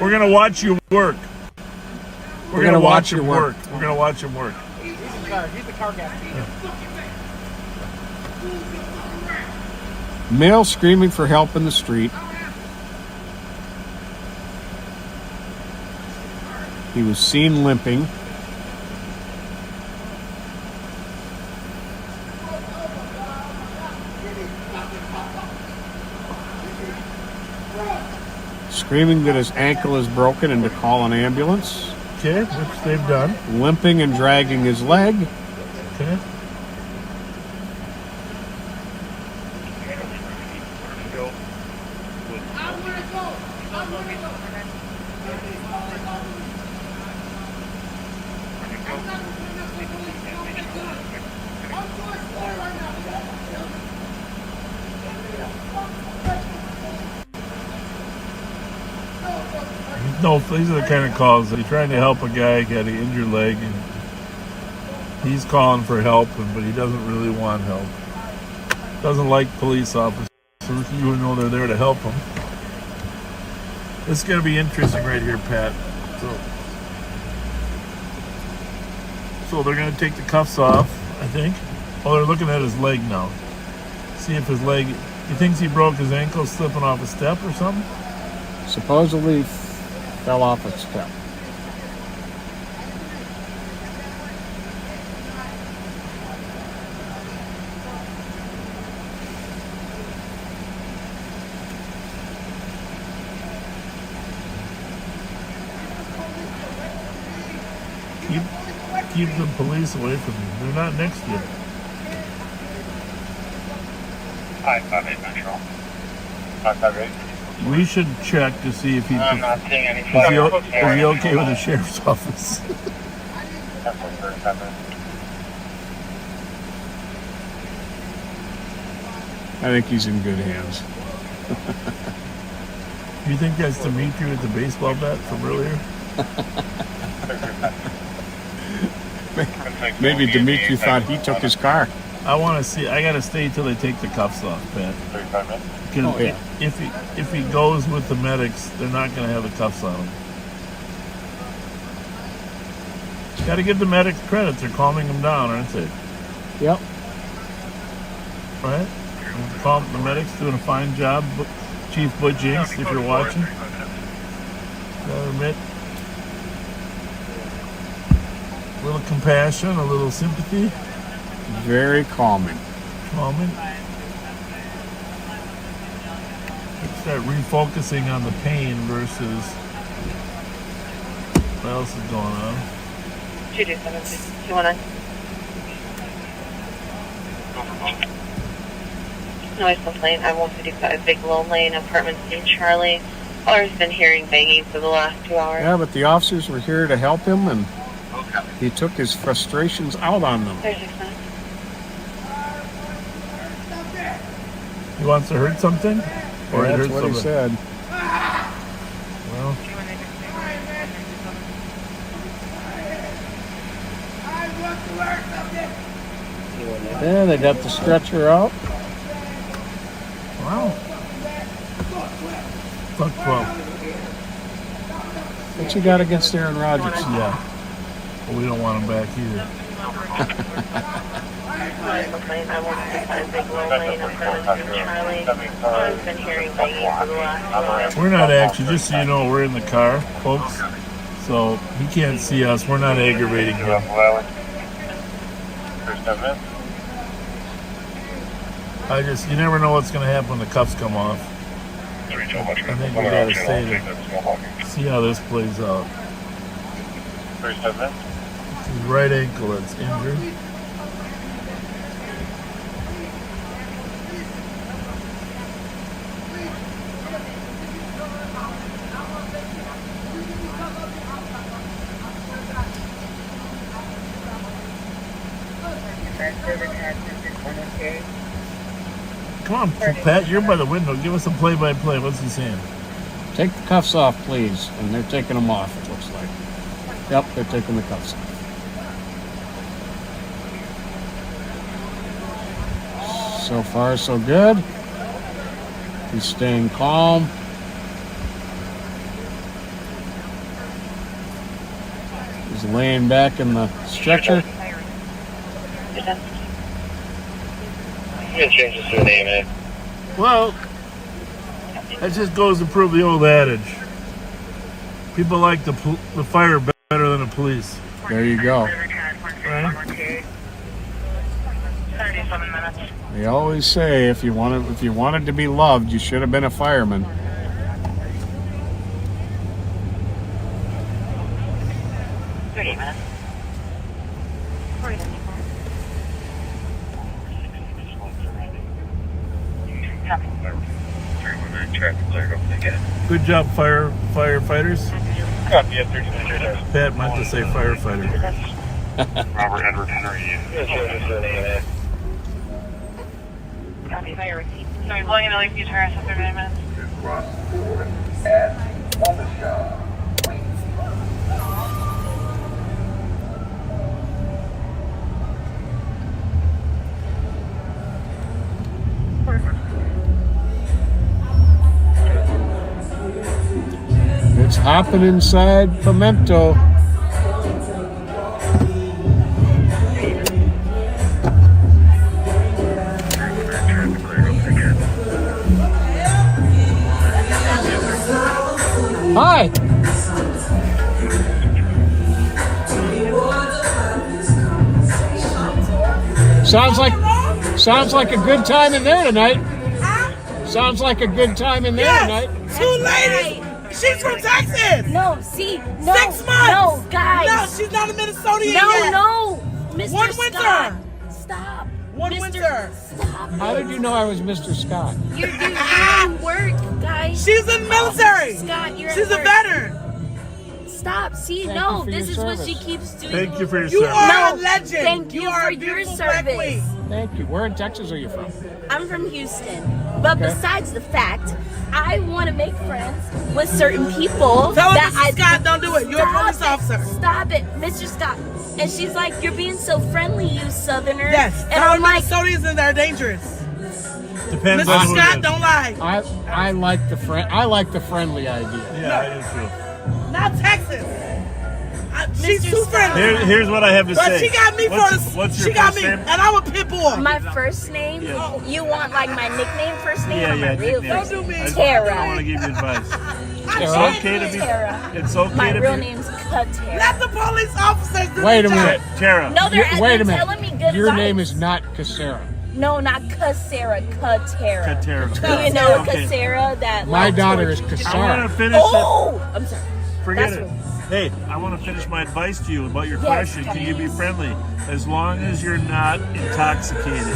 [SPEAKER 1] We're gonna watch you work. We're gonna watch him work. We're gonna watch him work.
[SPEAKER 3] He's in charge. He's the car captain.
[SPEAKER 2] Male screaming for help in the street. He was seen limping. Screaming that his ankle is broken and to call an ambulance.
[SPEAKER 1] Okay, which they've done.
[SPEAKER 2] Limping and dragging his leg.
[SPEAKER 1] Okay. No, these are the kind of calls that you're trying to help a guy get an injured leg, and he's calling for help, but he doesn't really want help. Doesn't like police officers. You know they're there to help him. This is going to be interesting right here, Pat. So they're going to take the cuffs off, I think. Oh, they're looking at his leg now. See if his leg. He thinks he broke his ankle slipping off a step or something.
[SPEAKER 2] Supposedly fell off a step.
[SPEAKER 1] Keep the police away from you. They're not next to you.
[SPEAKER 12] 558 Metro. 558.
[SPEAKER 1] We should check to see if he
[SPEAKER 12] I'm not seeing any
[SPEAKER 1] is he okay with the sheriff's office.
[SPEAKER 2] I think he's in good hands.
[SPEAKER 1] You think that's Dimitri with the baseball bat from earlier?
[SPEAKER 2] Maybe Dimitri thought he took his car.
[SPEAKER 1] I want to see. I gotta stay till they take the cuffs off, Pat.
[SPEAKER 6] 35 minutes.
[SPEAKER 2] Oh, yeah.
[SPEAKER 1] If he goes with the medics, they're not gonna have the cuffs on him. Got to give the medics credit. They're calming him down, aren't they?
[SPEAKER 2] Yep.
[SPEAKER 1] Right? The medics doing a fine job. Chief Butjinks, if you're watching. Gotta admit. A little compassion, a little sympathy.
[SPEAKER 2] Very calming.
[SPEAKER 1] Calming. Start refocusing on the pain versus what else is going on.
[SPEAKER 5] 227-219. Noise complaint, I-155, Big Low Lane, apartment C, Charlie. Caller's been hearing banging for the last 2 hours.
[SPEAKER 2] Yeah, but the officers were here to help him, and he took his frustrations out on them.
[SPEAKER 5] 36 minutes.
[SPEAKER 1] He wants to hurt something? Or
[SPEAKER 2] Yeah,
[SPEAKER 1] he
[SPEAKER 2] that's
[SPEAKER 1] hurt
[SPEAKER 2] what he
[SPEAKER 1] something?
[SPEAKER 2] said.
[SPEAKER 1] Well,
[SPEAKER 2] Yeah, they got the stretcher out.
[SPEAKER 1] wow. Fuck 12.
[SPEAKER 2] What you got against Aaron Rodgers?
[SPEAKER 1] Yeah. Well, we don't want him back either.
[SPEAKER 5] Noise complaint, I-155, Big Low Lane, apartment C, Charlie. Caller's been hearing banging for the last 2 hours.
[SPEAKER 1] We're not actually, just so you know, we're in the car, folks. So he can't see us. We're not aggravating him. You never know what's going to happen when the cuffs come off. I think we got to stay to see how this plays out. It's his right ankle that's injured. Come on, Pat, you're by the window. Give us a play-by-play. What's he saying?
[SPEAKER 2] Take the cuffs off, please. And they're taking them off, it looks like. Yep, they're taking the cuffs off. So far, so good. He's staying calm. He's laying back in the stretcher.
[SPEAKER 12] You can change this to an AMA.
[SPEAKER 1] Well, that just goes to prove the old adage. People like the fire better than the police.
[SPEAKER 2] There you go.
[SPEAKER 1] Right?
[SPEAKER 5] 37 minutes.
[SPEAKER 2] They always say if you wanted to be loved, you should have been a fireman.
[SPEAKER 5] 38 minutes. 40 minutes.
[SPEAKER 1] Good job, firefighters.
[SPEAKER 6] Copy at 30 minutes.
[SPEAKER 1] Pat meant to say firefighter.
[SPEAKER 6] Robert Edward Henry.
[SPEAKER 5] Copy, fire receipt. Sorry, blowing into Lakeview Terrace at 39 minutes.
[SPEAKER 2] It's hopping inside Pimento. Hi. Sounds like a good time in there tonight. Sounds like a good time in there tonight.
[SPEAKER 20] Two ladies. She's from Texas.
[SPEAKER 11] No, see, no.
[SPEAKER 20] 6 months.
[SPEAKER 11] No, guys.
[SPEAKER 20] No, she's not a Minnesotan
[SPEAKER 11] No,
[SPEAKER 20] yet.
[SPEAKER 11] no. Mr.
[SPEAKER 20] One
[SPEAKER 11] Scott.
[SPEAKER 20] winter.
[SPEAKER 11] Stop.
[SPEAKER 20] One winter.
[SPEAKER 2] How did you know I was Mr. Scott?
[SPEAKER 11] You're doing work, guys.
[SPEAKER 20] She's in the military.
[SPEAKER 11] Scott, you're
[SPEAKER 20] She's a veteran.
[SPEAKER 11] Stop. See,
[SPEAKER 2] Thank
[SPEAKER 11] no,
[SPEAKER 2] you for
[SPEAKER 11] this
[SPEAKER 2] your
[SPEAKER 11] is what she
[SPEAKER 2] service.
[SPEAKER 11] keeps doing.
[SPEAKER 1] Thank you for your
[SPEAKER 20] You
[SPEAKER 1] service.
[SPEAKER 20] are a
[SPEAKER 11] No,
[SPEAKER 20] legend.
[SPEAKER 11] thank you
[SPEAKER 20] are
[SPEAKER 11] for
[SPEAKER 20] a
[SPEAKER 11] your
[SPEAKER 20] beautiful black
[SPEAKER 11] service.
[SPEAKER 20] queen.
[SPEAKER 2] Thank you. Where in Texas are you from?
[SPEAKER 11] I'm from Houston. But
[SPEAKER 2] Okay.
[SPEAKER 11] besides the fact, I want to make friends with certain people.
[SPEAKER 20] Tell her
[SPEAKER 11] that
[SPEAKER 20] Mr. Scott, don't do it. You're a police officer.
[SPEAKER 11] Stop it, Mr. Scott. And she's like, you're being so friendly, you southerner.
[SPEAKER 20] Yes.
[SPEAKER 11] And
[SPEAKER 20] Tell
[SPEAKER 11] I'm
[SPEAKER 20] her
[SPEAKER 11] like,
[SPEAKER 20] Minnesotans and they're dangerous.
[SPEAKER 1] Depends
[SPEAKER 20] Mr.
[SPEAKER 1] on who it
[SPEAKER 20] Scott,
[SPEAKER 1] is.
[SPEAKER 20] don't lie.
[SPEAKER 2] I like the friendly idea.
[SPEAKER 1] Yeah, I do too.
[SPEAKER 20] Not Texas. She's too friendly.
[SPEAKER 1] Here's what I have to
[SPEAKER 20] But
[SPEAKER 1] say.
[SPEAKER 20] she got me
[SPEAKER 1] What's your
[SPEAKER 20] she got
[SPEAKER 1] first
[SPEAKER 20] me,
[SPEAKER 1] name?
[SPEAKER 20] and I'm a pit bull.
[SPEAKER 11] my first name?
[SPEAKER 1] Yeah.
[SPEAKER 11] You want like my nickname first name
[SPEAKER 1] Yeah,
[SPEAKER 11] or my
[SPEAKER 1] yeah.
[SPEAKER 11] real
[SPEAKER 1] nickname.
[SPEAKER 11] first name?
[SPEAKER 1] I don't
[SPEAKER 11] Tara.
[SPEAKER 1] want to give you advice. It's
[SPEAKER 11] Tara.
[SPEAKER 1] okay to be.
[SPEAKER 11] Tara.
[SPEAKER 1] It's okay
[SPEAKER 11] My
[SPEAKER 1] to
[SPEAKER 11] real
[SPEAKER 1] be.
[SPEAKER 11] name's Katara.
[SPEAKER 20] Let the police officers do
[SPEAKER 2] Wait a
[SPEAKER 20] their
[SPEAKER 2] minute.
[SPEAKER 20] job.
[SPEAKER 1] Tara.
[SPEAKER 11] No, they're
[SPEAKER 2] Wait a
[SPEAKER 11] telling me
[SPEAKER 2] minute.
[SPEAKER 11] good
[SPEAKER 2] Your
[SPEAKER 11] advice.
[SPEAKER 2] name is not Casera.
[SPEAKER 11] No, not Kasera, Katara.
[SPEAKER 1] Katara.
[SPEAKER 11] Do you know
[SPEAKER 1] Okay.
[SPEAKER 11] Kasera that
[SPEAKER 2] My
[SPEAKER 11] like,
[SPEAKER 2] daughter is
[SPEAKER 11] tortured-
[SPEAKER 1] I want
[SPEAKER 2] Casara.
[SPEAKER 1] to finish
[SPEAKER 11] Oh! I'm sorry.
[SPEAKER 1] Forget
[SPEAKER 11] That's
[SPEAKER 1] it.
[SPEAKER 11] what-
[SPEAKER 1] Hey, I want to finish my advice to you about your
[SPEAKER 11] Yes,
[SPEAKER 1] question. Can you be friendly? As long as you're not intoxicated.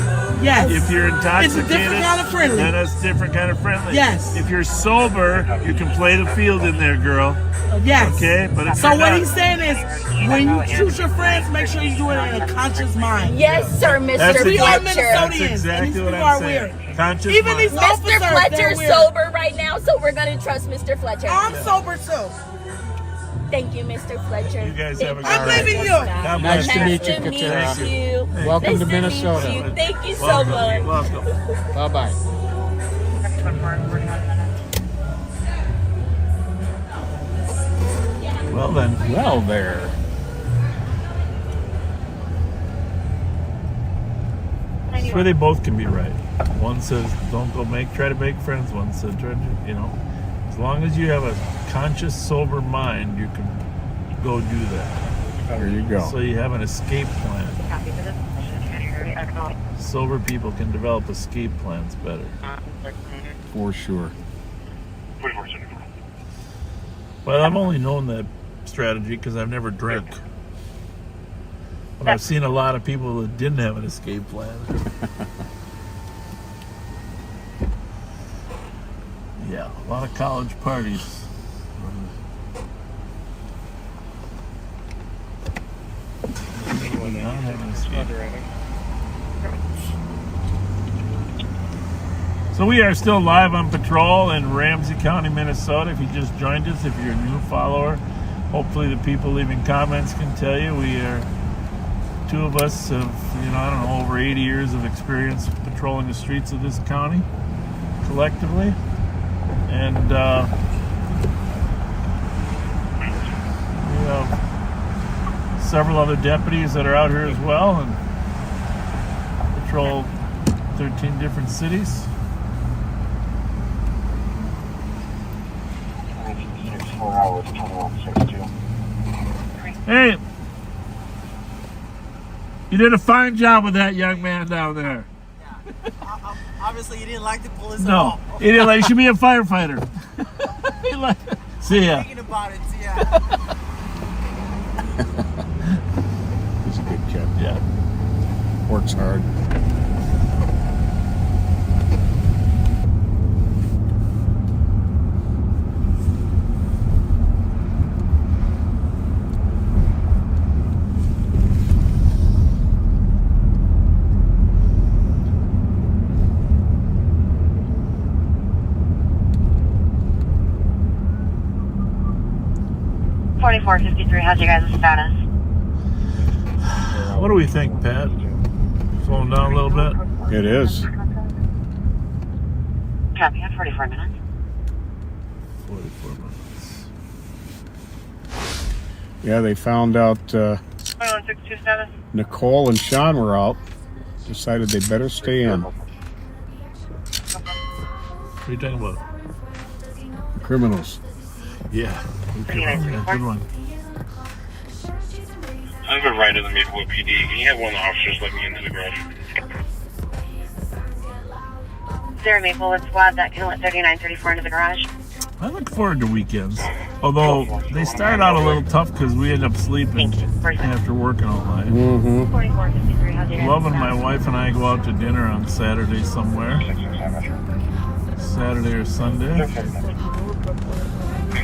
[SPEAKER 20] Yes.
[SPEAKER 1] If you're intoxicated,
[SPEAKER 20] It's a different kind of friendly.
[SPEAKER 1] then it's different kind of friendly.
[SPEAKER 20] Yes.
[SPEAKER 1] If you're sober, you can play the field in there, girl.
[SPEAKER 20] Yes.
[SPEAKER 1] Okay? But if
[SPEAKER 20] So
[SPEAKER 1] you're
[SPEAKER 20] what
[SPEAKER 1] not,
[SPEAKER 20] he's saying is, when you choose your friends, make sure you do it in a conscious mind.
[SPEAKER 11] Yes, sir, Mr.
[SPEAKER 1] That's
[SPEAKER 20] We are
[SPEAKER 11] Fletcher.
[SPEAKER 20] Minnesotans,
[SPEAKER 1] That's
[SPEAKER 20] and
[SPEAKER 1] exactly
[SPEAKER 20] these
[SPEAKER 1] what
[SPEAKER 20] people
[SPEAKER 1] I'm
[SPEAKER 20] are
[SPEAKER 1] saying.
[SPEAKER 20] weird.
[SPEAKER 1] Conscious
[SPEAKER 20] Even
[SPEAKER 1] mind.
[SPEAKER 20] these officers,
[SPEAKER 11] Mr.
[SPEAKER 20] they're
[SPEAKER 11] Fletcher's
[SPEAKER 20] weird.
[SPEAKER 11] sober right now, so we're gonna trust Mr. Fletcher.
[SPEAKER 20] I'm sober too.
[SPEAKER 11] Thank you, Mr. Fletcher.
[SPEAKER 1] You guys have a good
[SPEAKER 20] I'm
[SPEAKER 1] night.
[SPEAKER 20] leaving you.
[SPEAKER 1] God bless
[SPEAKER 2] Nice to meet you,
[SPEAKER 11] Nice to meet
[SPEAKER 2] Katara.
[SPEAKER 11] you.
[SPEAKER 2] Welcome
[SPEAKER 11] Nice
[SPEAKER 2] to
[SPEAKER 11] meet
[SPEAKER 2] Minnesota.
[SPEAKER 11] you. Thank you so
[SPEAKER 1] Welcome.
[SPEAKER 11] much.
[SPEAKER 1] Welcome.
[SPEAKER 2] Bye-bye.
[SPEAKER 1] Well then.
[SPEAKER 2] Well, there.
[SPEAKER 1] It's where they both can be right. One says, don't go try to make friends. One said, try to, as long as you have a conscious, sober mind, you can go do that.
[SPEAKER 2] There you go.
[SPEAKER 1] So you have an escape plan. Sober people can develop escape plans better.
[SPEAKER 2] For sure.
[SPEAKER 1] Well, I've only known that strategy because I've never drank. But I've seen a lot of people that didn't have an escape plan. Yeah, a lot of college parties. Not having an escape. So we are still live on patrol in Ramsey County, Minnesota. If you just joined us, if you're a new follower, hopefully the people leaving comments can tell you we are two of us have, I don't know, over 80 years of experience patrolling the streets of this county collectively. And we have several other deputies that are out here as well and patrol 13 different cities. Hey, you did a fine job with that young man down there.
[SPEAKER 8] Obviously, you didn't like the police at
[SPEAKER 1] No,
[SPEAKER 8] all.
[SPEAKER 1] he didn't like. You should be a firefighter. See ya.
[SPEAKER 8] Thinking about it, yeah.
[SPEAKER 2] He's a good kid.
[SPEAKER 1] Yeah.
[SPEAKER 2] Works hard.
[SPEAKER 14] How's your guys' status?
[SPEAKER 1] What do we think, Pat? Slowing down a little bit?
[SPEAKER 2] It is.
[SPEAKER 14] Copy, at 44 minutes.
[SPEAKER 1] 44 minutes.
[SPEAKER 2] Yeah, they found out
[SPEAKER 14] 116 status.
[SPEAKER 2] Nicole and Sean were out. Decided they better stay in.
[SPEAKER 1] What are you talking about?
[SPEAKER 2] Criminals.
[SPEAKER 1] Yeah. Good one.
[SPEAKER 7] I'm going to ride to the Maplewood PD. Can you have one of the officers let me into the garage?
[SPEAKER 14] 0 Maplewood squad that can let 3934 into the garage.
[SPEAKER 1] I look forward to weekends. Although they start out a little tough because we end up sleeping after working all night.
[SPEAKER 2] Mm-hmm.
[SPEAKER 1] Loving my wife and I go out to dinner on Saturday somewhere. Saturday or Sunday.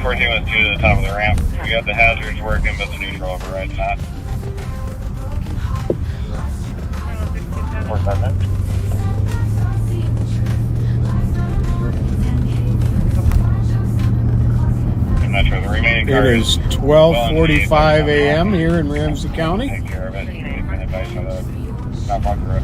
[SPEAKER 12] 14 was 2 to the top of the ramp. We got the hazards working, but the neutral override's not. 4-7. I'm not sure the remaining car
[SPEAKER 2] It is 12:45 a.m. here in Ramsey County.
[SPEAKER 12] Take care of it. Not block the road.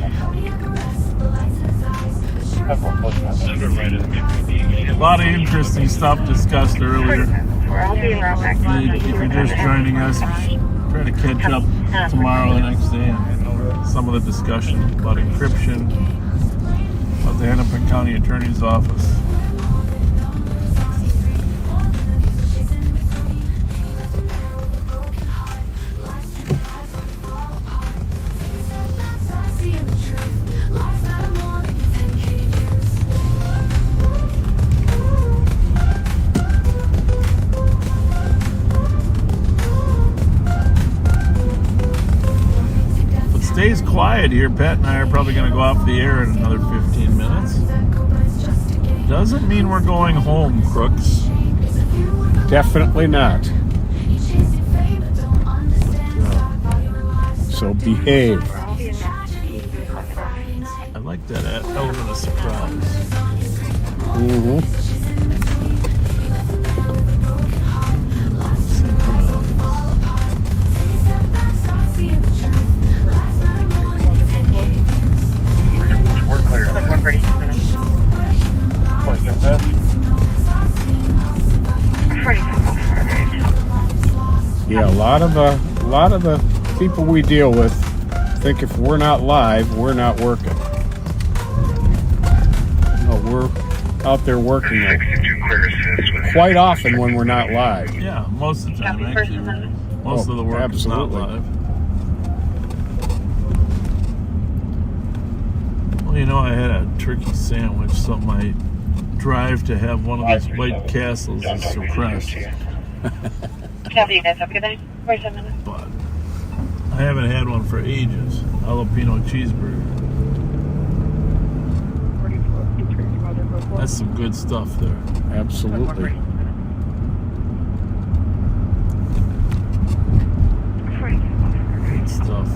[SPEAKER 1] A lot of interesting stuff discussed earlier. If you're just joining us, try to catch up tomorrow, the next day, and some of the discussion about encryption, about the Hennepin County Attorney's Office. Stays quiet here. Pat and I are probably going to go off the air in another 15 minutes. Doesn't mean we're going home, crooks.
[SPEAKER 2] Definitely not. So behave.
[SPEAKER 1] I like that element of surprise.
[SPEAKER 2] Mm-hmm. Yeah, a lot of the people we deal with think if we're not live, we're not working. No, we're out there working quite often when we're not live.
[SPEAKER 1] Yeah, most of the time, actually. Most of the work
[SPEAKER 2] absolutely.
[SPEAKER 1] is not live. Well, you know, I had a turkey sandwich, so my drive to have one of these White Castles is suppressed.
[SPEAKER 14] Copy, that's okay then.
[SPEAKER 1] But I haven't had one for ages. Jalapeno cheeseburger. That's some good stuff there.
[SPEAKER 2] Absolutely.
[SPEAKER 1] Good stuff.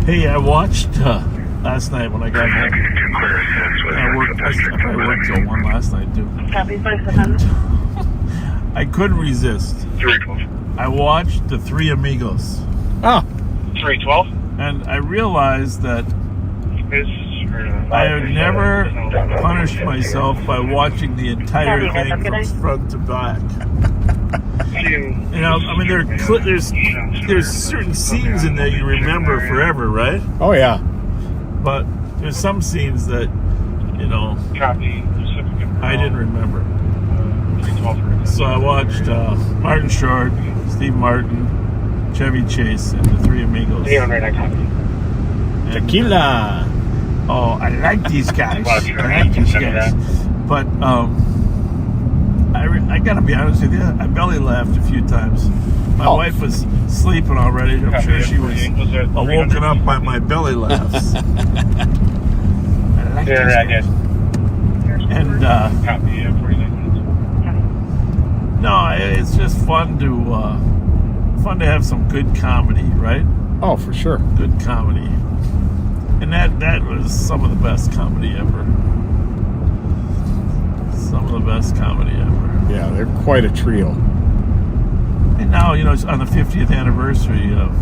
[SPEAKER 1] Hey, I watched last night when I got home. I probably worked till 1 last night too. I couldn't resist.
[SPEAKER 12] 312.
[SPEAKER 1] I watched the Three Amigos.
[SPEAKER 2] Oh.
[SPEAKER 12] 312.
[SPEAKER 1] And I realized that I have never punished myself by watching the entire thing from front to back. You know, I mean, there's certain scenes in there you remember forever, right?
[SPEAKER 2] Oh yeah.
[SPEAKER 1] But there's some scenes that, you know, I didn't remember. So I watched Martin Short, Steve Martin, Chevy Chase, and the Three Amigos.
[SPEAKER 2] Tequila.
[SPEAKER 1] Oh, I like these guys. But I gotta be honest with you, I belly laughed a few times. My wife was sleeping already. I'm sure she was woken up by my belly laughs. I like these guys. And no, it's just fun to have some good comedy, right?
[SPEAKER 2] Oh, for sure.
[SPEAKER 1] Good comedy. And that was some of the best comedy ever. Some of the best comedy ever.
[SPEAKER 2] Yeah, they're quite a trio.
[SPEAKER 1] And now, you know, it's on the 50th anniversary of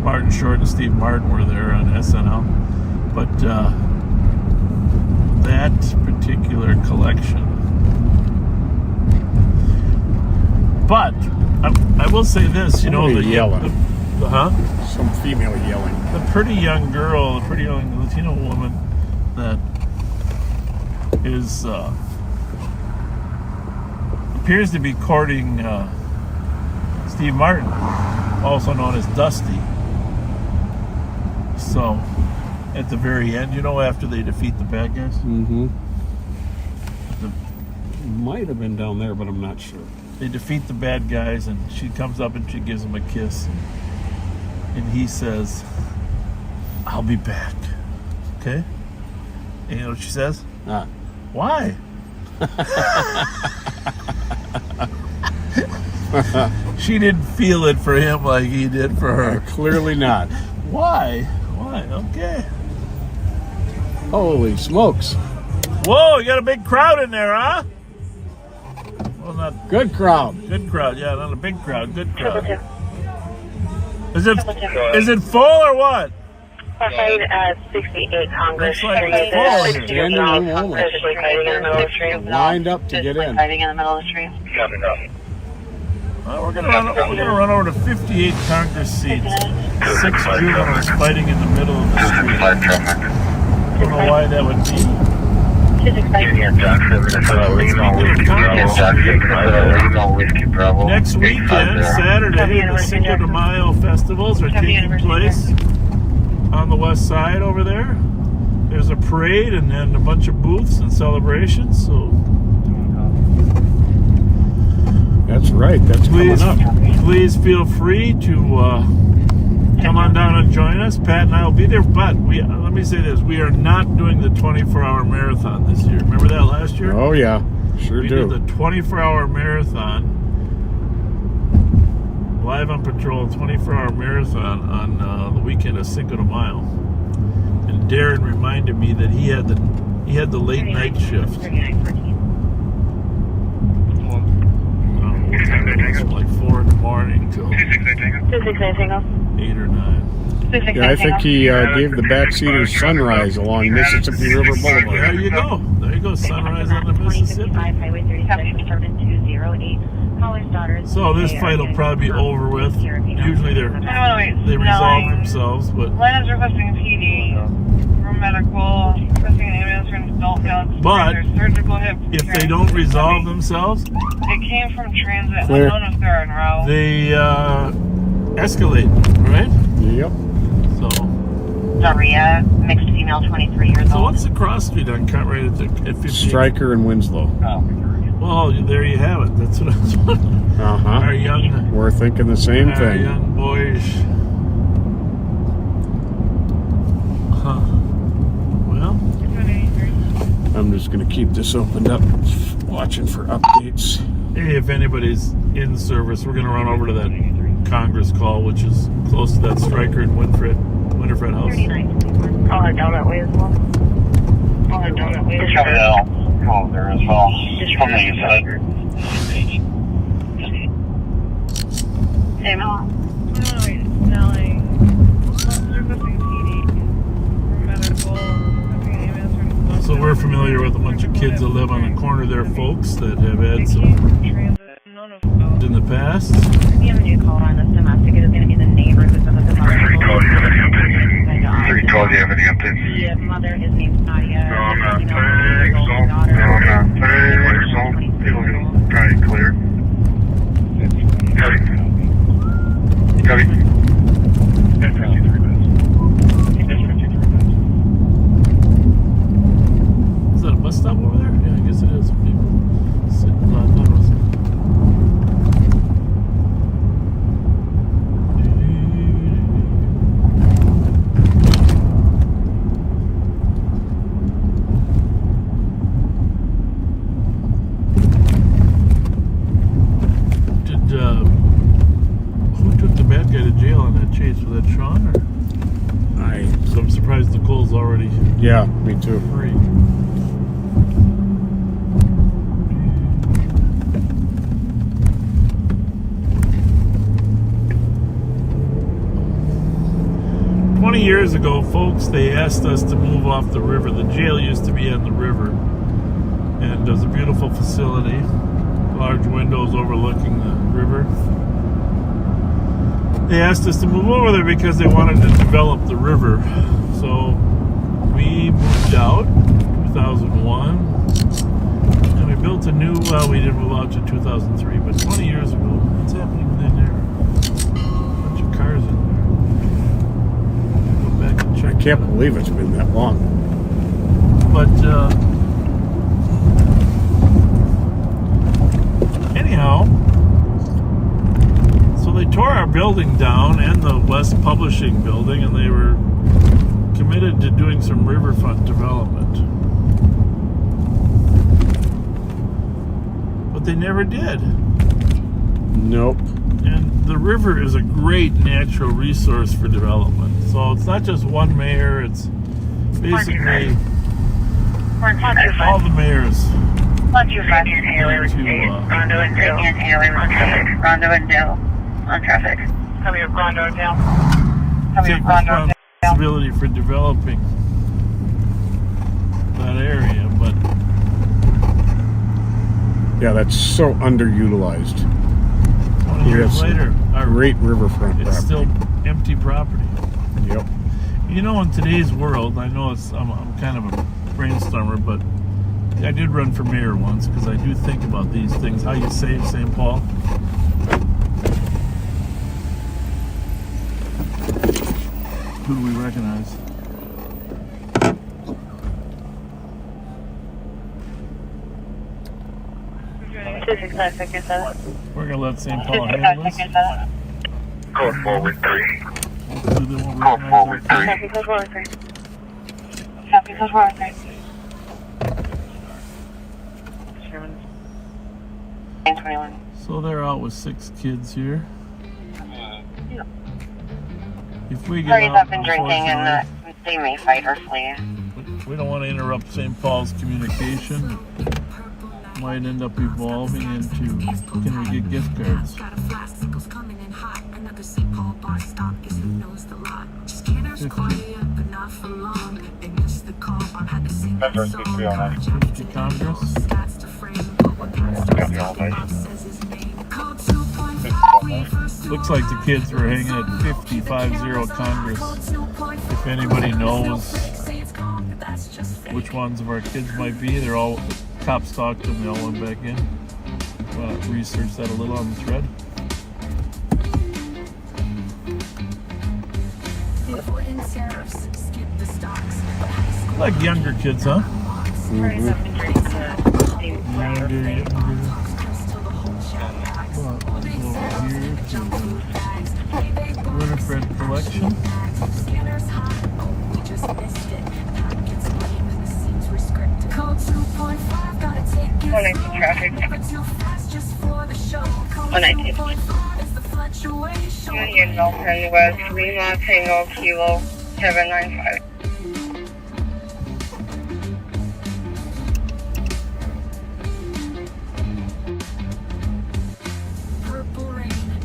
[SPEAKER 1] Martin Short and Steve Martin were there on SNL. But that particular collection. But I will say this, you know,
[SPEAKER 2] yelling. Some female yelling.
[SPEAKER 1] The pretty young girl, the pretty young Latino woman that is appears to be courting Steve Martin, also known as Dusty. So at the very end, you know, after they defeat the bad guys.
[SPEAKER 2] Mm-hmm. Might have been down there, but I'm not sure.
[SPEAKER 1] They defeat the bad guys, and she comes up and she gives him a kiss, and he says, "I'll be back." Okay. And you know what she says? Why? She didn't feel it for him like he did for her.
[SPEAKER 2] Clearly not.
[SPEAKER 1] Why? Okay.
[SPEAKER 2] Holy smokes.
[SPEAKER 1] Whoa, you got a big crowd in there, huh? Well, not
[SPEAKER 2] good crowd.
[SPEAKER 1] Good crowd, yeah, not a big crowd. Good crowd. Is it full or what?
[SPEAKER 18] Fight at 68 Congress
[SPEAKER 1] Looks like
[SPEAKER 18] Street.
[SPEAKER 1] it's full here.
[SPEAKER 18] Standing room only. Physically fighting in the middle of the street.
[SPEAKER 2] Lined up to get in.
[SPEAKER 14] Fighting in the middle of the street.
[SPEAKER 1] Well, we're gonna run over to 58 Congress seats. 6 juveniles fighting in the middle of the street. I don't know why that would be. Next weekend, Saturday, the Cinco de Mayo festivals are taking place on the west side over there. There's a parade and then a bunch of booths and celebrations. So
[SPEAKER 2] that's right. That's coming up.
[SPEAKER 1] Please feel free to come on down and join us. Pat and I will be there, but let me say this. We are not doing the 24-hour marathon this year. Remember that last year?
[SPEAKER 2] Oh, yeah. Sure
[SPEAKER 1] we
[SPEAKER 2] do.
[SPEAKER 1] did the 24-hour marathon, live on patrol, 24-hour marathon on the weekend of Cinco de Mayo. And Darren reminded me that he had the late night shift. Like 4 in the morning till 8 or 9.
[SPEAKER 2] Yeah, I think he gave the backseaters sunrise along Mississippi River Boulevard.
[SPEAKER 1] There you go. There you go. Sunrise on the Mississippi. So this fight will probably be over with. Usually they resolve themselves, but
[SPEAKER 5] Line is requesting PD for medical, requesting an ambulance for an adult male.
[SPEAKER 1] But
[SPEAKER 5] surgical hip.
[SPEAKER 1] if they don't resolve themselves,
[SPEAKER 5] It came from transit.
[SPEAKER 1] Clear.
[SPEAKER 5] Unknown if they're en route.
[SPEAKER 1] they escalate, right?
[SPEAKER 2] Yep.
[SPEAKER 1] So
[SPEAKER 14] Zaria, mixed female, 23 years
[SPEAKER 1] So
[SPEAKER 14] old.
[SPEAKER 1] what's the cross street on Conrad at 50?
[SPEAKER 2] Stryker and Winslow.
[SPEAKER 1] Well, there you have it. That's what I was wondering. Our young,
[SPEAKER 2] We're thinking the same
[SPEAKER 1] our
[SPEAKER 2] thing.
[SPEAKER 1] young boys. Well,
[SPEAKER 2] I'm just going to keep this opened up, watching for updates.
[SPEAKER 1] hey, if anybody's in service, we're going to run over to that Congress call, which is close to that Stryker and Winifred house.
[SPEAKER 18] I'll head down that way as well. I'll head down that way as well.
[SPEAKER 12] Oh, there as well. From the east side.
[SPEAKER 18] Hey, Mel.
[SPEAKER 1] So we're familiar with a bunch of kids that live on the corner there, folks, that have had some in the past.
[SPEAKER 14] We have a new call on this domestic. It is going to be the neighbor who's in the domestic.
[SPEAKER 12] 312, you have any updates? 312, you have any updates?
[SPEAKER 14] The mother, his name's Nadia.
[SPEAKER 12] No, I'm not paying, so. No, I'm not paying, so. Alright, clear. Copy.
[SPEAKER 1] Is that a bus stop over there? Yeah, I guess it is. People sitting on those. 8th, was that Sean? Or? So I'm surprised Nicole's already.
[SPEAKER 2] Yeah, me too.
[SPEAKER 1] Free. 20 years ago, folks, they asked us to move off the river. The jail used to be on the river, and there's a beautiful facility, large windows overlooking the river. They asked us to move over there because they wanted to develop the river. So we moved out in 2001, and we built a new, well, we didn't move out to 2003, but 20 years ago. What's happening in there? A bunch of cars in there. Go back and check
[SPEAKER 2] can't believe it's been that long.
[SPEAKER 1] But anyhow, so they tore our building down and the West Publishing building, and they were committed to doing some riverfront development. But they never did.
[SPEAKER 2] Nope.
[SPEAKER 1] And the river is a great natural resource for development. So it's not just one mayor, it's basically all the mayors.
[SPEAKER 14] Rondo and Dale on traffic. Coming up Rondo and Dale.
[SPEAKER 1] Take responsibility for developing that area, but
[SPEAKER 2] yeah, that's so underutilized.
[SPEAKER 1] 20 years later, our
[SPEAKER 2] great riverfront
[SPEAKER 1] it's
[SPEAKER 2] property.
[SPEAKER 1] still empty property.
[SPEAKER 2] Yep.
[SPEAKER 1] You know, in today's world, I know I'm kind of a brainstormer, but I did run for mayor once because I do think about these things. How you save St. Paul? Who do we recognize? We're gonna let St. Paul handle this.
[SPEAKER 15] Code forward 3.
[SPEAKER 1] Hopefully they won't
[SPEAKER 15] Code forward 3.
[SPEAKER 14] Copy, code forward 3. Copy, code forward 3.
[SPEAKER 1] So they're out with 6 kids here. If we get
[SPEAKER 14] Parties
[SPEAKER 1] out,
[SPEAKER 14] have been drinking and they may fight or flee.
[SPEAKER 1] we don't want to interrupt St. Paul's communication. Might end up evolving into, can we get gift cards? Congress? Looks like the kids were hanging at 50 Congress. If anybody knows which ones of our kids might be, they're all, cops talked to them, they all went back in. Research that a little on the thread. Like younger kids, huh? Younger. Winifred collection.
[SPEAKER 14] Traffic. 119. Union Milton West, Lima Tango Kilo 795.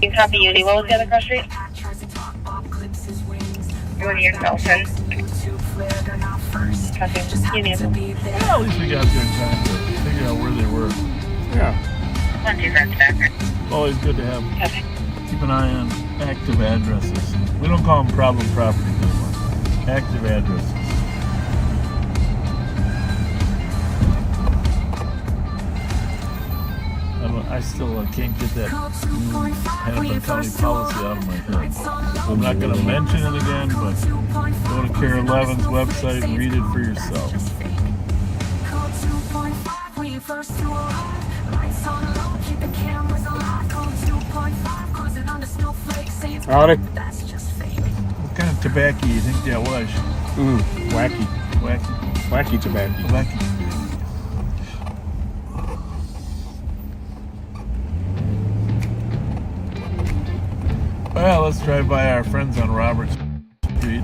[SPEAKER 14] You copy Uni, what was the other cross street? Union Milton. Copy Union.
[SPEAKER 1] Well, at least we got there in time to figure out where they were.
[SPEAKER 2] Yeah.
[SPEAKER 14] 1-2 friends back.
[SPEAKER 1] Always good to have. Keep an eye on active addresses. We don't call them problem properties anymore. Active addresses. I still can't get that new Hennepin County policy out of my head. I'm not going to mention it again, but go to Care 11's website and read it for yourself.
[SPEAKER 2] Howdy.
[SPEAKER 1] What kind of tobacco do you think that was?
[SPEAKER 2] Wacky. Wacky tobacco.
[SPEAKER 1] Wacky. Well, let's drive by our friends on Robert Street.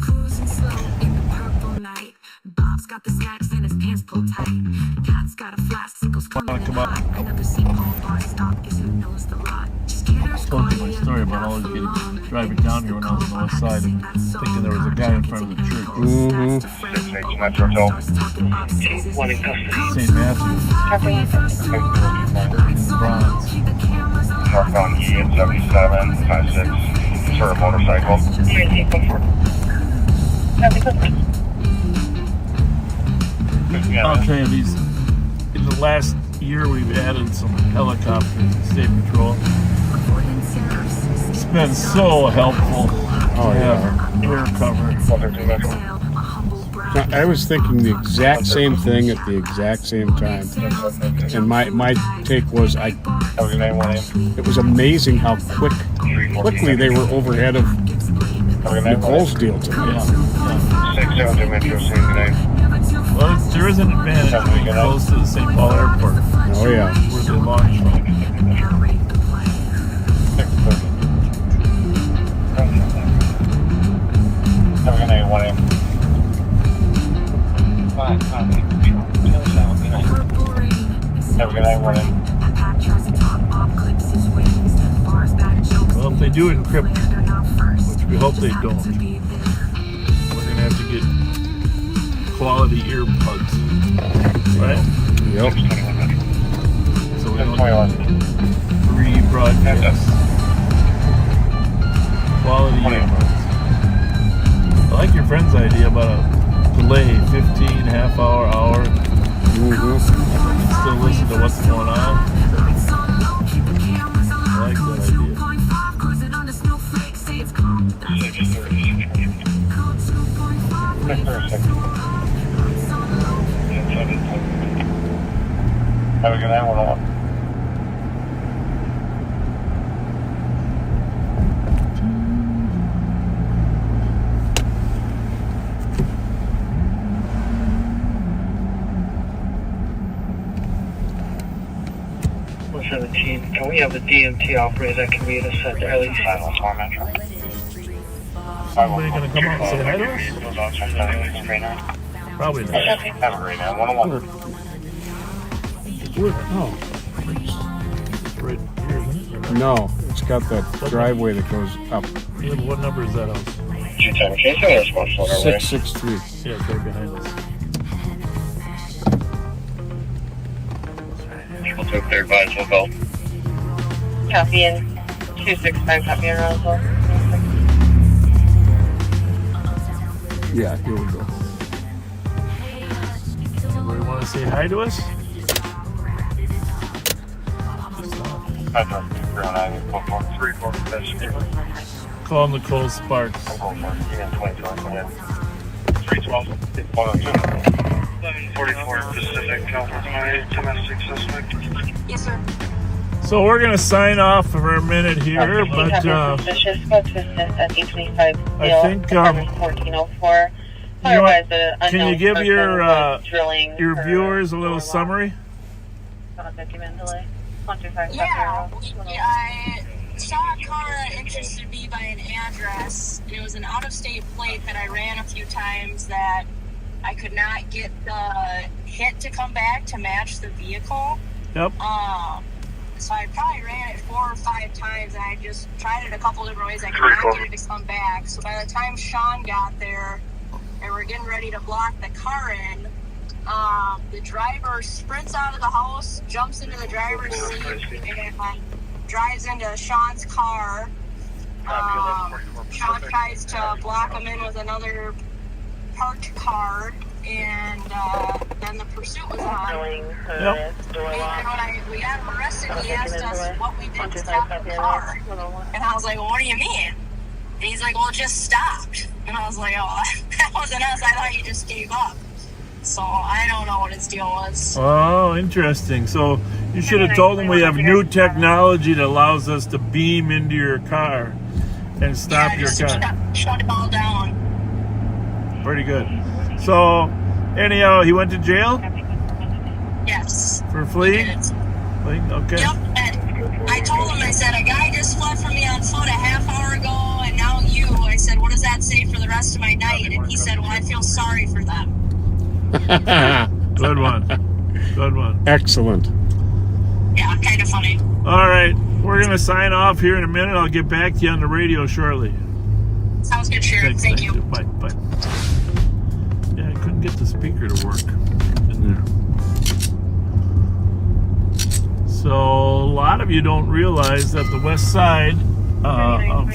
[SPEAKER 16] Cruising slow in the purple night. Bob's got the snacks and his pants pulled tight. Cat's got a flask, Cisco's coming in hot. Another St. Paul bar stop is who knows the lot.
[SPEAKER 1] I told you my story about always driving down here when I was on the west side and thinking there was a guy in front of the church. St. Matthew. Bronze.
[SPEAKER 15] Northbound E at 77, 56, sort of motorcycle.
[SPEAKER 1] I'll tell you, these in the last year we've added some helicopters to State Patrol. been so helpful.
[SPEAKER 2] Oh, yeah.
[SPEAKER 1] Air cover.
[SPEAKER 2] I was thinking the exact same thing at the exact same time. And my take was it was amazing how quickly they were overhead of Nicole's deal to me.
[SPEAKER 1] Well, there is an advantage to being close to the St. Paul Airport.
[SPEAKER 2] Oh, yeah.
[SPEAKER 1] Where they launch from. Well, if they do encrypt, which we hope they don't, we're going to have to get quality earbuds, right?
[SPEAKER 2] Yep.
[SPEAKER 1] So we don't rebroadcast quality earbuds. I like your friend's idea about a delay, 15, half hour, hour.
[SPEAKER 2] Mm-hmm.
[SPEAKER 1] Still listen to what's going on. I like that idea.
[SPEAKER 15] Have a good night, one on.
[SPEAKER 6] Can we have the DMT operator that can be set to release?
[SPEAKER 1] Somebody gonna come out and say hi to us? Probably not.
[SPEAKER 15] Have a great night, 101.
[SPEAKER 2] Oh.
[SPEAKER 1] It's right here, isn't it?
[SPEAKER 2] No, it's got that driveway that goes up.
[SPEAKER 1] Yeah, but what number is that house?
[SPEAKER 2] 663.
[SPEAKER 1] Yeah, it's right behind us.
[SPEAKER 15] People took their advice, we'll go.
[SPEAKER 14] Copy in 265, copy in Roswell.
[SPEAKER 2] Yeah, here we go.
[SPEAKER 1] Anybody want to say hi to us? Call Nicole Sparks.
[SPEAKER 6] 1144 Pacific, California, domestic suspect.
[SPEAKER 14] Yes, sir.
[SPEAKER 1] So we're going to sign off for a minute here, but I think
[SPEAKER 14] 1404.
[SPEAKER 1] Can you give your viewers a little summary?
[SPEAKER 11] Yeah, I saw a car that interested me by an address. It was an out-of-state plate that I ran a few times that I could not get the hit to come back to match the vehicle.
[SPEAKER 1] Yep.
[SPEAKER 11] So I probably ran it 4 or 5 times, and I just tried it a couple different ways. I could not get it to come back. So by the time Sean got there, and we're getting ready to block the car in, the driver sprints out of the house, jumps into the driver's seat, and drives into Sean's car. Sean tries to block him in with another parked car, and then the pursuit was on.
[SPEAKER 1] Yep.
[SPEAKER 11] And when we got him arrested, he asked us what we did to stop the car. And I was like, well, what do you mean? And he's like, well, it just stopped. And I was like, oh, that wasn't us. I thought you just gave up. So I don't know what his deal was.
[SPEAKER 1] Oh, interesting. So you should have told him we have new technology that allows us to beam into your car and stop your car.
[SPEAKER 11] Shut it all down.
[SPEAKER 1] Pretty good. So, anyhow, he went to jail?
[SPEAKER 11] Yes.
[SPEAKER 1] For fleeing? Okay.
[SPEAKER 11] Yep. And I told him, I said, a guy just fled from me on foot a half hour ago, and now you. I said, what does that say for the rest of my night? And he said, well, I feel sorry for them.
[SPEAKER 1] Good one. Good one.
[SPEAKER 2] Excellent.
[SPEAKER 11] Yeah, kind of funny.
[SPEAKER 1] All right. We're going to sign off here in a minute. I'll get back to you on the radio shortly.
[SPEAKER 11] Sounds good, Sheriff. Thank you.
[SPEAKER 1] Bye. Bye. Yeah, I couldn't get the speaker to work in there. So a lot of you don't realize that the west side of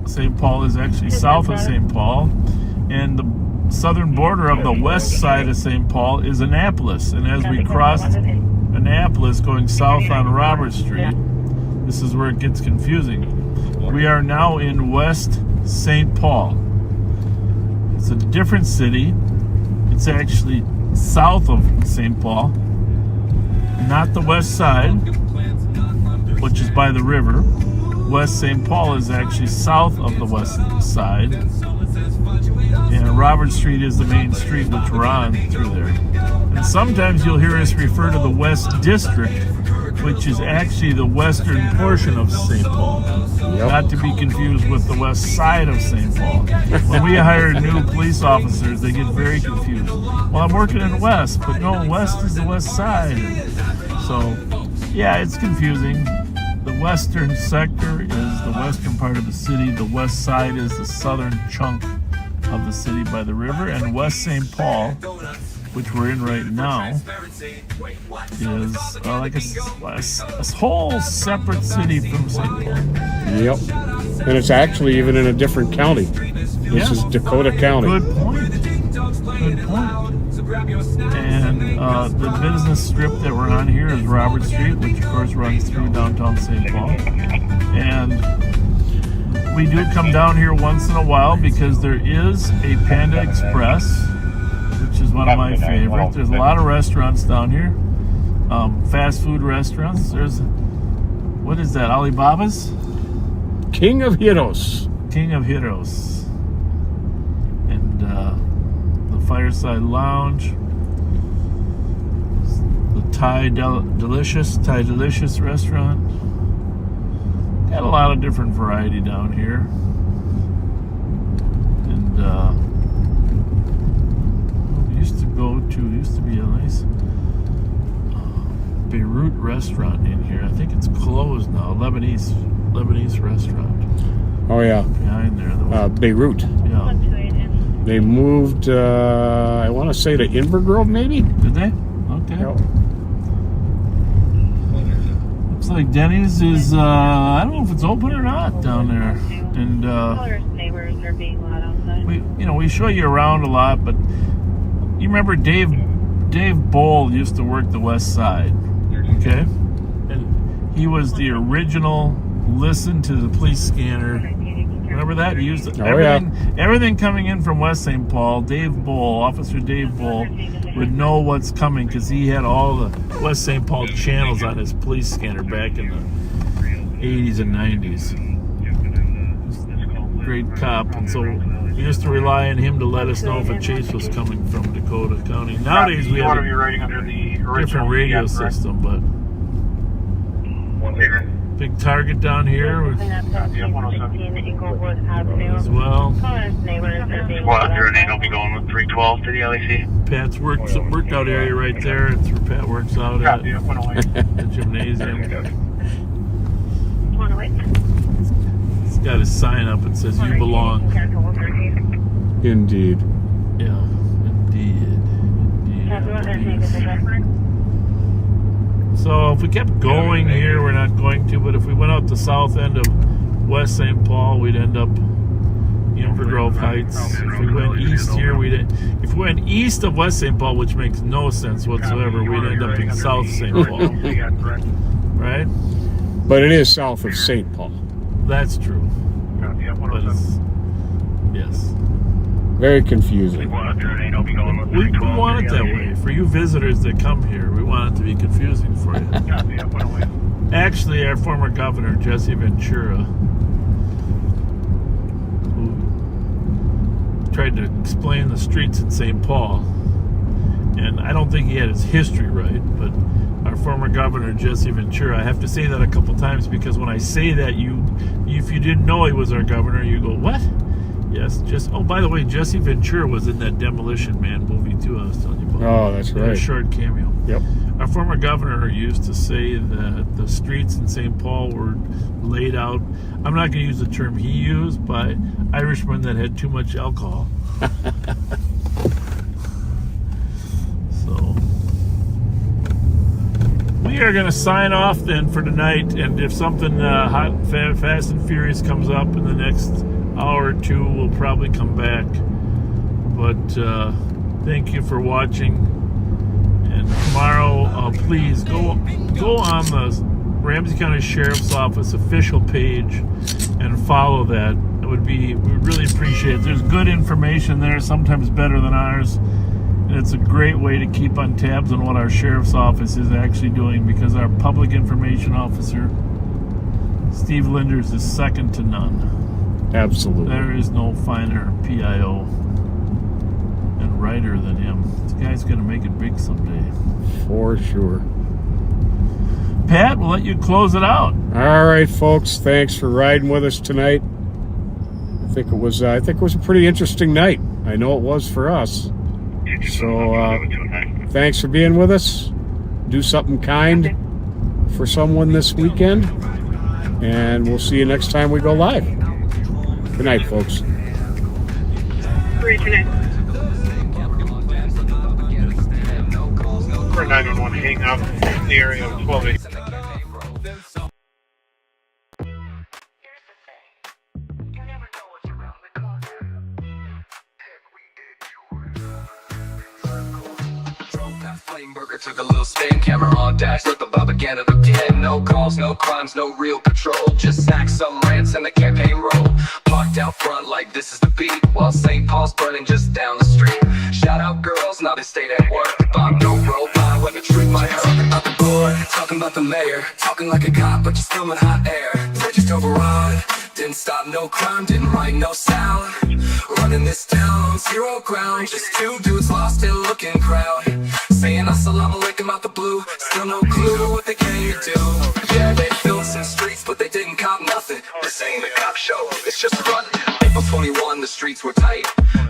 [SPEAKER 1] St. Paul is actually south of St. Paul, and the southern border of the west side of St. Paul is Annapolis. And as we crossed Annapolis going south on Robert Street, this is where it gets confusing. We are now in West St. Paul. It's a different city. It's actually south of St. Paul, not the west side, which is by the river. West St. Paul is actually south of the west side, and Robert Street is the main street which we're on through there. And sometimes you'll hear us refer to the West District, which is actually the western portion of St. Paul. Not to be confused with the west side of St. Paul. When we hire new police officers, they get very confused. Well, I'm working in West, but no, West is the west side. So, yeah, it's confusing. The western sector is the western part of the city. The west side is the southern chunk of the city by the river. And West St. Paul, which we're in right now, is like a whole separate city from St. Paul.
[SPEAKER 2] Yep. And it's actually even in a different county. This is Dakota County.
[SPEAKER 1] Good point. Good point. And the business strip that we're on here is Robert Street, which of course runs through downtown St. Paul. And we do come down here once in a while because there is a Panda Express, which is one of my favorites. There's a lot of restaurants down here, fast food restaurants. There's, what is that, Alibaba's?
[SPEAKER 2] King of Heroes.
[SPEAKER 1] King of Heroes. And the Fireside Lounge. The Thai Delicious restaurant. Got a lot of different variety down here. And used to be a nice Beirut restaurant in here. I think it's closed now. Lebanese restaurant.
[SPEAKER 2] Oh yeah.
[SPEAKER 1] Behind there.
[SPEAKER 2] Beirut.
[SPEAKER 1] Yeah.
[SPEAKER 2] They moved, I want to say to Inver Grove, maybe?
[SPEAKER 1] Did they? Okay.
[SPEAKER 2] Yep.
[SPEAKER 1] Looks like Denny's is, I don't know if it's open or not down there. And
[SPEAKER 5] neighbors are being loud outside.
[SPEAKER 1] we show you around a lot, but you remember Dave Bowl used to work the west side, okay? And he was the original listen to the police scanner. Remember that? He used everything coming in from West St. Paul. Officer Dave Bull would know what's coming because he had all the West St. Paul channels on his police scanner back in the 80s and 90s. Great cop, and so we used to rely on him to let us know if a chase was coming from Dakota County. Nowadays we have a different radio system, but big Target down here as well.
[SPEAKER 12] Squad 08 will be going with 312 to the LAC.
[SPEAKER 1] Pat's workout area right there. It's where Pat works out at the gymnasium. He's got his sign up that says "You belong."
[SPEAKER 2] Indeed.
[SPEAKER 1] Yeah, indeed. So if we kept going here, we're not going to, but if we went out the south end of West St. Paul, we'd end up in Grove Heights. If we went east here, if we went east of West St. Paul, which makes no sense whatsoever, we'd end up in South St. Paul. Right?
[SPEAKER 2] But it is south of St. Paul.
[SPEAKER 1] That's true. But yes.
[SPEAKER 2] Very confusing.
[SPEAKER 1] We want it that way. For you visitors that come here, we want it to be confusing for you. Actually, our former governor, Jesse Ventura, who tried to explain the streets in St. Paul, and I don't think he had his history right, but our former governor, Jesse Ventura, I have to say that a couple times because when I say that, if you didn't know he was our governor, you go, what? Yes, oh, by the way, Jesse Ventura was in that Demolition Man movie too, I was telling you about.
[SPEAKER 2] Oh, that's right.
[SPEAKER 1] A short cameo.
[SPEAKER 2] Yep.
[SPEAKER 1] Our former governor used to say that the streets in St. Paul were laid out, I'm not going to use the term he used, by Irishmen that had too much alcohol. So, we are going to sign off then for tonight, and if something hot, fast and furious comes up in the next hour or two, we'll probably come back. But thank you for watching, and tomorrow please go on the Ramsey County Sheriff's Office official page and follow that. It would be, we really appreciate it. There's good information there, sometimes better than ours. And it's a great way to keep on tabs on what our sheriff's office is actually doing, because our public information officer, Steve Linders, is second to none.
[SPEAKER 2] Absolutely.
[SPEAKER 1] There is no finer PIO and writer than him. This guy's going to make it big someday.
[SPEAKER 2] For sure.
[SPEAKER 1] Pat, we'll let you close it out.
[SPEAKER 2] All right, folks. Thanks for riding with us tonight. I think it was a pretty interesting night. I know it was for us. So thanks for being with us. Do something kind for someone this weekend. And we'll see you next time we go live. Good night, folks.
[SPEAKER 5] Great night.
[SPEAKER 7] For 911, hang up in the area of 1280.
[SPEAKER 16] Took a little spin, camera on dash, let the BOBAGANDA begin. No calls, no crimes, no real patrol. Just snacks, some rants, and the campaign roll. Parked out front like this is the beat, while St. Paul's burning just down the street. Shout out girls, now they stayed at work. Bob, no roll by when the truth might hurt. Talking about the board, talking about the mayor. Talking like a cop, but you're still in hot air. They just override, didn't stop no crime, didn't write no sound. Running this town, zero ground. Just two dudes lost in a looking crowd. Saying assalamu alaikum out the blue. Still no clue what they came to do. Yeah, they filled some streets, but they didn't cop nothing. This ain't a cop show, it's just a run. April 21, the streets were tight.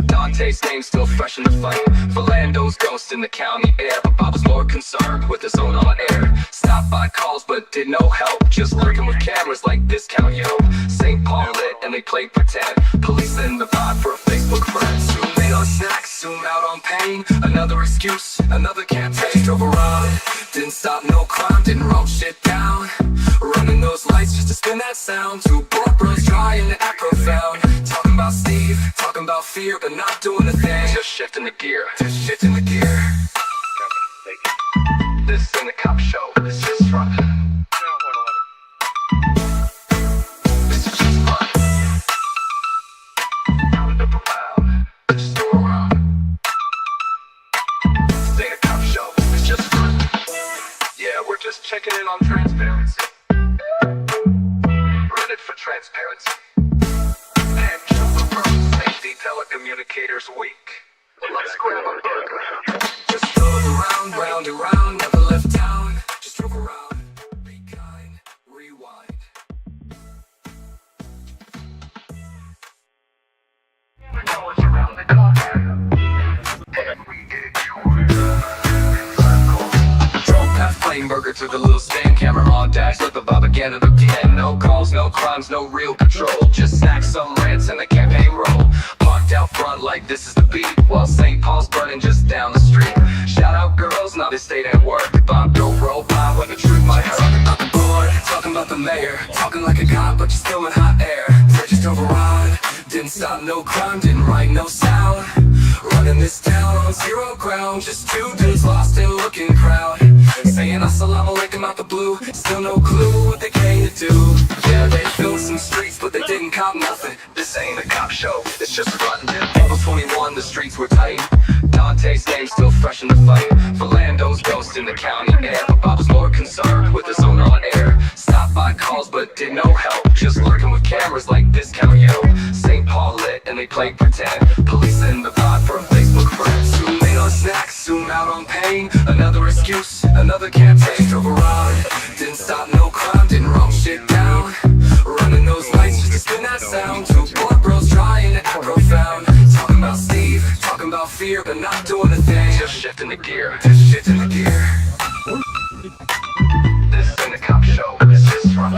[SPEAKER 16] Dante's name still fresh in the fight. Philando's ghost in the county air, but Bob was more concerned with his own on air. Stopped by calls, but did no help. Just lurking with cameras like this count, yo. St. Paul lit and they played pretend. Police in the vibe for a Facebook friend. Soon made on snacks, soon out on pain. Another excuse, another campaign. Drove around, didn't stop no crime, didn't roll shit down. Running those lights just to spin that sound. Two bored bros trying to act profound. Talking about Steve, talking about fear, but not doing a thing. Just shifting the gear, just shifting the gear. This ain't a cop show, it's just fun. This is just fun. Round up around, just go around. This ain't a cop show, it's just fun. Yeah, we're just checking in on transparency. Reddit for transparency. And kill the pros, safety telecommunicators weak. Let's grab a burger. Just drove around, round and round, never left town. Just drove around, be kind, rewind. Never know what's around the corner. Drove past Flame Burger, took a little spin, camera on dash, let the BOBAGANDA begin. No calls, no crimes, no real patrol. Just snacks, some rants, and the campaign roll. Parked out front like this is the beat, while St. Paul's burning just down the street. Shout out girls, now they stayed at work. Bob, don't roll by when the truth might hurt. Talking about the board, talking about the mayor. Talking like a cop, but you're still in hot air. They just override, didn't stop no crime, didn't write no sound. Running this town, zero ground. Just two dudes lost in a looking crowd. Saying assalamu alaikum out the blue. Still no clue what they came to do. Yeah, they filled some streets, but they didn't cop nothing. This ain't a cop show, it's just fun. April 21, the streets were tight. Dante's name still fresh in the fight. Philando's ghost in the county air, but Bob was more concerned with his own on air. Stopped by calls, but did no help. Just lurking with cameras like this count, yo. St. Paul lit and they played pretend. Police in the vibe for a Facebook friend. Soon made on snacks, soon out on pain. Another excuse, another campaign. Drove around, didn't stop no crime, didn't roll shit down. Running those lights just to spin that sound. Two bored bros trying to act profound. Talking about Steve, talking about fear, but not doing a thing. Just shifting the gear, just shifting the gear. This ain't a cop show, it's just fun.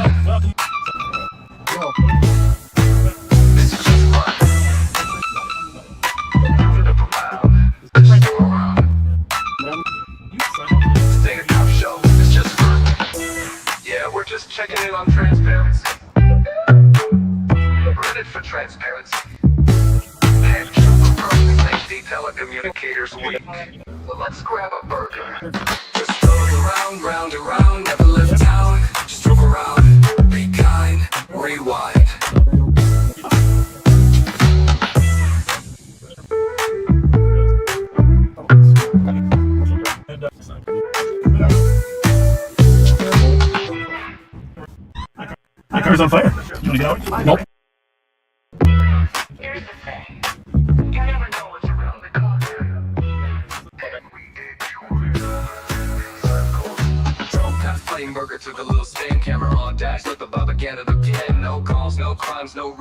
[SPEAKER 16] This is just fun. Round up around, just go around. This ain't a cop show, it's just fun. Yeah, we're just checking in on transparency. Reddit for transparency. And kill the pros, safety telecommunicators weak. Well, let's grab a burger. Just drove around, round and round, never left town. Just drove around, be kind, rewind.
[SPEAKER 1] car's on fire. You want to get out?
[SPEAKER 2] Nope.
[SPEAKER 16] Flame burger took a little spin, camera on dash, let the BOBAGANDA again. No calls, no crimes, no